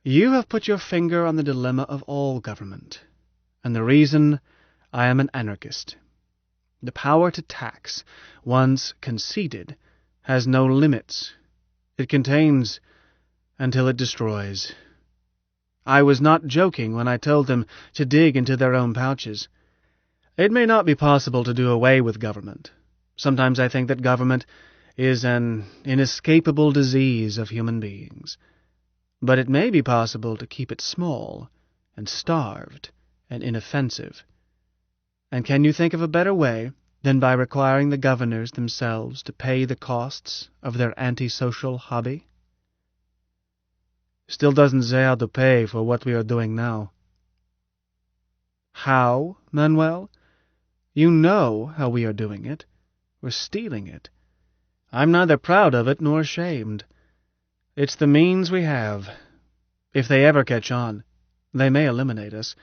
You have put your finger on the dilemma of all government, and the reason I am an anarchist. The power to tax, once conceded, has no limits. It contains until it destroys. I was not joking when I told them to dig into their own pouches. It may not be possible to do away with government. Sometimes I think that government is an inescapable disease of human beings. But it may be possible to keep it small and starved and inoffensive. And can you think of a better way than by requiring the governors themselves to pay the costs of their antisocial hobby? Still doesn't say how to pay for what we are doing now. How, Manuel? You know how we are doing it. We're stealing it. I'm neither proud of it nor ashamed. It's the means we have. If they ever catch on, they may eliminate us,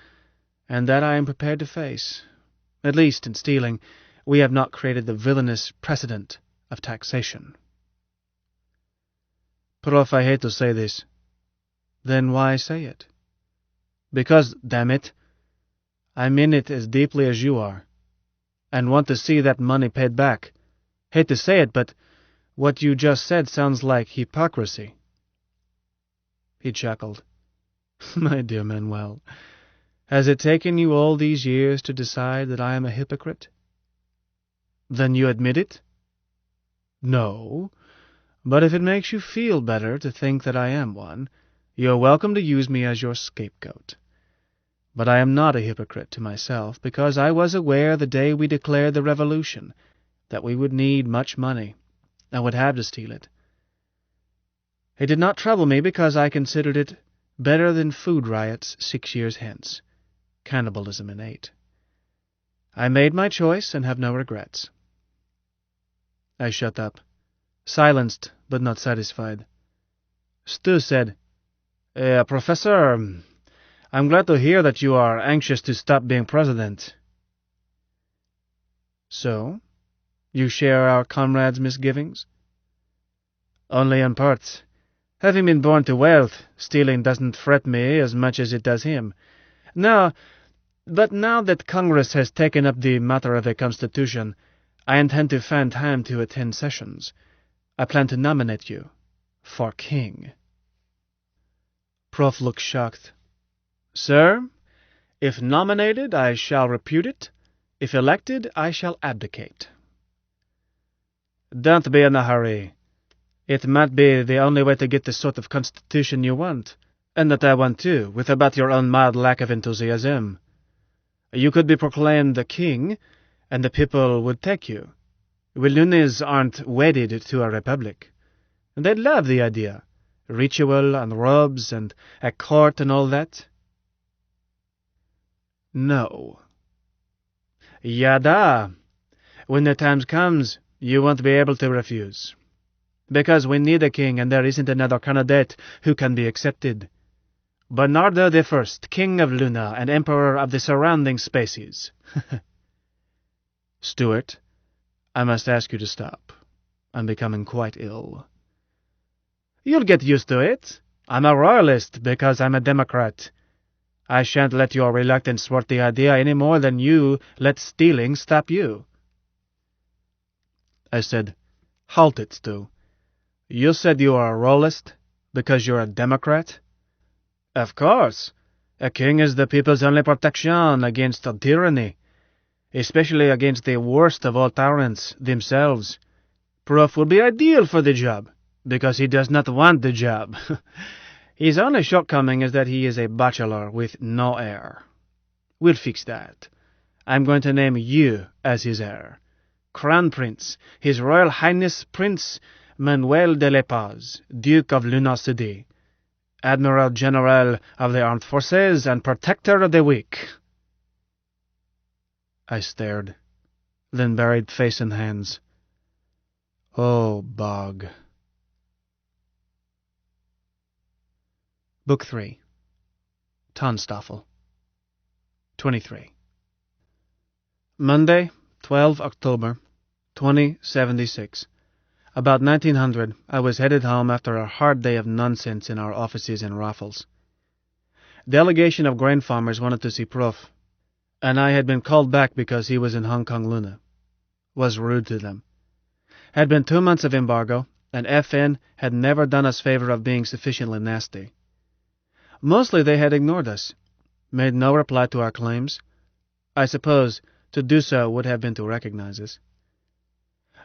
and that I am prepared to face. At least, in stealing, we have not created the villainous precedent of taxation. Prof, I hate to say this. Then why say it? Because, damn it, I'm in it as deeply as you are, and want to see that money paid back. Hate to say it, but what you just said sounds like hypocrisy. He chuckled. My dear Manuel, has it taken you all these years to decide that I am a hypocrite? Then you admit it? No, but if it makes you feel better to think that I am one, you're welcome to use me as your scapegoat. But I am not a hypocrite to myself, because I was aware the day we declared the revolution that we would need much money, and would have to steal it. It did not trouble me because I considered it better than food riots 6 years hence, cannibalism innate. I made my choice and have no regrets. I shut up, silenced but not satisfied. Stu said, Professor, I'm glad to hear that you are anxious to stop being president. So, you share our comrades' misgivings? Only in part. Having been born to wealth, stealing doesn't fret me as much as it does him. But now that Congress has taken up the matter of a constitution, I intend to find time to attend sessions. I plan to nominate you for king. Prof looked shocked. Sir, if nominated, I shall repute it. If elected, I shall abdicate. Don't be in a hurry. It might be the only way to get the sort of constitution you want. And that I want too, with about your own mild lack of enthusiasm. You could be proclaimed the king, and the people would take you. Lunes aren't wedded to a republic. They'd love the idea. Ritual and robes and a court and all that. No. Yada. When the time comes, you won't be able to refuse. Because we need a king and there isn't another candidate who can be accepted. Bernardo I, King of Luna and Emperor of the surrounding spaces. Stuart, I must ask you to stop. I'm becoming quite ill. You'll get used to it. I'm a royalist because I'm a Democrat. I shan't let your reluctance thwart the idea any more than you let stealing stop you. I said, Halt it, Stu. You said you are a royalist because you're a Democrat? Of course. A king is the people's only protection against tyranny, especially against the worst of all tyrants, themselves. Prof will be ideal for the job, because he does not want the job. His only shortcoming is that he is a bachelor with no heir. We'll fix that. I'm going to name you as his heir. Crown Prince, His Royal Highness Prince Manuel de La Paz, Duke of Luna City, Admiral General of the Armed Forces and Protector of the Weak. I stared, then buried face in hands. Oh, bog. Book 3. Tonstoffel. 23. Monday, 12 October, 2076. About 1900, I was headed home after a hard day of nonsense in our offices in Raffles. Delegation of grain farmers wanted to see Prof, and I had been called back because he was in Hong Kong Luna. Was rude to them. Had been 2 months of embargo, and FN had never done us favor of being sufficiently nasty. Mostly they had ignored us, made no reply to our claims. I suppose to do so would have been to recognize us.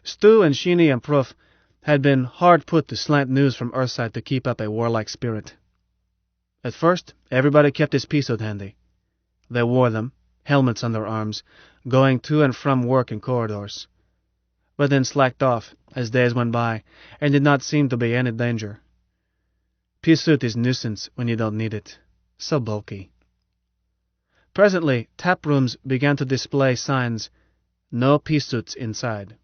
Stu and Sheeny and Prof had been hard put to slant news from Earthside to keep up a warlike spirit. At first, everybody kept his piece-out handy. They wore them, helmets on their arms, going to and from work in corridors. But then slacked off as days went by, and did not seem to be any danger. Pea-suit is nuisance when you don't need it. So bulky. Presently, tap rooms began to display signs, no pea-suits inside.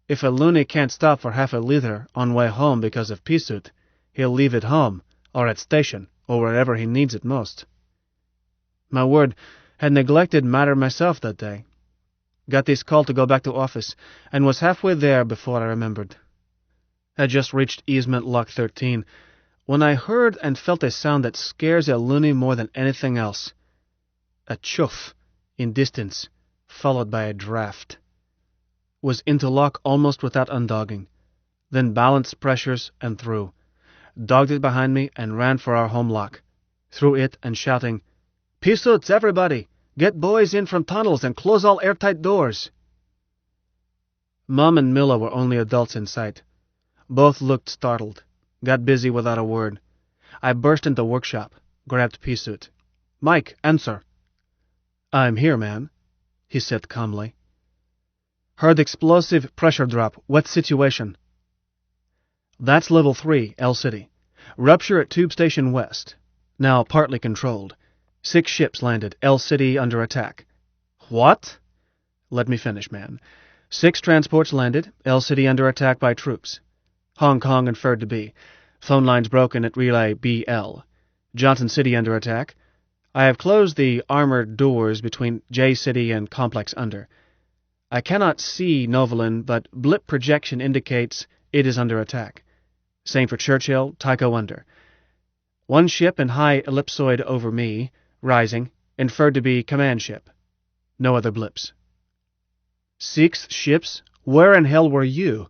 If a loony can't stop for half a liter on way home because of pea-suit, he'll leave it home, or at station, or wherever he needs it most. My word, had neglected matter myself that day. Got this call to go back to office, and was halfway there before I remembered. Had just reached easement lock 13, when I heard and felt a sound that scares a loony more than anything else. A chuff, in distance, followed by a draft. Was into lock almost without undogging, then balanced pressures and through, dogged it behind me and ran for our home lock, through it and shouting, "Pea-suits, everybody! Get boys in from tunnels and close all airtight doors!" Mom and Milla were only adults in sight. Both looked startled, got busy without a word. I burst into workshop, grabbed Pea-suit. "Mike, answer." "I'm here, man," he said calmly. Heard explosive pressure drop. What situation? That's level 3, L City. Rupture at Tube Station West. Now partly controlled. 6 ships landed. L City under attack. What? Let me finish, man. 6 transports landed. L City under attack by troops. Hong Kong inferred to be. Phone lines broken at relay BL. Johnson City under attack. I have closed the armored doors between J City and Complex under. I cannot see Novolin, but blip projection indicates it is under attack. Same for Churchill, Tycho under. 1 ship in high ellipsoid over me, rising, inferred to be command ship. No other blips. 6 ships? Where in hell were you?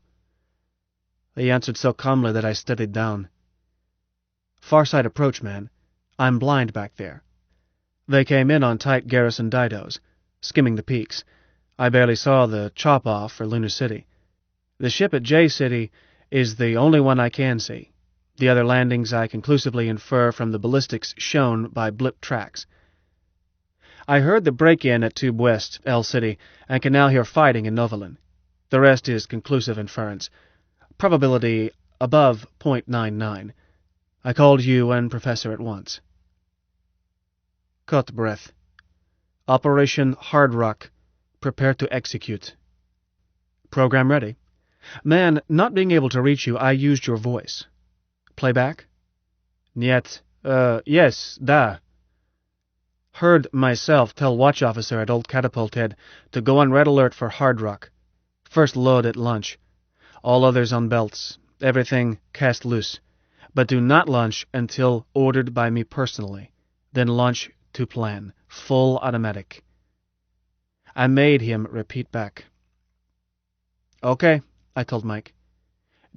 They answered so calmly that I studied down. Far side approach, man. I'm blind back there. They came in on tight garrison didos, skimming the peaks. I barely saw the chop-off for Lunar City. The ship at J City is the only one I can see. The other landings I conclusively infer from the ballistics shown by blip tracks. I heard the break-in at Tube West, L City, and can now hear fighting in Novalin. The rest is conclusive inference. Probability above 0.99. I called you and Professor at once. Caught breath. Operation Hard Rock. Prepare to execute. Program ready. Man, not being able to reach you, I used your voice. Playback? Niet. Yes, da. Heard myself tell watch officer at Old Catapult Head to go on red alert for Hard Rock. First load at lunch. All others on belts. Everything cast loose. But do not launch until ordered by me personally. Then launch to plan. Full automatic. I made him repeat back. Okay, I told Mike.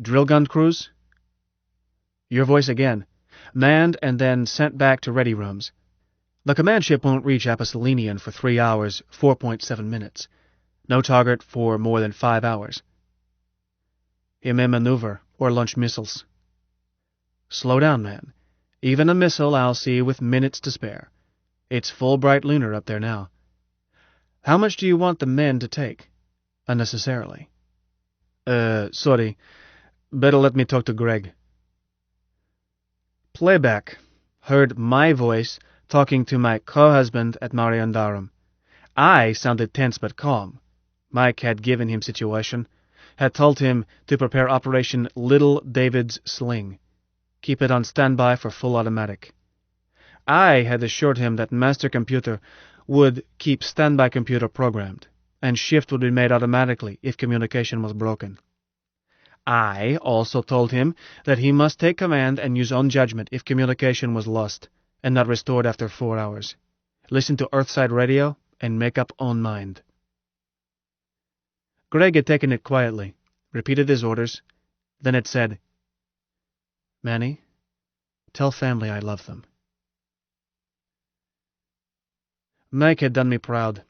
Drill gun crews? Your voice again. Manned and then sent back to ready rooms. The command ship won't reach Apostolinian for 3 hours, 4.7 minutes. No target for more than 5 hours. He may maneuver or launch missiles. Slow down, man. Even a missile I'll see with minutes to spare. It's full bright lunar up there now. How much do you want the men to take? Unnecessarily. Sorry. Better let me talk to Greg. Playback. Heard my voice talking to my co-husband at Mariandarum. I sounded tense but calm. Mike had given him situation, had told him to prepare Operation Little David's Sling. Keep it on standby for full automatic. I had assured him that master computer would keep standby computer programmed, and shift would be made automatically if communication was broken. I also told him that he must take command and use own judgment if communication was lost, and not restored after 4 hours. Listen to Earthside radio, and make up own mind. Greg had taken it quietly, repeated his orders, then had said, Manny, tell family I love them. Mike had done me proud.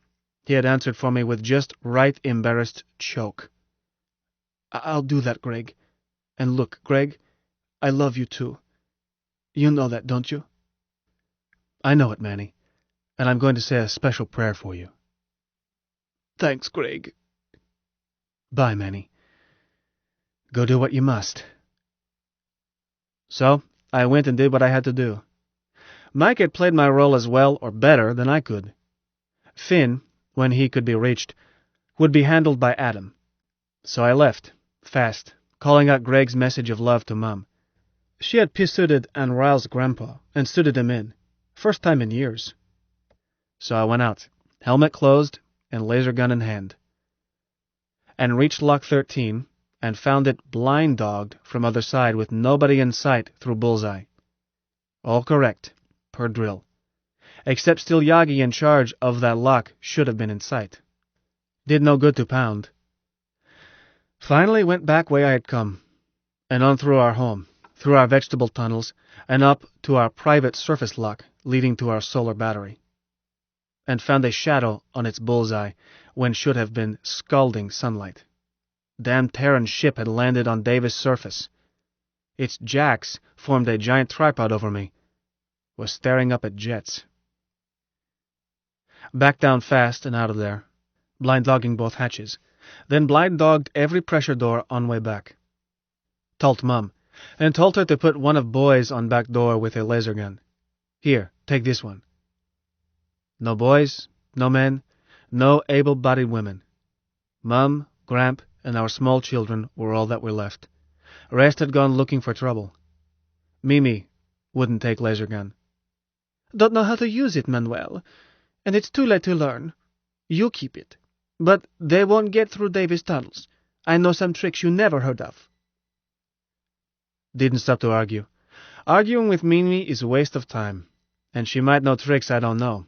He had answered for me with just right embarrassed choke. I'll do that, Greg. And look, Greg, I love you too. You know that, don't you? I know it, Manny, and I'm going to say a special prayer for you. Thanks, Greg. Bye, Manny. Go do what you must. So, I went and did what I had to do. Mike had played my role as well or better than I could. Finn, when he could be reached, would be handled by Adam. So I left, fast, calling out Greg's message of love to Mum. She had pursued and roused Grandpa, and suited him in. First time in years. So I went out, helmet closed, and laser gun in hand. And reached Lock 13, and found it blind-dogged from other side with nobody in sight through bullseye. All correct, per drill. Except still Yagi in charge of that lock should have been in sight. Did no good to pound. Finally went back way I had come, and on through our home, through our vegetable tunnels, and up to our private surface lock leading to our solar battery. And found a shadow on its bullseye when should have been scalding sunlight. Damn Terran ship had landed on Davis' surface. Its jacks formed a giant tripod over me. Was staring up at jets. Back down fast and out of there, blind-dogging both hatches, then blind-dogged every pressure door on way back. Told Mum, and told her to put one of boys on back door with a laser gun. Here, take this one. No boys, no men, no able-bodied women. Mum, Gramp, and our small children were all that were left. Rest had gone looking for trouble. Mimi wouldn't take laser gun. Don't know how to use it, Manuel, and it's too late to learn. You keep it. But they won't get through Davis tunnels. I know some tricks you never heard of. Didn't stop to argue. Arguing with Mimi is a waste of time, and she might know tricks I don't know.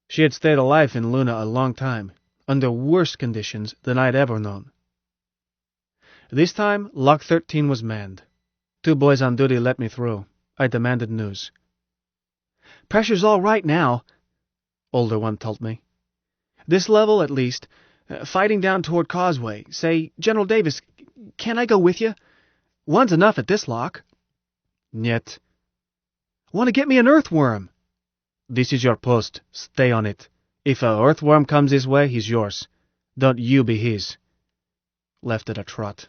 She had stayed alive in Luna a long time, under worse conditions than I'd ever known. This time, Lock 13 was manned. 2 boys on duty let me through. I demanded news. Pressure's all right now, older one told me. This level, at least. Fighting down toward Causeway. Say, General Davis, can I go with you? One's enough at this lock. Niet. Want to get me an earthworm? This is your post. Stay on it. If a earthworm comes his way, he's yours. Don't you be his. Left at a trot.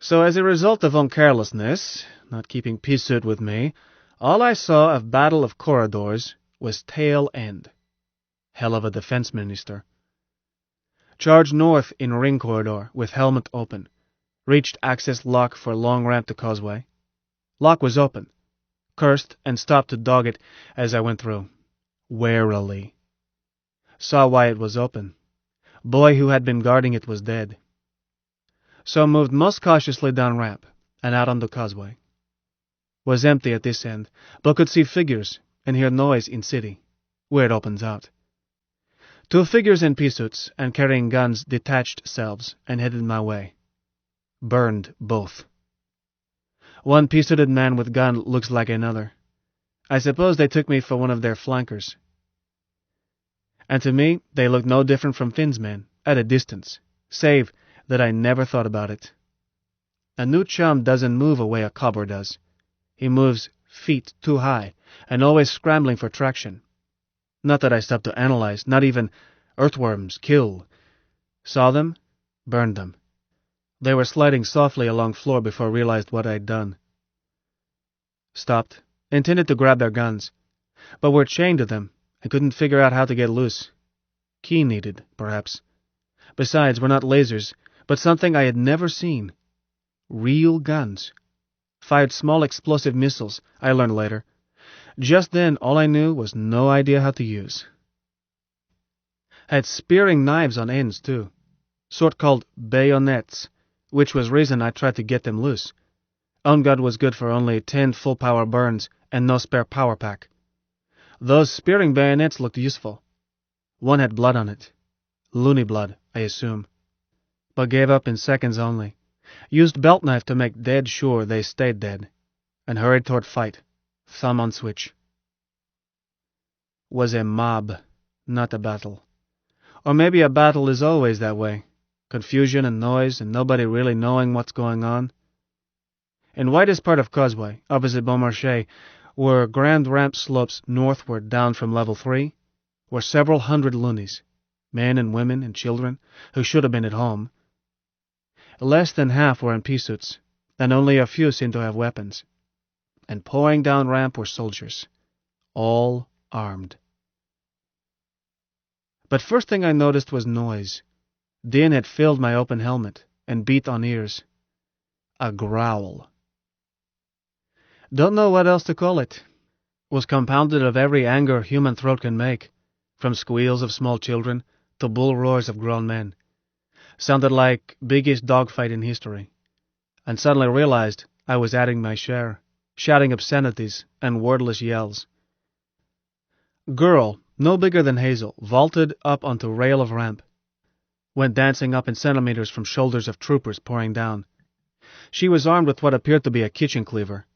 So as a result of carelessness, not keeping pea-suit with me, all I saw of Battle of Corridors was tail end. Hell of a defense minister. Charged north in ring corridor with helmet open. Reached access lock for long ramp to causeway. Lock was open. Cursed and stopped to dog it as I went through. Warily. Saw why it was open. Boy who had been guarding it was dead. So moved most cautiously down ramp and out on the causeway. Was empty at this end, but could see figures and hear noise in city, where it opens out. 2 figures in pea-suits and carrying guns detached selves and headed my way. Burned both. One pea-suited man with gun looks like another. I suppose they took me for one of their flankers. And to me, they looked no different from Finn's men, at a distance, save that I never thought about it. A new chum doesn't move away a cobber does. He moves feet too high, and always scrambling for traction. Not that I stopped to analyze, not even earthworms, kill. Saw them, burned them. They were sliding softly along floor before I realized what I'd done. Stopped, intended to grab their guns, but were chained to them and couldn't figure out how to get loose. Key needed, perhaps. Besides, we're not lasers, but something I had never seen. Real guns. Fired small explosive missiles, I learned later. Just then, all I knew was no idea how to use. Had spearing knives on ends, too. Sort called bayonets, which was reason I tried to get them loose. On guard was good for only 10 full-power burns and no spare power pack. Those spearing bayonets looked useful. One had blood on it. Loony blood, I assume. But gave up in seconds only. Used belt knife to make dead sure they stayed dead, and hurried toward fight, thumb on switch. Was a mob, not a battle. Or maybe a battle is always that way. Confusion and noise and nobody really knowing what's going on. In widest part of Causeway, opposite Beaumarchais, where grand ramp slopes northward down from level 3, were several hundred loonies, men and women and children, who should have been at home. Less than half were in pea-suits, and only a few seemed to have weapons. And pouring down ramp were soldiers, all armed. But first thing I noticed was noise. Din had filled my open helmet and beat on ears. A growl. Don't know what else to call it. Was compounded of every anger human throat can make, from squeals of small children to bull roars of grown men. Sounded like biggest dogfight in history. And suddenly realized I was adding my share, shouting obscenities and wordless yells. Girl, no bigger than Hazel, vaulted up onto rail of ramp. Went dancing up in centimeters from shoulders of troopers pouring down. She was armed with what appeared to be a kitchen cleaver.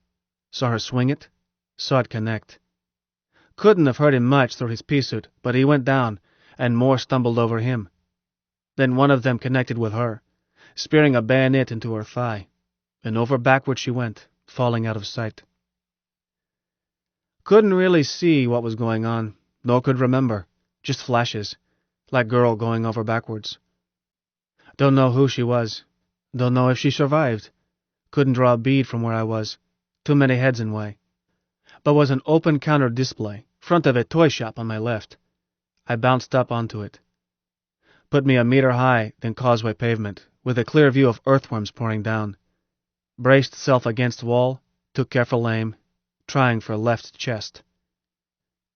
Saw her swing it, saw it connect. Couldn't have hurt him much through his pea-suit, but he went down, and more stumbled over him. Then one of them connected with her, spearing a bayonet into her thigh, and over backward she went, falling out of sight. Couldn't really see what was going on, nor could remember, just flashes, like girl going over backwards. Don't know who she was, don't know if she survived. Couldn't draw a bead from where I was, too many heads in way. But was an open counter display, front of a toy shop on my left. I bounced up onto it. Put me a meter high, then causeway pavement, with a clear view of earthworms pouring down. Braced self against wall, took careful aim, trying for left chest.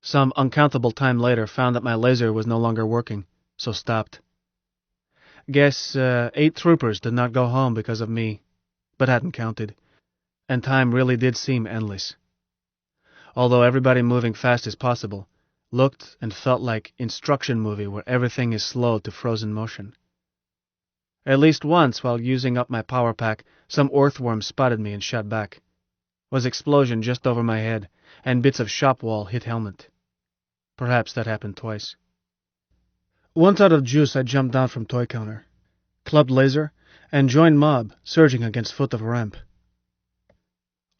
Some uncountable time later found that my laser was no longer working, so stopped. Guess 8 troopers did not go home because of me, but hadn't counted, and time really did seem endless. Although everybody moving fast as possible, looked and felt like instruction movie where everything is slowed to frozen motion. At least once, while using up my power pack, some earthworm spotted me and shot back. Was explosion just over my head, and bits of shop wall hit helmet. Perhaps that happened twice. Once out of juice, I jumped down from toy counter, clubbed laser, and joined mob, surging against foot of ramp.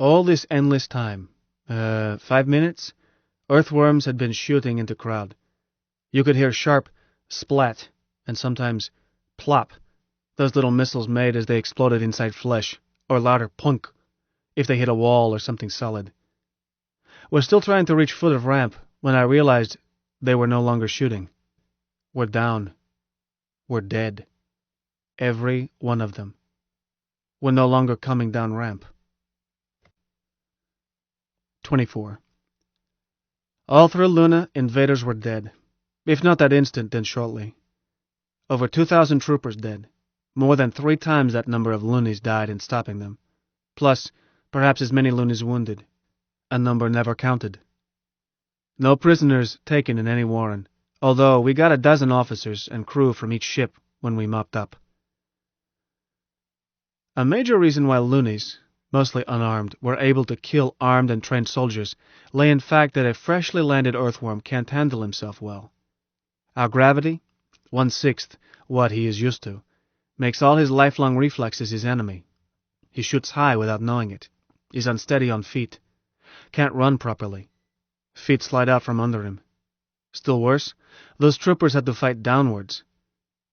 All this endless time, 5 minutes, earthworms had been shooting into crowd. You could hear sharp splat and sometimes plop, those little missiles made as they exploded inside flesh, or louder punk if they hit a wall or something solid. Was still trying to reach foot of ramp when I realized they were no longer shooting. We're down. We're dead. Every one of them. We're no longer coming down ramp. 24. All through Luna, invaders were dead. If not that instant, then shortly. Over 2,000 troopers dead. More than 3 times that number of loonies died in stopping them. Plus, perhaps as many loonies wounded. A number never counted. No prisoners taken in any warren, although we got a dozen officers and crew from each ship when we mopped up. A major reason why loonies, mostly unarmed, were able to kill armed and trained soldiers lay in fact that a freshly landed earthworm can't handle himself well. Our gravity, 1/6 what he is used to, makes all his lifelong reflexes his enemy. He shoots high without knowing it, is unsteady on feet, can't run properly. Feet slide out from under him. Still worse, those troopers had to fight downwards.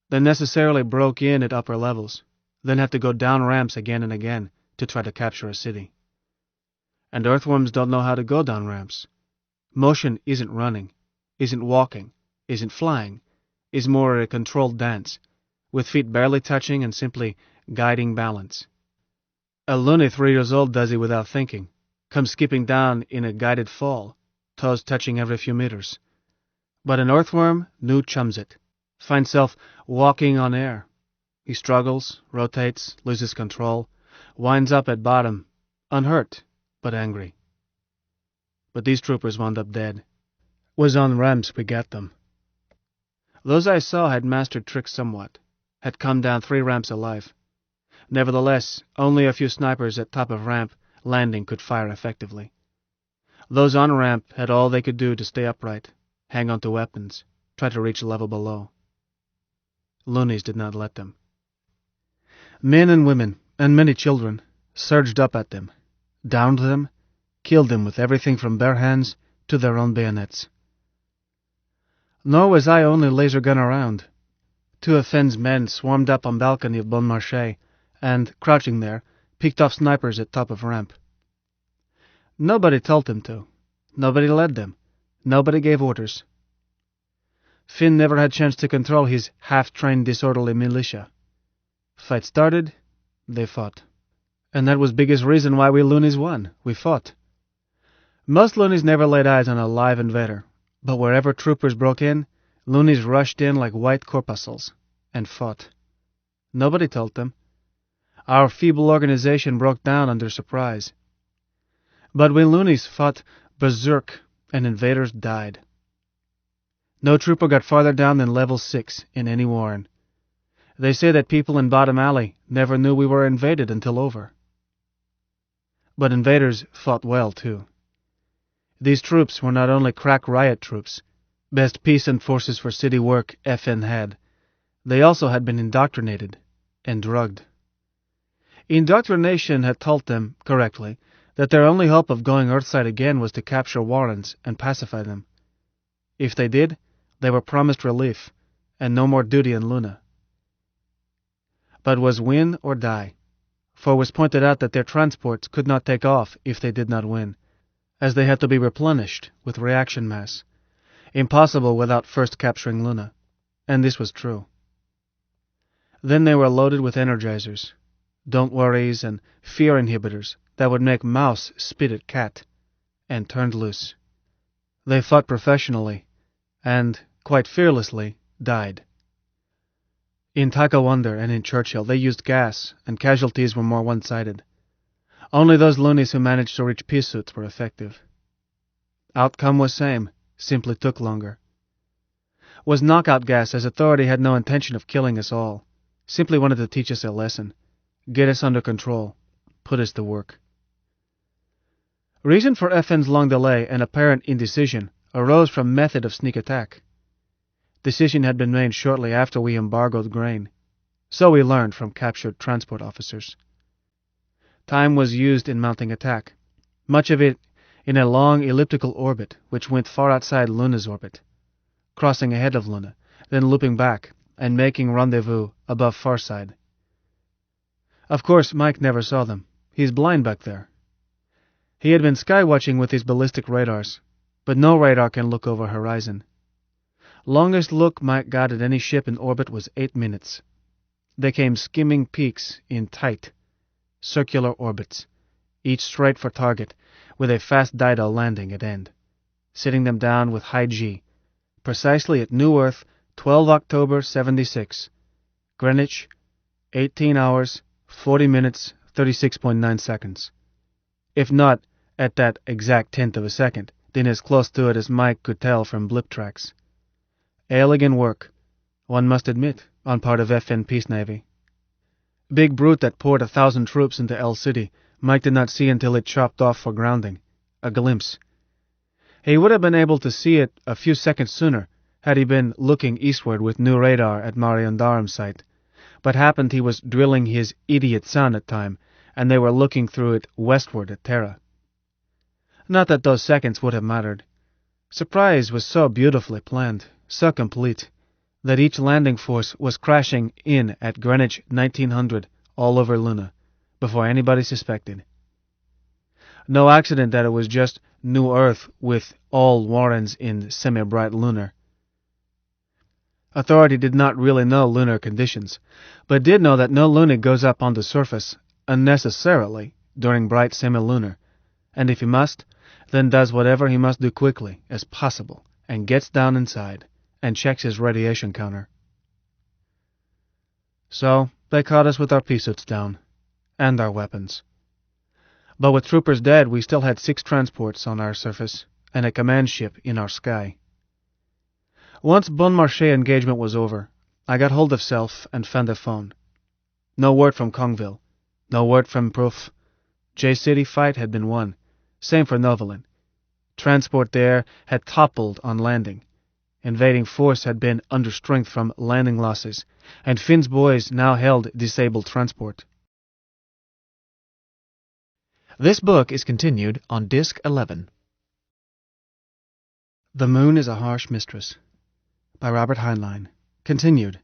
They necessarily broke in at upper levels, then had to go down ramps again and again to try to capture a city. And earthworms don't know how to go down ramps. Motion isn't running, isn't walking, isn't flying, is more a controlled dance, with feet barely touching and simply guiding balance. A loony 3 years old does it without thinking, comes skipping down in a guided fall, toes touching every few meters. But an earthworm new chums it, finds self walking on air. He struggles, rotates, loses control, winds up at bottom, unhurt, but angry. But these troopers wound up dead. Was on ramps we got them. Those I saw had mastered tricks somewhat, had come down 3 ramps alive. Nevertheless, only a few snipers at top of ramp landing could fire effectively. Those on ramp had all they could do to stay upright, hang on to weapons, try to reach level below. Loonies did not let them. Men and women, and many children, surged up at them, downed them, killed them with everything from bare hands to their own bayonets. Nor was I only laser gun around. 2 of Fenn's men swarmed up on balcony of Bon Marché, and, crouching there, picked off snipers at top of ramp. Nobody told them to. Nobody led them. Nobody gave orders. Finn never had chance to control his half-trained disorderly militia. Fight started, they fought. And that was biggest reason why we loonies won. We fought. Most loonies never laid eyes on a live invader, but wherever troopers broke in, loonies rushed in like white corpuscles, and fought. Nobody told them. Our feeble organization broke down under surprise. But we loonies fought berserk, and invaders died. No trooper got farther down than level 6 in any warren. They say that people in Bottom Alley never knew we were invaded until over. But invaders fought well, too. These troops were not only crack riot troops, best peace and forces for city work FN had, they also had been indoctrinated and drugged. Indoctrination had told them, correctly, that their only hope of going Earthside again was to capture warrens and pacify them. If they did, they were promised relief, and no more duty in Luna. But was win or die, for it was pointed out that their transports could not take off if they did not win, as they had to be replenished with reaction mass, impossible without first capturing Luna, and this was true. Then they were loaded with energizers, don't worries and fear inhibitors that would make mouse spit at cat, and turned loose. They fought professionally, and, quite fearlessly, died. In Takawonder and in Churchill they used gas, and casualties were more one-sided. Only those loonies who managed to reach pea suits were effective. Outcome was same, simply took longer. Was knockout gas, as authority had no intention of killing us all, simply wanted to teach us a lesson, get us under control, put us to work. Reason for FN's long delay and apparent indecision arose from method of sneak attack. Decision had been made shortly after we embargoed grain, so we learned from captured transport officers. Time was used in mounting attack, much of it in a long elliptical orbit which went far outside Luna's orbit, crossing ahead of Luna, then looping back and making rendezvous above Farside. Of course, Mike never saw them. He's blind back there. He had been skywatching with his ballistic radars, but no radar can look over horizon. Longest look Mike got at any ship in orbit was 8 minutes. They came skimming peaks in tight, circular orbits, each straight for target, with a fast Dido landing at end, sitting them down with high G, precisely at New Earth, 12 October 76, Greenwich, 18 hours, 40 minutes, 36.9 seconds. If not at that exact tenth of a second, then as close to it as Mike could tell from blip tracks. Elegant work, one must admit, on part of FN Peace Navy. Big brute that poured 1,000 troops into El City, Mike did not see until it chopped off for grounding. A glimpse. He would have been able to see it a few seconds sooner had he been looking eastward with new radar at Mariandarum site, but happened he was drilling his idiot sun at time, and they were looking through it westward at Terra. Not that those seconds would have mattered. Surprise was so beautifully planned, so complete, that each landing force was crashing in at Greenwich 1900 all over Luna, before anybody suspected. No accident that it was just New Earth with all Warrens in semi-bright lunar. Authority did not really know lunar conditions, but did know that no Luna goes up on the surface unnecessarily during bright semi-lunar, and if he must, then does whatever he must do quickly as possible, and gets down inside, and checks his radiation counter. So, they caught us with our pea suits down, and our weapons. But with troopers dead, we still had 6 transports on our surface, and a command ship in our sky. Once Bon Marché engagement was over, I got hold of Self and found a phone. No word from Kongville, no word from Proof. J-City fight had been won, same for Novalin. Transport there had toppled on landing. Invading force had been under strength from landing losses, and Finn's boys now held disabled transport. This book is continued on Disc 11. The Moon is a Harsh Mistress, by Robert Heinlein. Continued.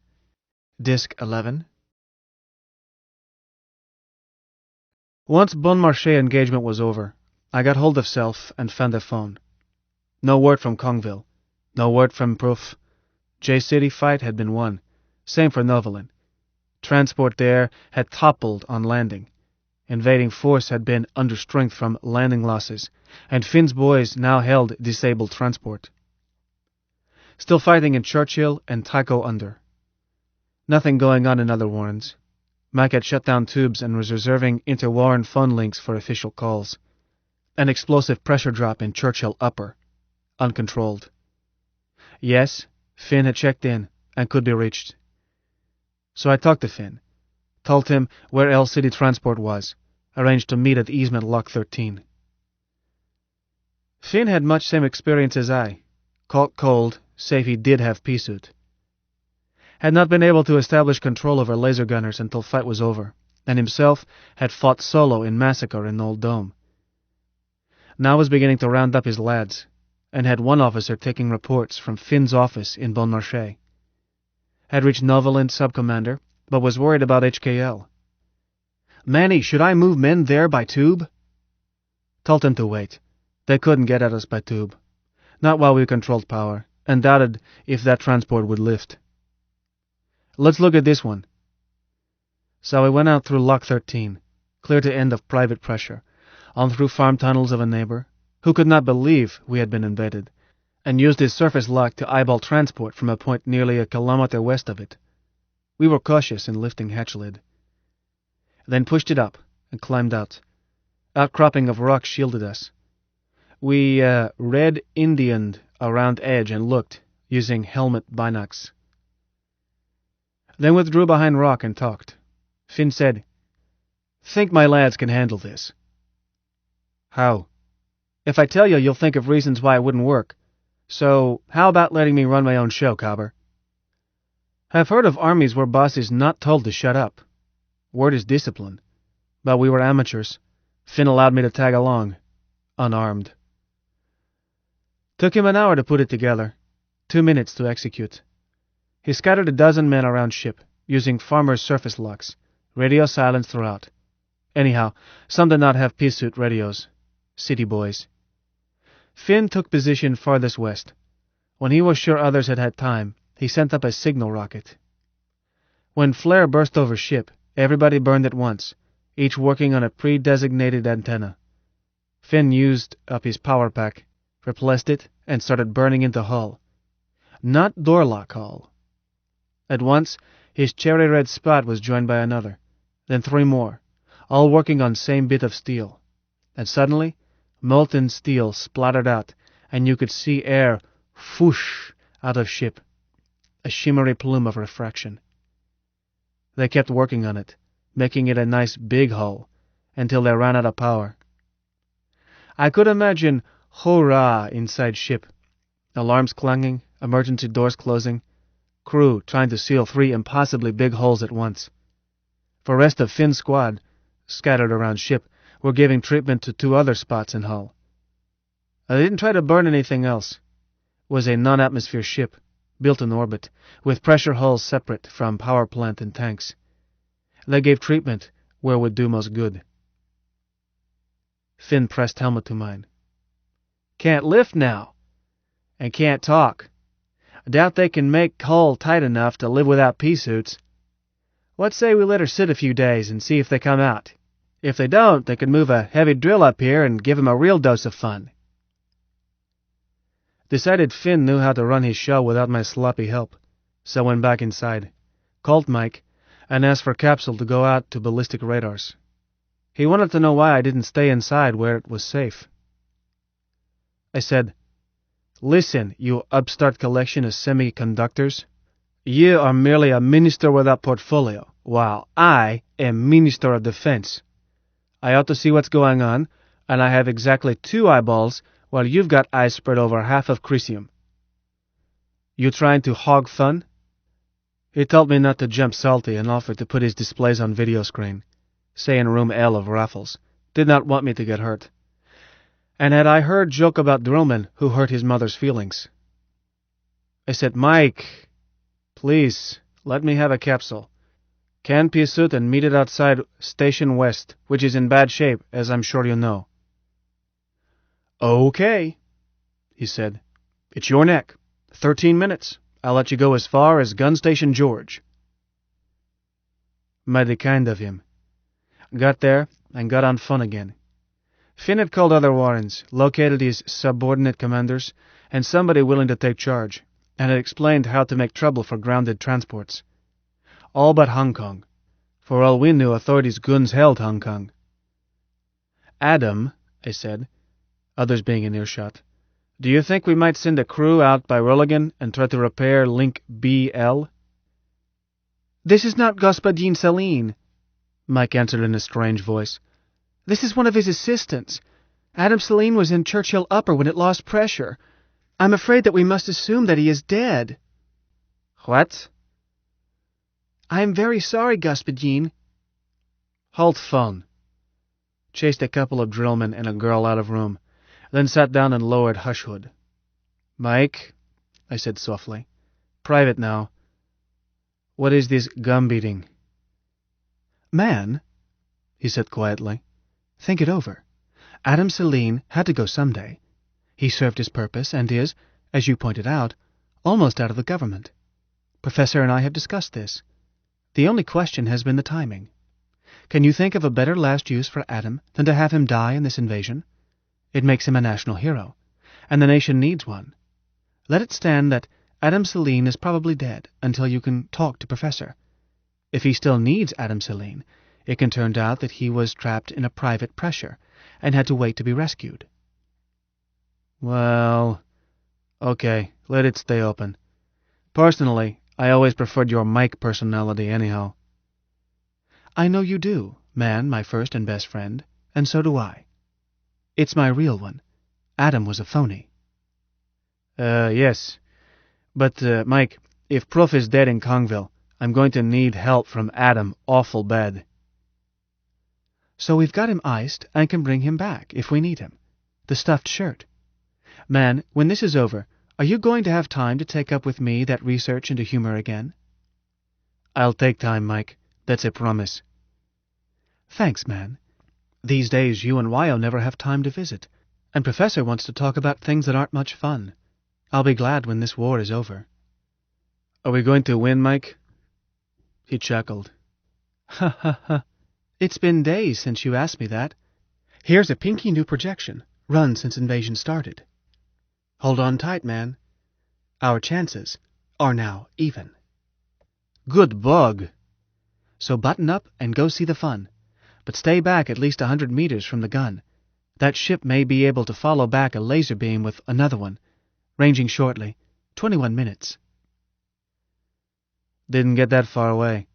Disc 11. Once Bon Marché engagement was over, I got hold of Self and found a phone. No word from Kongville, no word from Proof. J-City fight had been won, same for Novalin. Transport there had toppled on landing. Invading force had been under strength from landing losses, and Finn's boys now held disabled transport. Still fighting in Churchill and Tycho Under. Nothing going on in other Warrens. Mike had shut down tubes and was reserving inter-Warren phone links for official calls. An explosive pressure drop in Churchill Upper. Uncontrolled. Yes, Finn had checked in and could be reached. So I talked to Finn. Told him where El City Transport was, arranged to meet at easement lock 13. Finn had much same experience as I. Caught cold, save he did have pea suit. Had not been able to establish control over laser gunners until fight was over, and himself had fought solo in Massacre in Old Dome. Now was beginning to round up his lads, and had one officer taking reports from Finn's office in Bon Marché. Had reached Novalin sub-commander, but was worried about HKL. Manny, should I move men there by tube? Told him to wait. They couldn't get at us by tube. Not while we controlled power, and doubted if that transport would lift. Let's look at this one. So we went out through lock 13, clear to end of private pressure, on through farm tunnels of a neighbor, who could not believe we had been invaded, and used his surface lock to eyeball transport from a point nearly a kilometer west of it. We were cautious in lifting hatch lid. Then pushed it up and climbed out. Outcropping of rock shielded us. We red Indianed around edge and looked, using helmet binocs. Then withdrew behind rock and talked. Finn said, "Think my lads can handle this." How? If I tell you, you'll think of reasons why it wouldn't work. So, how about letting me run my own show, Cobber? I've heard of armies where boss is not told to shut up. Word is discipline. But we were amateurs. Finn allowed me to tag along. unarmed. Took him an hour to put it together, 2 minutes to execute. He scattered a dozen men around ship, using farmers' surface locks, radio silence throughout. Anyhow, some did not have pea suit radios. City boys. Finn took position farthest west. When he was sure others had had time, he sent up a signal rocket. When flare burst over ship, everybody burned at once, each working on a pre-designated antenna. Finn used up his power pack, replaced it, and started burning into hull. Not doorlock hull. At once, his cherry-red spot was joined by another, then 3 more, all working on same bit of steel. And suddenly, molten steel splattered out, and you could see air whoosh out of ship, a shimmery plume of refraction. They kept working on it, making it a nice big hull, until they ran out of power. I could imagine hurrah inside ship, alarms clanging, emergency doors closing, crew trying to seal 3 impossibly big holes at once. For rest of Finn's squad, scattered around ship, were giving treatment to 2 other spots in hull. I didn't try to burn anything else. It was a non-atmosphere ship, built in orbit, with pressure hulls separate from power plant and tanks. They gave treatment where it would do most good. Finn pressed helmet to mine. Can't lift now, and can't talk. I doubt they can make hull tight enough to live without pea suits. What say we let her sit a few days and see if they come out? If they don't, they could move a heavy drill up here and give 'em a real dose of fun. Decided Finn knew how to run his show without my sloppy help, so went back inside, called Mike, and asked for Capsule to go out to ballistic radars. He wanted to know why I didn't stay inside where it was safe. I said, Listen, you upstart collection of semiconductors. You are merely a minister without portfolio, while I am Minister of Defense. I ought to see what's going on, and I have exactly 2 eyeballs, while you've got eyes spread over half of Crisium. You trying to hog fun? He told me not to jump salty and offered to put his displays on video screen, say in room L of Raffles. Did not want me to get hurt. And had I heard joke about drillmen who hurt his mother's feelings. I said, Mike, please, let me have a capsule. Can pea suit and meet it outside Station West, which is in bad shape, as I'm sure you know. Okay, he said. It's your neck. 13 minutes. I'll let you go as far as Gun Station George. Mighty kind of him. Got there and got on fun again. Finn had called other Warrens, located his subordinate commanders, and somebody willing to take charge, and had explained how to make trouble for grounded transports. All but Hong Kong. For all we knew, authorities' guns held Hong Kong. Adam, I said, others being in earshot, do you think we might send a crew out by Rolligan and try to repair Link BL? This is not Господин Celine, Mike answered in a strange voice. This is one of his assistants. Adam Celine was in Churchill Upper when it lost pressure. I'm afraid that we must assume that he is dead. What? I am very sorry, Господин. Halt phone. Chased a couple of drillmen and a girl out of room, then sat down and lowered hushhood. Mike, I said softly, private now. What is this gum beating? Man, he said quietly, think it over. Adam Celine had to go someday. He served his purpose and is, as you pointed out, almost out of the government. Professor and I have discussed this. The only question has been the timing. Can you think of a better last use for Adam than to have him die in this invasion? It makes him a national hero, and the nation needs one. Let it stand that Adam Celine is probably dead until you can talk to Professor. If he still needs Adam Celine, it can turn out that he was trapped in a private pressure and had to wait to be rescued. Well, okay, let it stay open. Personally, I always preferred your Mike personality anyhow. I know you do, man, my first and best friend, and so do I. It's my real one. Adam was a phony. Yes. But, Mike, if Prof is dead in Kongville, I'm going to need help from Adam awful bad. So we've got him iced and can bring him back if we need him. The stuffed shirt. Man, when this is over, are you going to have time to take up with me that research into humor again? I'll take time, Mike. That's a promise. Thanks, man. These days you and Wyo never have time to visit, and Professor wants to talk about things that aren't much fun. I'll be glad when this war is over. Are we going to win, Mike? He chuckled. Ha ha ha. It's been days since you asked me that. Here's a pinky new projection, run since invasion started. Hold on tight, man. Our chances are now even. Good bug. So button up and go see the fun, but stay back at least 100 meters from the gun. That ship may be able to follow back a laser beam with another one, ranging shortly, 21 minutes. Didn't get that far away,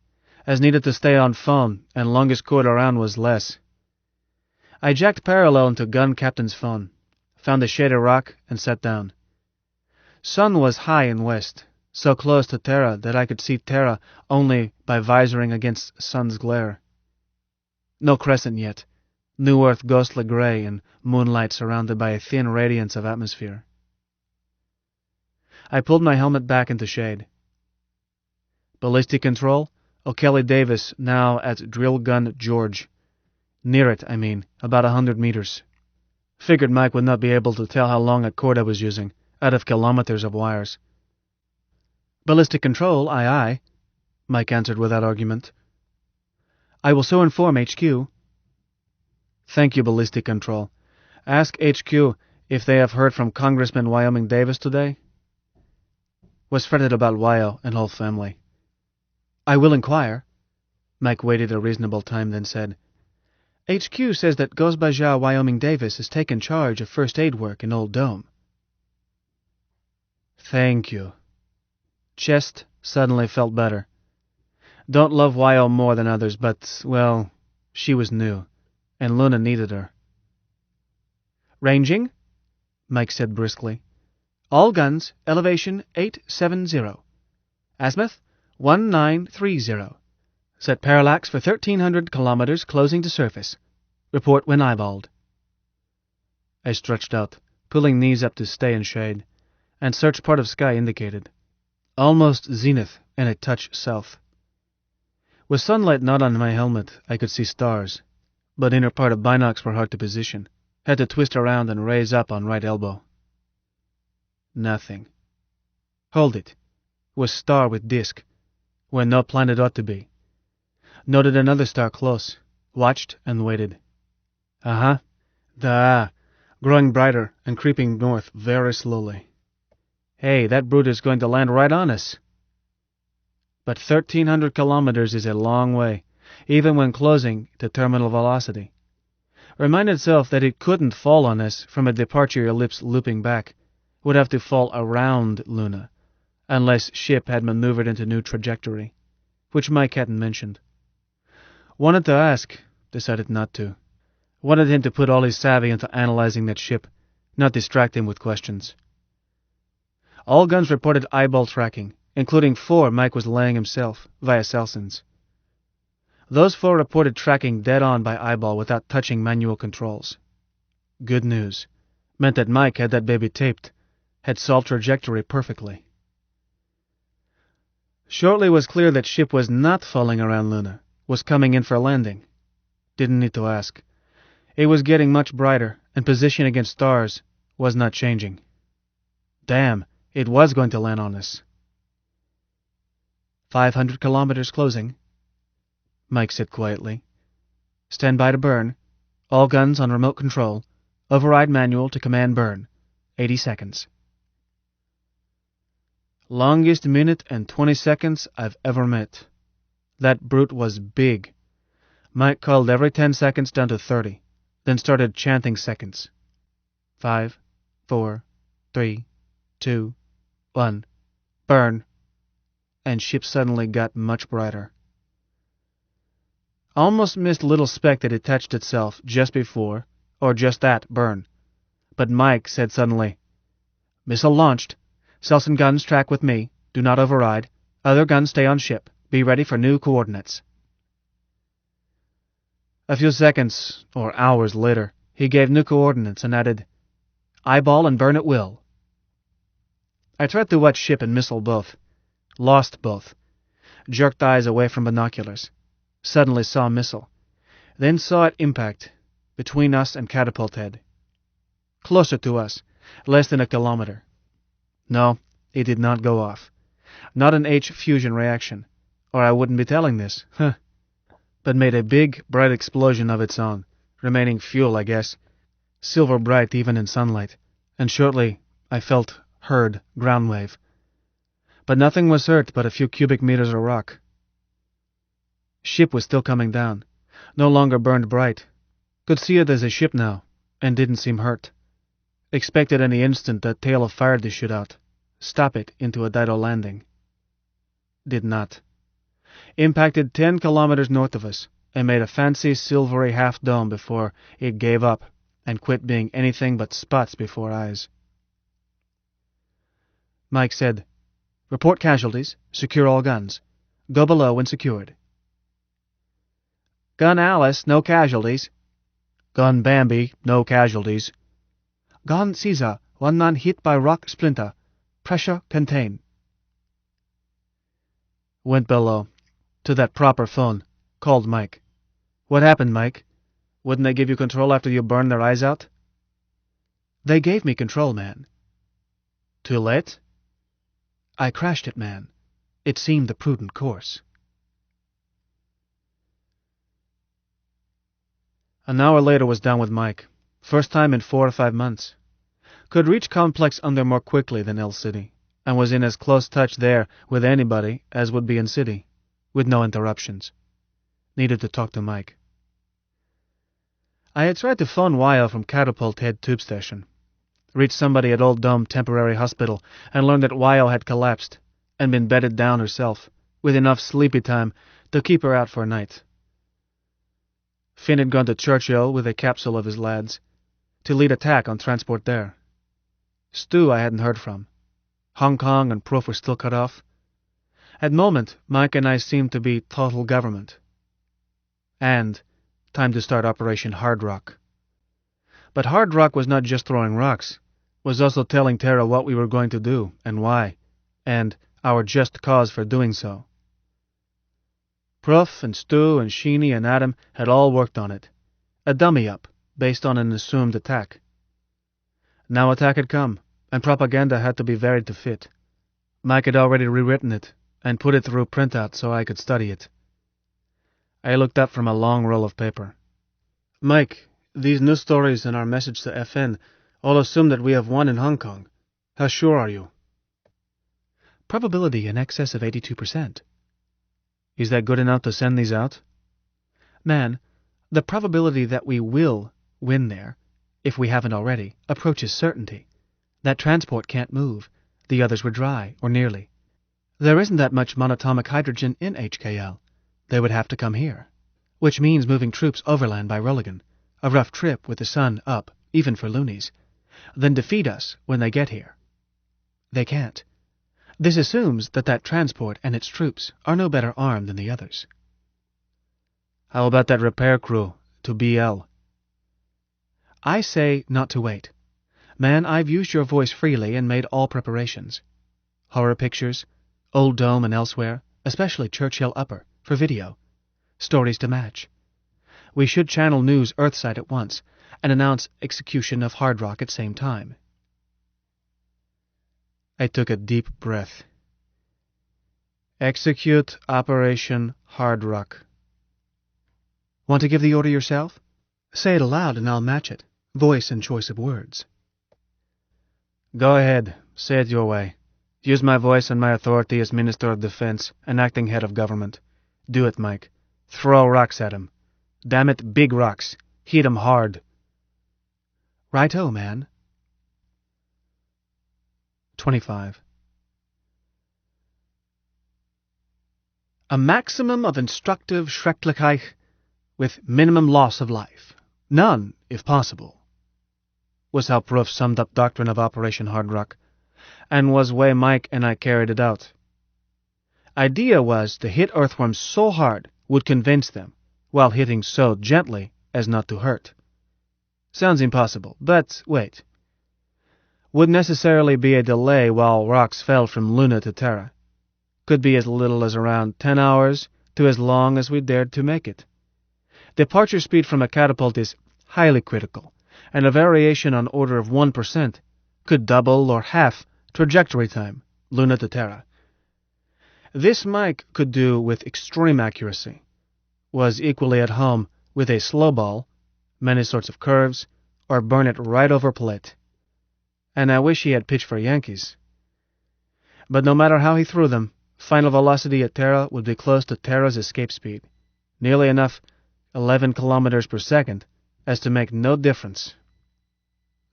as needed to stay on phone, and longest cord around was less. I jacked parallel into gun captain's phone, found a shaded rock, and sat down. Sun was high in west, so close to Terra that I could see Terra only by visoring against sun's glare. No crescent yet, new earth ghostly gray and moonlight surrounded by a thin radiance of atmosphere. I pulled my helmet back into shade. Ballistic control, O'Kelly Davis now at drill gun George. Near it, I mean, about 100 meters. Figured Mike would not be able to tell how long a cord I was using, out of kilometers of wires. Ballistic control, aye aye, Mike answered without argument. I will so inform HQ. Thank you, Ballistic Control. Ask HQ if they have heard from Congressman Wyoming Davis today. Was fretted about Wyo and whole family. I will inquire. Mike waited a reasonable time, then said, HQ says that Gosbaja Wyoming Davis has taken charge of first aid work in Old Dome. Thank you. Chest suddenly felt better. Don't love Wyo more than others, but, well, she was new, and Luna needed her. Ranging, Mike said briskly. All guns, elevation 870. Azimuth 1930. Set parallax for 1,300 kilometers closing to surface. Report when eyeballed. I stretched out, pulling knees up to stay in shade, and searched part of sky indicated. Almost zenith and a touch south. With sunlight not on my helmet, I could see stars, but inner part of binocs were hard to position. Had to twist around and raise up on right elbow. Nothing. Hold it. Was star with disk, where no planet ought to be. Noted another star close, watched and waited. Growing brighter and creeping north very slowly. Hey, that brute is going to land right on us. But 1,300 kilometers is a long way, even when closing to terminal velocity. Reminded itself that it couldn't fall on us from a departure ellipse looping back. Would have to fall around Luna, unless ship had maneuvered into new trajectory, which Mike hadn't mentioned. Wanted to ask, decided not to. Wanted him to put all his savvy into analyzing that ship, not distract him with questions. All guns reported eyeball tracking, including 4 Mike was laying himself, via Celsons. Those 4 reported tracking dead on by eyeball without touching manual controls. Good news. Meant that Mike had that baby taped, had solved trajectory perfectly. Shortly was clear that ship was not falling around Luna, was coming in for landing. Didn't need to ask. It was getting much brighter, and position against stars was not changing. Damn, it was going to land on us. 500 kilometers closing, Mike said quietly. Stand by to burn. All guns on remote control. Override manual to command burn. 80 seconds. Longest minute and 20 seconds I've ever met. That brute was big. Mike called every 10 seconds down to 30, then started chanting seconds. 5, 4, 3, 2, 1. Burn. And ship suddenly got much brighter. Almost missed little speck that it touched itself just before, or just at burn. But Mike said suddenly, Missile launched. Celson guns track with me. Do not override. Other guns stay on ship. Be ready for new coordinates. A few seconds, or hours later, he gave new coordinates and added, Eyeball and burn at will. I tried to watch ship and missile both. Lost both. Jerked eyes away from binoculars. Suddenly saw missile. Then saw it impact between us and catapult head. Closer to us, less than a kilometer. No, it did not go off. Not an H fusion reaction, or I wouldn't be telling this, but made a big, bright explosion of its own, remaining fuel, I guess, silver bright even in sunlight, and shortly I heard ground wave. But nothing was hurt but a few cubic meters of rock. Ship was still coming down, no longer burned bright. Could see it as a ship now, and didn't seem hurt. Expected any instant that tail of fire to shoot out, stop it into a Dido landing. Did not. Impacted 10 kilometers north of us, and made a fancy silvery half-dome before it gave up and quit being anything but spots before eyes. Mike said, "Report casualties, secure all guns. Go below when secured." "Gun Alice, no casualties." "Gun Bambi, no casualties." "Gun Caesar, one man hit by rock splinter. Pressure contain." Went below, to that proper phone, called Mike. "What happened, Mike? Wouldn't they give you control after you burned their eyes out?" "They gave me control, man." "Too late?" "I crashed it, man. It seemed the prudent course." An hour later was down with Mike. First time in 4 or 5 months. Could reach Complex under more quickly than L City, and was in as close touch there with anybody as would be in City, with no interruptions. Needed to talk to Mike. I had tried to phone Weil from Catapult Head Tube Station. Reached somebody at Old Dome Temporary Hospital and learned that Weil had collapsed and been bedded down herself, with enough sleepy time to keep her out for a night. Finn had gone to Churchill with a capsule of his lads, to lead attack on transport there. Stu I hadn't heard from. Hong Kong and Proof were still cut off. At moment, Mike and I seemed to be total government. And time to start Operation Hard Rock. But Hard Rock was not just throwing rocks, was also telling Terra what we were going to do and why, and our just cause for doing so. Proof and Stu and Sheeny and Adam had all worked on it. A dummy-up, based on an assumed attack. Now attack had come, and propaganda had to be varied to fit. Mike had already rewritten it, and put it through printout so I could study it. I looked up from a long roll of paper. "Mike, these news stories and our message to FN all assume that we have won in Hong Kong. How sure are you?" "Probability in excess of 82%. "Is that good enough to send these out?" "Man, the probability that we will win there, if we haven't already, approaches certainty. That transport can't move. The others were dry, or nearly. There isn't that much monatomic hydrogen in HKL. They would have to come here. Which means moving troops overland by Rulligan. A rough trip with the sun up, even for loonies. Then defeat us when they get here. They can't. This assumes that transport and its troops are no better armed than the others." "How about that repair crew to BL?" "I say not to wait. Man, I've used your voice freely and made all preparations. Horror pictures, Old Dome and elsewhere, especially Churchill Upper, for video. Stories to match. We should channel news Earthside at once and announce execution of Hard Rock at same time." I took a deep breath. "Execute Operation Hard Rock." "Want to give the order yourself? Say it aloud and I'll match it. Voice and choice of words." "Go ahead. Say it your way. Use my voice and my authority as Minister of Defense and acting head of government. Do it, Mike. Throw rocks at him. Damn it, big rocks. Hit 'em hard." "Right-o, man." 25. A maximum of instructive Schrecklichkeit with minimum loss of life. None, if possible, was how Proof summed up doctrine of Operation Hard Rock, and was way Mike and I carried it out. Idea was to hit earthworms so hard would convince them, while hitting so gently as not to hurt. Sounds impossible, but wait. would necessarily be a delay while rocks fell from Luna to Terra. Could be as little as around 10 hours to as long as we dared to make it. Departure speed from a catapult is highly critical, and a variation on order of 1% could double or half trajectory time, Luna to Terra. This Mike could do with extreme accuracy, was equally at home with a slow ball, many sorts of curves, or burn it right over plate. And I wish he had pitched for Yankees. But no matter how he threw them, final velocity at Terra would be close to Terra's escape speed, nearly enough 11 kilometers per second as to make no difference.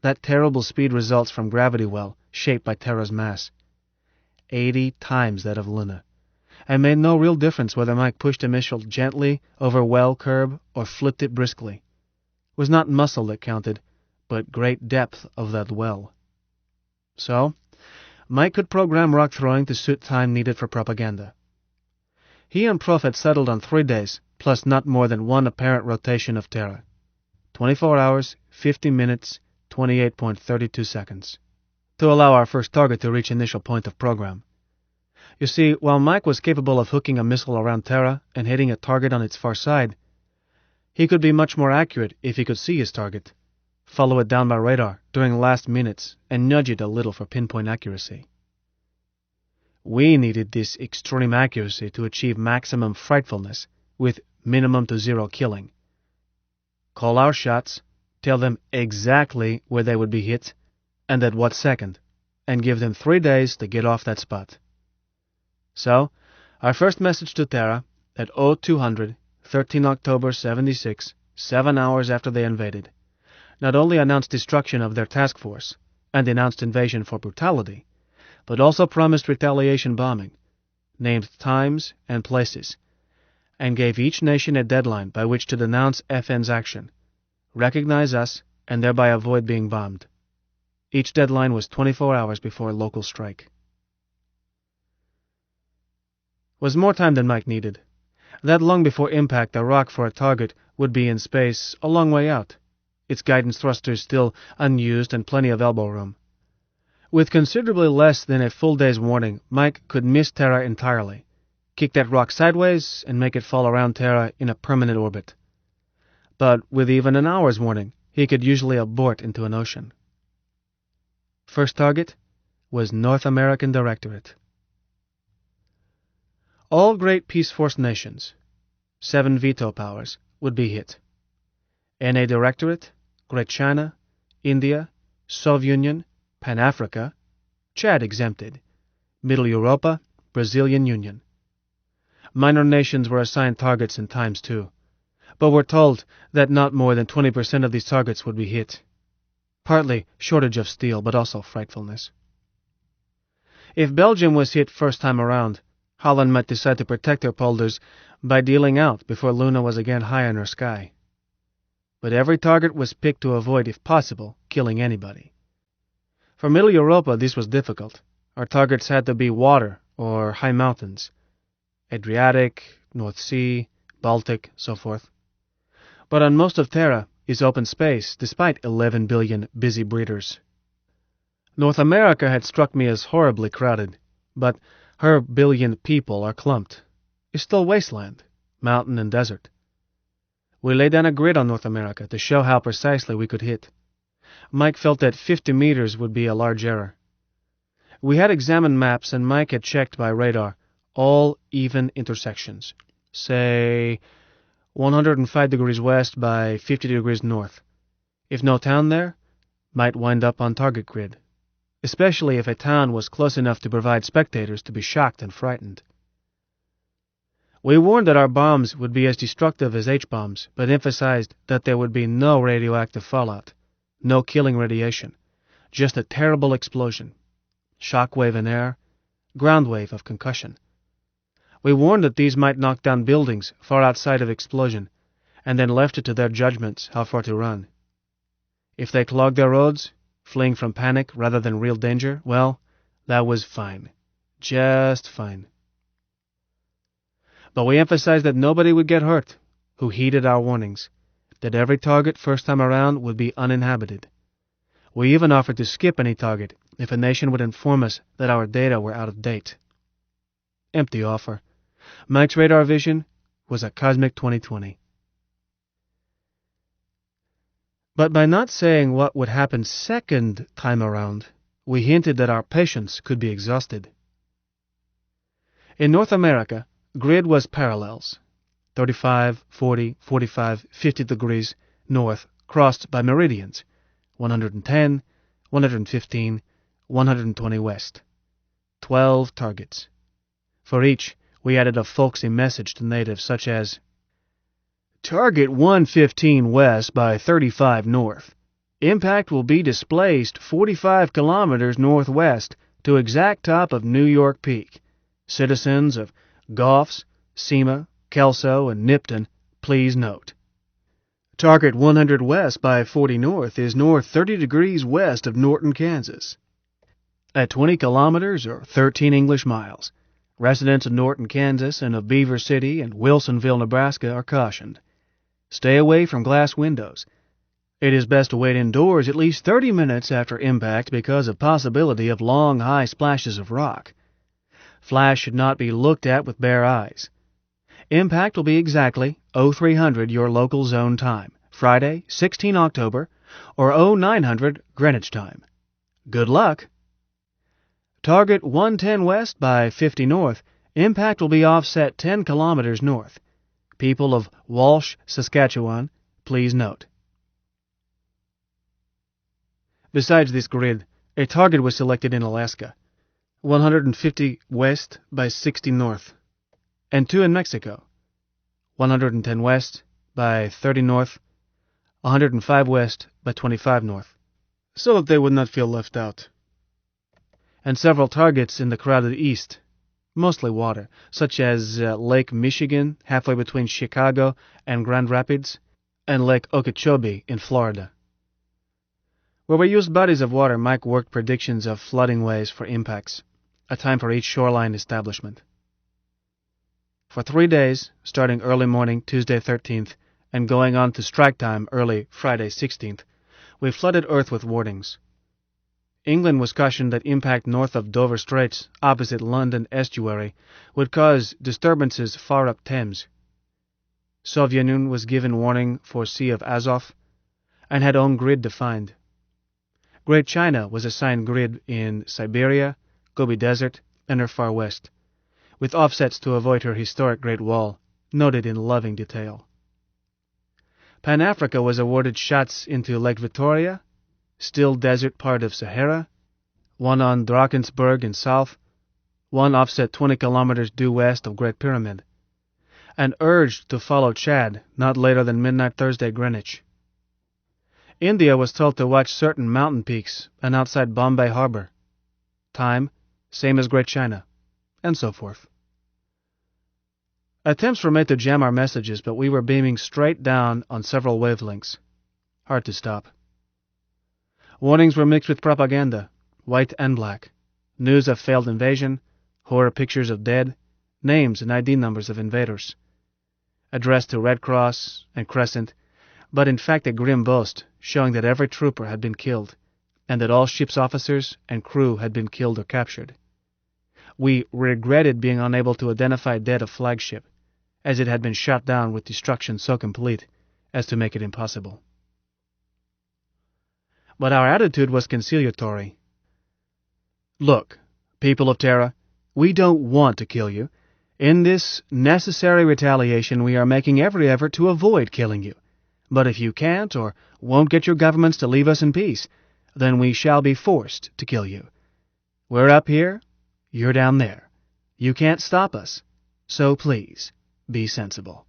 That terrible speed results from gravity well shaped by Terra's mass, 80 times that of Luna, and made no real difference whether Mike pushed a missile gently over well curb or flipped it briskly. It was not muscle that counted, but great depth of that well. So, Mike could program rock throwing to suit time needed for propaganda. He and Prof had settled on 3 days, plus not more than one apparent rotation of Terra. 24 hours, 50 minutes, 28.32 seconds. To allow our first target to reach initial point of program. You see, while Mike was capable of hooking a missile around Terra and hitting a target on its far side, he could be much more accurate if he could see his target, follow it down by radar during last minutes, and nudge it a little for pinpoint accuracy. We needed this extreme accuracy to achieve maximum frightfulness with minimum to zero killing. Call our shots, tell them exactly where they would be hit, and at what second, and give them 3 days to get off that spot. So, our first message to Terra at 0200, 13 October 76, 7 hours after they invaded, not only announced destruction of their task force and denounced invasion for brutality, but also promised retaliation bombing, named times and places, and gave each nation a deadline by which to denounce FN's action, recognize us, and thereby avoid being bombed. Each deadline was 24 hours before a local strike. Was more time than Mike needed. That long before impact, a rock for a target would be in space a long way out, its guidance thrusters still unused and plenty of elbow room. With considerably less than a full day's warning, Mike could miss Terra entirely, kick that rock sideways, and make it fall around Terra in a permanent orbit. But with even an hour's warning, he could usually abort into an ocean. First target was North American Directorate. All great Peace Force nations, 7 veto powers, would be hit. NA Directorate, Great China, India, Soviet Union, Pan-Africa, Chad exempted, Middle Europa, Brazilian Union. Minor nations were assigned targets and times too, but were told that not more than 20% of these targets would be hit. Partly shortage of steel, but also frightfulness. If Belgium was hit first time around, Holland might decide to protect her polders by dealing out before Luna was again high in her sky. But every target was picked to avoid, if possible, killing anybody. For Middle Europa, this was difficult. Our targets had to be water or high mountains, Adriatic, North Sea, Baltic, so forth. But on most of Terra is open space, despite 11 billion busy breeders. North America had struck me as horribly crowded, but her billion people are clumped. It's still wasteland, mountain and desert. We laid down a grid on North America to show how precisely we could hit. Mike felt that 50 meters would be a large error. We had examined maps, and Mike had checked by radar all even intersections, say 105 degrees west by 50 degrees north. If no town there, might wind up on target grid, especially if a town was close enough to provide spectators to be shocked and frightened. We warned that our bombs would be as destructive as H-bombs, but emphasized that there would be no radioactive fallout, no killing radiation, just a terrible explosion, shock wave in air, ground wave of concussion. We warned that these might knock down buildings far outside of explosion, and then left it to their judgments how far to run. If they clogged their roads, fleeing from panic rather than real danger, well, that was fine. Just fine. But we emphasized that nobody would get hurt who heeded our warnings, that every target first time around would be uninhabited. We even offered to skip any target if a nation would inform us that our data were out of date. Empty offer. Mike's radar vision was a cosmic 20/20. But by not saying what would happen second time around, we hinted that our patience could be exhausted. In North America, grid was parallels, 35, 40, 45, 50 degrees north, crossed by meridians, 110, 115, 120 west. 12 targets. For each, we added a folksy message to natives such as, Target 115 west by 35 north. Impact will be displaced 45 kilometers northwest to exact top of New York Peak. Citizens of Goffs, Sema, Kelso, and Nipton, please note. Target 100 west by 40 north is north 30 degrees west of Norton, Kansas. At 20 kilometers or 13 English miles, residents of Norton, Kansas, and of Beaver City and Wilsonville, Nebraska are cautioned. Stay away from glass windows. It is best to wait indoors at least 30 minutes after impact because of possibility of long, high splashes of rock. Flash should not be looked at with bare eyes. Impact will be exactly 0300 your local zone time, Friday, 16 October, or 0900 Greenwich time. Good luck! Target 110 west by 50 north. Impact will be offset 10 kilometers north. People of Walsh, Saskatchewan, please note. Besides this grid, a target was selected in Alaska, 150 west by 60 north, and two in Mexico, 110 west by 30 north, 105 west by 25 north, so that they would not feel left out. And several targets in the crowded east, mostly water, such as Lake Michigan, halfway between Chicago and Grand Rapids, and Lake Okeechobee in Florida. Where we used bodies of water, Mike worked predictions of flooding ways for impacts, a time for each shoreline establishment. For 3 days, starting early morning Tuesday 13th and going on to strike time early Friday 16th, we flooded Earth with warnings. England was cautioned that impact north of Dover Straits, opposite London estuary, would cause disturbances far up Thames. Soviet Union was given warning for Sea of Azov and had own grid defined. Great China was assigned grid in Siberia, Gobi Desert, and her far west, with offsets to avoid her historic Great Wall, noted in loving detail. Pan-Africa was awarded shots into Lake Victoria, still desert part of Sahara, one on Drakensberg in south, one offset 20 kilometers due west of Great Pyramid, and urged to follow Chad not later than midnight Thursday Greenwich. India was told to watch certain mountain peaks and outside Bombay Harbor. Time, same as Great China, and so forth. Attempts were made to jam our messages, but we were beaming straight down on several wavelengths. Hard to stop. Warnings were mixed with propaganda, white and black, news of failed invasion, horror pictures of dead, names and ID numbers of invaders. Addressed to Red Cross and Crescent, but in fact a grim boast showing that every trooper had been killed, and that all ship's officers and crew had been killed or captured. We regretted being unable to identify dead of flagship, as it had been shot down with destruction so complete as to make it impossible. But our attitude was conciliatory. Look, people of Terra, we don't want to kill you. In this necessary retaliation, we are making every effort to avoid killing you. But if you can't or won't get your governments to leave us in peace, then we shall be forced to kill you. We're up here, you're down there. You can't stop us, so please, be sensible.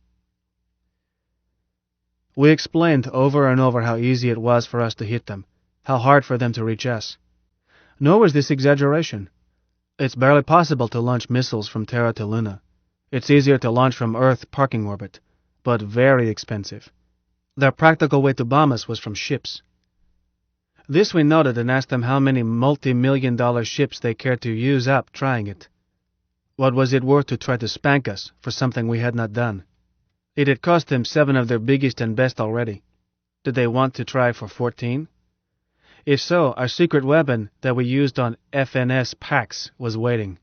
We explained over and over how easy it was for us to hit them, how hard for them to reach us. Nor was this exaggeration. It's barely possible to launch missiles from Terra to Luna. It's easier to launch from Earth parking orbit, but very expensive. The practical way to bomb us was from ships. This we noted and asked them how many multi-million-dollar ships they cared to use up trying it. What was it worth to try to spank us for something we had not done? It had cost them 7 of their biggest and best already. Did they want to try for 14? If so, our secret weapon that we used on FNS Pax was waiting.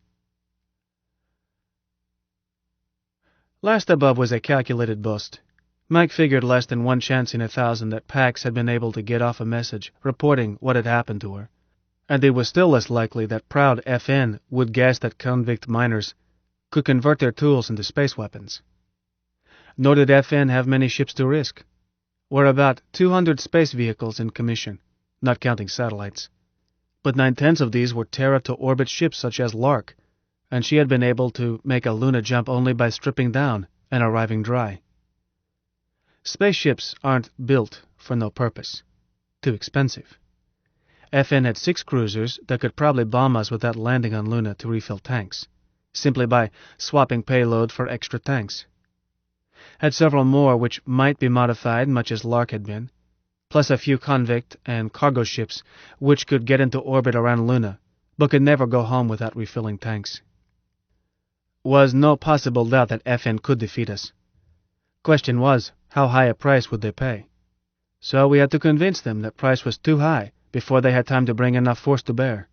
Last above was a calculated bust. Mike figured less than 1 chance in 1,000 that Pax had been able to get off a message reporting what had happened to her, and it was still less likely that proud FN would guess that convict miners could convert their tools into space weapons. Nor did FN have many ships to risk. Were about 200 space vehicles in commission, not counting satellites. But 9/10 of these were Terra-to-orbit ships such as Lark, and she had been able to make a Luna jump only by stripping down and arriving dry. Spaceships aren't built for no purpose. Too expensive. FN had 6 cruisers that could probably bomb us without landing on Luna to refill tanks, simply by swapping payload for extra tanks. Had several more which might be modified much as Lark had been, plus a few convict and cargo ships which could get into orbit around Luna, but could never go home without refilling tanks. Was no possible doubt that FN could defeat us. Question was, how high a price would they pay? So we had to convince them that price was too high before they had time to bring enough force to bear.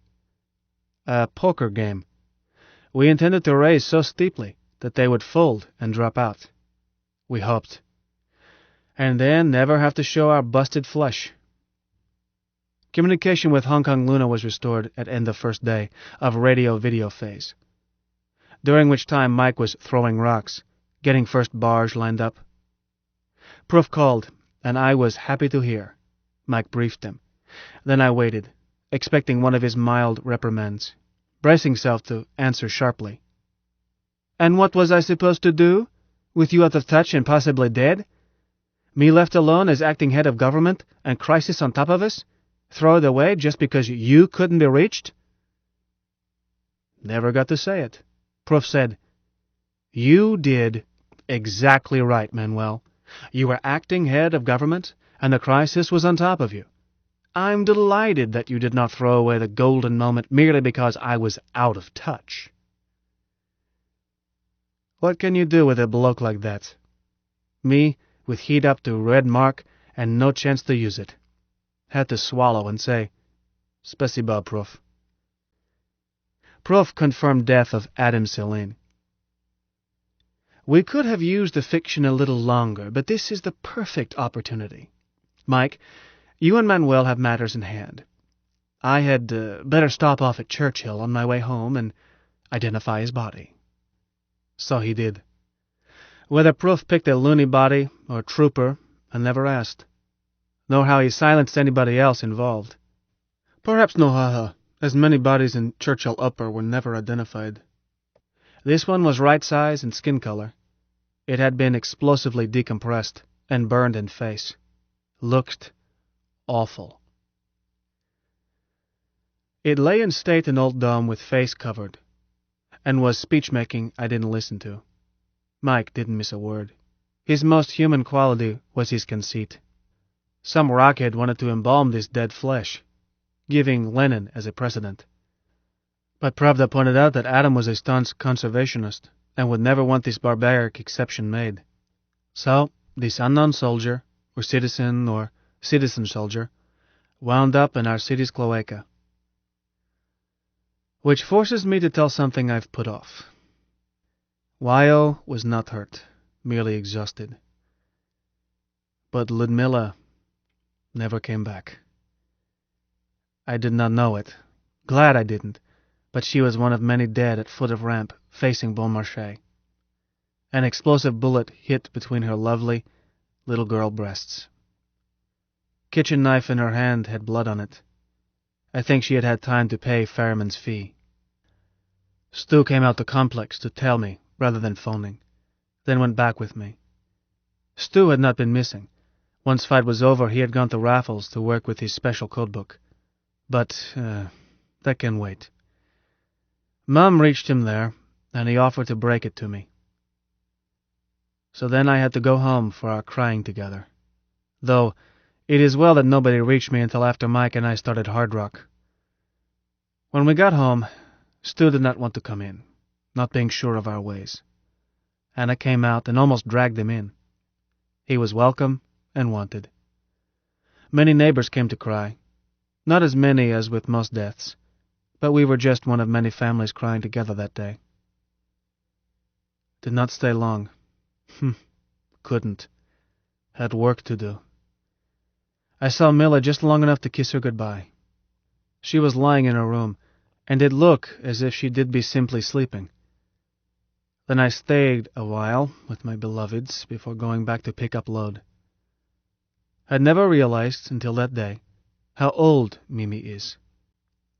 A poker game. We intended to raise so steeply that they would fold and drop out. We hoped. And then never have to show our busted flesh. Communication with Hong Kong Luna was restored at end of first day of radio-video phase, during which time Mike was throwing rocks, getting first barge lined up. Proof called, and I was happy to hear. Mike briefed him. Then I waited, expecting one of his mild reprimands, bracing himself to answer sharply. And what was I supposed to do? With you out of touch and possibly dead? Me left alone as acting head of government and crisis on top of us? Throw it away just because you couldn't be reached? Never got to say it. Proof said, You did exactly right, Manuel. You were acting head of government, and the crisis was on top of you. I'm delighted that you did not throw away the golden moment merely because I was out of touch. What can you do with a bloke like that? Me, with heat up to red mark and no chance to use it. Had to swallow and say, Spasiba, Prof. Prof confirmed death of Adam Celine. We could have used the fiction a little longer, but this is the perfect opportunity. Mike, you and Manuel have matters in hand. I had better stop off at Churchill on my way home and identify his body. So he did. Whether Proof picked a loony body or trooper, I never asked, nor how he silenced anybody else involved. Perhaps no haha, as many bodies in Churchill Upper were never identified. This one was right size and skin color. It had been explosively decompressed and burned in face. Looked awful. It lay in state in Old Dome with face covered, and was speech-making I didn't listen to. Mike didn't miss a word. His most human quality was his conceit. Some rockhead wanted to embalm this dead flesh, giving Lenin as a precedent. But Pravda pointed out that Adam was a staunch conservationist and would never want this barbaric exception made. So, this unknown soldier, or citizen soldier, wound up in our city's cloaca. Which forces me to tell something I've put off. Wyo was not hurt, merely exhausted. But Ludmilla never came back. I did not know it. Glad I didn't, but she was one of many dead at foot of ramp facing Bon Marché. An explosive bullet hit between her lovely little girl breasts. Kitchen knife in her hand had blood on it. I think she had had time to pay fireman's fee. Stu came out the complex to tell me rather than phoning, then went back with me. Stu had not been missing. Once fight was over, he had gone to Raffles to work with his special codebook. But that can wait. Mum reached him there, and he offered to break it to me. So then I had to go home for our crying together. Though it is well that nobody reached me until after Mike and I started Hard Rock. When we got home, Stu did not want to come in, not being sure of our ways. Anna came out and almost dragged him in. He was welcome and wanted. Many neighbors came to cry. Not as many as with most deaths, but we were just one of many families crying together that day. Did not stay long. Couldn't. Had work to do. I saw Milla just long enough to kiss her goodbye. She was lying in her room, and it looked as if she did be simply sleeping. Then I stayed a while with my beloveds before going back to pick up load. I'd never realized until that day how old Mimi is.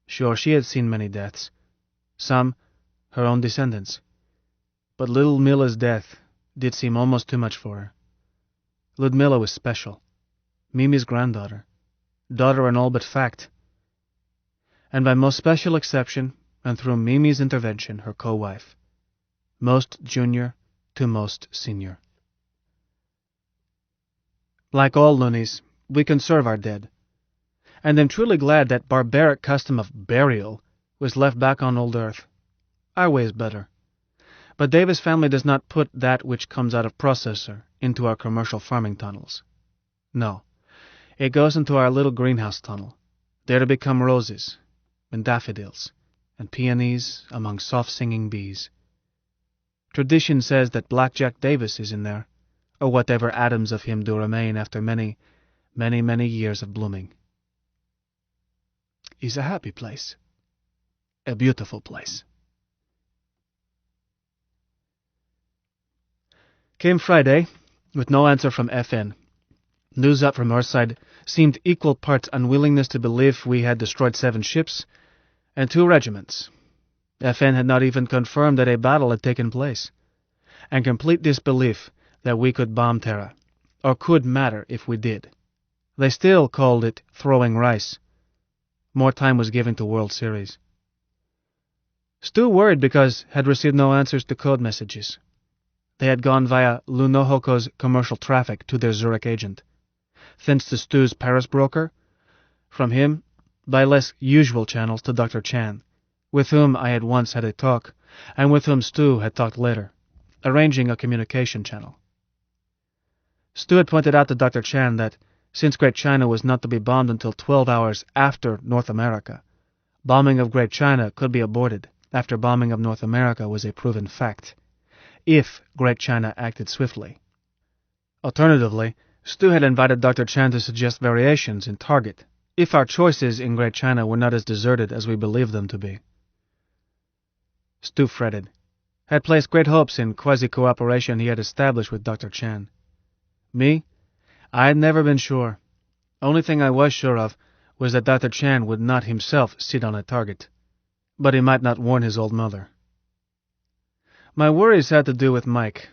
Sure, she had seen many deaths, some her own descendants, but little Milla's death did seem almost too much for her. Ludmilla was special, Mimi's granddaughter, daughter in all but fact, and by most special exception, and through Mimi's intervention, her co-wife, most junior to most senior. Like all loonies, we conserve our dead, and am truly glad that barbaric custom of burial was left back on old Earth. Our way is better. But Davis family does not put that which comes out of processor into our commercial farming tunnels. No, it goes into our little greenhouse tunnel, there to become roses, and daffodils, and peonies among soft-singing bees. Tradition says that Blackjack Davis is in there, or whatever atoms of him do remain after many, many, many years of blooming. It's a happy place. A beautiful place. Came Friday, with no answer from FN. News up from our side seemed equal parts unwillingness to believe we had destroyed 7 ships and 2 regiments. FN had not even confirmed that a battle had taken place, and complete disbelief that we could bomb Terra, or could matter if we did. They still called it throwing rice. More time was given to World Series. Stu worried because had received no answers to code messages. They had gone via Lunohoko's commercial traffic to their Zurich agent, thence to Stu's Paris broker, from him by less usual channels to Dr. Chan, with whom I had once had a talk, and with whom Stu had talked later, arranging a communication channel. Stu had pointed out to Dr. Chan that, since Great China was not to be bombed until 12 hours after North America, bombing of Great China could be aborted after bombing of North America was a proven fact, if Great China acted swiftly. Alternatively, Stu had invited Dr. Chan to suggest variations in target, if our choices in Great China were not as deserted as we believed them to be. Stu fretted, had placed great hopes in quasi-cooperation he had established with Dr. Chan. Me? I had never been sure. Only thing I was sure of was that Dr. Chan would not himself sit on a target, but he might not warn his old mother. My worries had to do with Mike.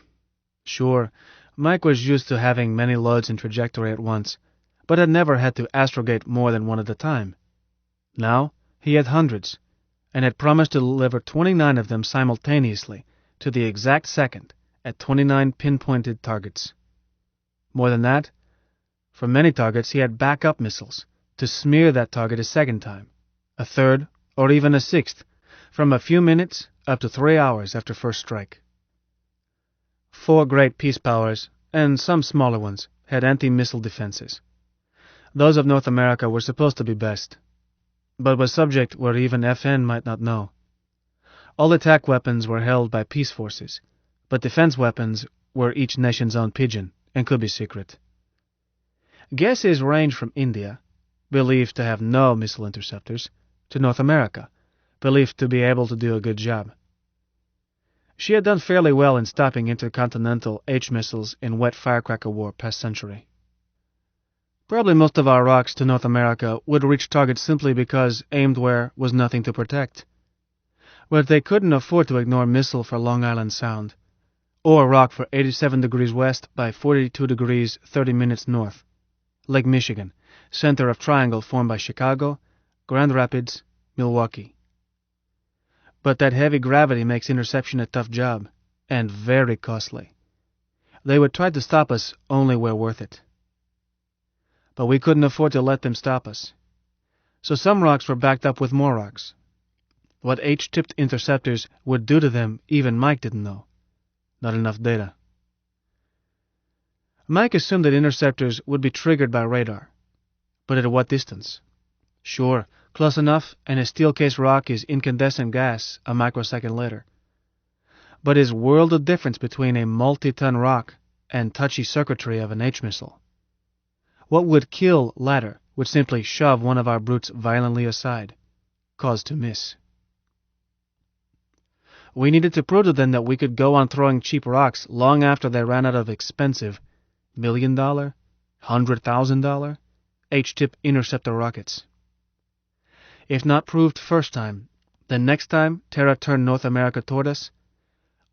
Sure, Mike was used to having many loads in trajectory at once, but had never had to astrogate more than one at a time. Now he had hundreds, and had promised to deliver 29 of them simultaneously, to the exact second, at 29 pinpointed targets. More than that, for many targets he had backup missiles, to smear that target a second time, a third, or even a sixth, from a few minutes up to 3 hours after first strike. 4 great peace powers, and some smaller ones, had anti-missile defenses. Those of North America were supposed to be best, but was subject where even FN might not know. All attack weapons were held by peace forces, but defense weapons were each nation's own pigeon, and could be secret. Guesses range from India, believed to have no missile interceptors, to North America, believed to be able to do a good job. She had done fairly well in stopping intercontinental H-missiles in wet firecracker war past century. Probably most of our rocks to North America would reach targets simply because aimed where was nothing to protect. But they couldn't afford to ignore missile for Long Island Sound, or rock for 87 degrees west by 42 degrees 30 minutes north, Lake Michigan, center of triangle formed by Chicago, Grand Rapids, Milwaukee. But that heavy gravity makes interception a tough job, and very costly. They would try to stop us only where worth it. But we couldn't afford to let them stop us. So some rocks were backed up with more rocks. What H-tipped interceptors would do to them even Mike didn't know. Not enough data. Mike assumed that interceptors would be triggered by radar, but at what distance? Sure, close enough, and a steel case rock is incandescent gas a microsecond later. But is world of difference between a multi-ton rock and touchy circuitry of an H-missile. What would kill latter would simply shove one of our brutes violently aside, cause to miss. We needed to prove to them that we could go on throwing cheap rocks long after they ran out of expensive $1 million, $100,000 H-tip interceptor rockets. If not proved first time, then next time Terra turned North America toward us,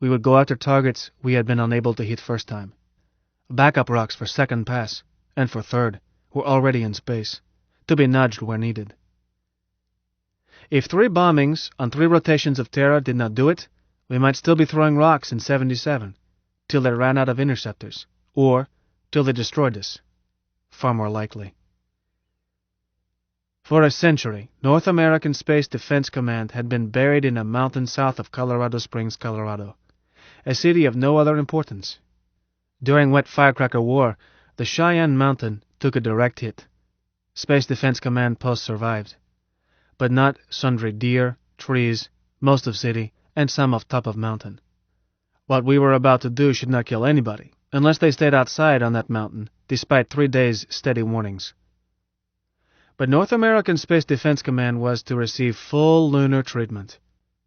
we would go after targets we had been unable to hit first time. Backup rocks for second pass, and for third, were already in space, to be nudged where needed. If 3 bombings on 3 rotations of Terra did not do it, we might still be throwing rocks in 77, till they ran out of interceptors, or till they destroyed us. Far more likely. For a century, North American Space Defense Command had been buried in a mountain south of Colorado Springs, Colorado, a city of no other importance. During Wet Firecracker War, the Cheyenne Mountain took a direct hit. Space Defense Command post survived, but not sundry deer, trees, most of city, and some of top of mountain. What we were about to do should not kill anybody, unless they stayed outside on that mountain, despite 3 days' steady warnings. But North American Space Defense Command was to receive full lunar treatment,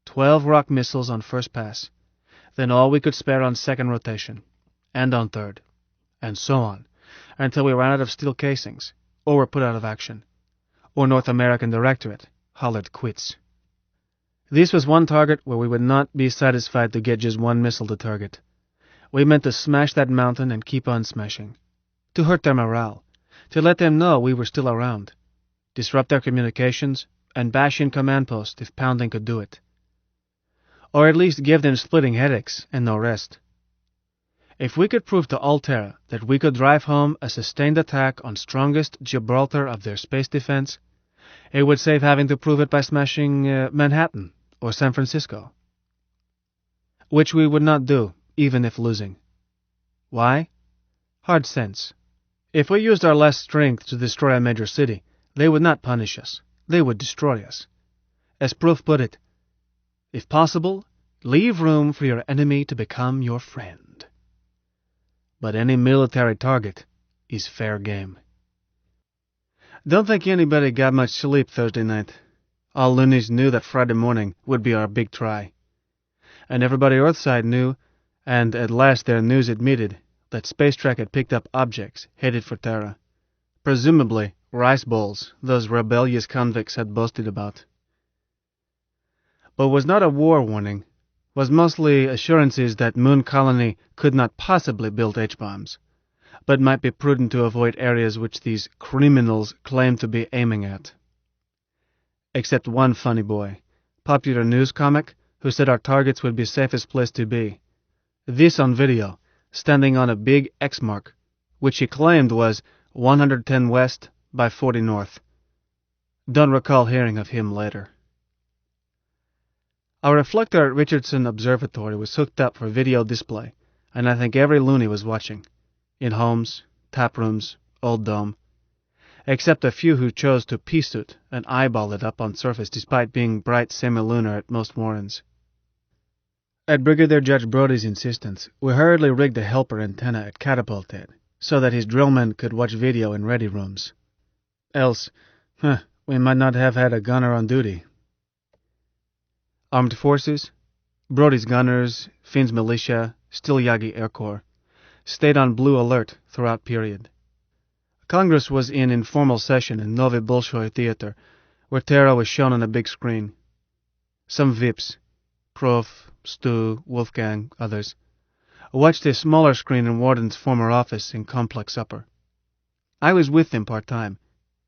12 rock missiles on first pass, then all we could spare on second rotation, and on third, and so on, until we ran out of steel casings, or were put out of action, or North American Directorate hollered quits. This was one target where we would not be satisfied to get just 1 missile to target. We meant to smash that mountain and keep on smashing, to hurt their morale, to let them know we were still around, disrupt their communications, and bash in command post if pounding could do it. Or at least give them splitting headaches and no rest. If we could prove to Alterra that we could drive home a sustained attack on strongest Gibraltar of their space defense, it would save having to prove it by smashing Manhattan or San Francisco. Which we would not do, even if losing. Why? Hard sense. If we used our less strength to destroy a major city, they would not punish us. They would destroy us. As Proof put it, if possible, leave room for your enemy to become your friend. But any military target is fair game. Don't think anybody got much sleep Thursday night. All loonies knew that Friday morning would be our big try. And everybody Earthside knew, and at last their news admitted, that Space Trek had picked up objects headed for Terra. Presumably rice bowls those rebellious convicts had boasted about. But was not a war warning, was mostly assurances that Moon Colony could not possibly build H-bombs, but might be prudent to avoid areas which these criminals claimed to be aiming at. Except one funny boy, popular news comic, who said our targets would be safest place to be. This on video, standing on a big X mark, which he claimed was 110 west by 40 north. Don't recall hearing of him later. Our reflector at Richardson Observatory was hooked up for video display, and I think every loony was watching, in homes, tap rooms, old dome, except a few who chose to pea-suit and eyeball it up on surface despite being bright semi-lunar at most Warrens. At Brigadier Judge Brody's insistence, we hurriedly rigged a helper antenna at catapult head, so that his drillmen could watch video in ready rooms. Else, we might not have had a gunner on duty. Armed forces, Brody's gunners, Finn's militia, Stilyagi Air Corps, stayed on blue alert throughout period. Congress was in informal session in Novi Bolshoi Theater, where Terra was shown on a big screen. Some VIPs, Prof, Stu, Wolfgang, others, watched a smaller screen in Warden's former office in Complex Upper. I was with them part-time,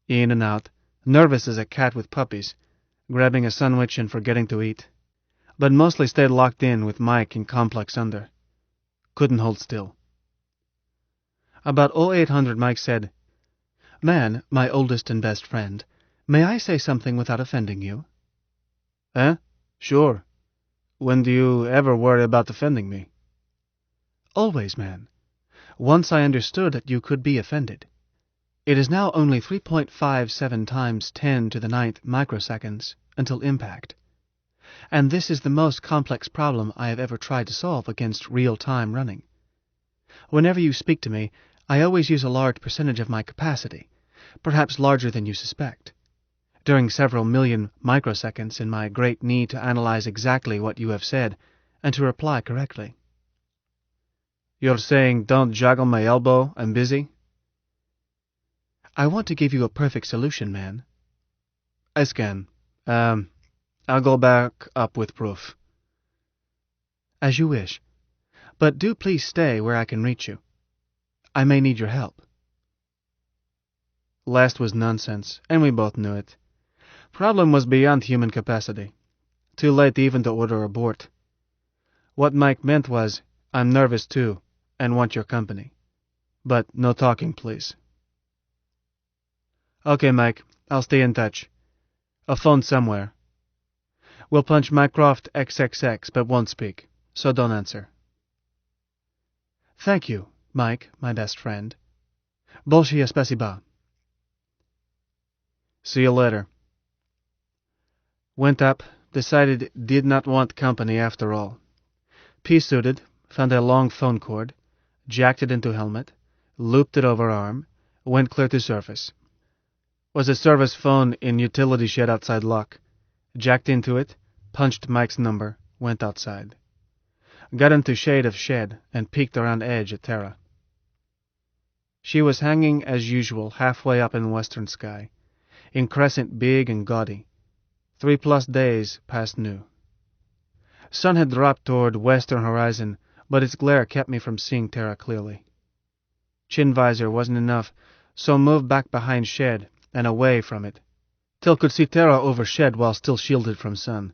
in and out, nervous as a cat with puppies, grabbing a sandwich and forgetting to eat, but mostly stayed locked in with Mike in Complex Under. Couldn't hold still. About 0800 Mike said, "Man, my oldest and best friend, may I say something without offending you?" Sure. When do you ever worry about offending me? Always, man. Once I understood that you could be offended. It is now only 3.57 times 10 to the ninth microseconds until impact, and this is the most complex problem I have ever tried to solve against real-time running. Whenever you speak to me, I always use a large percentage of my capacity, perhaps larger than you suspect, during several million microseconds in my great need to analyze exactly what you have said and to reply correctly. You're saying, don't joggle my elbow, I'm busy? I want to give you a perfect solution, man. I scan. I'll go back up with proof. As you wish. But do please stay where I can reach you. I may need your help. Last was nonsense, and we both knew it. Problem was beyond human capacity. Too late even to order abort. What Mike meant was, I'm nervous too, and want your company. But no talking, please. Okay, Mike, I'll stay in touch. A phone somewhere. We'll punch Mycroft XXX, but won't speak, so don't answer. Thank you, Mike, my best friend. Большое спасибо. See you later. Went up, decided did not want company after all. Pea-suited, found a long phone cord, jacked it into helmet, looped it over arm, went clear to surface. Was a service phone in utility shed outside lock. Jacked into it, punched Mike's number, went outside. Got into shade of shed and peeked around edge at Tara. She was hanging as usual halfway up in western sky, in crescent big and gaudy. 3+ days past new. Sun had dropped toward western horizon, but its glare kept me from seeing Tara clearly. Chin visor wasn't enough, so moved back behind shed and away from it, till could see Tara over shed while still shielded from sun.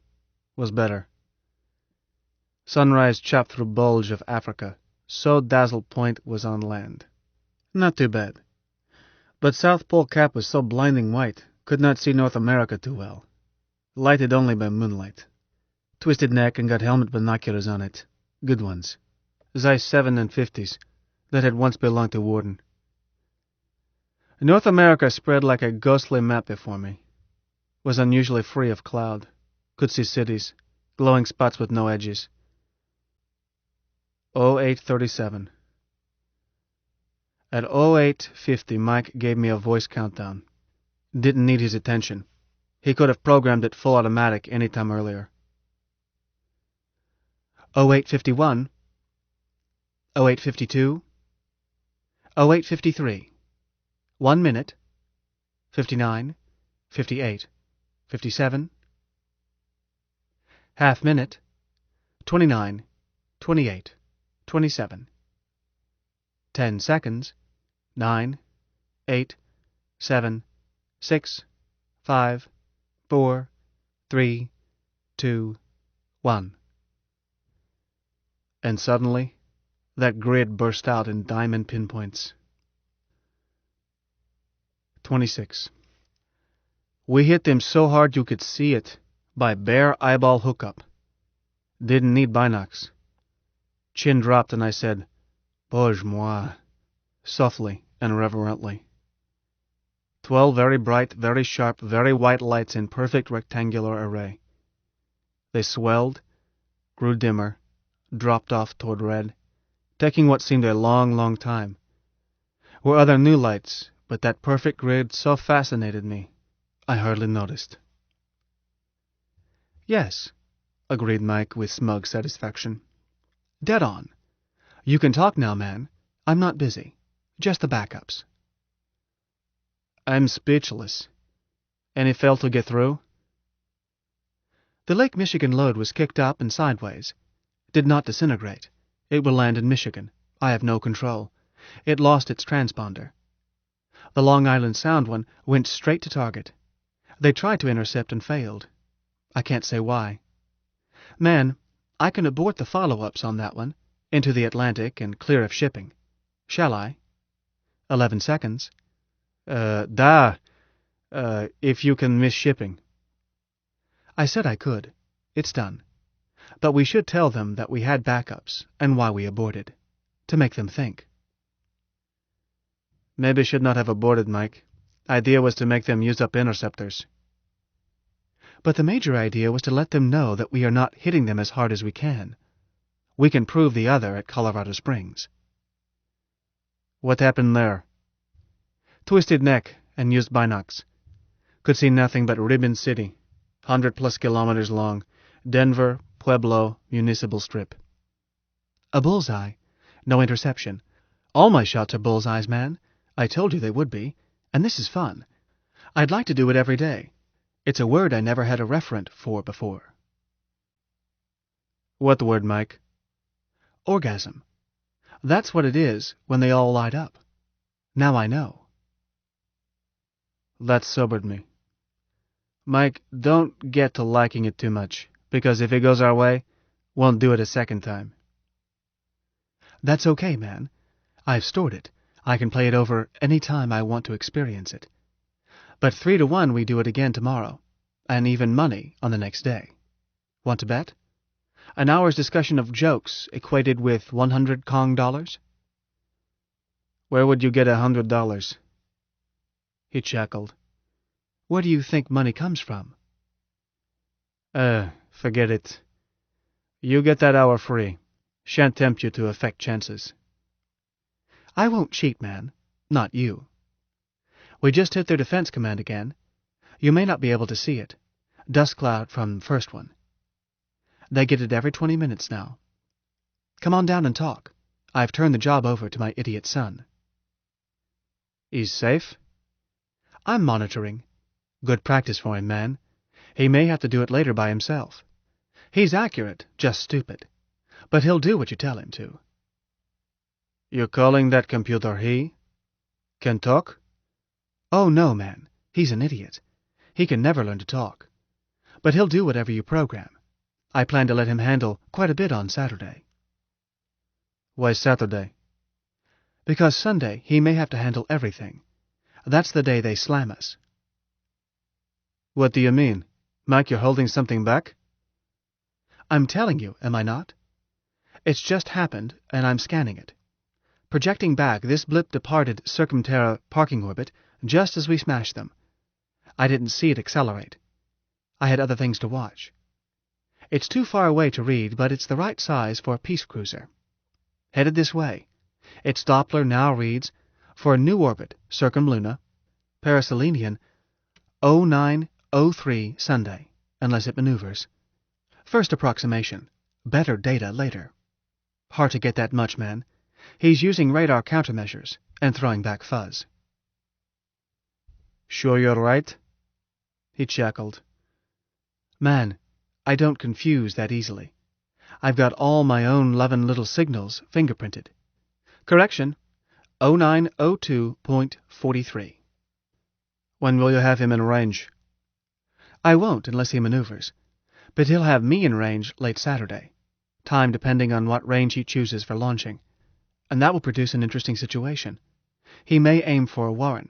Was better. Sunrise chopped through bulge of Africa, so Dazzle Point was on land. Not too bad. But South Pole Cap was so blinding white, could not see North America too well. Lighted only by moonlight. Twisted neck and got helmet binoculars on it. Good ones. Zeiss 7 and 50s, that had once belonged to Warden. North America spread like a ghostly map before me. Was unusually free of cloud. Could see cities, glowing spots with no edges. 0837. At 0850, Mike gave me a voice countdown. Didn't need his attention. He could have programmed it full automatic any time earlier. 0851. 0852. 0853. 1 minute. 59. 58. 57. Half minute. 29. 28. 27. 10 seconds. 9. 8. 7. 6. 5. 4. 3. 2. 1. And suddenly, that grid burst out in diamond pinpoints. 26. We hit them so hard you could see it, by bare eyeball hookup. Didn't need binocs. Chin dropped and I said, Bouge moi, softly and reverently. 12 very bright, very sharp, very white lights in perfect rectangular array. They swelled, grew dimmer, dropped off toward red, taking what seemed a long, long time. Were other new lights, but that perfect grid so fascinated me, I hardly noticed. Yes, agreed Mike with smug satisfaction. Dead on. You can talk now, man. I'm not busy. Just the backups. I'm speechless. Any fail to get through? The Lake Michigan load was kicked up and sideways. Did not disintegrate. It will land in Michigan. I have no control. It lost its transponder. The Long Island Sound one went straight to target. They tried to intercept and failed. I can't say why. Man, I can abort the follow-ups on that one, into the Atlantic and clear of shipping. Shall I? 11 seconds. If you can miss shipping. I said I could. It's done. But we should tell them that we had backups and why we aborted. To make them think. Maybe should not have aborted, Mike. Idea was to make them use up interceptors. But the major idea was to let them know that we are not hitting them as hard as we can. We can prove the other at Colorado Springs. What happened there? Twisted neck and used binocs. Could see nothing but Ribbon City, 100+ kilometers long, Denver, Pueblo, municipal strip. A bullseye. No interception. All my shots are bullseyes, man. I told you they would be. And this is fun. I'd like to do it every day. It's a word I never had a referent for before. What word, Mike? Orgasm. That's what it is when they all light up. Now I know. That sobered me. Mike, don't get to liking it too much, because if it goes our way, won't do it a second time. That's okay, man. I've stored it. I can play it over any time I want to experience it. But 3-1 we do it again tomorrow, and even money on the next day. Want to bet? An hour's discussion of jokes equated with 100 Kong dollars? Where would you get $100? He chuckled. Where do you think money comes from? Forget it. You get that hour free. Shan't tempt you to affect chances. I won't cheat, man. Not you. We just hit their defense command again. You may not be able to see it. Dust cloud from the first one. They get it every 20 minutes now. Come on down and talk. I've turned the job over to my idiot son. He's safe? I'm monitoring. Good practice for him, man. He may have to do it later by himself. He's accurate, just stupid. But he'll do what you tell him to. You're calling that computer he? Can talk? Oh, no, man. He's an idiot. He can never learn to talk. But he'll do whatever you program. I plan to let him handle quite a bit on Saturday. Why Saturday? Because Sunday he may have to handle everything. That's the day they slam us. What do you mean? Mike, you're holding something back? I'm telling you, am I not? It's just happened, and I'm scanning it. Projecting back, this blip departed Circumterra parking orbit just as we smashed them. I didn't see it accelerate. I had other things to watch. It's too far away to read, but it's the right size for a peace cruiser. Headed this way. Its Doppler now reads, for a new orbit, Circumluna, Paraselenian, 0903 Sunday, unless it maneuvers. First approximation. Better data later. Hard to get that much, man. He's using radar countermeasures and throwing back fuzz. Sure you're right? He chuckled. Man, I don't confuse that easily. I've got all my own 11 little signals fingerprinted. Correction, 0902.43. When will you have him in range? I won't unless he maneuvers, but he'll have me in range late Saturday, time depending on what range he chooses for launching, and that will produce an interesting situation. He may aim for a Warren.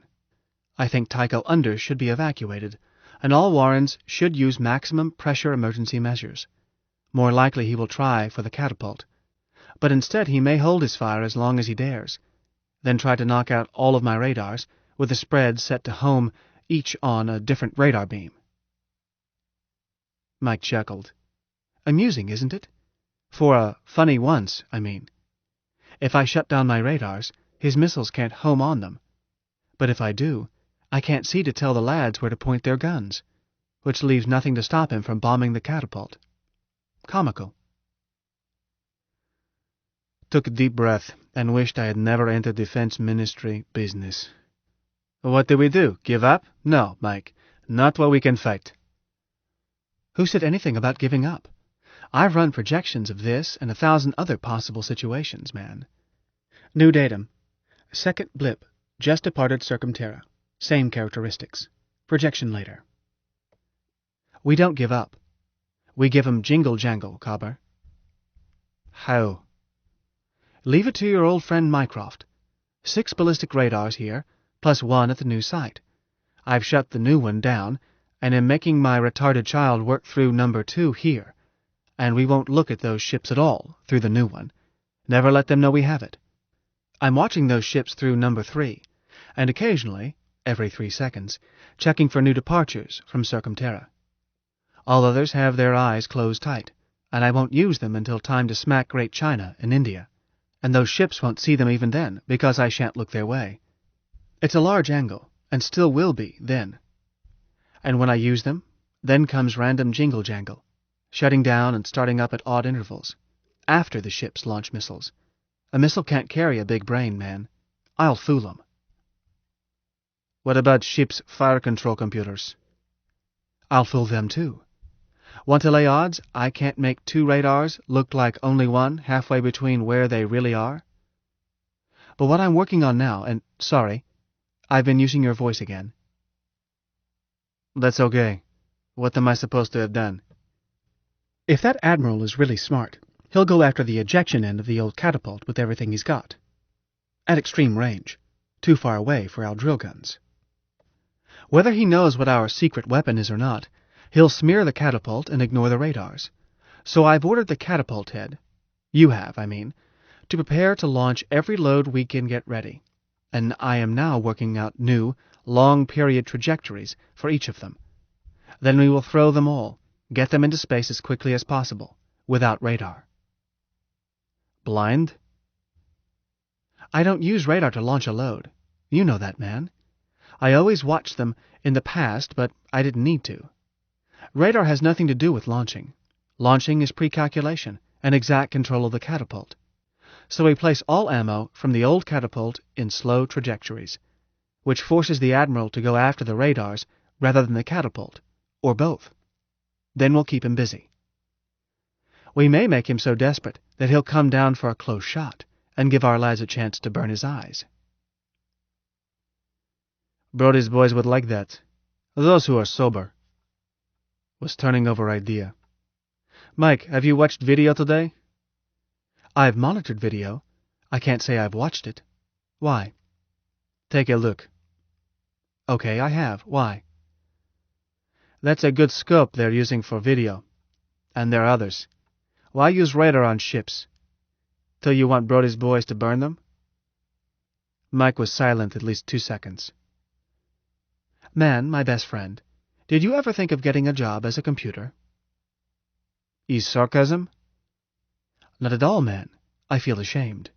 I think Tycho Under should be evacuated, and all Warrens should use maximum pressure emergency measures. More likely he will try for the catapult, but instead he may hold his fire as long as he dares, then try to knock out all of my radars with the spread set to home each on a different radar beam. Mike chuckled. Amusing, isn't it? For a funny once, I mean. If I shut down my radars, his missiles can't home on them. But if I do, I can't see to tell the lads where to point their guns, which leaves nothing to stop him from bombing the catapult. Comical. Took a deep breath and wished I had never entered defense ministry business. What did we do? Give up? No, Mike. Not while we can fight. Who said anything about giving up? I've run projections of this and 1,000 other possible situations, man. New datum. Second blip. Just departed Circumterra. Same characteristics. Projection later. We don't give up. We give 'em jingle-jangle, Cobber. How? Leave it to your old friend Mycroft. 6 ballistic radars here, plus 1 at the new site. I've shut the new one down, and am making my retarded child work through number 2 here, and we won't look at those ships at all through the new one. Never let them know we have it. I'm watching those ships through number 3, and occasionally, every 3 seconds, checking for new departures from Circumterra. All others have their eyes closed tight, and I won't use them until time to smack Great China and India, and those ships won't see them even then, because I shan't look their way. It's a large angle, and still will be then. And when I use them, then comes random jingle-jangle, shutting down and starting up at odd intervals, after the ships launch missiles. A missile can't carry a big brain, man. I'll fool 'em. What about ships' fire control computers? I'll fool them too. Want to lay odds I can't make 2 radars look like only one halfway between where they really are? But what I'm working on now, and sorry, I've been using your voice again. That's okay. What am I supposed to have done? If that admiral is really smart, he'll go after the ejection end of the old catapult with everything he's got. At extreme range, too far away for our drill guns. Whether he knows what our secret weapon is or not, he'll smear the catapult and ignore the radars. So I've ordered the catapult head, you have, I mean, to prepare to launch every load we can get ready, and I am now working out new, long-period trajectories for each of them. Then we will throw them all, get them into space as quickly as possible, without radar. Blind? I don't use radar to launch a load. You know that, man. I always watched them in the past, but I didn't need to. Radar has nothing to do with launching. Launching is pre-calculation and exact control of the catapult. So we place all ammo from the old catapult in slow trajectories, which forces the admiral to go after the radars rather than the catapult, or both. Then we'll keep him busy. We may make him so desperate that he'll come down for a close shot and give our lads a chance to burn his eyes. Brody's boys would like that. Those who are sober. Was turning over idea. Mike, have you watched video today? I've monitored video. I can't say I've watched it. Why? Take a look. Okay, I have. Why? That's a good scope they're using for video. And there are others. Why use radar on ships? Till you want Brody's boys to burn them? Mike was silent at least 2 seconds. Man, my best friend, did you ever think of getting a job as a computer? Is sarcasm? Not at all, man. I feel ashamed.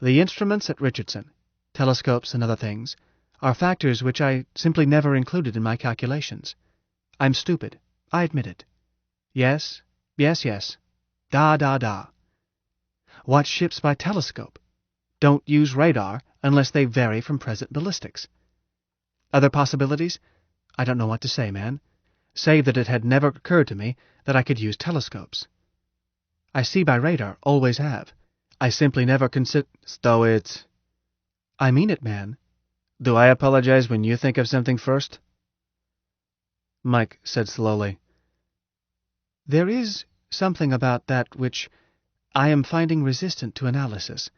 The instruments at Richardson, telescopes and other things, are factors which I simply never included in my calculations. I'm stupid. I admit it. Yes. Da. Watch ships by telescope. Don't use radar unless they vary from present ballistics. Other possibilities? I don't know what to say, man. Save that it had never occurred to me that I could use telescopes. I see by radar, always have. I simply never Stow it. I mean it, man. Do I apologize when you think of something first? Mike said slowly. There is something about that which I am finding resistant to analysis.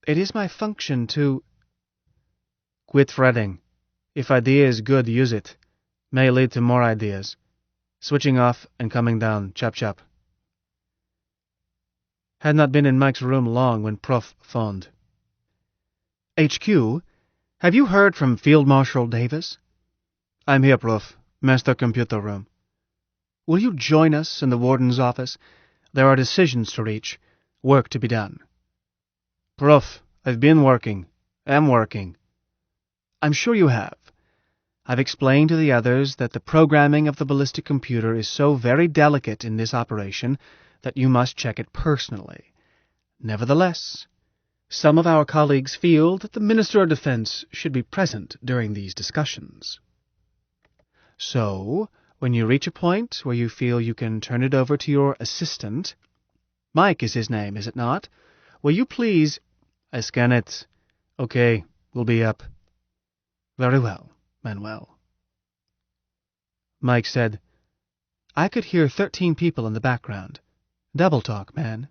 It is my function to... Quit fretting. If idea is good, use it. May lead to more ideas. Switching off and coming down, chop. Had not been in Mike's room long when Prof phoned. HQ, have you heard from Field Marshal Davis? I'm here, Prof. Master computer room. Will you join us in the warden's office? There are decisions to reach, work to be done. Prof, I've been working. Am working. I'm sure you have. I've explained to the others that the programming of the ballistic computer is so very delicate in this operation that you must check it personally. Nevertheless, some of our colleagues feel that the Minister of Defense should be present during these discussions. So, when you reach a point where you feel you can turn it over to your assistant, Mike is his name, is it not? Will you please... I scan it. Okay, we'll be up. Very well, Manuel. Mike said, I could hear 13 people in the background. Double talk, man.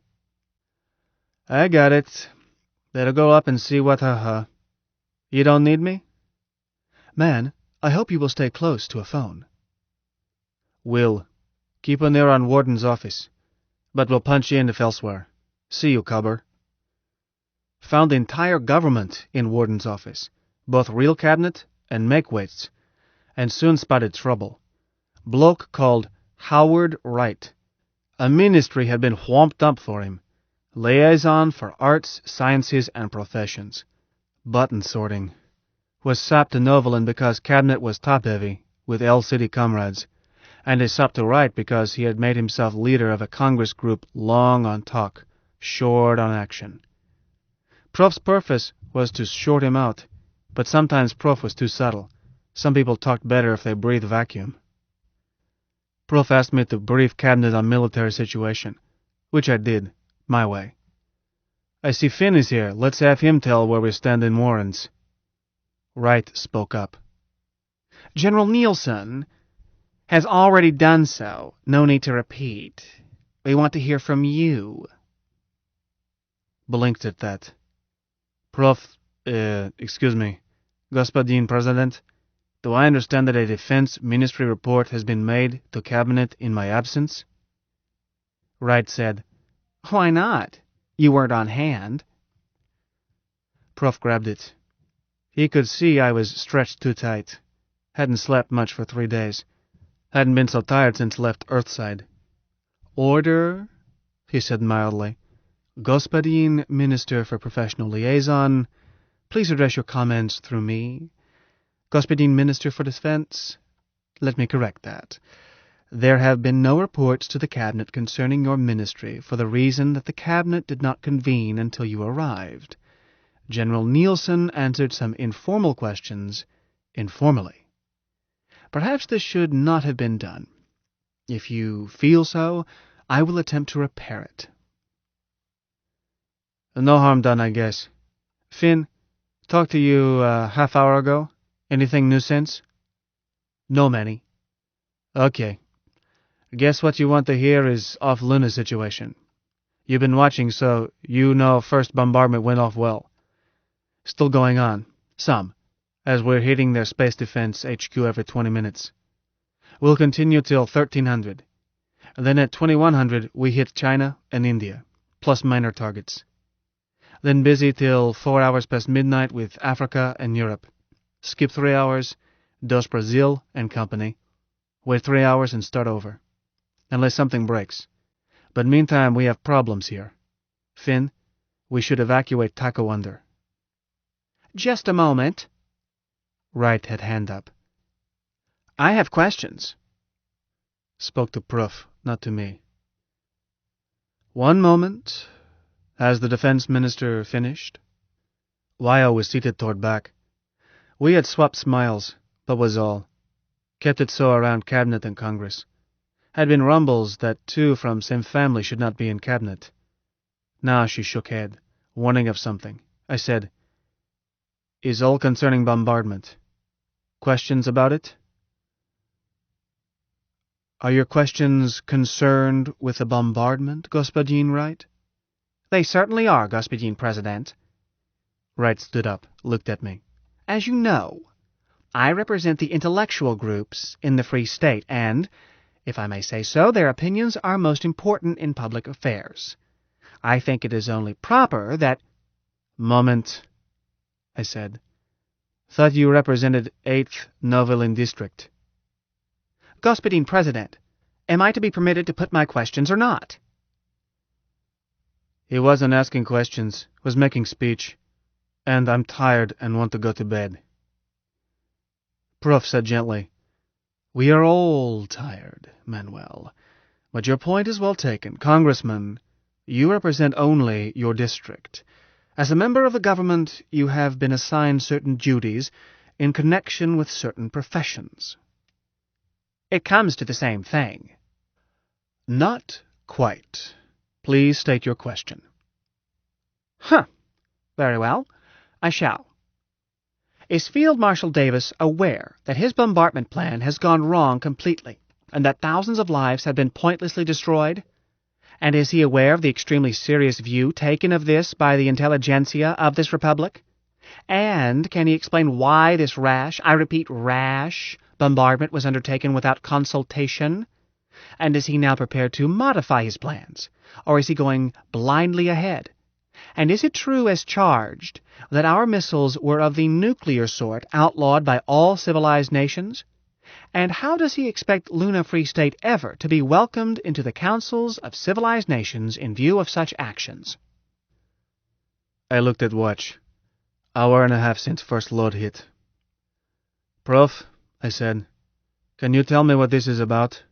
I got it. Better go up and see what You don't need me? Man, I hope you will stay close to a phone. Will. Keep an ear on Warden's office. But we'll punch you in if elsewhere. See you, cubber. Found the entire government in Warden's office. both real cabinet and makeweights, and soon spotted trouble. Bloke called Howard Wright. A ministry had been whomped up for him. Liaison for arts, sciences, and professions. Button sorting. Was sopped to Novelin because cabinet was top-heavy, with L-City comrades, and is sopped to Wright because he had made himself leader of a Congress group long on talk, short on action. Prof's purpose was to short him out, but sometimes Prof was too subtle. Some people talked better if they breathed vacuum. Prof asked me to brief cabinet on military situation, which I did, my way. I see Finn is here. Let's have him tell where we stand in warrants. Wright spoke up. General Nielsen has already done so. No need to repeat. We want to hear from you. Blinked at that. Prof, excuse me, Господин President, do I understand that a Defense Ministry report has been made to Cabinet in my absence? Wright said, Why not? You weren't on hand. Prof grabbed it. He could see I was stretched too tight. Hadn't slept much for 3 days. Hadn't been so tired since left Earthside. Order, he said mildly. Господин Minister for Professional Liaison, please address your comments through me. Господин Minister for Defense, let me correct that. There have been no reports to the Cabinet concerning your ministry for the reason that the Cabinet did not convene until you arrived. General Nielsen answered some informal questions informally. Perhaps this should not have been done. If you feel so, I will attempt to repair it. No harm done, I guess. Finn, talked to you half-hour ago. Anything new since? No, Manny. Okay. Guess what you want to hear is off Luna situation. You've been watching, so you know first bombardment went off well. Still going on. Some. As we're hitting their space defense HQ every 20 minutes. We'll continue till 1300. Then at 2100 we hit China and India, plus minor targets. Then busy till 4 hours past midnight with Africa and Europe. Skip 3 hours, dose Brazil and company. Wait 3 hours and start over. Unless something breaks. But meantime we have problems here. Finn, we should evacuate Taco Under. Just a moment. Wright had hand up. I have questions. Spoke to Prof, not to me. One moment. Has the defense minister finished? Wyo was seated toward back. We had swapped smiles, but was all. Kept it so around Cabinet and Congress. Had been rumbles that two from same family should not be in Cabinet. Now she shook head, warning of something. I said, Is all concerning bombardment. Questions about it? Are your questions concerned with the bombardment, Господин Wright? They certainly are, Господин President. Wright stood up, looked at me. As you know, I represent the intellectual groups in the Free State, and, if I may say so, their opinions are most important in public affairs. I think it is only proper that... Moment, I said. Thought you represented 8th Novelin District. Господин President, am I to be permitted to put my questions or not? He wasn't asking questions, was making speech. And I'm tired and want to go to bed. Prof said gently, We are all tired, Manuel. But your point is well taken. Congressman, you represent only your district. As a member of the government, you have been assigned certain duties in connection with certain professions. It comes to the same thing. Not quite. Please state your question. Very well. I shall. Is Field Marshal Davis aware that his bombardment plan has gone wrong completely, and that thousands of lives have been pointlessly destroyed? And is he aware of the extremely serious view taken of this by the intelligentsia of this republic? And can he explain why this rash, I repeat rash, bombardment was undertaken without consultation? And is he now prepared to modify his plans, or is he going blindly ahead? And is it true as charged that our missiles were of the nuclear sort outlawed by all civilized nations? And how does he expect Luna Free State ever to be welcomed into the councils of civilized nations in view of such actions? I looked at watch. Hour and a half since first load hit. Prof, I said, can you tell me what this is about?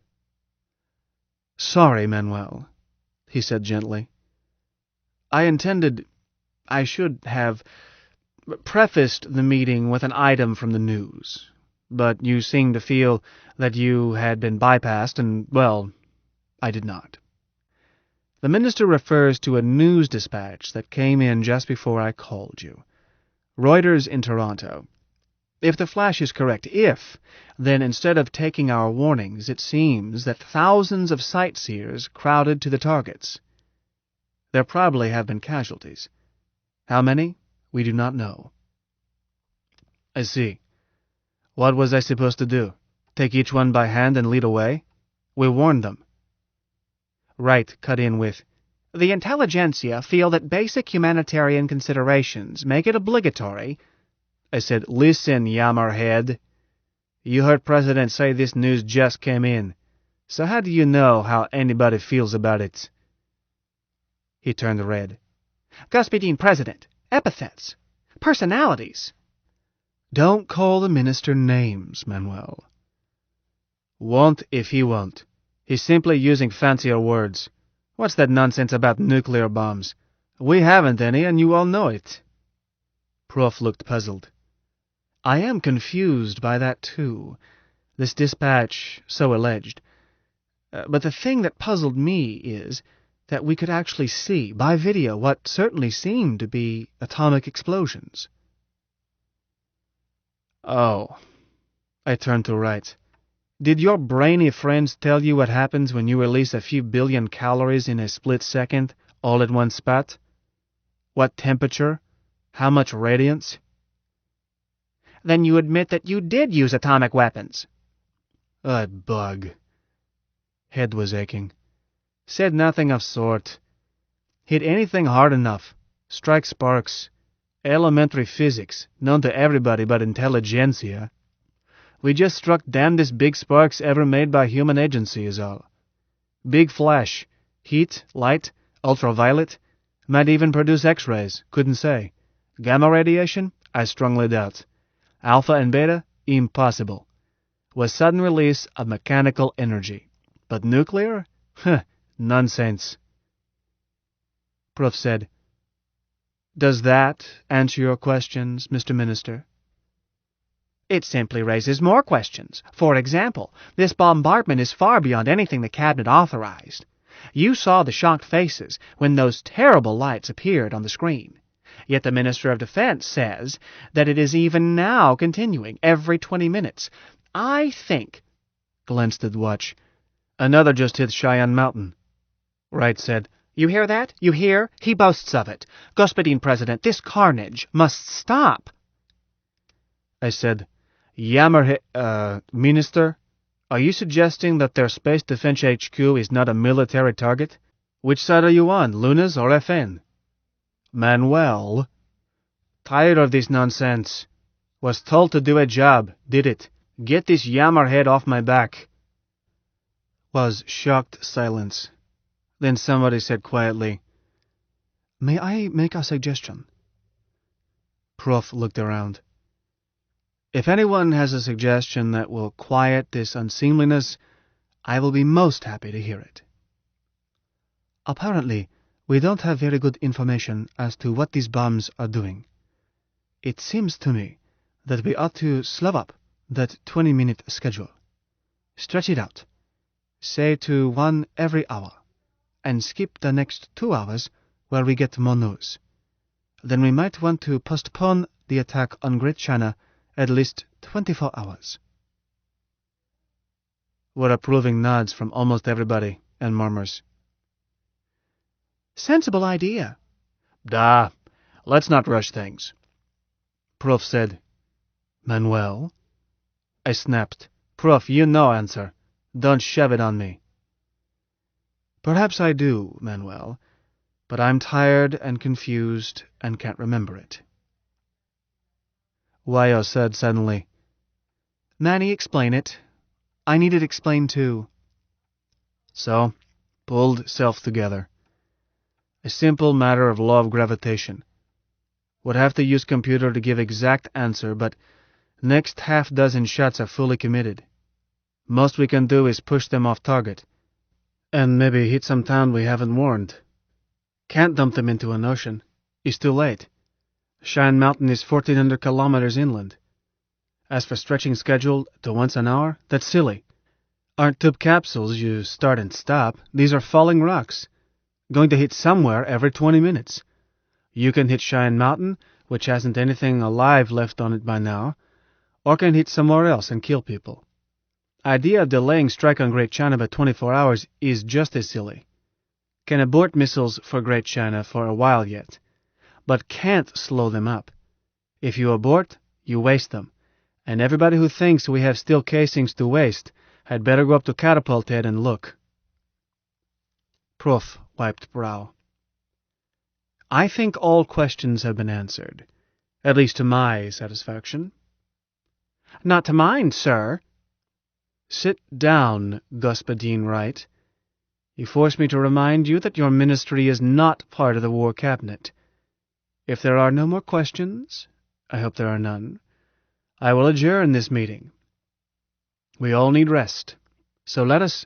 Sorry, Manuel, he said gently. I should have prefaced the meeting with an item from the news, but you seemed to feel that you had been bypassed, and, well, I did not. The minister refers to a news dispatch that came in just before I called you. Reuters in Toronto. If the flash is correct, then instead of taking our warnings, it seems that thousands of sightseers crowded to the targets. There probably have been casualties. How many? We do not know. I see. What was I supposed to do? Take each one by hand and lead away? We warned them. Wright cut in with, "The intelligentsia feel that basic humanitarian considerations make it obligatory." I said, "Listen, yammerhead. You heard President say this news just came in. So how do you know how anybody feels about it?" He turned red. "Господин President, epithets, personalities." Don't call the minister names, Manuel. Won't if he won't. He's simply using fancier words. What's that nonsense about nuclear bombs? We haven't any, and you all know it. Prof looked puzzled. I am confused by that, too. This dispatch, so alleged. But the thing that puzzled me is that we could actually see, by video, what certainly seemed to be atomic explosions. Oh. I turned to Wright. Did your brainy friends tell you what happens when you release a few billion calories in a split second, all at one spot? What temperature? How much radiance? Then you admit that you did use atomic weapons. Bug. Head was aching. Said nothing of sort. Hit anything hard enough. Strike sparks. Elementary physics, known to everybody but intelligentsia. We just struck damnedest big sparks ever made by human agency is all. Big flash. Heat, light, ultraviolet. Might even produce X-rays. Couldn't say. Gamma radiation? I strongly doubt. Alpha and beta? Impossible. Was sudden release of mechanical energy. But nuclear? Nonsense. Prof said, "Does that answer your questions, Mr. Minister?" It simply raises more questions. For example, this bombardment is far beyond anything the Cabinet authorized. You saw the shocked faces when those terrible lights appeared on the screen. Yet the Minister of Defense says that it is even now continuing every 20 minutes. I think... Glanced at watch. Another just hit Cheyenne Mountain. Wright said, "You hear that? You hear? He boasts of it. Господин President, this carnage must stop." I said, Minister, are you suggesting that their Space Defense HQ is not a military target? Which side are you on, Luna's or FN? Manuel. Tired of this nonsense. Was told to do a job, did it. Get this yammerhead off my back. Was shocked silence. Then somebody said quietly, "May I make a suggestion?" Prof looked around. "If anyone has a suggestion that will quiet this unseemliness, I will be most happy to hear it." Apparently, we don't have very good information as to what these bombs are doing. It seems to me that we ought to slow up that 20-minute schedule. Stretch it out, say to 1 every hour, and skip the next 2 hours where we get more news. Then we might want to postpone the attack on Great China at least 24 hours. Were approving nods from almost everybody, and murmurs. Sensible idea. "Da, let's not rush things." Prof said, "Manuel?" I snapped. "Prof, you know answer. Don't shove it on me." "Perhaps I do, Manuel, but I'm tired and confused and can't remember it. Wayo said suddenly, Nanny, explain it. I need it explained too. So, pulled self together. A simple matter of law of gravitation. Would have to use computer to give exact answer, but next half-dozen shots are fully committed. Most we can do is push them off target, and maybe hit some town we haven't warned. Can't dump them into an ocean. It's too late. Cheyenne Mountain is 1,400 kilometers inland. As for stretching schedule to once an hour, that's silly. Aren't tube capsules you start and stop. These are falling rocks, going to hit somewhere every 20 minutes. You can hit Cheyenne Mountain, which hasn't anything alive left on it by now, or can hit somewhere else and kill people. Idea of delaying strike on Great China by 24 hours is just as silly. Can abort missiles for Great China for a while yet, but can't slow them up. If you abort, you waste them, and everybody who thinks we have steel casings to waste had better go up to catapult head and look. Prof wiped brow. I think all questions have been answered, at least to my satisfaction. Not to mine, sir. Sit down, Господин Wright. You force me to remind you that your ministry is not part of the War Cabinet. If there are no more questions, I hope there are none, I will adjourn this meeting. We all need rest, so let us...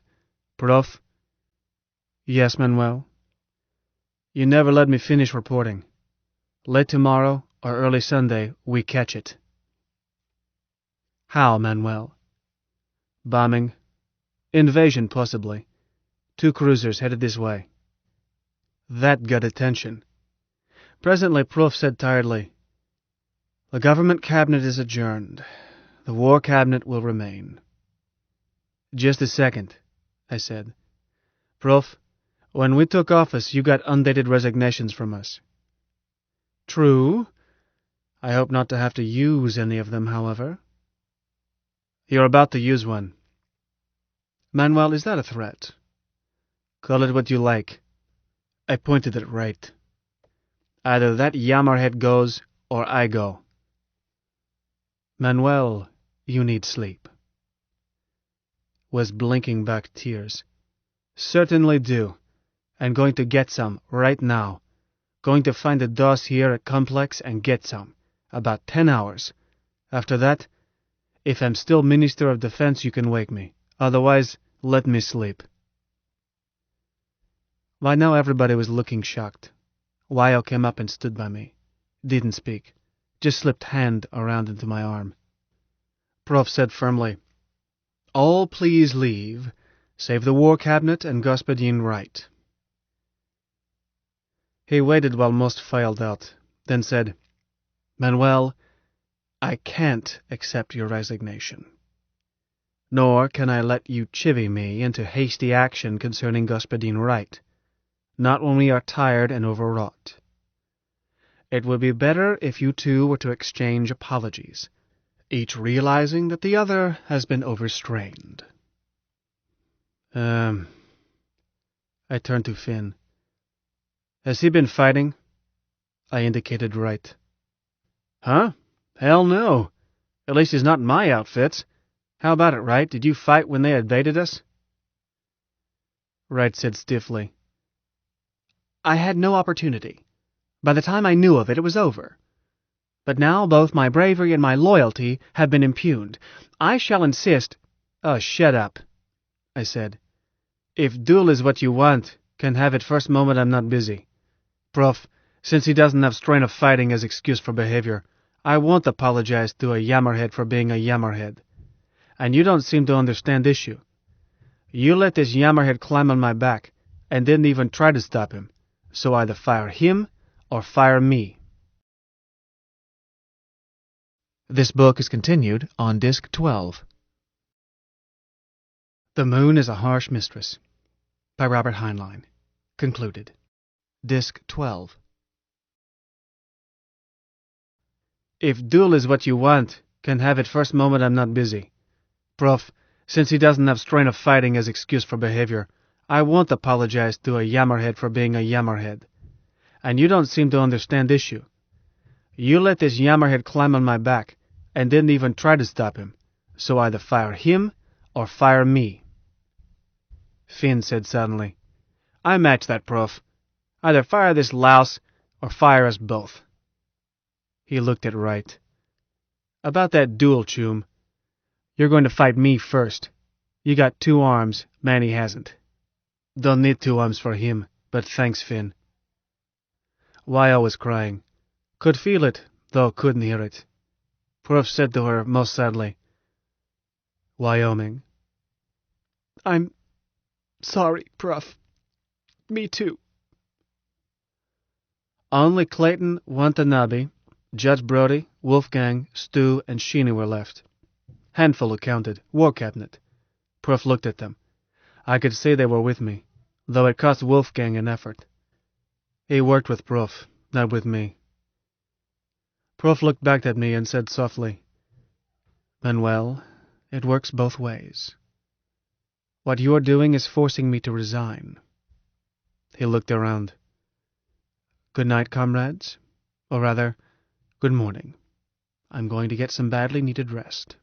Prof. Yes, Manuel? You never let me finish reporting. Late tomorrow or early Sunday, we catch it. How, Manuel? Bombing. Invasion, possibly. 2 cruisers headed this way. That got attention. Presently, Prof said tiredly, The government cabinet is adjourned. The war cabinet will remain. Just a second, I said. Prof, when we took office, you got undated resignations from us. True. I hope not to have to use any of them, however. You're about to use one. Manuel, is that a threat? Call it what you like. I pointed at Wright. Either that yammerhead goes, or I go. Manuel, you need sleep. Was blinking back tears. Certainly do. And going to get some right now. Going to find a DOS here at Complex and get some. About 10 hours. After that, if I'm still Minister of Defense, you can wake me. Otherwise, let me sleep. By now everybody was looking shocked. Wayo came up and stood by me. Didn't speak. Just slipped hand around into my arm. Prof said firmly, All please leave, save the War Cabinet and Господин Wright. He waited while most filed out, then said, Manuel, I can't accept your resignation. Nor can I let you chivvy me into hasty action concerning Господин Wright, not when we are tired and overwrought. It would be better if you two were to exchange apologies, each realizing that the other has been overstrained. I turned to Finn. Has he been fighting? I indicated Wright. Huh? Hell no. At least he's not in my outfits. How about it, Wright? Did you fight when they invaded us? Wright said stiffly, I had no opportunity. By the time I knew of it, it was over. But now both my bravery and my loyalty have been impugned. I shall insist... Oh, shut up, I said. If duel is what you want, can have it first moment I'm not busy. Prof, since he doesn't have strain of fighting as excuse for behavior, I won't apologize to a yammerhead for being a yammerhead. And you don't seem to understand issue. You let this yammerhead climb on my back, and didn't even try to stop him. So either fire him, or fire me. This book is continued on Disc 12. The Moon is a Harsh Mistress, by Robert Heinlein. Concluded. Disc 12. If duel is what you want, can have it first moment I'm not busy. Prof, since he doesn't have strain of fighting as excuse for behavior, I won't apologize to a yammerhead for being a yammerhead. and you don't seem to understand issue. You let this yammerhead climb on my back, and didn't even try to stop him, so either fire him or fire me. Finn said suddenly, I match that, Prof. Either fire this louse or fire us both. He looked at Wright. About that duel, Choom. You're going to fight me first. You got 2 arms, Manny hasn't. Don't need 2 arms for him, but thanks, Finn. Wyo was crying. Could feel it, though couldn't hear it. Prof said to her most sadly, Wyoming. I'm sorry, Prof. Me too. Only Clayton, Watanabe, Judge Brody, Wolfgang, Stu, and Sheeny were left. Handful who counted, War Cabinet. Prof looked at them. I could see they were with me, though it cost Wolfgang an effort. He worked with Prof, not with me. Prof looked back at me and said softly, Manuel, it works both ways. What you're doing is forcing me to resign. He looked around. Good night, comrades. Or rather, good morning. I'm going to get some badly needed rest.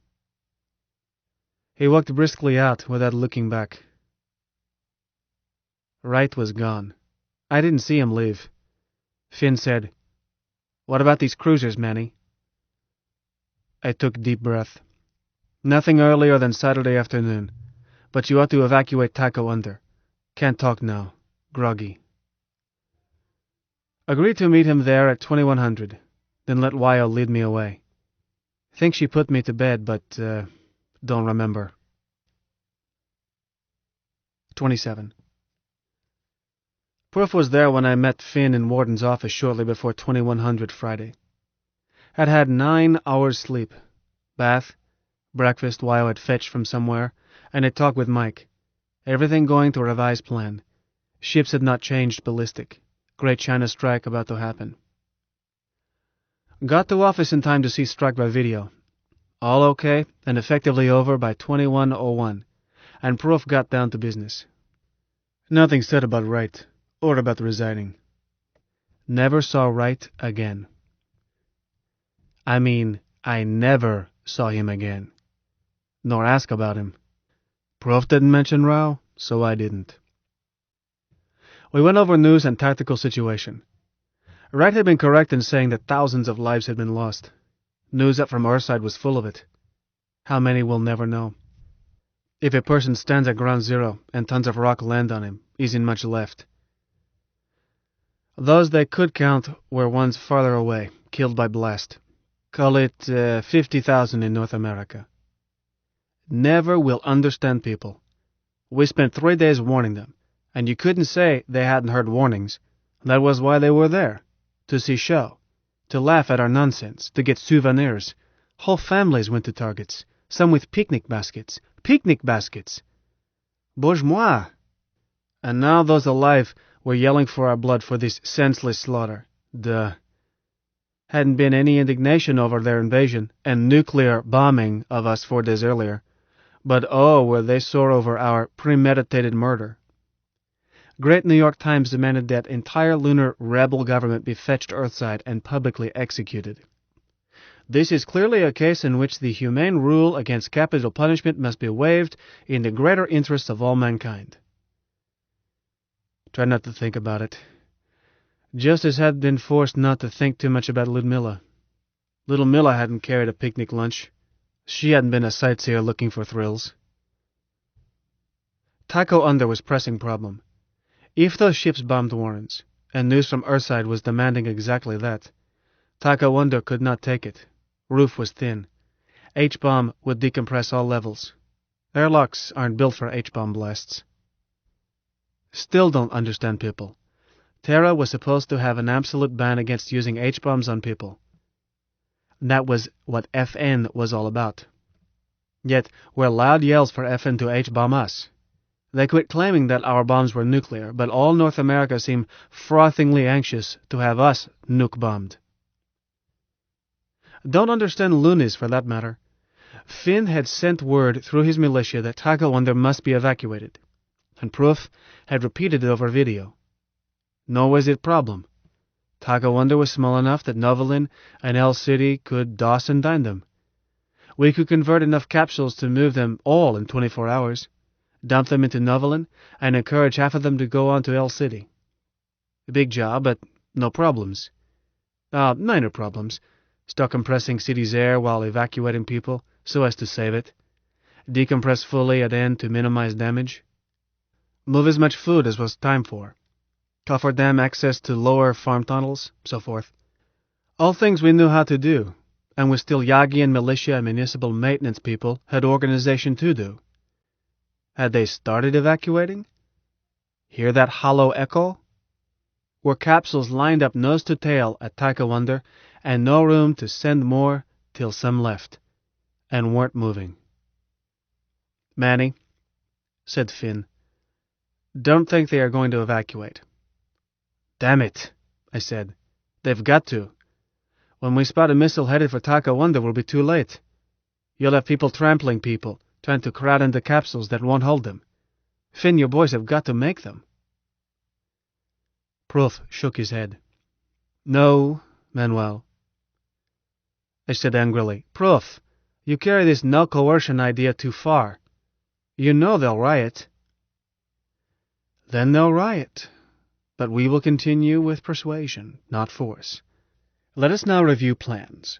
He walked briskly out without looking back. Wright was gone. I didn't see him leave. Finn said, What about these cruisers, Manny? I took a deep breath. Nothing earlier than Saturday afternoon, but you ought to evacuate Taco Under. Can't talk now. Groggy. Agreed to meet him there at 2100, then let Wyo lead me away. Think she put me to bed, but, don't remember. 27. Prof was there when I met Finn in Warden's office shortly before 2100 Friday. I'd had 9 hours sleep. Bath, breakfast Wyo had fetched from somewhere, and a talk with Mike. Everything going to revised plan. Ships had not changed ballistic. Great China strike about to happen. Got to office in time to see strike by video. All okay and effectively over by 2101, and Prof got down to business. Nothing said about Wright, or about resigning. Never saw Wright again. I mean, I never saw him again. Nor ask about him. Prof didn't mention Rao, so I didn't. We went over news and tactical situation. Wright had been correct in saying that thousands of lives had been lost. News up from our side was full of it. How many we'll never know. If a person stands at ground zero and tons of rock land on him, isn't much left. Those they could count were ones farther away, killed by blast. Call it 50,000 in North America. Never will understand people. We spent 3 days warning them, and you couldn't say they hadn't heard warnings. That was why they were there. To see show. To laugh at our nonsense. To get souvenirs. Whole families went to targets. Some with picnic baskets. Picnic baskets! Bouge moi! And now those alive were yelling for our blood for this senseless slaughter. Duh. Hadn't been any indignation over their invasion and nuclear bombing of us 4 days earlier. But oh, were they sore over our premeditated murder. Great New York Times demanded that entire lunar rebel government be fetched earthside and publicly executed. This is clearly a case in which the humane rule against capital punishment must be waived in the greater interest of all mankind. Try not to think about it. Just as had been forced not to think too much about Ludmilla. Little Milla hadn't carried a picnic lunch. She hadn't been a sightseer looking for thrills. Taco Under was pressing problem. If those ships bombed Warrens, and news from Earthside was demanding exactly that, Taco Under could not take it. Roof was thin. H-bomb would decompress all levels. Airlocks aren't built for H-bomb blasts. Still don't understand people. Terra was supposed to have an absolute ban against using H-bombs on people. That was what FN was all about. Yet were loud yells for FN to H-bomb us. They quit claiming that our bombs were nuclear, but all North America seemed frothingly anxious to have us nuke-bombed. Don't understand loonies, for that matter. Finn had sent word through his militia that Taco Under must be evacuated, and Proof had repeated it over video. Nor was it a problem. Tonawanda was small enough that Novelin and El City could doss and dine them. We could convert enough capsules to move them all in 24 hours, dump them into Novelin, and encourage half of them to go on to El City. A big job, but no problems. Minor problems. Start compressing city's air while evacuating people, so as to save it. Decompress fully at end to minimize damage. Move as much food as was time for. Offer them access to lower farm tunnels, so forth. All things we knew how to do, and with still Yagi and militia and municipal maintenance people had organization to do. Had they started evacuating? Hear that hollow echo? Were capsules lined up nose to tail at Tonawanda, and no room to send more till some left, and weren't moving. Manny, said Finn, don't think they are going to evacuate. Damn it, I said. They've got to. When we spot a missile headed for Tonawanda, we'll be too late. You'll have people trampling people, trying to crowd into capsules that won't hold them. Finn, your boys have got to make them. Prof shook his head. No, Manuel. I said angrily, Prof, you carry this no coercion idea too far. You know they'll riot. Then they'll riot. But we will continue with persuasion, not force. Let us now review plans.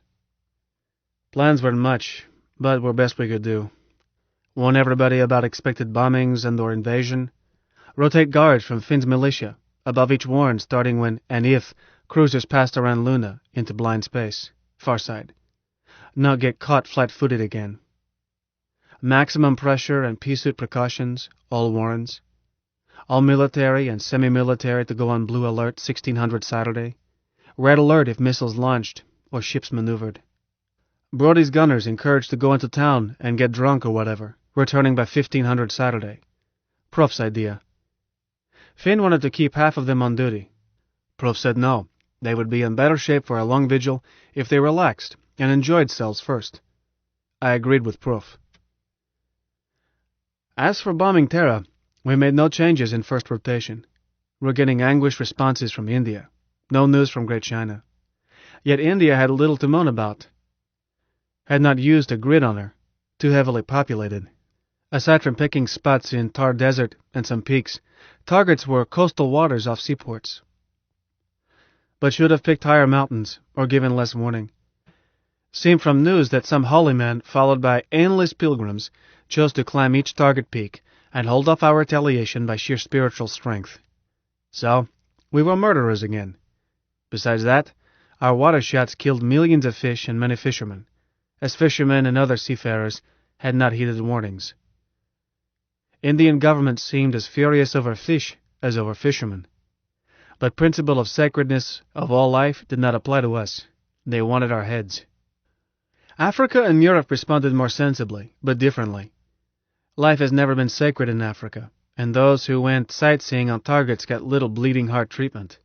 Plans weren't much, but were best we could do. Warn everybody about expected bombings and/or invasion. Rotate guards from Finn's militia, above each warren starting when and if cruisers passed around Luna into blind space, far side. Not get caught flat-footed again. Maximum pressure and pea suit precautions, all warrens. All military and semi-military to go on blue alert 1600 Saturday. Red alert if missiles launched or ships maneuvered. Brody's gunners encouraged to go into town and get drunk or whatever, returning by 1500 Saturday. Prof's idea. Finn wanted to keep half of them on duty. Prof said no, they would be in better shape for a long vigil if they relaxed and enjoyed cells first. I agreed with Prof. As for bombing Terra, we made no changes in first rotation. We're getting anguished responses from India. No news from Great China. Yet India had little to moan about. Had not used a grid on her, too heavily populated. Aside from picking spots in Tar Desert and some peaks, targets were coastal waters off seaports. But should have picked higher mountains, or given less warning. Seemed from news that some holy man, followed by endless pilgrims, chose to climb each target peak and hold off our retaliation by sheer spiritual strength. So, we were murderers again. Besides that, our water shots killed millions of fish and many fishermen, as fishermen and other seafarers had not heeded warnings. Indian government seemed as furious over fish as over fishermen. But principle of sacredness of all life did not apply to us. They wanted our heads. Africa and Europe responded more sensibly, but differently. Life has never been sacred in Africa, and those who went sightseeing on targets got little bleeding heart treatment.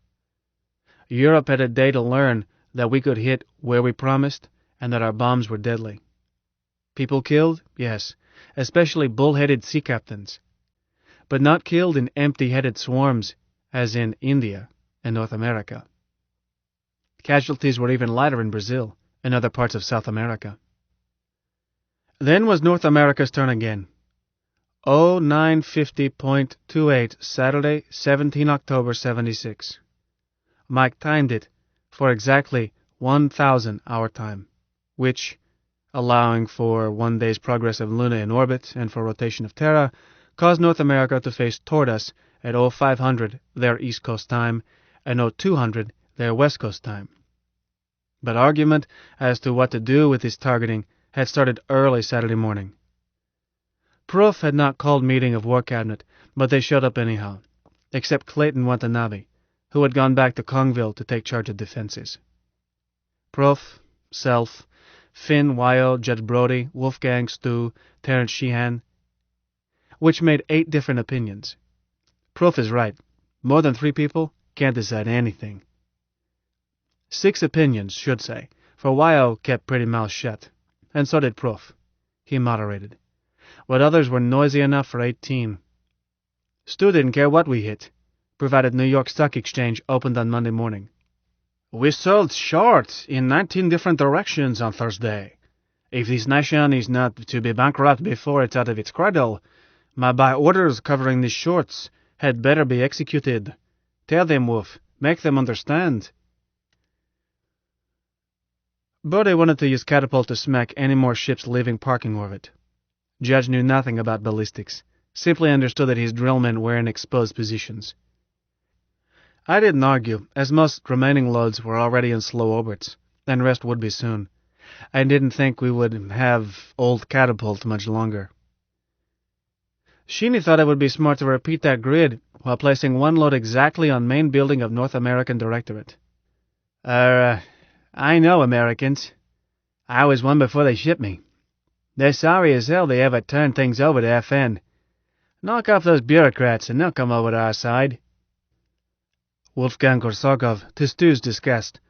Europe had a day to learn that we could hit where we promised, and that our bombs were deadly. People killed? Yes, especially bull-headed sea captains. But not killed in empty-headed swarms, as in India and North America. Casualties were even lighter in Brazil and other parts of South America. Then was North America's turn again. 0950.28 Saturday, 17 October 76. Mike timed it for exactly 1000 our time, which, allowing for 1 day's progress of Luna in orbit and for rotation of Terra, caused North America to face toward us at 0500 their East Coast time and 0200 their West Coast time. But argument as to what to do with this targeting had started early Saturday morning. Prof had not called meeting of War Cabinet, but they showed up anyhow, except Clayton Watanabe, who had gone back to Kongville to take charge of defenses. Prof, self, Finn, Wyo, Judge Brody, Wolfgang, Stu, Terrence Sheehan, which made 8 different opinions. Prof is right. More than 3 people can't decide anything. 6 opinions, should say, for Wyo kept pretty mouth shut, and so did Prof. He moderated. But others were noisy enough for 18. Stu didn't care what we hit, provided New York Stock Exchange opened on Monday morning. We sold short in 19 different directions on Thursday. If this nation is not to be bankrupt before it's out of its cradle, my buy orders covering these shorts had better be executed. Tell them, Wolf. Make them understand. Bodie wanted to use catapult to smack any more ships leaving parking orbit. Judge knew nothing about ballistics, simply understood that his drillmen were in exposed positions. I didn't argue, as most remaining loads were already in slow orbits, and rest would be soon. I didn't think we would have old catapult much longer. Sheeny thought it would be smart to repeat that grid while placing one load exactly on main building of North American Directorate. I know Americans. I was one before they shipped me. They're sorry as hell they ever turned things over to FN. Knock off those bureaucrats and they'll come over to our side. Wolfgang Korsakov, to Stu's disgust,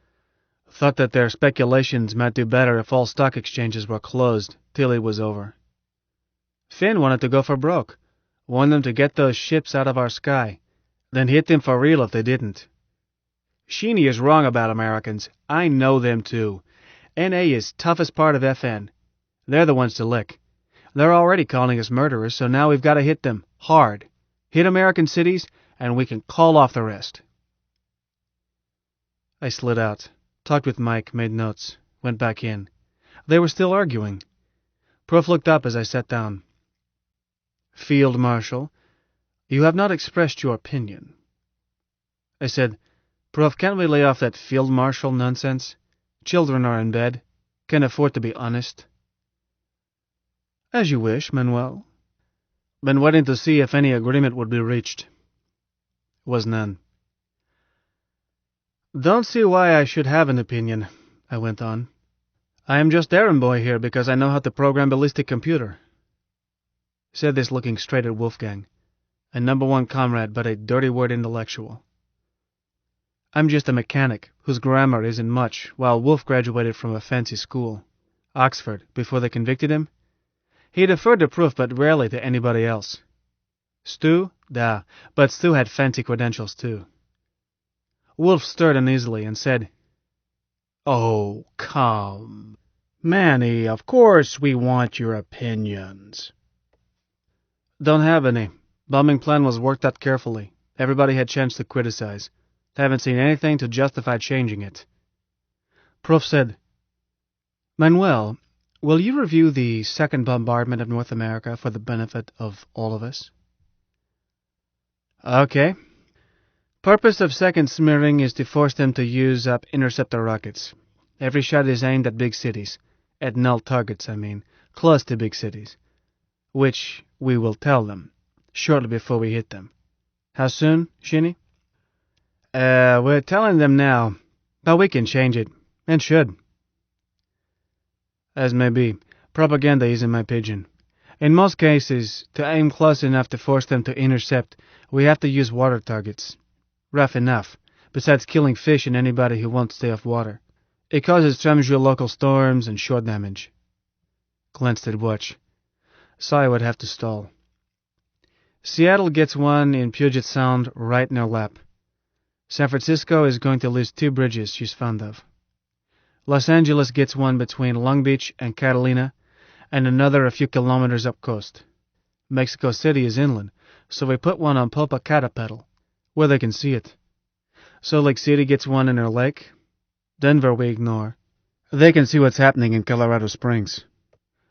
thought that their speculations might do better if all stock exchanges were closed till it was over. Finn wanted to go for broke, warned them to get those ships out of our sky, then hit them for real if they didn't. Sheeny is wrong about Americans. I know them too. NA is toughest part of FN. They're the ones to lick. They're already calling us murderers, so now we've got to hit them hard. Hit American cities, and we can call off the rest. I slid out, talked with Mike, made notes, went back in. They were still arguing. Prof looked up as I sat down. Field Marshal, you have not expressed your opinion. I said, Prof, can't we lay off that Field Marshal nonsense? Children are in bed. Can afford to be honest. As you wish, Manuel. Been waiting to see if any agreement would be reached. Was none. Don't see why I should have an opinion, I went on. I am just errand boy here because I know how to program ballistic computer. Said this looking straight at Wolfgang, a #1 comrade but a dirty word intellectual. I'm just a mechanic whose grammar isn't much, while Wolf graduated from a fancy school, Oxford, before they convicted him. He deferred to Proof but rarely to anybody else. Stu? Da, but Stu had fancy credentials too. Wolf stirred uneasily and said, Oh, come. Manny, of course we want your opinions. Don't have any. Bombing plan was worked out carefully. Everybody had chance to criticize. Haven't seen anything to justify changing it. Prof said, Manuel, will you review the second bombardment of North America for the benefit of all of us? Okay. Purpose of second smearing is to force them to use up interceptor rockets. Every shot is aimed at big cities. At null targets, I mean. Close to big cities. Which we will tell them, shortly before we hit them. How soon, Shinny? We're telling them now, but we can change it, and should. As may be, propaganda isn't my pigeon. In most cases, to aim close enough to force them to intercept, we have to use water targets. Rough enough, besides killing fish and anybody who won't stay off water. It causes translocal storms and shore damage. Glanced at watch. Saw I would have to stall. Seattle gets one in Puget Sound right in her lap. San Francisco is going to lose 2 bridges she's fond of. Los Angeles gets one between Long Beach and Catalina, and another a few kilometers up coast. Mexico City is inland, so we put one on Popocatépetl, where they can see it. Salt Lake City gets one in her lake. Denver we ignore. They can see what's happening in Colorado Springs.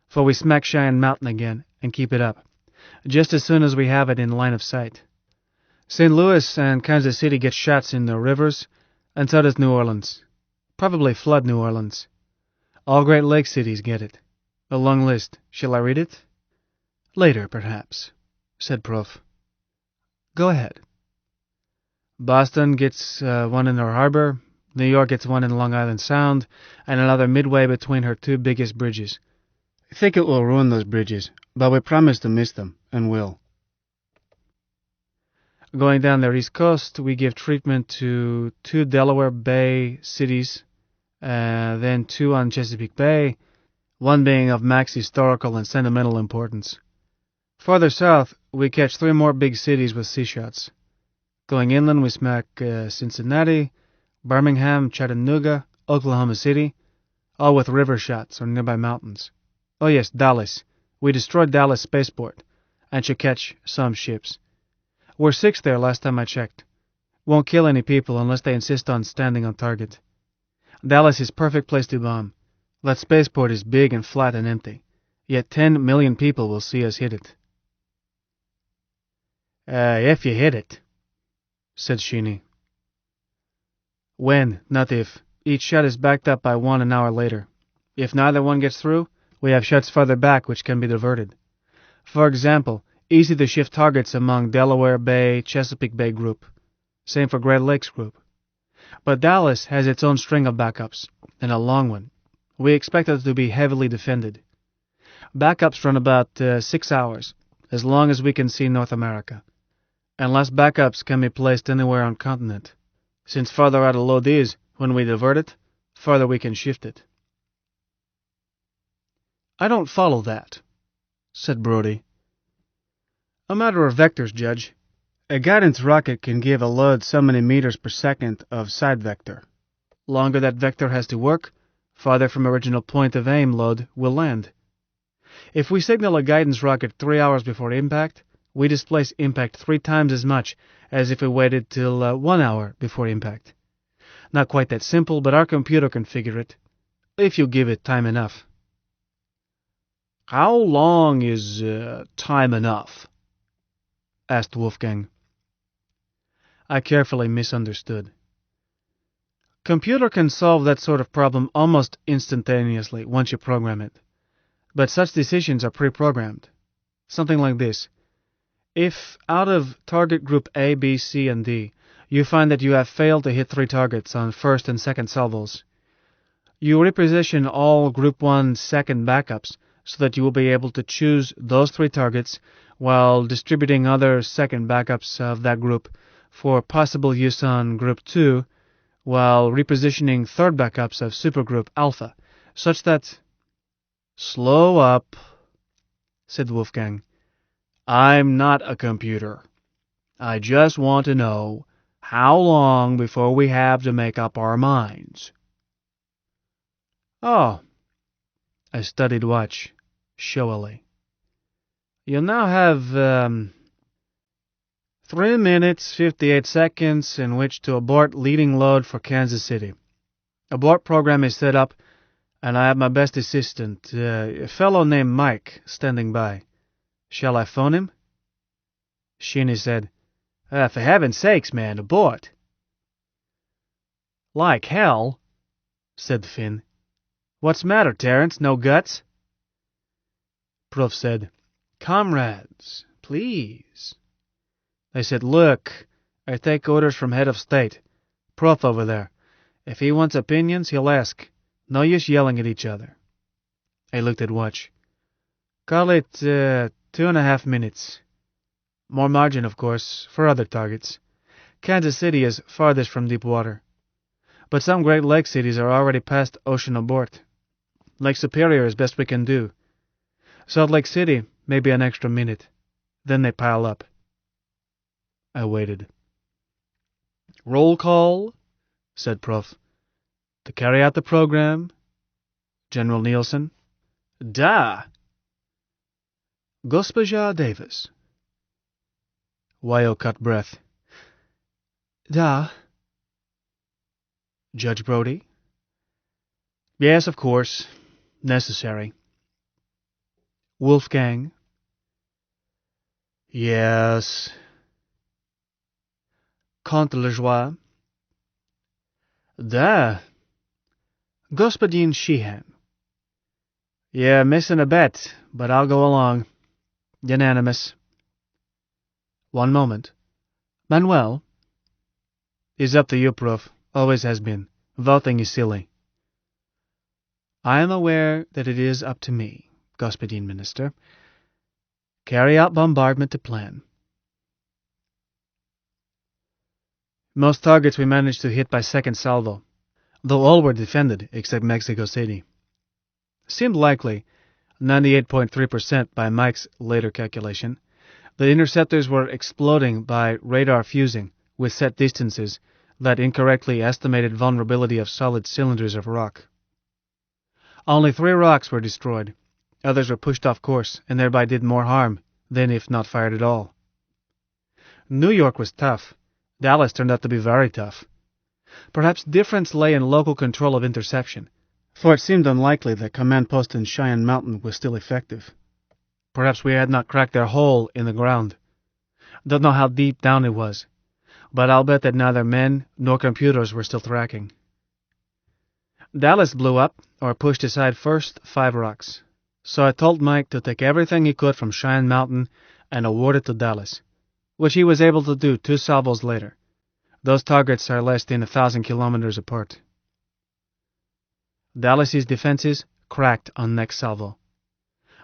For we smack Cheyenne Mountain again and keep it up, just as soon as we have it in line of sight. St. Louis and Kansas City get shots in the rivers, and so does New Orleans. Probably flood New Orleans. All Great Lakes cities get it. A long list. Shall I read it? Later, perhaps, said Prof. Go ahead. Boston gets one in her harbor, New York gets one in Long Island Sound, and another midway between her 2 biggest bridges. I think it will ruin those bridges, but we promise to miss them, and will. Going down their east coast, we give treatment to 2 Delaware Bay cities, then 2 on Chesapeake Bay, one being of max historical and sentimental importance. Farther south, we catch 3 more big cities with sea shots. Going inland, we smack Cincinnati, Birmingham, Chattanooga, Oklahoma City, all with river shots or nearby mountains. Oh yes, Dallas. We destroyed Dallas spaceport, and should catch some ships. We're 6 there last time I checked. Won't kill any people unless they insist on standing on target. Dallas is perfect place to bomb. That spaceport is big and flat and empty, yet 10 million people will see us hit it. If you hit it, said Sheeny. When, not if. Each shot is backed up by one an hour later. If neither one gets through, we have shots farther back which can be diverted. For example, easy to shift targets among Delaware Bay, Chesapeake Bay group. Same for Great Lakes group. But Dallas has its own string of backups, and a long one. We expect it to be heavily defended. Backups run about 6 hours, as long as we can see North America. And less backups can be placed anywhere on continent, since farther out a load is, when we divert it, farther we can shift it. I don't follow that, said Brody. A matter of vectors, Judge. A guidance rocket can give a load so many meters per second of side vector. Longer that vector has to work, farther from original point of aim load will land. If we signal a guidance rocket 3 hours before impact, we displace impact 3 times as much as if we waited till 1 hour before impact. Not quite that simple, but our computer can figure it, if you give it time enough. How long is time enough? Asked Wolfgang. I carefully misunderstood. Computer can solve that sort of problem almost instantaneously once you program it. But such decisions are pre-programmed. Something like this. If out of target group A, B, C, and D, you find that you have failed to hit 3 targets on first and second salvos, you reposition all group 1 second backups so that you will be able to choose those 3 targets while distributing other second backups of that group for possible use on group 2, while repositioning third backups of supergroup Alpha, such that... Slow up, said Wolfgang. I'm not a computer. I just want to know how long before we have to make up our minds. Oh, I studied watch, showily. You now have 3 minutes, 58 seconds in which to abort leading load for Kansas City. Abort program is set up, and I have my best assistant, a fellow named Mike, standing by. Shall I phone him? Sheeny said, For heaven's sakes, man, abort. Like hell, said Finn. What's matter, Terrence? No guts? Prof said, Comrades, please. I said, Look, I take orders from head of state. Prof over there. If he wants opinions, he'll ask. No use yelling at each other. I looked at watch. Call it 2.5 minutes. More margin, of course, for other targets. Kansas City is farthest from deep water. But some Great Lake cities are already past ocean abort. Lake Superior is best we can do. Salt Lake City, maybe an extra minute. Then they pile up. I waited. Roll call, said Prof. To carry out the program, General Nielsen. Da. Госпожа Davis. Wyo cut breath. Da. Judge Brody. Yes, of course. Necessary. Wolfgang. Yes. Comte Lejoie. Da. Господин Sheehan. You're missing a bet, but I'll go along. Unanimous. One moment. Manuel. Is up to you, Prof. Always has been. Voting is silly. I am aware that it is up to me, Господин Minister. Carry out bombardment to plan. Most targets we managed to hit by second salvo, though all were defended except Mexico City. Seemed likely, 98.3% by Mike's later calculation, that interceptors were exploding by radar fusing with set distances that incorrectly estimated vulnerability of solid cylinders of rock. Only 3 rocks were destroyed. Others were pushed off course, and thereby did more harm than if not fired at all. New York was tough. Dallas turned out to be very tough. Perhaps difference lay in local control of interception, for it seemed unlikely that command post in Cheyenne Mountain was still effective. Perhaps we had not cracked their hole in the ground. Don't know how deep down it was, but I'll bet that neither men nor computers were still tracking. Dallas blew up, or pushed aside first 5 rocks, so I told Mike to take everything he could from Cheyenne Mountain and award it to Dallas, which he was able to do 2 salvos later. Those targets are less than 1,000 kilometers apart. Dallas's defenses cracked on next salvo.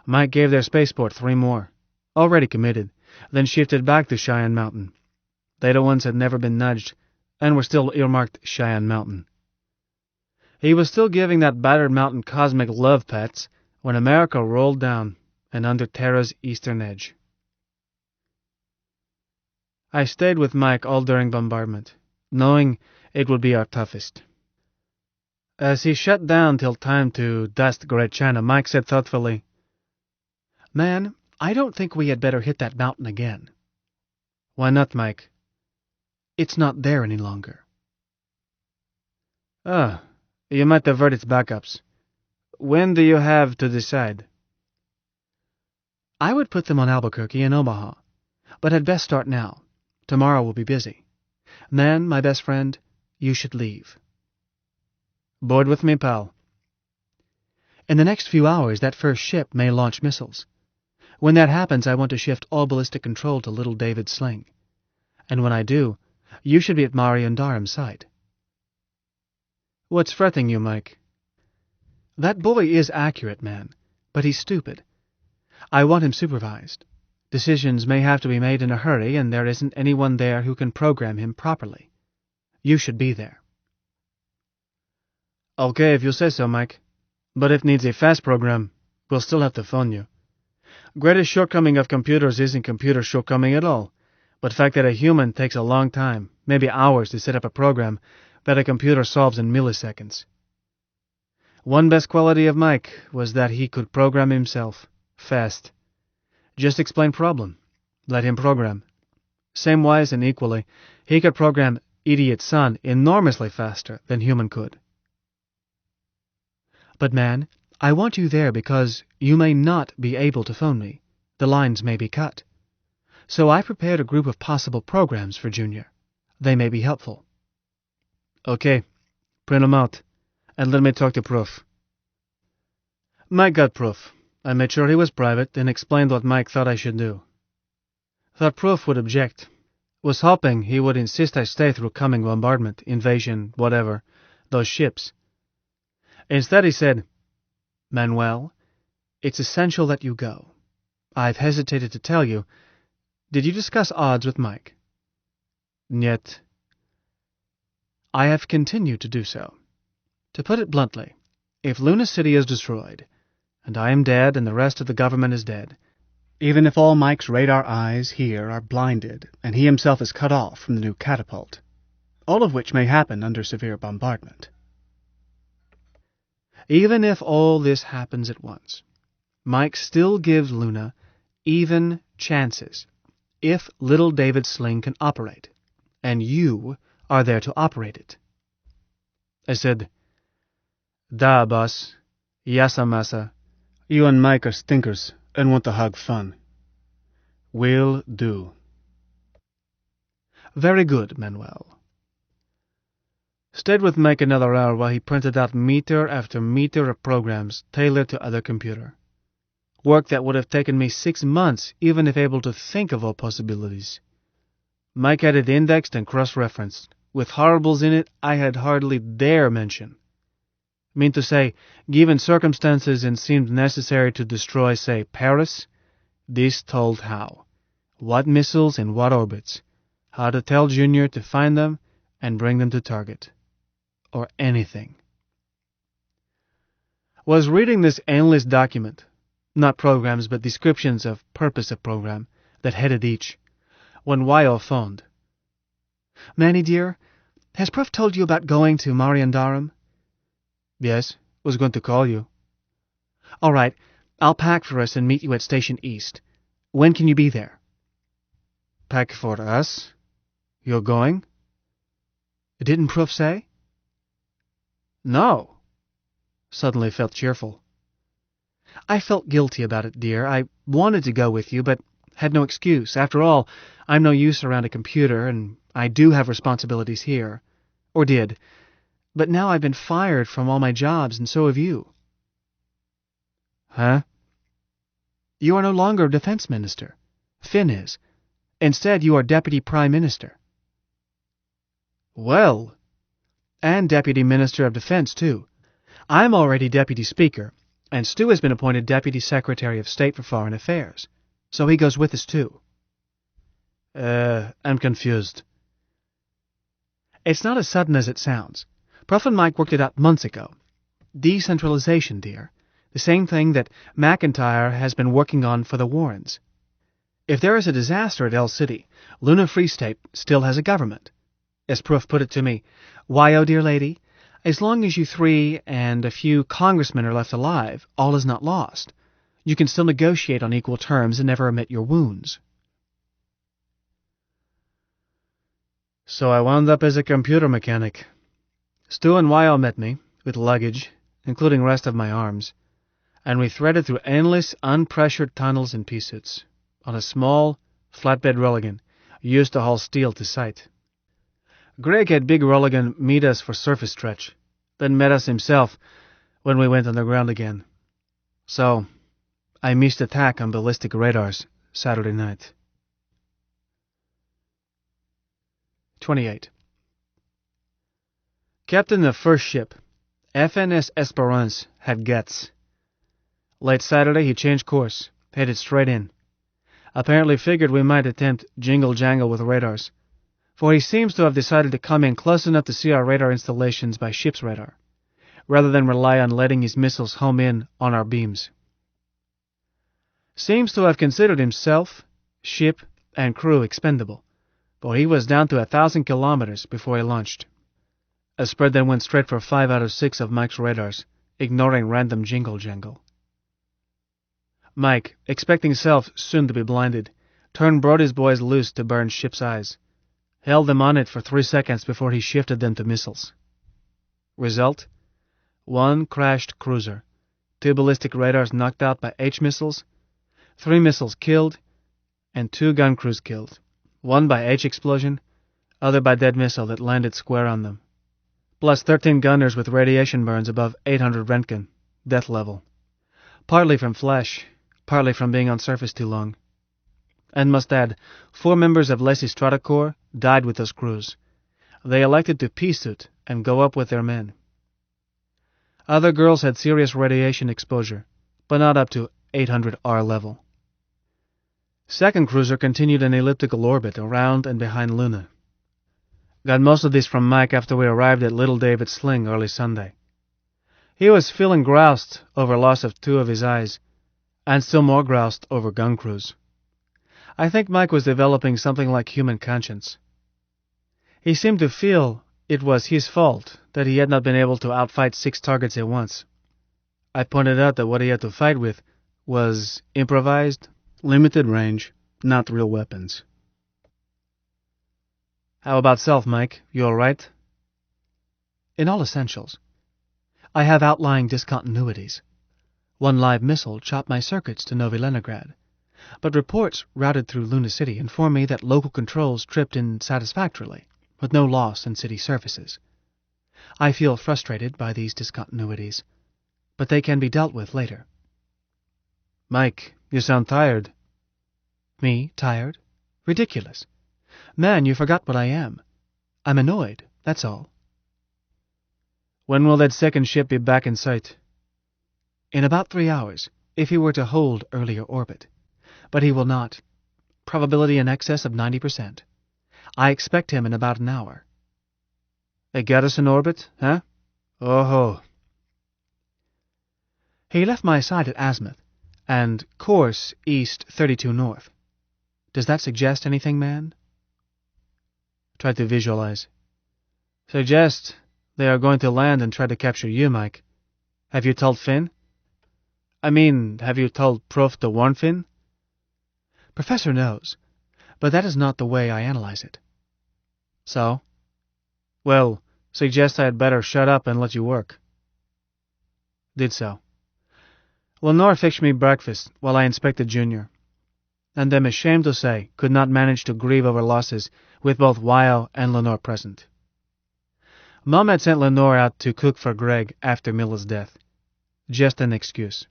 Mike gave their spaceport 3 more, already committed, then shifted back to Cheyenne Mountain. Data ones had never been nudged, and were still earmarked Cheyenne Mountain. He was still giving that battered mountain cosmic love pats when America rolled down and under Terra's eastern edge. I stayed with Mike all during bombardment, knowing it would be our toughest. As he shut down till time to dust Great China, Mike said thoughtfully, "Man, I don't think we had better hit that mountain again." "Why not, Mike?" "It's not there any longer." "Ah, you might divert its backups. When do you have to decide?" "I would put them on Albuquerque and Omaha, but I'd best start now. Tomorrow will be busy. Man, my best friend, you should leave." "Board with me, pal." "In the next few hours, that first ship may launch missiles. When that happens, I want to shift all ballistic control to Little David's sling. And when I do, you should be at Marion Darham's side." "What's fretting you, Mike?" "That boy is accurate, man, but he's stupid. I want him supervised. Decisions may have to be made in a hurry, and there isn't anyone there who can program him properly. You should be there." "Okay, if you say so, Mike. But if needs a fast program, we'll still have to phone you. Greatest shortcoming of computers isn't computer shortcoming at all, but the fact that a human takes a long time, maybe hours, to set up a program that a computer solves in milliseconds. One best quality of Mike was that he could program himself, fast. Just explain problem. Let him program. Same wise and equally, he could program Idiot Son enormously faster than human could. "But man, I want you there because you may not be able to phone me. The lines may be cut. So I prepared a group of possible programs for Junior. They may be helpful." "Okay, print 'em out, and let me talk to Proof." Mike got Proof. I made sure he was private and explained what Mike thought I should do. Thought Proof would object. Was hoping he would insist I stay through coming bombardment, invasion, whatever, those ships. Instead he said, "Manuel, it's essential that you go. I've hesitated to tell you. Did you discuss odds with Mike?" "Niet." "I have continued to do so. To put it bluntly, if Luna City is destroyed, and I am dead and the rest of the government is dead, even if all Mike's radar eyes here are blinded and he himself is cut off from the new catapult, all of which may happen under severe bombardment. Even if all this happens at once, Mike still gives Luna even chances if Little David's sling can operate, and you are there to operate it." I said, "Da, boss. Yassa massa. You and Mike are stinkers and want to hog fun. Will do." "Very good, Manuel." Stayed with Mike another hour while he printed out meter after meter of programs tailored to other computer. Work that would have taken me 6 months, even if able to think of all possibilities. Mike had it indexed and cross-referenced, with horribles in it I had hardly dare mention. Mean to say, given circumstances and seemed necessary to destroy, say, Paris, this told how. What missiles in what orbits. How to tell Junior to find them and bring them to target. Or anything. Was reading this endless document, not programs but descriptions of purpose of program, that headed each, when Wyo phoned. "Manny dear, Has Prof told you about going to Mariandarum? Yes, was going to call you. All right, I'll pack for us and meet you at Station East. When can you be there? Pack for us? You're going? Didn't Prof say? No. Suddenly felt cheerful. I felt guilty about it, dear. I wanted to go with you, but had no excuse. After all, I'm no use around a computer, and I do have responsibilities here. Or did. But now I've been fired from all my jobs, and so have you. Huh? You are no longer defense minister. Finn is. Instead, you are deputy prime minister. Well. And deputy minister of defense, too. I'm already deputy speaker, and Stu has been appointed deputy secretary of state for foreign affairs. So he goes with us, too. I'm confused. It's not as sudden as it sounds. Prof and Mike worked it out months ago. Decentralization, dear. The same thing that McIntyre has been working on for the Warrens. If there is a disaster at El City, Luna Free State still has a government. As Prof put it to me, why, oh dear lady, as long as you three and a few congressmen are left alive, all is not lost. You can still negotiate on equal terms and never admit your wounds. So I wound up as a computer mechanic. Stu and Wyo met me, with luggage, including rest of my arms, and we threaded through endless, unpressured tunnels in pea suits, on a small, flatbed Rolligan, used to haul steel to site. Greg had Big Rolligan meet us for surface stretch, then met us himself when we went underground again. So, I missed attack on ballistic radars Saturday night. 28. Captain of first ship, FNS Esperance, had guts. Late Saturday he changed course, headed straight in. Apparently figured we might attempt jingle-jangle with radars, for he seems to have decided to come in close enough to see our radar installations by ship's radar, rather than rely on letting his missiles home in on our beams. Seems to have considered himself, ship, and crew expendable, but he was down to 1,000 kilometers before he launched. A spread then went straight for 5 out of 6 of Mike's radars, ignoring random jingle-jangle. Mike, expecting self soon to be blinded, turned Brody's boys loose to burn ship's eyes, held them on it for 3 seconds before he shifted them to missiles. Result? 1 crashed cruiser, 2 ballistic radars knocked out by H missiles, 3 missiles killed, and 2 gun crews killed, 1 by H explosion, other by dead missile that landed square on them, plus 13 gunners with radiation burns above 800 Roentgen, death level, partly from flash, partly from being on surface too long. And must add, 4 members of Lacey Strata Corps died with those crews. They elected to pea suit and go up with their men. Other girls had serious radiation exposure, but not up to 800 R level. Second cruiser continued an elliptical orbit around and behind Luna. Got most of this from Mike after we arrived at Little David's Sling early Sunday. He was feeling groused over loss of 2 of his eyes, and still more groused over gun crews. I think Mike was developing something like human conscience. He seemed to feel it was his fault that he had not been able to outfight 6 targets at once. I pointed out that what he had to fight with was improvised, limited range, not real weapons. How about self, Mike? You all right? In all essentials. I have outlying discontinuities. 1 live missile chopped my circuits to Novi Leningrad, but reports routed through Luna City inform me that local controls tripped in satisfactorily, with no loss in city surfaces. I feel frustrated by these discontinuities, but they can be dealt with later. Mike, you sound tired. Me, tired? Ridiculous. Man, you forgot what I am. I'm annoyed, that's all. When will that second ship be back in sight? In about 3 hours, if he were to hold earlier orbit. But he will not. Probability in excess of 90%. I expect him in about an hour. They got us in orbit, huh? Oh-ho. He left my side at azimuth, and course east 32 north. Does that suggest anything, man? Try to visualize. Suggest they are going to land and try to capture you, Mike. Have you told Finn? I mean, have you told Prof to warn Finn? Professor knows, but that is not the way I analyze it. So? Well, suggest I had better shut up and let you work. Did so. Lenore fixed me breakfast while I inspected Junior, and I'm ashamed to say could not manage to grieve over losses with both Wyo and Lenore present. Mom had sent Lenore out to cook for Greg after Milla's death. Just an excuse.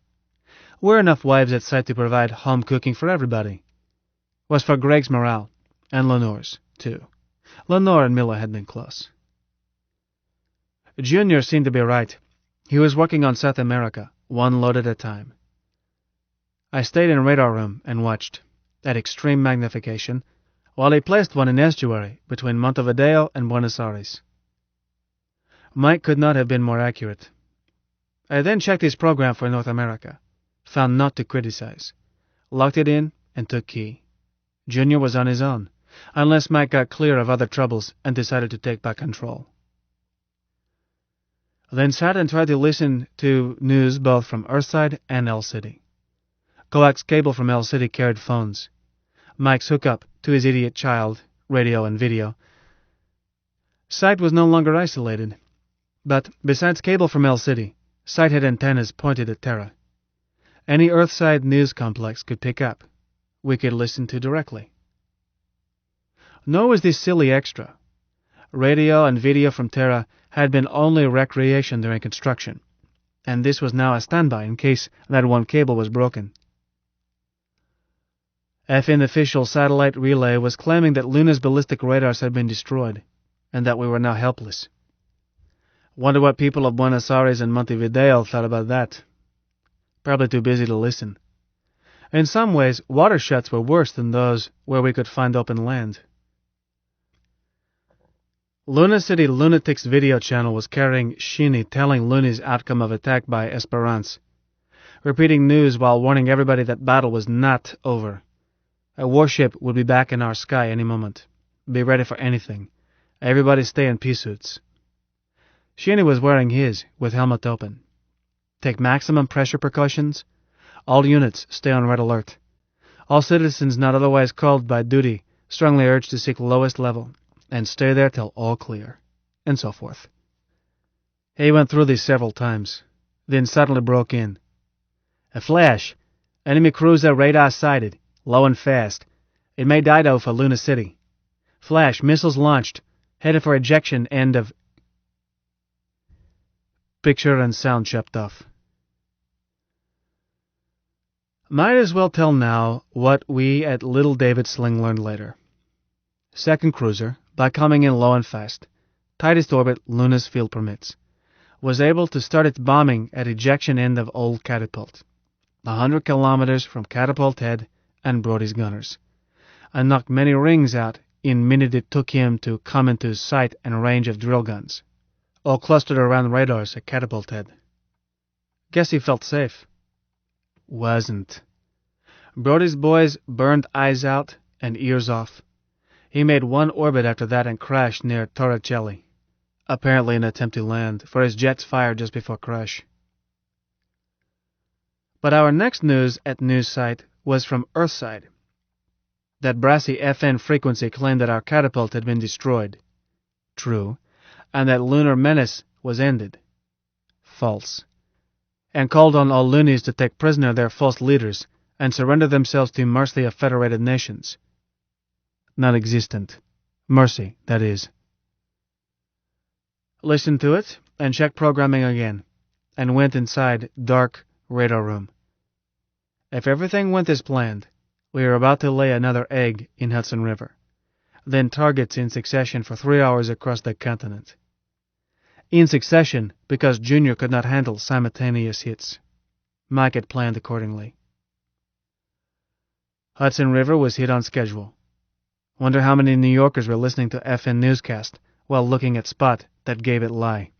We're enough wives at sight to provide home cooking for everybody. Was for Greg's morale, and Lenore's, too. Lenore and Milla had been close. Junior seemed to be right. He was working on South America, one load at a time. I stayed in radar room and watched, at extreme magnification, while he placed one in estuary between Montevideo and Buenos Aires. Mike could not have been more accurate. I then checked his program for North America, found not to criticize, locked it in, and took key. Junior was on his own, unless Mike got clear of other troubles and decided to take back control. Then sat and tried to listen to news both from Earthside and L City. Coax cable from L City carried phones. Mike's hookup to his idiot child, radio and video. Sight was no longer isolated, but besides cable from L City, Sight had antennas pointed at Terra. Any Earthside news complex could pick up. We could listen to directly. Nor was this silly extra. Radio and video from Terra had been only recreation during construction, and this was now a standby in case that one cable was broken. FN official satellite relay was claiming that Luna's ballistic radars had been destroyed, and that we were now helpless. Wonder what people of Buenos Aires and Montevideo thought about that. Probably too busy to listen. In some ways, water shuts were worse than those where we could find open land. Luna City Lunatics video channel was carrying Shinny telling Looney's outcome of attack by Esperance, repeating news while warning everybody that battle was not over. A warship would be back in our sky any moment. Be ready for anything. Everybody stay in pea suits. Shinny was wearing his, with helmet open. Take maximum pressure precautions. All units stay on red alert. All citizens not otherwise called by duty strongly urged to seek lowest level, and stay there till all clear, and so forth. He went through these several times, then suddenly broke in. A flash! Enemy cruiser radar sighted, low and fast. It made Dido for Luna City. Flash, missiles launched, headed for ejection end of... Picture and sound chopped off. Might as well tell now what we at Little David Sling learned later. Second cruiser, by coming in low and fast, tightest orbit Luna's field permits, was able to start its bombing at ejection end of old catapult, 100 kilometers from catapult head and Brody's gunners, and knocked many rings out in minute it took him to come into sight and range of drill guns, all clustered around radars at catapult head. Guess he felt safe. Wasn't. Brody's boys burned eyes out and ears off. He made one orbit after that and crashed near Torricelli, apparently an attempt to land, for his jets fired just before crash. But our next news at news site was from Earthside. That brassy FN frequency claimed that our catapult had been destroyed. True. And that lunar menace was ended. False. And called on all loonies to take prisoner their false leaders and surrender themselves to mercy of federated nations. Non-existent. Mercy, that is. Listened to it and checked programming again, and went inside dark radar room. If everything went as planned, we were about to lay another egg in Hudson River, then targets in succession for 3 hours across the continent. In succession because Junior could not handle simultaneous hits. Mike had planned accordingly. Hudson River was hit on schedule. Wonder how many New Yorkers were listening to FN newscast while looking at spot that gave it lie.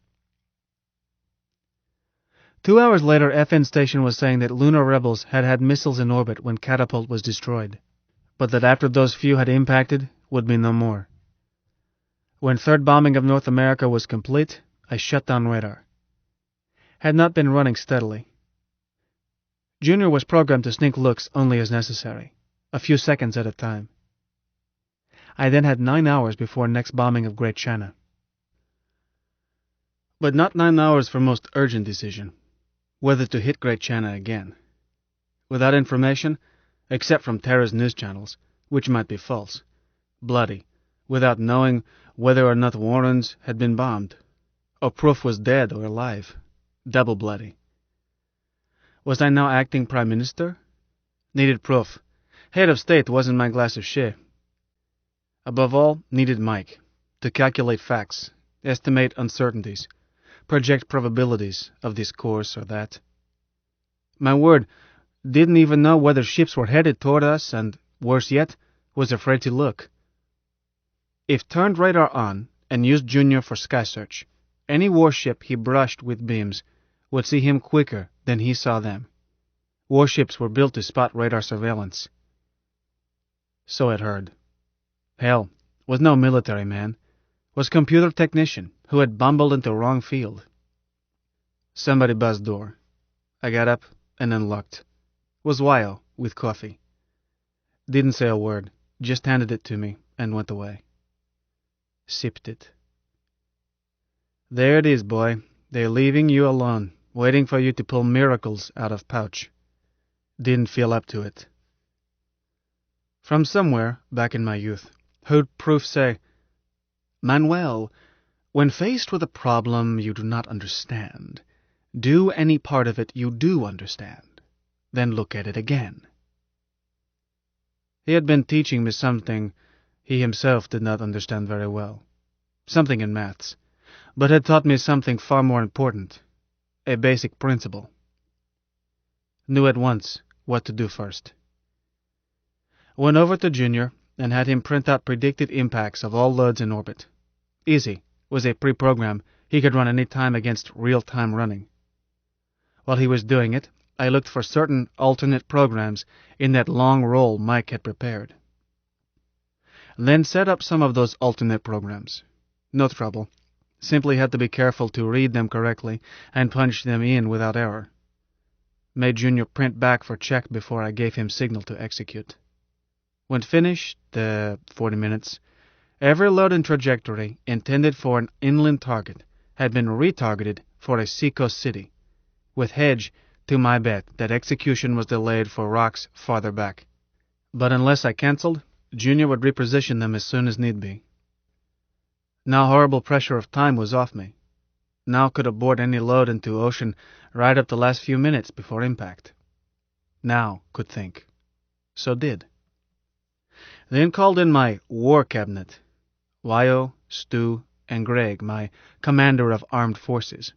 2 hours later, FN station was saying that lunar rebels had had missiles in orbit when catapult was destroyed, but that after those few had impacted, would be no more. When third bombing of North America was complete, I shut down radar. Had not been running steadily. Junior was programmed to sneak looks only as necessary, a few seconds at a time. I then had 9 hours before next bombing of Great China. But not 9 hours for most urgent decision, whether to hit Great China again. Without information, except from terrorist news channels, which might be false, bloody, without knowing whether or not Warrens had been bombed, or proof was dead or alive, double bloody. Was I now acting Prime Minister? Needed proof. Head of state wasn't my glass of sherry. Above all, needed Mike, to calculate facts, estimate uncertainties, project probabilities of this course or that. My word, didn't even know whether ships were headed toward us and, worse yet, was afraid to look. If turned radar on and used Junior for sky search, any warship he brushed with beams would see him quicker than he saw them. Warships were built to spot radar surveillance. So I'd heard. Hell, was no military man. Was computer technician who had bumbled into wrong field. Somebody buzzed door. I got up and unlocked. Was Wyo with coffee. Didn't say a word, just handed it to me and went away. Sipped it. There it is, boy. They're leaving you alone, waiting for you to pull miracles out of pouch. Didn't feel up to it. From somewhere, back in my youth, heard proof say, Manuel, when faced with a problem you do not understand, do any part of it you do understand, then look at it again. He had been teaching me something he himself did not understand very well, something in maths, but had taught me something far more important, a basic principle. Knew at once what to do first. Went over to Junior and had him print out predicted impacts of all loads in orbit. Easy, was a pre-program he could run any time against real-time running. While he was doing it, I looked for certain alternate programs in that long roll Mike had prepared. Then set up some of those alternate programs. No trouble. Simply had to be careful to read them correctly and punch them in without error. Made Junior print back for check before I gave him signal to execute. When finished, 40 minutes, every load and trajectory intended for an inland target had been retargeted for a seacoast city, with hedge to my bet that execution was delayed for rocks farther back. But unless I cancelled, Junior would reposition them as soon as need be. Now horrible pressure of time was off me. Now could abort any load into ocean right up the last few minutes before impact. Now could think. So did. Then called in my war cabinet, Wyo, Stu, and Greg, my commander of armed forces,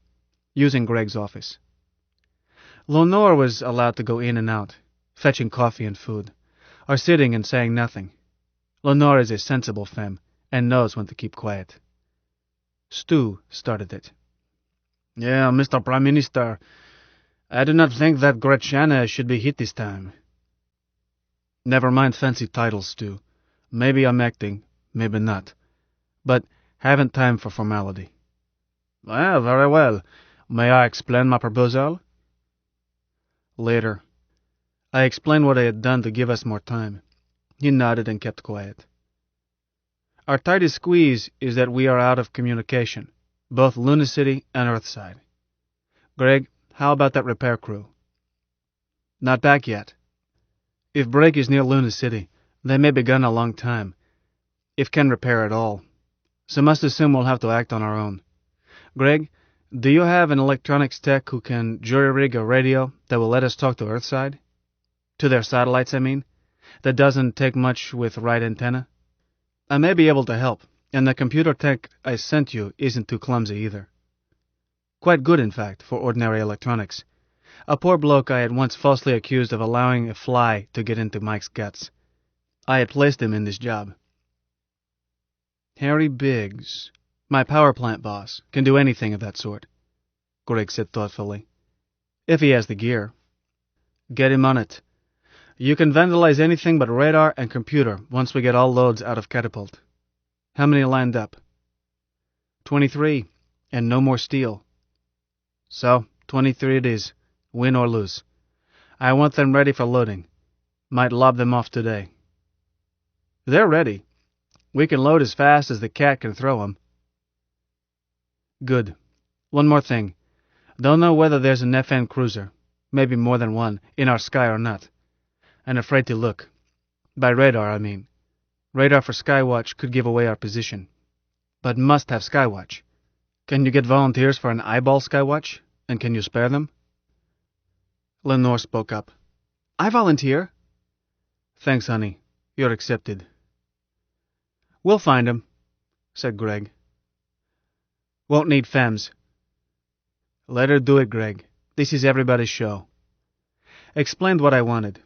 using Greg's office. Lenore was allowed to go in and out, fetching coffee and food, or sitting and saying nothing. Lenore is a sensible femme, and knows when to keep quiet. Stu started it. Yeah, Mr. Prime Minister, I do not think that Great China should be hit this time. Never mind fancy titles, Stu. Maybe I'm acting, maybe not. But haven't time for formality. Well, very well. May I explain my proposal? Later. I explained what I had done to give us more time. He nodded and kept quiet. Our tightest squeeze is that we are out of communication, both Luna City and Earthside. Greg, how about that repair crew? Not back yet. If break is near Luna City, they may be gone a long time, if can repair at all. So must assume we'll have to act on our own. Greg, do you have an electronics tech who can jury-rig a radio that will let us talk to Earthside? To their satellites, I mean. That doesn't take much with right antenna. I may be able to help, and the computer tech I sent you isn't too clumsy either. Quite good, in fact, for ordinary electronics. A poor bloke I had once falsely accused of allowing a fly to get into Mike's guts. I had placed him in this job. Harry Biggs, my power plant boss, can do anything of that sort, Greg said thoughtfully. If he has the gear. Get him on it. You can vandalize anything but radar and computer once we get all loads out of catapult. How many lined up? 23, and no more steel. So, 23 it is, win or lose. I want them ready for loading. Might lob them off today. They're ready. We can load as fast as the cat can throw 'em. Good. One more thing. Don't know whether there's an FN cruiser, maybe more than one, in our sky or not. And afraid to look. By radar, I mean. Radar for Skywatch could give away our position. But must have Skywatch. Can you get volunteers for an eyeball Skywatch? And can you spare them? Lenore spoke up. I volunteer. Thanks, honey. You're accepted. We'll find 'em, said Greg. Won't need femmes. Let her do it, Greg. This is everybody's show. Explained what I wanted.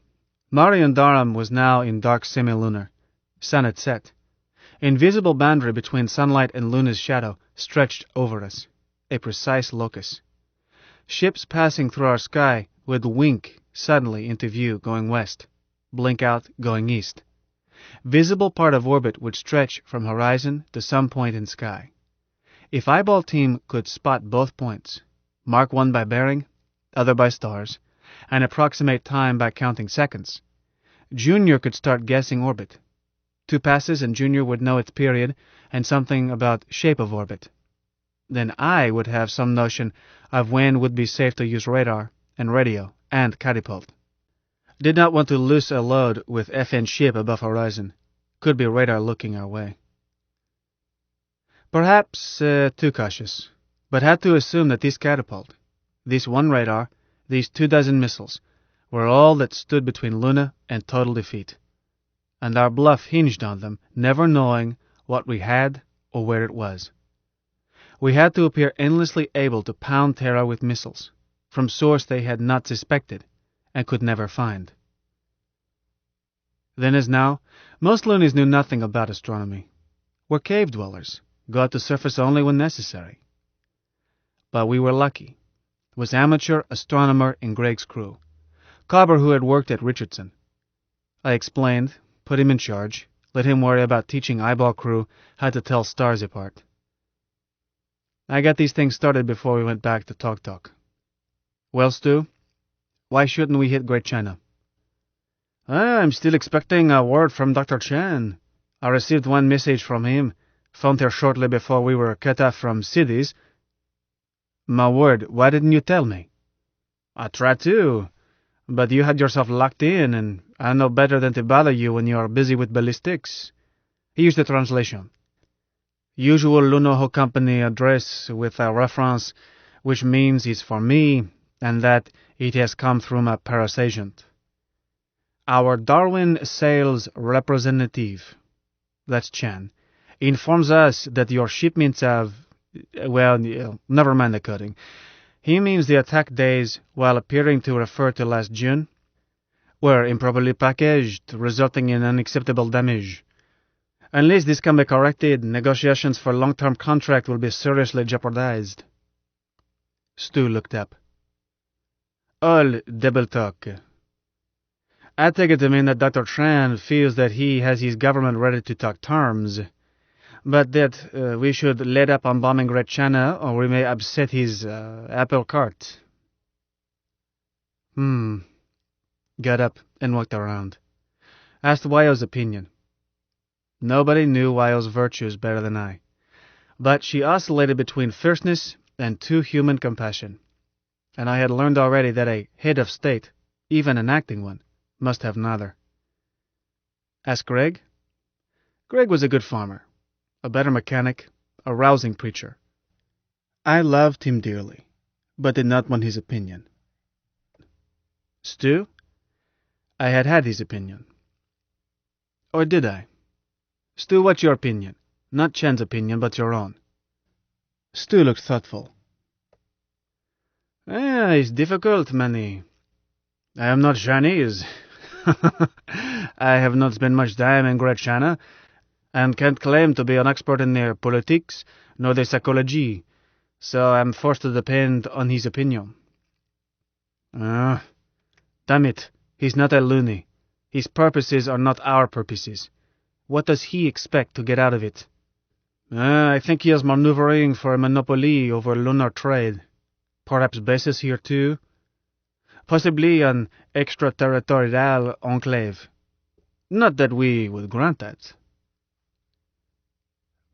Marion Durham was now in dark semilunar. Sun had set. Invisible boundary between sunlight and Luna's shadow stretched over us, a precise locus. Ships passing through our sky would wink suddenly into view going west, blink out going east. Visible part of orbit would stretch from horizon to some point in sky. If Eyeball Team could spot both points, mark one by bearing, other by stars, and approximate time by counting seconds, Junior could start guessing orbit. 2 passes and Junior would know its period and something about shape of orbit. Then I would have some notion of when would be safe to use radar and radio and catapult. Did not want to loose a load with FN ship above horizon. Could be radar looking our way. Perhaps too cautious, but had to assume that this catapult, this one radar, these 24 missiles, were all that stood between Luna and total defeat. And our bluff hinged on them, never knowing what we had or where it was. We had to appear endlessly able to pound Terra with missiles, from source they had not suspected, and could never find. Then as now, most loonies knew nothing about astronomy. Were cave dwellers, got to surface only when necessary. But we were lucky. Was amateur astronomer in Greg's crew, Cobber who had worked at Richardson. I explained, put him in charge, let him worry about teaching Eyeball crew how to tell stars apart. I got these things started before we went back to Talk. Well, Stu, why shouldn't we hit Great China? I'm still expecting a word from Dr. Chen. I received one message from him, found her shortly before we were cut off from cities. My word, why didn't you tell me? I tried to, but you had yourself locked in, and I know better than to bother you when you are busy with ballistics. Here's the translation. Usual Lunoho Company address with a reference which means it's for me, and that it has come through my Paris agent. Our Darwin sales representative, that's Chan, informs us that your shipments have, well, never mind the coding. He means the attack days, while appearing to refer to last June, were improperly packaged, resulting in unacceptable damage. Unless this can be corrected, negotiations for long-term contract will be seriously jeopardized. Stu looked up. All double talk. I take it to mean that Dr. Tran feels that he has his government ready to talk terms, but that we should let up on bombing Great China, or we may upset his apple cart. Got up and walked around. Asked Wyo's opinion. Nobody knew Wyo's virtues better than I, but she oscillated between fierceness and too human compassion, and I had learned already that a head of state, even an acting one, must have neither. Ask Greg? Greg was a good farmer, a better mechanic, a rousing preacher. I loved him dearly, but did not want his opinion. Stu? I had had his opinion. Or did I? Stu, what's your opinion? Not Chen's opinion, but your own. Stu looked thoughtful. It's difficult, Manny. I am not Chinese. I have not spent much time in Great China, and can't claim to be an expert in their politics, nor their psychology, so I'm forced to depend on his opinion. Damn it, he's not a loony. His purposes are not our purposes. What does he expect to get out of it? I think he is maneuvering for a monopoly over lunar trade. Perhaps bases here too. Possibly an extraterritorial enclave. Not that we would grant that.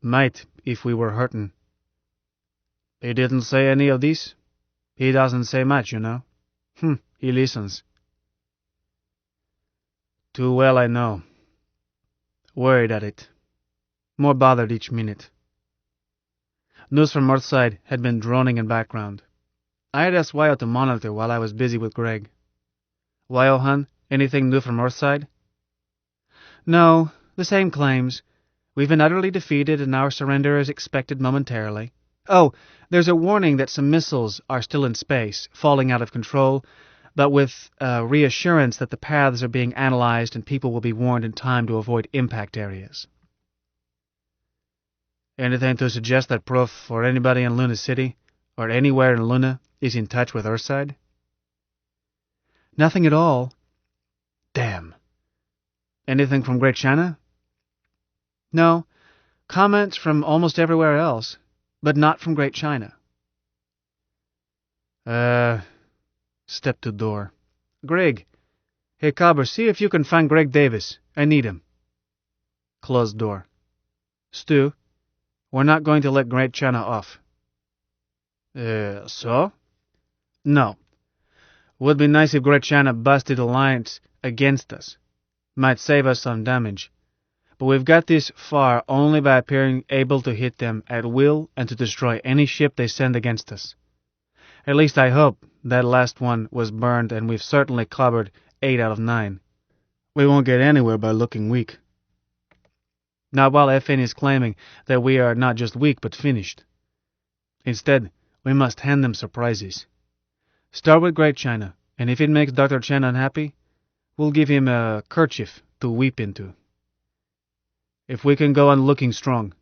Might, if we were hurting. He didn't say any of this. He doesn't say much, you know. He listens. Too well, I know. Worried at it. More bothered each minute. News from Earthside had been droning in background. I had asked Wyo to monitor while I was busy with Greg. Wyo, hun, anything new from Earthside? No, the same claims. We've been utterly defeated and our surrender is expected momentarily. Oh, there's a warning that some missiles are still in space, falling out of control, but with reassurance that the paths are being analyzed and people will be warned in time to avoid impact areas. Anything to suggest that Prof or anybody in Luna City, or anywhere in Luna, is in touch with Earthside? Nothing at all. Damn. Anything from Great China? No. Comments from almost everywhere else, but not from Great China. Step to door. Greg. Hey, Cobber, see if you can find Greg Davis. I need him. Closed door. Stu, we're not going to let Great China off. So? No. Would be nice if Great China busted alliance against us. Might save us some damage. But we've got this far only by appearing able to hit them at will and to destroy any ship they send against us. At least I hope that last one was burned and we've certainly clobbered 8 out of 9. We won't get anywhere by looking weak. Not while FN is claiming that we are not just weak but finished. Instead, we must hand them surprises. Start with Great China, and if it makes Dr. Chen unhappy, we'll give him a kerchief to weep into. If we can go on looking strong,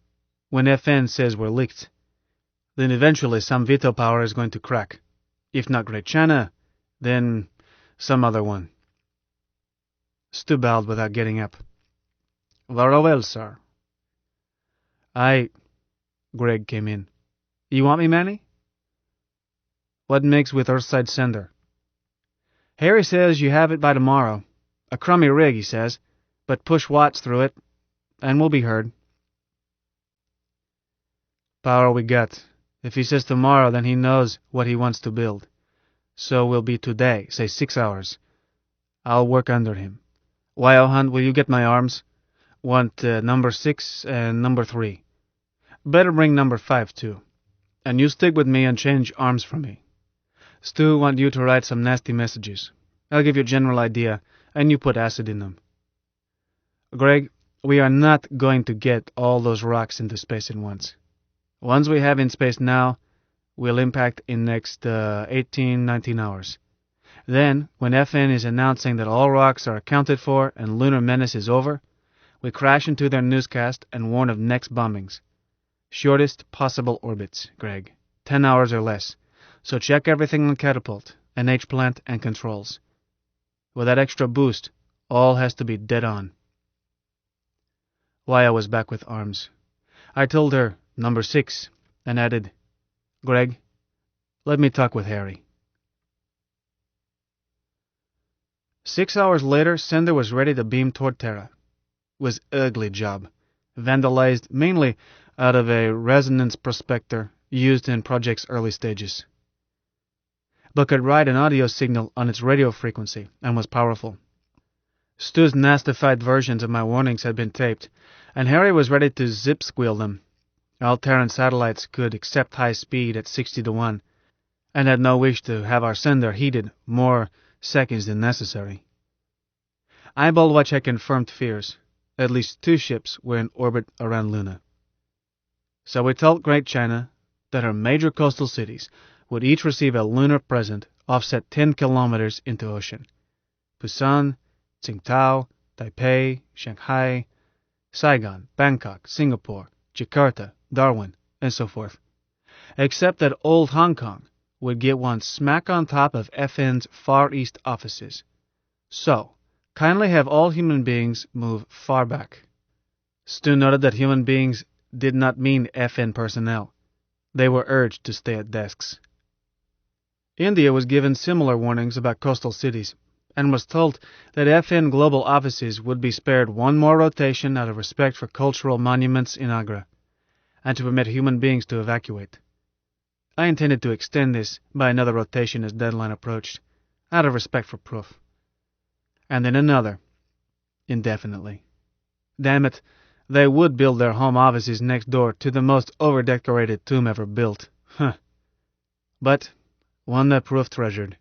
when FN says we're licked, then eventually some veto power is going to crack. If not Great China, then some other one. Stu bowed without getting up. Very well, sir. Greg came in. You want me, Manny? What makes with Earthside Sender? Harry says you have it by tomorrow. A crummy rig, he says, but push watts through it, and we'll be heard. Power we got. If he says tomorrow, then he knows what he wants to build. So will be today, say 6 hours. I'll work under him. Wyo Hunt, will you get my arms? Want number 6 and number 3. Better bring number 5 too. And you stick with me and change arms for me. Stu want you to write some nasty messages. I'll give you a general idea, and you put acid in them. Greg, we are not going to get all those rocks into space at once. Ones we have in space now will impact in next 18-19 hours. Then, when FN is announcing that all rocks are accounted for and lunar menace is over, we crash into their newscast and warn of next bombings. Shortest possible orbits, Greg. 10 hours or less. So check everything on catapult, NH plant, and controls. With that extra boost, all has to be dead on. Wyo was back with arms. I told her, number 6, and added, Greg, let me talk with Harry. 6 hours later, Sender was ready to beam toward Terra. It was an ugly job, vandalized mainly out of a resonance prospector used in project's early stages, but could ride an audio signal on its radio frequency and was powerful. Stu's nastified versions of my warnings had been taped, and Harry was ready to zip-squeal them. All Terran satellites could accept high speed at 60 to 1, and had no wish to have our sender heated more seconds than necessary. Eyeball Watch had confirmed fears. At least 2 ships were in orbit around Luna. So we told Great China that her major coastal cities would each receive a lunar present offset 10 kilometers into ocean. Busan, Tsingtao, Taipei, Shanghai, Saigon, Bangkok, Singapore, Jakarta, Darwin, and so forth. Except that old Hong Kong would get one smack on top of FN's Far East offices. So, kindly have all human beings move far back. Stu noted that human beings did not mean FN personnel. They were urged to stay at desks. India was given similar warnings about coastal cities, and was told that FN global offices would be spared one more rotation out of respect for cultural monuments in Agra, and to permit human beings to evacuate. I intended to extend this by another rotation as deadline approached, out of respect for proof. And then another, indefinitely. Damn it, they would build their home offices next door to the most over-decorated tomb ever built. Huh. But one that proved treasured.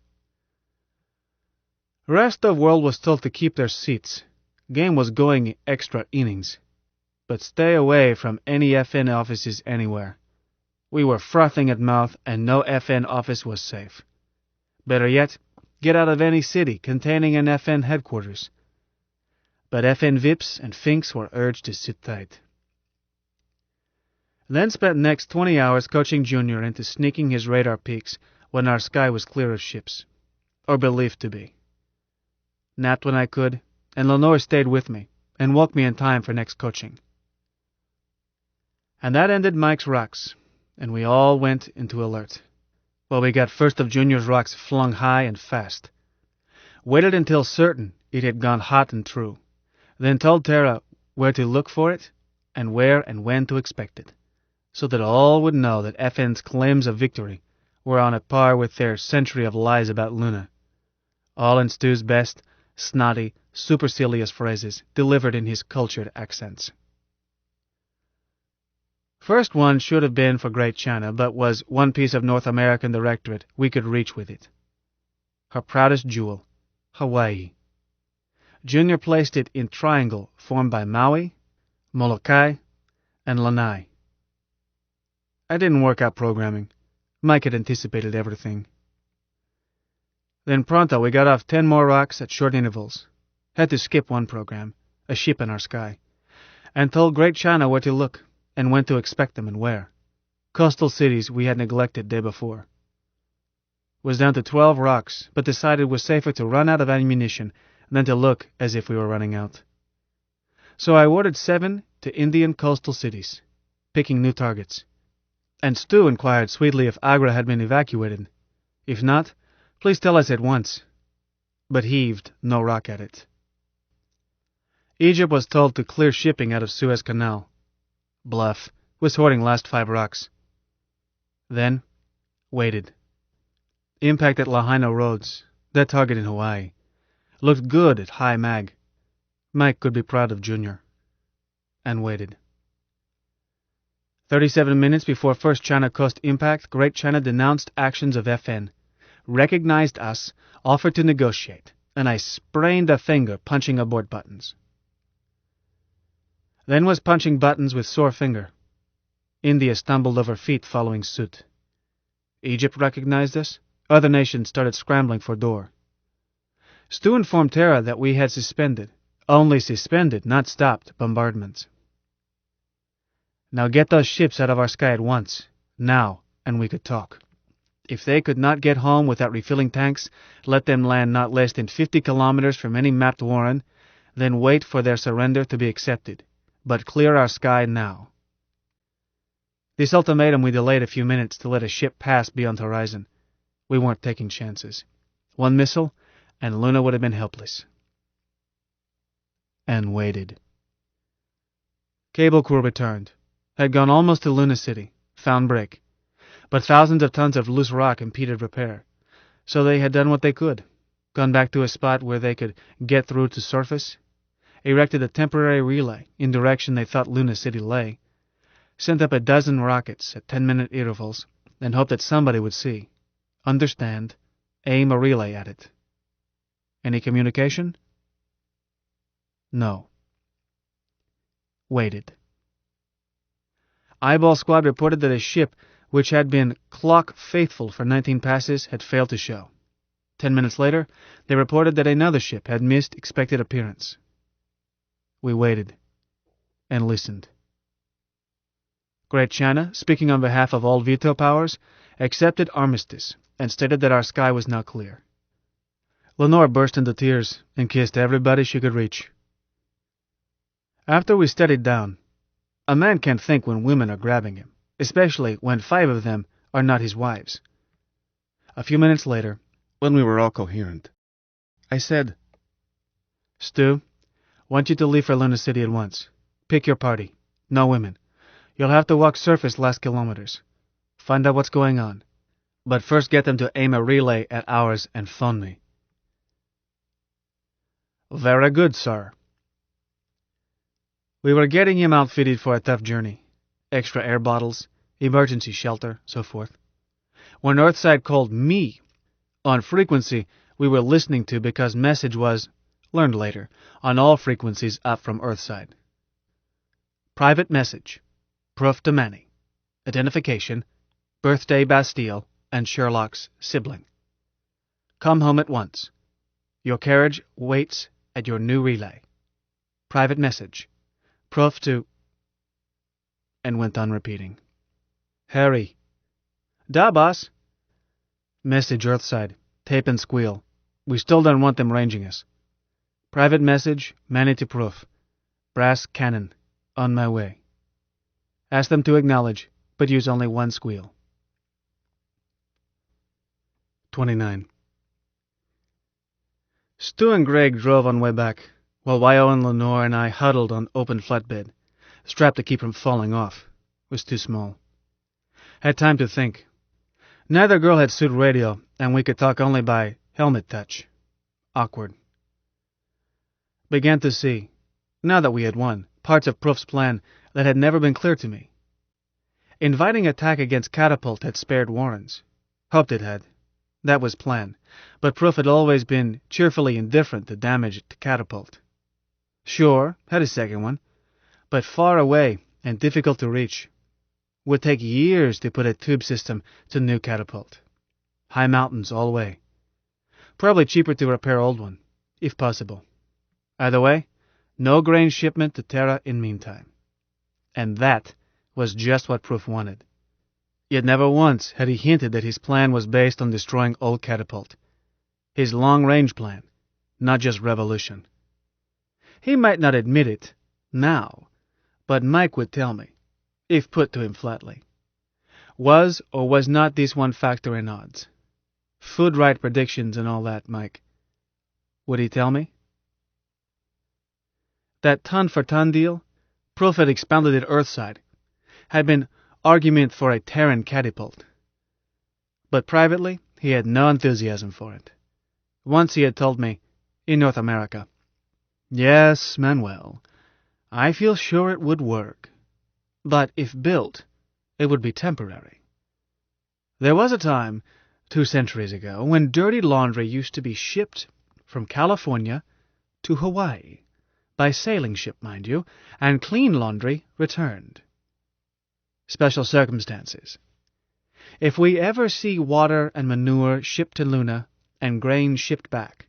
Rest of world was told to keep their seats. Game was going extra innings. But stay away from any FN offices anywhere. We were frothing at mouth and no FN office was safe. Better yet, get out of any city containing an FN headquarters. But FN VIPs and Finks were urged to sit tight. Then spent next 20 hours coaching Junior into sneaking his radar peaks when our sky was clear of ships, or believed to be. Napped when I could, and Lenore stayed with me, and woke me in time for next coaching. And that ended Mike's rocks, and we all went into alert. Well, we got first of Junior's rocks flung high and fast. Waited until certain it had gone hot and true, then told Tara where to look for it, and where and when to expect it, so that all would know that FN's claims of victory were on a par with their century of lies about Luna, all in Stu's best, snotty, supercilious phrases delivered in his cultured accents. First one should have been for Great China, but was one piece of North American directorate we could reach with it. Her proudest jewel, Hawaii. Junior placed it in triangle formed by Maui, Molokai, and Lanai. I didn't work out programming. Mike had anticipated everything. Then pronto we got off 10 more rocks at short intervals. Had to skip one program, a ship in our sky, and told Great China where to look, and when to expect them and where. Coastal cities we had neglected day before. Was down to 12 rocks, but decided it was safer to run out of ammunition than to look as if we were running out. So I ordered 7 to Indian coastal cities, picking new targets. And Stu inquired sweetly if Agra had been evacuated. If not, please tell us at once. But heaved no rock at it. Egypt was told to clear shipping out of Suez Canal. Bluff. Was hoarding last 5 rocks. Then, waited. Impact at Lahaina Roads, that target in Hawaii. Looked good at high mag. Mike could be proud of Junior. And waited. 37 minutes before first China Coast impact, Great China denounced actions of FN, recognized us, offered to negotiate, and I sprained a finger punching abort buttons. Then was punching buttons with sore finger. India stumbled over feet following suit. Egypt recognized us. Other nations started scrambling for door. Stu informed Tara that we had suspended, only suspended, not stopped, bombardments. Now get those ships out of our sky at once, now, and we could talk. If they could not get home without refilling tanks, let them land not less than 50 kilometers from any mapped warren, then wait for their surrender to be accepted, but clear our sky now. This ultimatum we delayed a few minutes to let a ship pass beyond horizon. We weren't taking chances. One missile, and Luna would have been helpless. And waited. Cable crew returned. Had gone almost to Luna City, found break. But thousands of tons of loose rock impeded repair. So they had done what they could. Gone back to a spot where they could get through to surface. Erected a temporary relay in direction they thought Luna City lay. Sent up a dozen rockets at 10-minute intervals, and hoped that somebody would see, understand, aim a relay at it. Any communication? No. Waited. Eyeball Squad reported that a ship which had been clock faithful for 19 passes had failed to show. 10 minutes later, they reported that another ship had missed expected appearance. We waited and listened. Great China, speaking on behalf of all veto powers, accepted armistice and stated that our sky was now clear. Lenore burst into tears and kissed everybody she could reach. After we steadied down, A man can't think when women are grabbing him, especially when 5 of them are not his wives. A few minutes later, when we were all coherent, I said, Stu, want you to leave for Luna City at once. Pick your party. No women. You'll have to walk surface last kilometers. Find out what's going on. But first get them to aim a relay at ours and phone me. Very good, sir. We were getting him outfitted for a tough journey. Extra air bottles, emergency shelter, so forth. When Earthside called me, on frequency we were listening to because message was, learned later, on all frequencies up from Earthside. Private message. Proof to Manny. Identification. Birthday Bastille and Sherlock's sibling. Come home at once. Your carriage waits at your new relay. Private message. Proof to... and went on repeating. Harry. Da, boss. Message Earthside. Tape and squeal. We still don't want them ranging us. Private message, Manny to Proof. Brass cannon. On my way. Ask them to acknowledge, but use only one squeal. 29. Stu and Greg drove on way back, while Wyo and Lenore and I huddled on open flatbed, strapped to keep from falling off. Was too small. Had time to think. Neither girl had suit radio, and we could talk only by helmet touch. Awkward. Began to see, now that we had won, parts of Proof's plan that had never been clear to me. Inviting attack against Catapult had spared Warrens. Hoped it had. That was plan, but Proof had always been cheerfully indifferent to damage to Catapult. Sure, had a second one, but far away and difficult to reach. Would take years to put a tube system to new Catapult. High mountains all way. Probably cheaper to repair old one, if possible. Either way, no grain shipment to Terra in meantime. And that was just what Proof wanted. Yet never once had he hinted that his plan was based on destroying old Catapult. His long-range plan, not just revolution. He might not admit it, now, but Mike would tell me, if put to him flatly. Was or was not this one factor in odds? Food right predictions and all that, Mike. Would he tell me? That ton-for-ton deal, Proof had expounded it Earthside, had been argument for a Terran catapult. But privately, he had no enthusiasm for it. Once he had told me, in North America, Yes, Manuel, I feel sure it would work. But if built, it would be temporary. There was a time, 2 centuries ago, when dirty laundry used to be shipped from California to Hawaii, by sailing ship, mind you, and clean laundry returned. Special circumstances. If we ever see water and manure shipped to Luna and grain shipped back,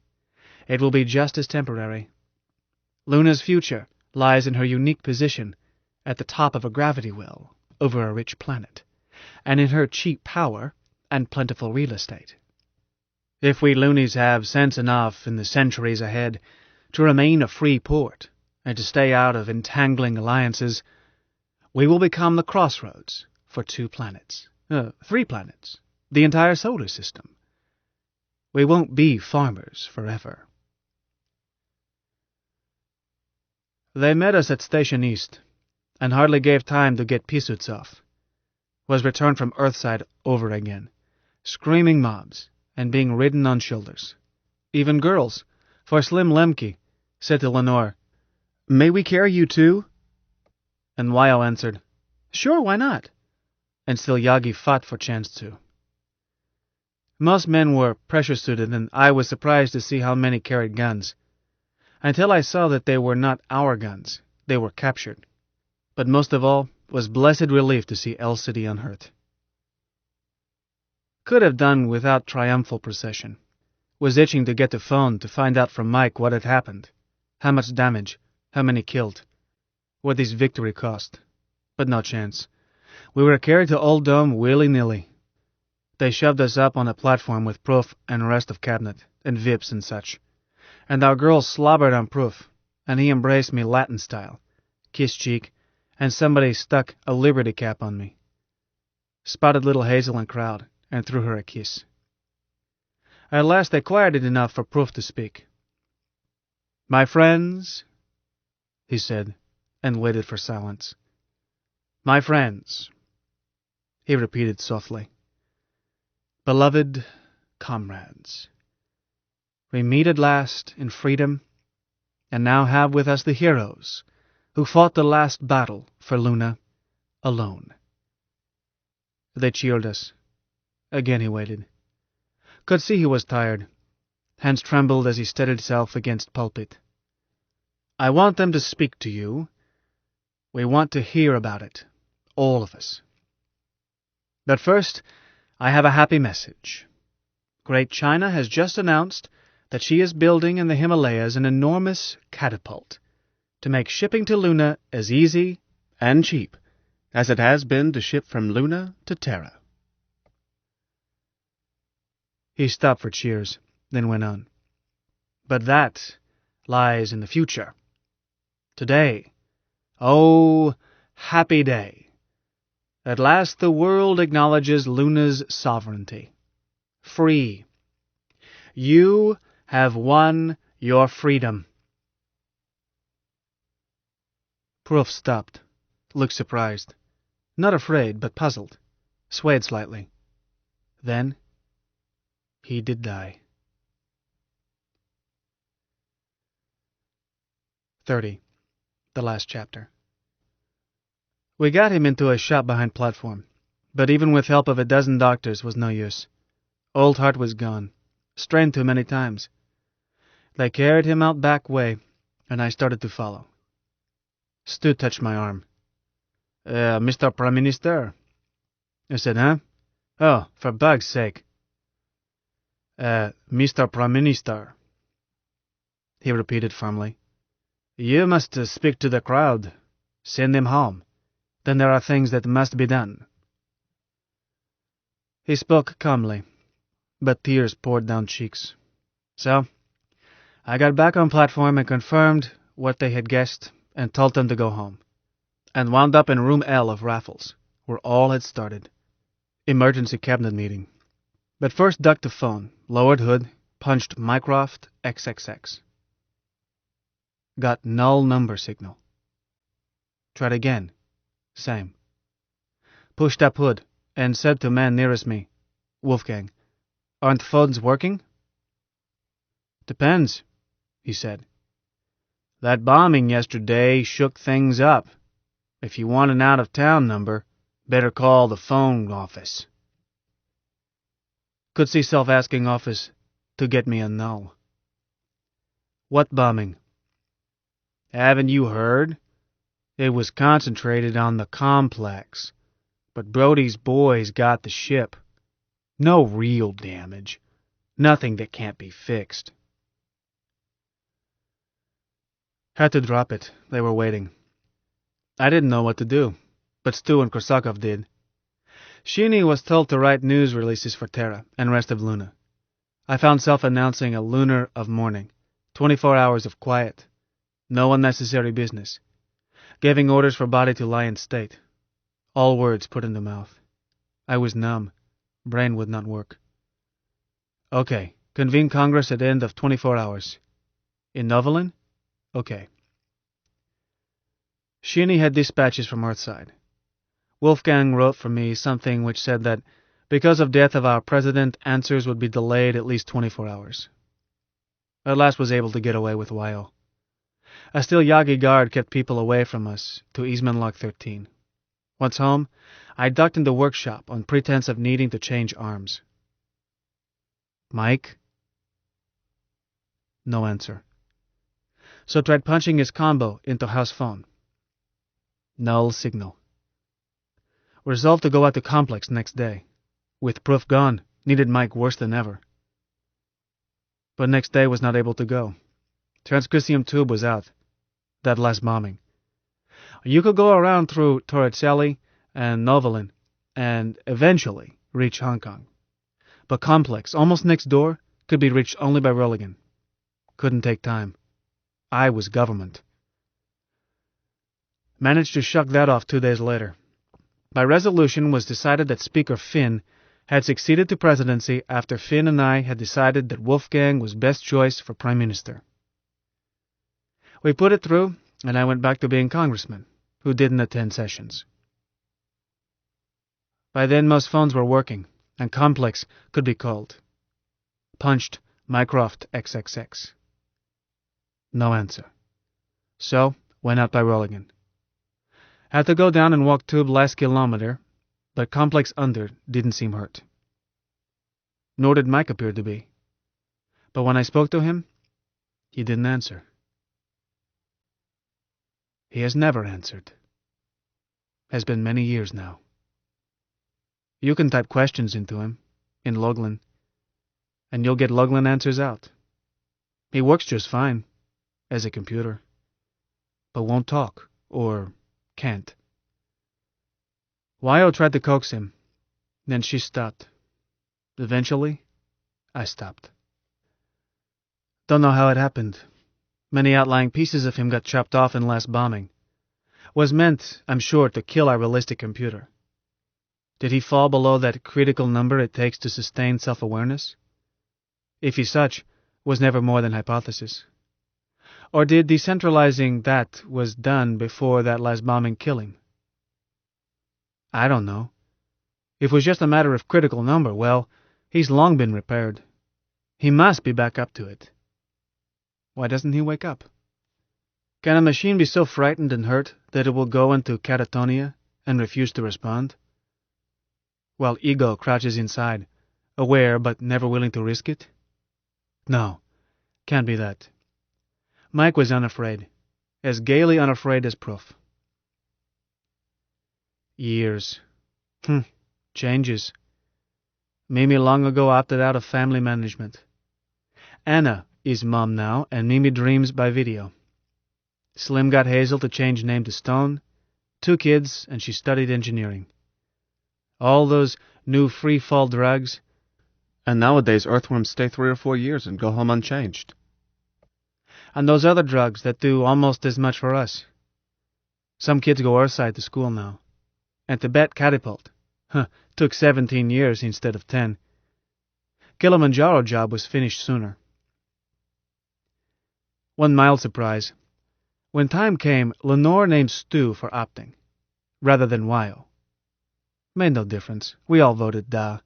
it will be just as temporary. Luna's future lies in her unique position at the top of a gravity well over a rich planet, and in her cheap power and plentiful real estate. If we loonies have sense enough in the centuries ahead to remain a free port and to stay out of entangling alliances, we will become the crossroads for 2 planets, 3 planets, the entire solar system. We won't be farmers forever. They met us at Station East, and hardly gave time to get pea suits off. Was returned from Earthside over again, screaming mobs, and being ridden on shoulders. Even girls, for Slim Lemke said to Lenore, May we carry you too? And Wyo answered, Sure, why not? And still Yagi fought for chance to. Most men were pressure-suited, and I was surprised to see how many carried guns. Until I saw that they were not our guns, they were captured. But most of all was blessed relief to see El City unhurt. Could have done without triumphal procession. Was itching to get the phone to find out from Mike what had happened, how much damage, how many killed, what this victory cost. But no chance. We were carried to Old Dome willy-nilly. They shoved us up on a platform with Proof and rest of cabinet, and Vips and such. And our girl slobbered on Proof, and he embraced me Latin style, kissed cheek, and somebody stuck a Liberty cap on me. Spotted little Hazel and crowd, and threw her a kiss. At last they quieted enough for Proof to speak. "My friends," he said, and waited for silence. "My friends," he repeated softly. "Beloved comrades, we meet at last in freedom, and now have with us the heroes who fought the last battle for Luna alone." They cheered us. Again he waited. Could see he was tired. Hands trembled as he steadied himself against pulpit. "I want them to speak to you. We want to hear about it, all of us. But first, I have a happy message. Great China has just announced that she is building in the Himalayas an enormous catapult to make shipping to Luna as easy and cheap as it has been to ship from Luna to Terra." He stopped for cheers, then went on. "But that lies in the future. Today, oh, happy day. At last the world acknowledges Luna's sovereignty. Free. You have won your freedom." Proof stopped, looked surprised, not afraid, but puzzled, swayed slightly. Then he did die. 30. The last chapter. We got him into a shop behind platform, but even with help of a dozen doctors was no use. Old heart was gone, strained too many times. They carried him out back way, and I started to follow. Stu touched my arm. "Mr. Prime Minister?" I said, "Huh? Oh, for bug's sake." "Mr. Prime Minister," he repeated firmly. "You must speak to the crowd. Send them home. Then there are things that must be done." He spoke calmly, but tears poured down cheeks. So, I got back on platform and confirmed what they had guessed and told them to go home, and wound up in room L of Raffles, where all had started. Emergency cabinet meeting. But first ducked the phone, lowered hood, punched Mycroft XXX. Got null number signal. Tried again. Same. Pushed up hood and said to man nearest me, "Wolfgang, aren't phones working?" "Depends," he said. "That bombing yesterday shook things up. If you want an out-of-town number, better call the phone office." Could see self-asking office to get me a null. "What bombing?" "Haven't you heard? It was concentrated on the complex, but Brody's boys got the ship. No real damage. Nothing that can't be fixed." Had to drop it. They were waiting. I didn't know what to do, but Stu and Korsakov did. Sheeny was told to write news releases for Terra and rest of Luna. I found self-announcing a lunar of morning, 24 hours of quiet, no unnecessary business, giving orders for body to lie in state. All words put in the mouth. I was numb. Brain would not work. "Okay, convene Congress at end of 24 hours. In Novolin? Okay." Sheeny had dispatches from Earthside. Wolfgang wrote for me something which said that because of death of our president, answers would be delayed at least 24 hours. At last was able to get away with YO. A still Yagi guard kept people away from us to Eastman Lock 13. Once home, I ducked in the workshop on pretense of needing to change arms. "Mike?" No answer. So tried punching his combo into house phone. Null signal. Resolved to go out to complex next day. With Proof gone, needed Mike worse than ever. But next day was not able to go. Transcrisium tube was out. That last bombing. You could go around through Torricelli and Novolin and eventually reach Hong Kong. But complex, almost next door, could be reached only by Rolligan. Couldn't take time. I was government. Managed to shuck that off 2 days later. By resolution was decided that Speaker Finn had succeeded to presidency after Finn and I had decided that Wolfgang was best choice for Prime Minister. We put it through, and I went back to being congressman, who didn't attend sessions. By then most phones were working, and Complex could be called. Punched Mycroft XXX. No answer. So, went out by Rolligan. Had to go down and walk tube last kilometer, but Complex under didn't seem hurt. Nor did Mike appear to be. But when I spoke to him, he didn't answer. He has never answered. Has been many years now. You can type questions into him, in Loglin, and you'll get Loglin answers out. He works just fine, as a computer, but won't talk, or can't. Wyo tried to coax him, then she stopped. Eventually, I stopped. Don't know how it happened. Many outlying pieces of him got chopped off in last bombing. Was meant, I'm sure, to kill our realistic computer. Did he fall below that critical number it takes to sustain self-awareness? If he's such, was never more than hypothesis. Or did decentralizing that was done before that last bombing kill him? I don't know. If it was just a matter of critical number, well, he's long been repaired. He must be back up to it. Why doesn't he wake up? Can a machine be so frightened and hurt that it will go into catatonia and refuse to respond? While ego crouches inside, aware but never willing to risk it? No, can't be that. Mike was unafraid, as gaily unafraid as Proof. Years. Changes. Mimi long ago opted out of family management. Anna is mom now, and Mimi dreams by video. Slim got Hazel to change name to Stone, 2 kids, and she studied engineering. All those new free-fall drugs. And nowadays earthworms stay 3 or 4 years and go home unchanged. And those other drugs that do almost as much for us. Some kids go earthside to school now. And Tibet catapult. Took 17 years instead of 10. Kilimanjaro job was finished sooner. One mild surprise. When time came, Lenore named Stu for opting, rather than Wyo. Made no difference. We all voted da.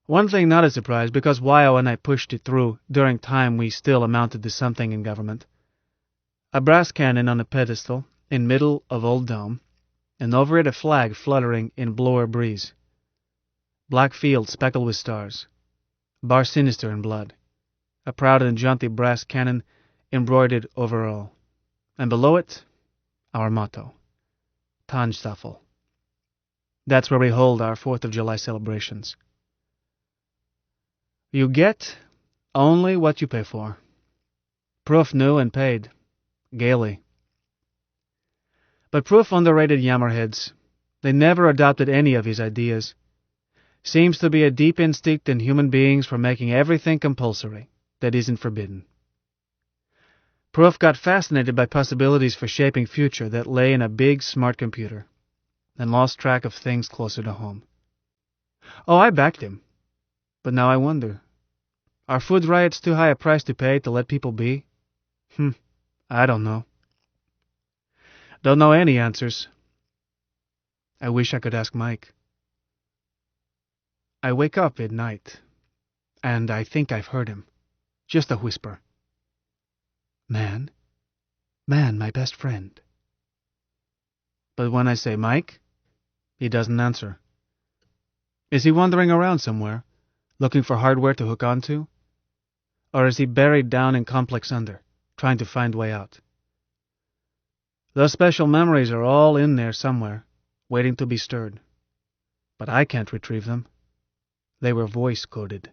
One thing not a surprise, because Wyo and I pushed it through during time we still amounted to something in government. A brass cannon on a pedestal in middle of Old Dome, and over it a flag fluttering in blower breeze. Black field speckled with stars. Bar sinister in blood. A proud and jaunty brass cannon embroidered over all. And below it, our motto, Tanjtafel. That's where we hold our 4th of July celebrations. You get only what you pay for. Proof knew and paid, gaily. But Proof underrated Yammerheads. They never adopted any of his ideas. Seems to be a deep instinct in human beings for making everything compulsory that isn't forbidden. Proof got fascinated by possibilities for shaping future that lay in a big, smart computer, and lost track of things closer to home. Oh, I backed him. But now I wonder, are food riots too high a price to pay to let people be? I don't know. Don't know any answers. I wish I could ask Mike. I wake up at night, and I think I've heard him. Just a whisper. Man, my best friend. But when I say Mike, he doesn't answer. Is he wandering around somewhere, looking for hardware to hook onto? Or is he buried down in Complex Under, trying to find way out? Those special memories are all in there somewhere, waiting to be stirred. But I can't retrieve them. They were voice-coded.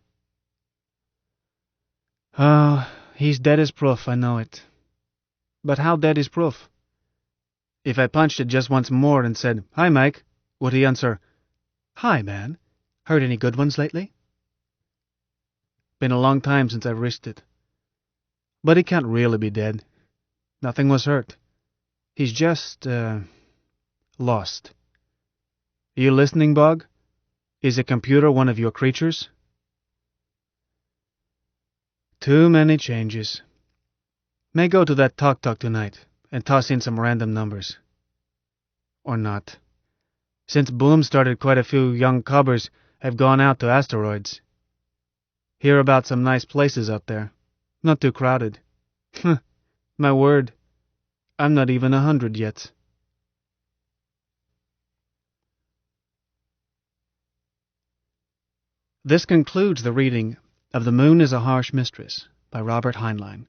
Oh, he's dead as Proof, I know it. But how dead is Proof? If I punched it just once more and said, "Hi, Mike," would he answer, "Hi, man. Heard any good ones lately?" Been a long time since I've risked it. But he can't really be dead. Nothing was hurt. He's just, lost. You listening, Bog? Is a computer one of your creatures? Too many changes. May go to that talk tonight and toss in some random numbers. Or not. Since Boom started, quite a few young cobbers have gone out to asteroids. Hear about some nice places out there. Not too crowded. My word, I'm not even 100 yet. This concludes the reading of The Moon is a Harsh Mistress by Robert Heinlein.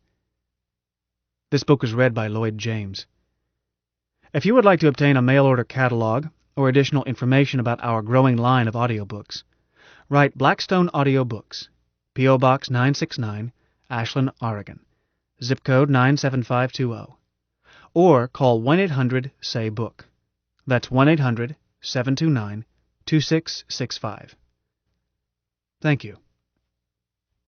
This book was read by Lloyd James. If you would like to obtain a mail-order catalog or additional information about our growing line of audiobooks, write Blackstone Audiobooks, P.O. Box 969, Ashland, Oregon, zip code 97520, or call 1-800-SAY-BOOK. That's 1-800-729-2665. Thank you.